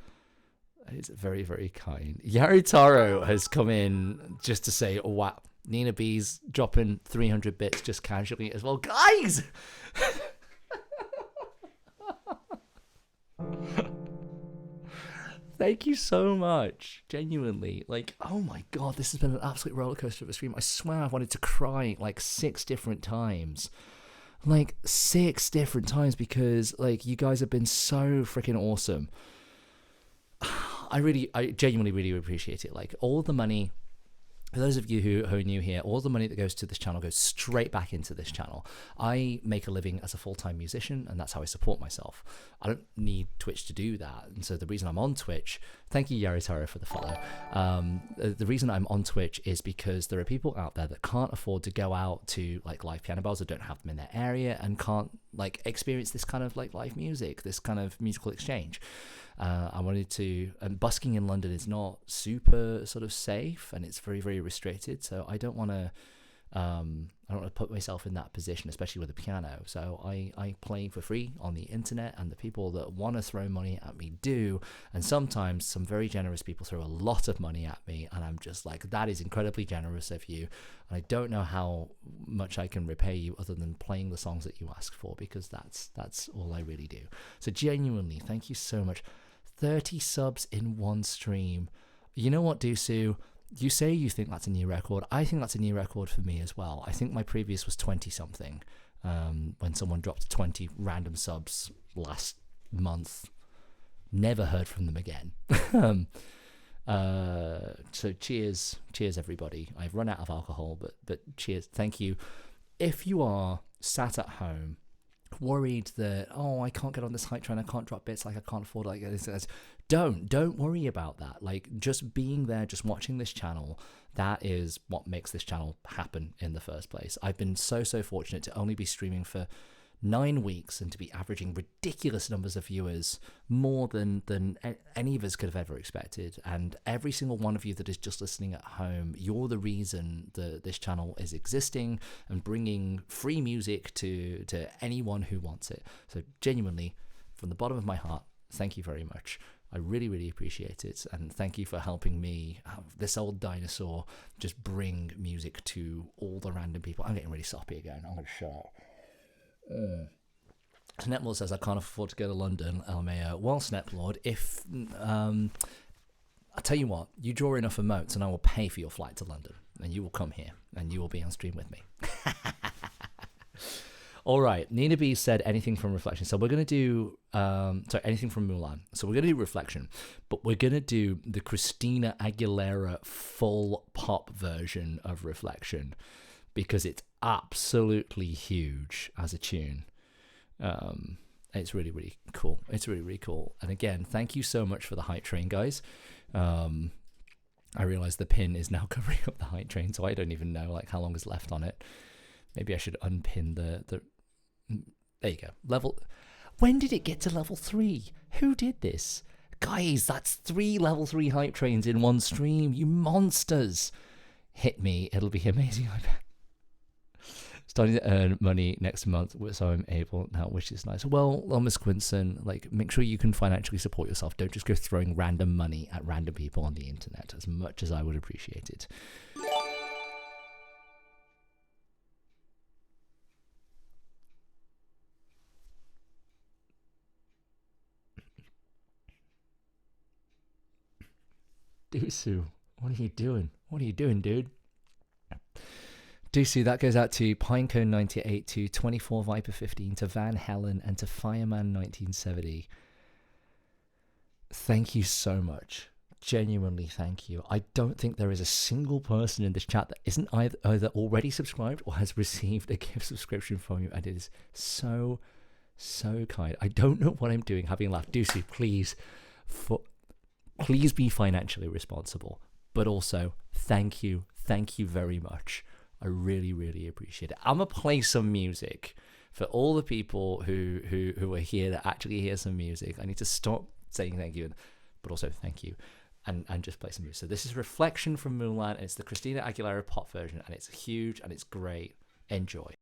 It's very, very kind. Yarutaro has come in just to say, oh, wow, Nina B's dropping 300 bits just casually as well. Guys! Thank you so much. Genuinely. Like, oh my god, this has been an absolute rollercoaster of a stream. I swear I've wanted to cry like 6 different times. Like, 6 different times because, like, you guys have been so freaking awesome. I genuinely really appreciate it. Like, all the money For those of you who are new here, all the money that goes to this channel goes straight back into this channel. I make a living as a full-time musician, and that's how I support myself. I don't need Twitch to do that. And so the reason I'm on Twitch, thank you, Yaritara, for the follow. The reason I'm on Twitch is because there are people out there that can't afford to go out to like live piano bars, or don't have them in their area, and can't like experience this kind of like live music, this kind of musical exchange. I wanted to, and busking in London is not super sort of safe, and it's very, very restricted. So I don't want to, put myself in that position, especially with a piano. So I play for free on the internet, and the people that want to throw money at me do. And sometimes some very generous people throw a lot of money at me, and I'm just like, that is incredibly generous of you. And I don't know how much I can repay you other than playing the songs that you asked for, because that's all I really do. So genuinely, thank you so much. 30 subs in one stream. You know what, Dusu? You say you think that's a new record. I think that's a new record for me as well. I think my previous was 20 something when someone dropped 20 random subs last month. Never heard from them again. So cheers everybody. I've run out of alcohol, but cheers. Thank you. If you are sat at home worried that, oh, I can't get on this hype train, I can't drop bits, like I can't afford like this, don't worry about that. Like, just being there, just watching this channel, that is what makes this channel happen in the first place. I've been so fortunate to only be streaming for 9 weeks and to be averaging ridiculous numbers of viewers, more than any of us could have ever expected. And every single one of you that is just listening at home, you're the reason that this channel is existing and bringing free music to anyone who wants it. So genuinely, from the bottom of my heart, thank you very much. I really appreciate it, and thank you for helping me, this old dinosaur, just bring music to all the random people. I'm getting really soppy again. I'm gonna shut up. Sneplord says, I can't afford to go to London, LMAO. Well, Sneplord, if I'll tell you what, you draw enough emotes and I will pay for your flight to London, and you will come here and you will be on stream with me. All right, Nina B said anything from Reflection. So we're going to do anything from Mulan. So we're going to do Reflection, but we're going to do the Christina Aguilera full pop version of Reflection, because it's absolutely huge as a tune. It's really cool. It's really cool. And again, thank you so much for the hype train, guys. I realize the pin is now covering up the hype train, so I don't even know like how long is left on it. Maybe I should unpin the there you go. When did it get to level 3? Who did this? Guys, that's 3 level 3 hype trains in one stream. You monsters. Hit me. It'll be amazing, I bet. Starting to earn money next month, so I'm able now, which is nice. Well, Miss Quinson, like, make sure you can financially support yourself. Don't just go throwing random money at random people on the internet, as much as I would appreciate it. Dusu, what are you doing? What are you doing, dude? Dusu, that goes out to Pinecone98, to 24 Viper 15, to Van Helen, and to Fireman 1970. Thank you so much. Genuinely thank you. I don't think there is a single person in this chat that isn't either already subscribed or has received a gift subscription from you, and it is so kind. I don't know what I'm doing having laughed. Dusu, please be financially responsible, but also thank you very much. I really appreciate it. I'm gonna play some music for all the people who are here that actually hear some music. I need to stop saying thank you, but also thank you, and just play some music. So this is Reflection from Mulan, and it's the Christina Aguilera pop version, and it's huge and it's great. Enjoy.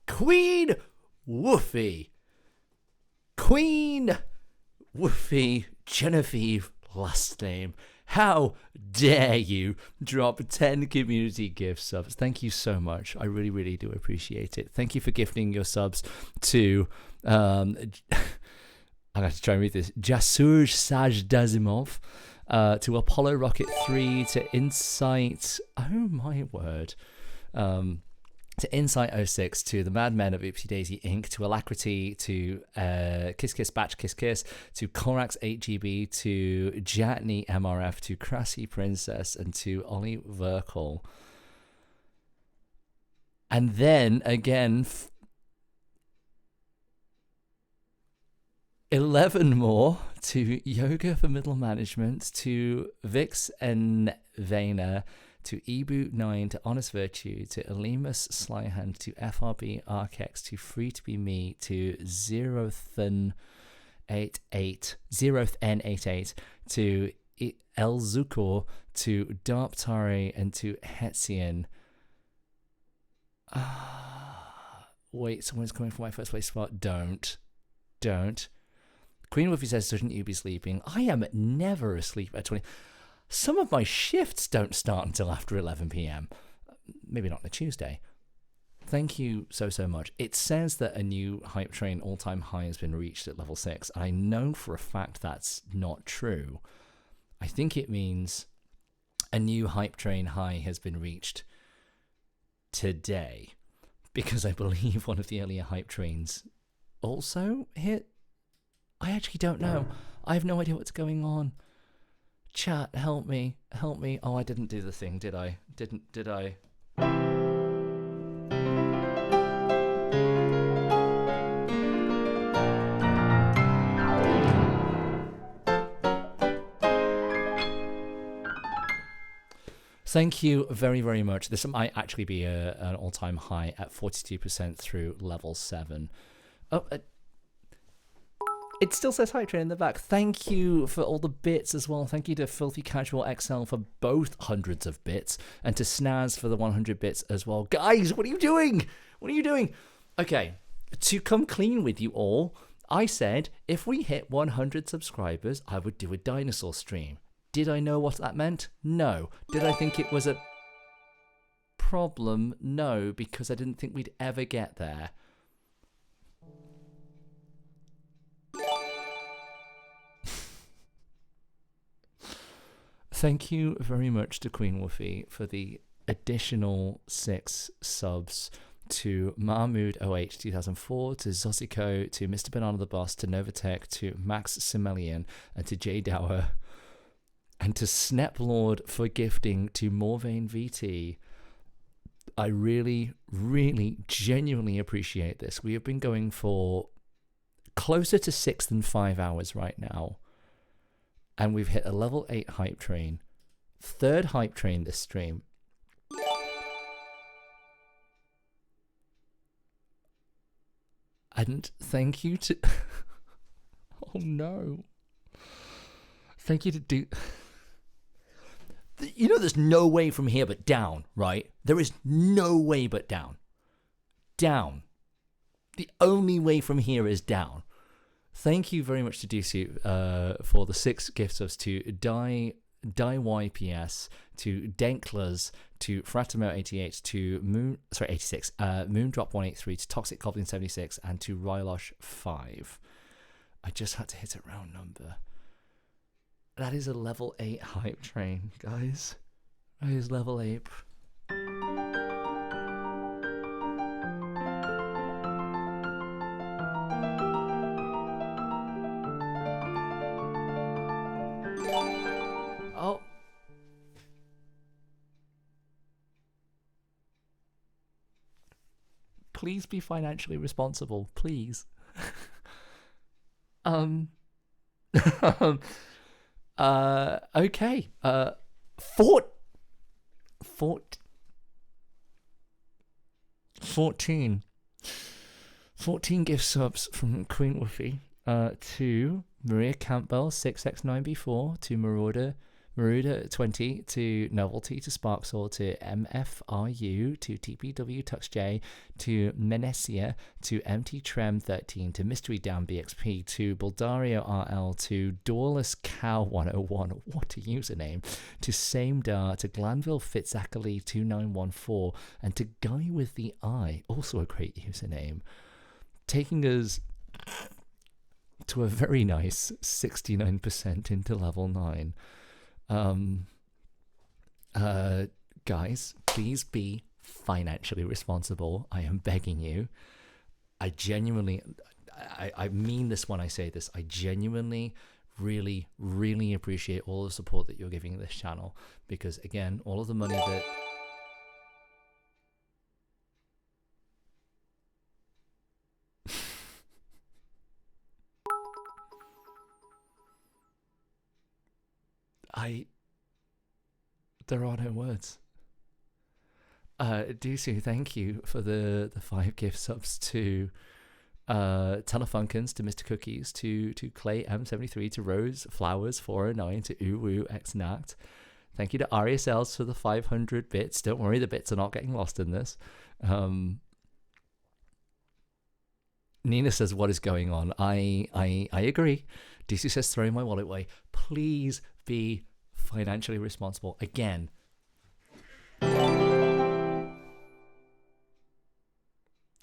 Queen Woofy. Queen Woofy Genevieve last name. How dare you drop 10 community gift subs? Thank you so much. I really, really do appreciate it. Thank you for gifting your subs to I'm going to try and read this. Jasurj Sajdazimov, to Apollo Rocket 3, to Insight. Oh my word. To Insight 06, to the Madmen of Oopsie Daisy Inc., to Alacrity, to Kiss Kiss Batch Kiss Kiss, to Corax 8GB, to Jatney MRF, to Crassy Princess, and to Ollie Verkel. And then again, 11 more to Yoga for Middle Management, to Vix and Vena, to eBoot9, to Honest Virtue, to Elimus Slyhand, to FRB Arkex, to Free to Be Me, to Zerothn88, to Elzukor, to Darptari, and to Hetzian. Wait, someone's coming for my first place spot. Don't. Queen Woofy says, shouldn't you be sleeping? I am never asleep at 20. Some of my shifts don't start until after 11 p.m. Maybe not on a Tuesday. Thank you so much. It says that a new Hype Train all-time high has been reached at level 6. I know for a fact that's not true. I think it means a new Hype Train high has been reached today, because I believe one of the earlier Hype Trains also hit. I actually don't know. I have no idea what's going on. Chat, help me. Oh, I didn't do the thing, did I? Did I? Thank you very, very much. This might actually be an all-time high at 42% through level 7. Oh, it still says Hype Train in the back. Thank you for all the bits as well. Thank you to Filthy Casual XL for both hundreds of bits, and to Snaz for the 100 bits as well. Guys, what are you doing? Okay, to come clean with you all, I said if we hit 100 subscribers, I would do a dinosaur stream. Did I know what that meant? No. Did I think it was a problem? No, because I didn't think we'd ever get there. Thank you very much to Queen Woofy for the additional 6 subs, to Mahmood08 2004, to Zosiko, to Mr. Banana the Boss, to Novatech, to Max Simelian, and to Jay Dower, and to Sneplord for gifting to Morvain VT. I really, really, genuinely appreciate this. We have been going for closer to 6 than 5 hours right now. And we've hit a level 8 Hype Train. 3rd Hype Train this stream. And thank you to... Oh no. Thank you to do... You know there's no way from here but down, right? There is no way but down. Down. The only way from here is down. Thank you very much to Dusu for the 6 gift subs, to Die YPS, to Denklers, to Fratimo88, to Moondrop183, to Toxic Goblin 76, and to Rylosh 5. I just had to hit a round number. That is a level 8 Hype Train, guys. That is level 8. Oh. Please be financially responsible, please. Okay. 14 gift subs from Queen Woofy to Maria Campbell 6x9b4 to Maruda 20 to Novelty to Sparksol to MFRU to TPW TuxJ to Menesia to MT Trem 13 to Mystery Down BXP to Buldario RL to Dawless Cow 101, what a username, to Samedar to Glanville Fitzachary 2914 and to Guy with the Eye, also a great username, taking us to a very nice 69% into level 9. Guys, please be financially responsible. I am begging you. I genuinely, I mean this when I say this. I genuinely, really, really appreciate all the support that you're giving this channel, because again, all of the money that there are no words. Dusu, thank you for the 5 gift subs to Telefunkins, to Mr. Cookies, to Clay M73, to Rose Flowers 409, to Uwu X Nact. Thank you to RSLs for the 500 bits. Don't worry, the bits are not getting lost in this. Nina says, what is going on? I agree. DC says, throw my wallet away. Please be financially responsible. Again, I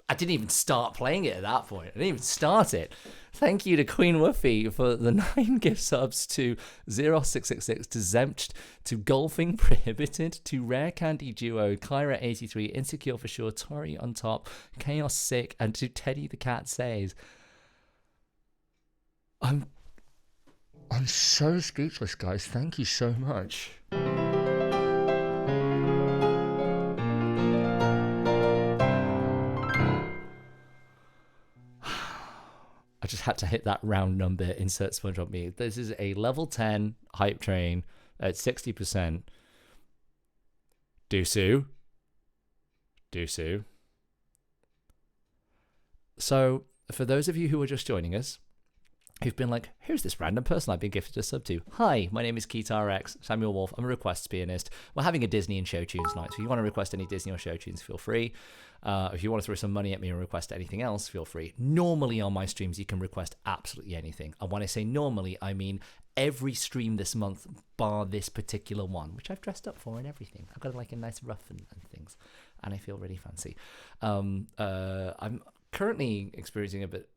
didn't even start playing it at that point. I didn't even start it. Thank you to Queen Woofy for the 9 gift subs, to 0666, to Zemcht, to Golfing Prohibited, to Rare Candy Duo, Kyra83, Insecure for Sure, Tori on top, Chaos Sick, and to Teddy the Cat Says. I'm so speechless, guys. Thank you so much. I just had to hit that round number, insert SpongeBob me. This is a level 10 hype train at 60%. Dusu. So, for those of you who are just joining us, who've been like, who's this random person I've been gifted a sub to? Hi, my name is KeithRX, Samuel Wolf. I'm a requests pianist. We're having a Disney and Showtunes night, so if you want to request any Disney or Showtunes, feel free. If you want to throw some money at me and request anything else, feel free. Normally on my streams, you can request absolutely anything. And when I say normally, I mean every stream this month, bar this particular one, which I've dressed up for and everything. I've got like a nice ruff and things, and I feel really fancy. I'm currently experiencing a bit...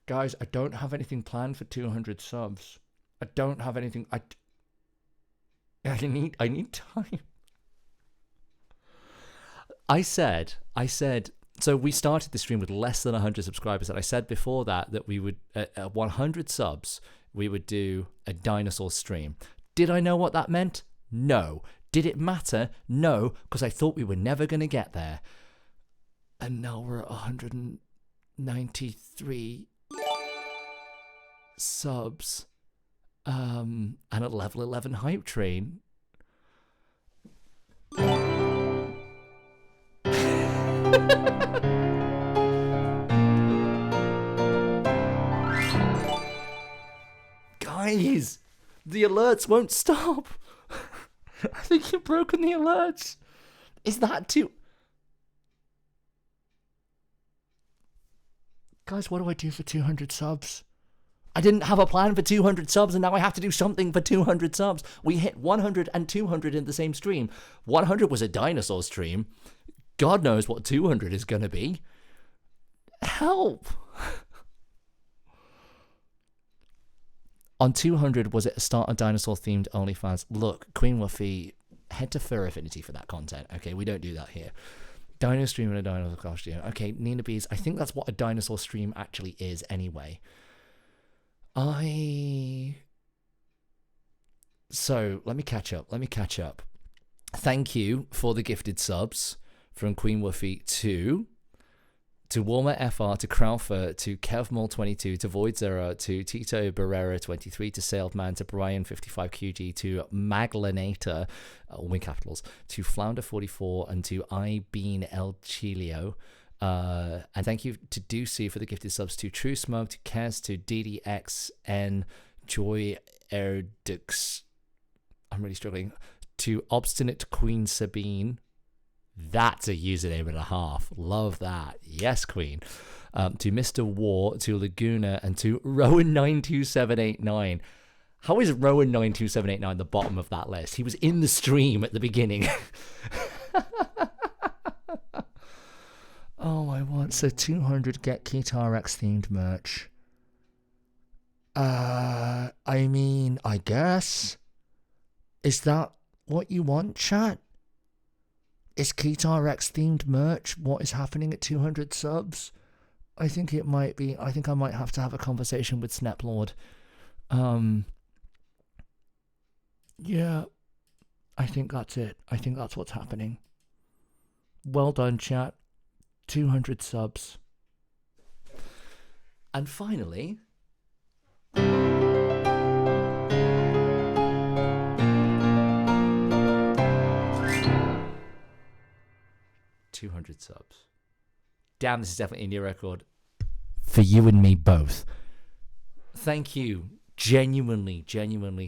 Guys, I don't have anything planned for 200 subs. I don't have anything. I need time. I said, so we started the stream with less than 100 subscribers, and I said before that we would, at 100 subs, we would do a dinosaur stream. Did I know what that meant? No. Did it matter? No, because I thought we were never going to get there. And now we're at 193 subs, and a level 11 hype train. Guys, the alerts won't stop. I think you've broken the alerts. Is that too... Guys, what do I do for 200 subs? I didn't have a plan for 200 subs, and now I have to do something for 200 subs. We hit 100 and 200 in the same stream. 100 was a dinosaur stream. God knows what 200 is going to be. Help! On 200, was it a start a dinosaur-themed OnlyFans? Look, Queen Woofy, head to Fur Affinity for that content. Okay, we don't do that here. Dino stream and a dinosaur costume. Okay, Nina Bees, I think that's what a dinosaur stream actually is anyway. So, let me catch up. Thank you for the gifted subs from Queen Woofy to to Warmer FR, to Crowfer, to KevMol22, to Void Zero, to Tito Barrera 23, to Sailed to Brian 55QG, to Maglanator, all in capitals, to Flounder 44, and to I Bean El Chilio. And thank you to Ducey for the gifted subs, to True Smoke, to Kez, to DDXN, Joy Erdix. I'm really struggling. To Obstinate Queen Sabine. That's a username and a half. Love that. Yes, Queen. To Mr. War, to Laguna, and to Rowan92789. How is Rowan92789 the bottom of that list? He was in the stream at the beginning. Oh, I want so 200 Get Guitar X themed merch. I mean, I guess. Is that what you want, chat? Is Guitar X themed merch what is happening at 200 subs? I think it might be. I think I might have to have a conversation with Sneplord. Yeah, I think that's it. I think that's what's happening. Well done, chat. 200 subs. And finally, 200 subs. Damn, this is definitely a new record for you and me both. Thank you. Genuinely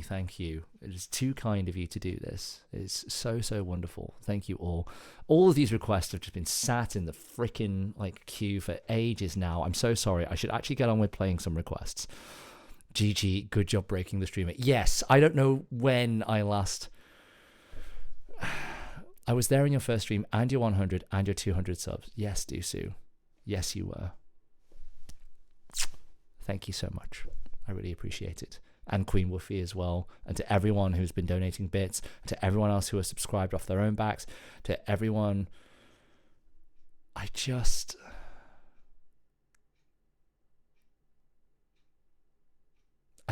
thank you. It is too kind of you to do this. It's so wonderful. Thank you all. All of these requests have just been sat in the freaking queue for ages now. I'm so sorry. I should actually get on with playing some requests. GG, good job breaking the streamer. Yes, I don't know when I last... I was there in your first stream and your 100 and your 200 subs. Yes, Dusu. Yes, you were. Thank you so much. I really appreciate it. And Queen Woofy as well. And to everyone who's been donating bits. To everyone else who has subscribed off their own backs. To everyone... I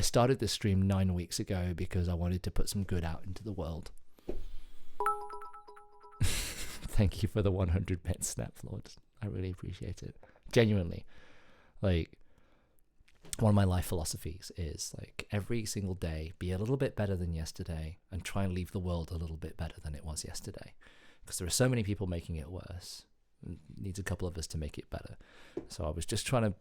started this stream 9 weeks ago because I wanted to put some good out into the world. Thank you for the 100 bits, Snapflord. I really appreciate it. Genuinely. One of my life philosophies is every single day be a little bit better than yesterday and try and leave the world a little bit better than it was yesterday. Because there are so many people making it worse. It needs a couple of us to make it better. So I was just trying to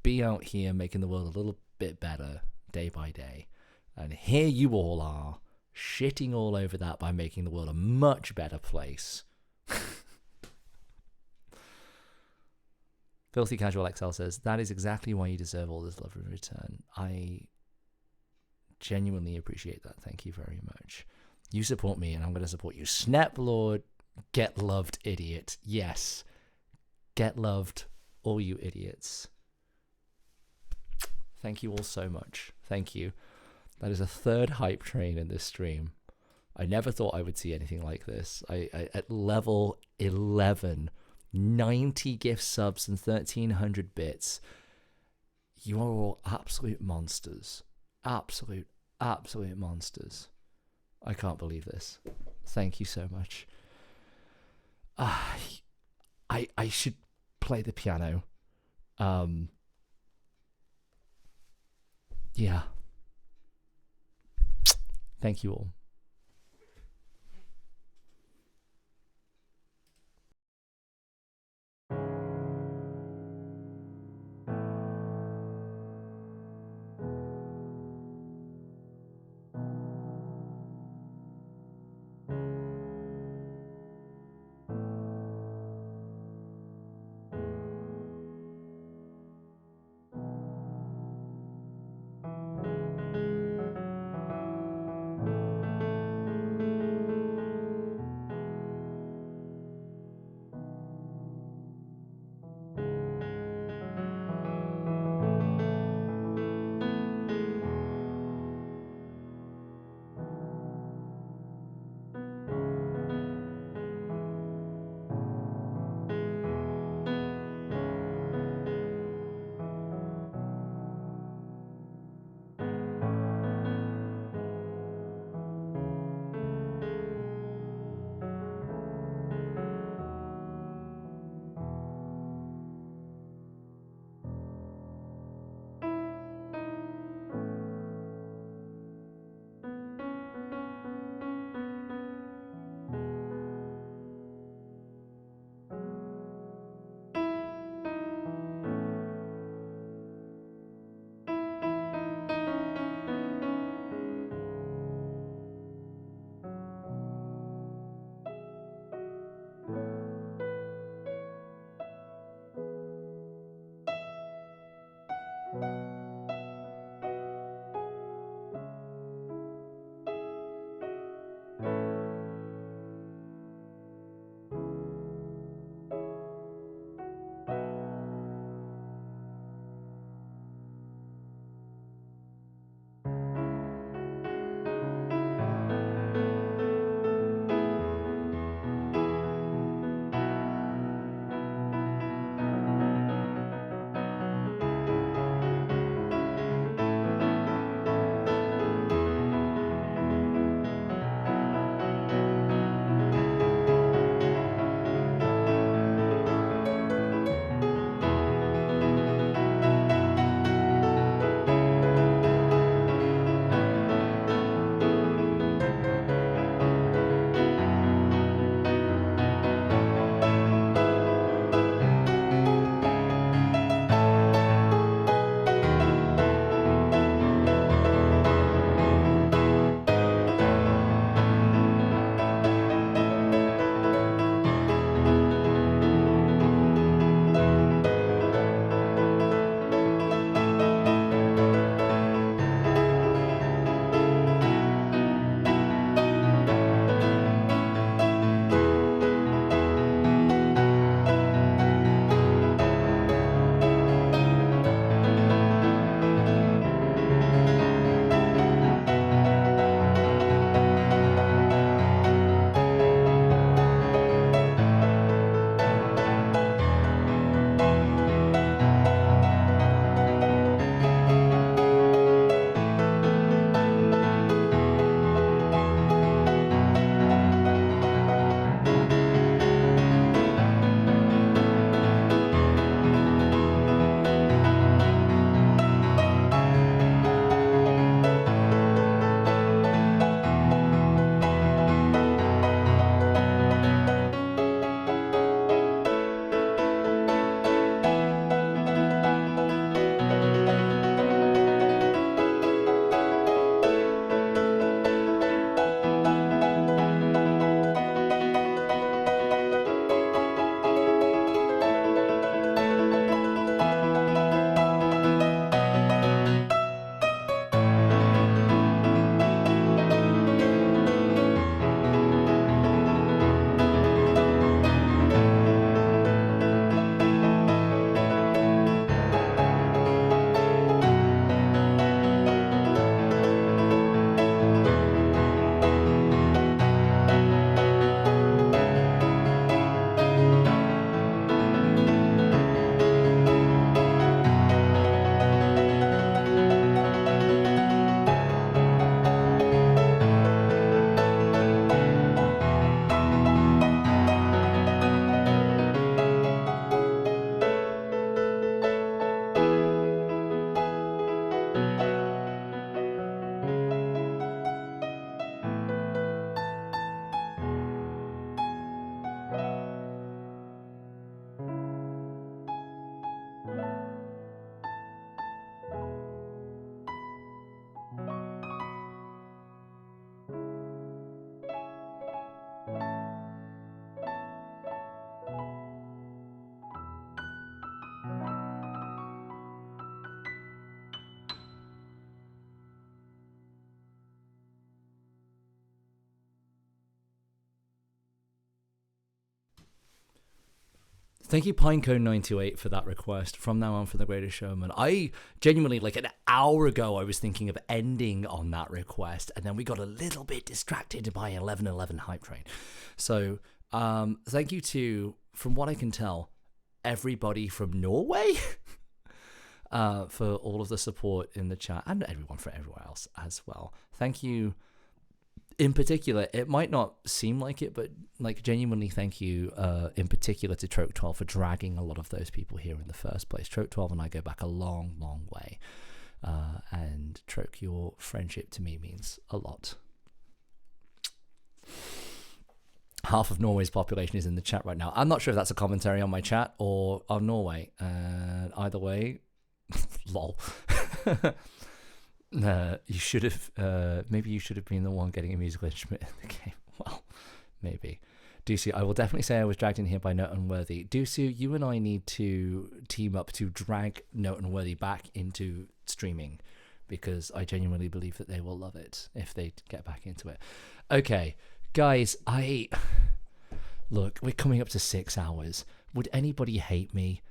be out here making the world a little bit better day by day. And here you all are, shitting all over that by making the world a much better place. Filthy Casual XL says, that is exactly why you deserve all this love in return. I genuinely appreciate that. Thank you very much. You support me and I'm going to support you. Sneplord, get loved, idiot. Yes. Get loved, all you idiots. Thank you all so much. Thank you. That is a third hype train in this stream. I never thought I would see anything like this. I at level 11, 90 gift subs and 1,300 bits. You are all absolute monsters. Absolute monsters. I can't believe this. Thank you so much. I should play the piano. Yeah. Thank you all. Thank you, Pinecone928, for that request. From now on, for The Greatest Showman. I genuinely, like an hour ago, I was thinking of ending on that request, and then we got a little bit distracted by 1111 Hype Train. So, thank you to, from what I can tell, everybody from Norway for all of the support in the chat, and everyone for everywhere else as well. Thank you. In particular, it might not seem like it, but like genuinely thank you in particular to Troke12 for dragging a lot of those people here in the first place. Troke12 and I go back a long, long way. And Troke, your friendship to me means a lot. Half of Norway's population is in the chat right now. I'm not sure if that's a commentary on my chat or on Norway. Either way, lol. You should have, maybe you should have been the one getting a musical instrument in the game. Well, maybe. Dusu, I will definitely say I was dragged in here by Note Unworthy. Dusu, you and I need to team up to drag Note Unworthy back into streaming, because I genuinely believe that they will love it if they get back into it. Okay, guys, look, we're coming up to 6 hours. Would anybody hate me?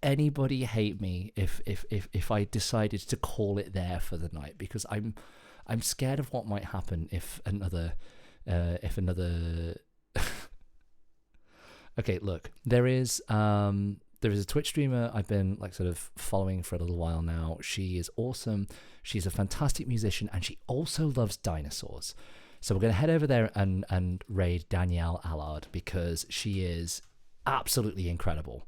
Anybody hate me if I decided to call it there for the night? Because I'm scared of what might happen if another okay, look, there is a Twitch streamer I've been like sort of following for a little while now. She is awesome. She's a fantastic musician, and she also loves dinosaurs. So we're gonna head over there and raid Danielle Allard, because she is absolutely incredible.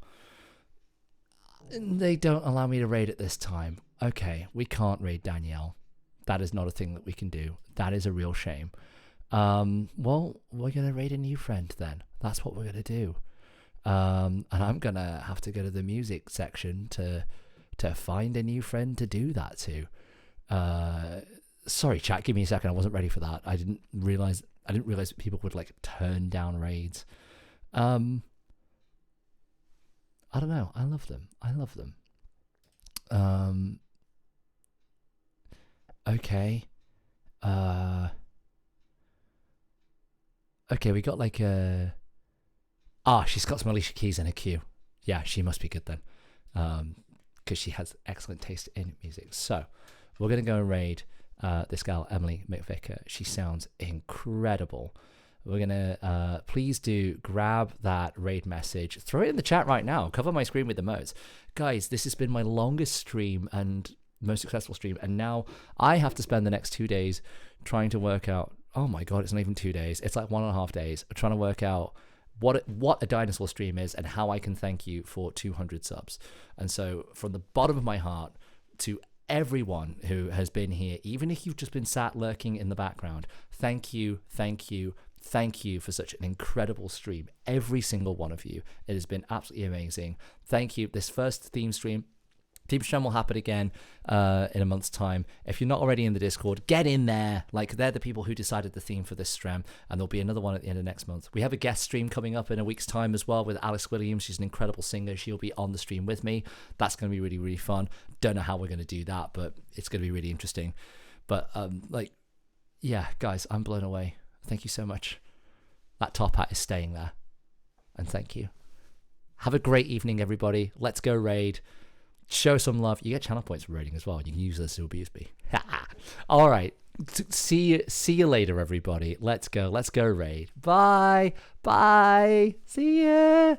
They don't allow me to raid at this time. Okay, we can't raid Danielle. That is not a thing that we can do. That is a real shame. Well, we're going to raid a new friend then. That's what we're going to do. And I'm going to have to go to the music section to find a new friend to do that to. Sorry, chat, give me a second. I wasn't ready for that. I didn't realize that people would like turn down raids. I don't know. I love them. Okay. Okay, we got like a... she's got some Alicia Keys in her queue. Yeah, she must be good then. Because she has excellent taste in music. So, we're going to go and raid this gal, Emily McVicker. She sounds incredible. We're going to, please do grab that raid message. Throw it in the chat right now. Cover my screen with emotes. Guys, this has been my longest stream and most successful stream. And now I have to spend the next 2 days trying to work out, oh my God, it's not even 2 days. It's like 1.5 days trying to work out what a dinosaur stream is and how I can thank you for 200 subs. And so from the bottom of my heart to everyone who has been here, even if you've just been sat lurking in the background, thank you for such an incredible stream. Every single one of you. It has been absolutely amazing. Thank you. This first theme stream will happen again in a month's time. If you're not already in the Discord, get in there. Like, they're the people who decided the theme for this STREM, and there'll be another one at the end of next month. We have a guest stream coming up in a week's time as well with Alice Williams. She's an incredible singer. She'll be on the stream with me. That's going to be really, really fun. Don't know how we're going to do that, but it's going to be really interesting. But yeah, guys, I'm blown away. Thank you so much. That top hat is staying there. And thank you. Have a great evening, everybody. Let's go raid. Show some love. You get channel points for raiding as well. You can use this to abuse me. All right. See you later, everybody. Let's go raid. Bye. See ya.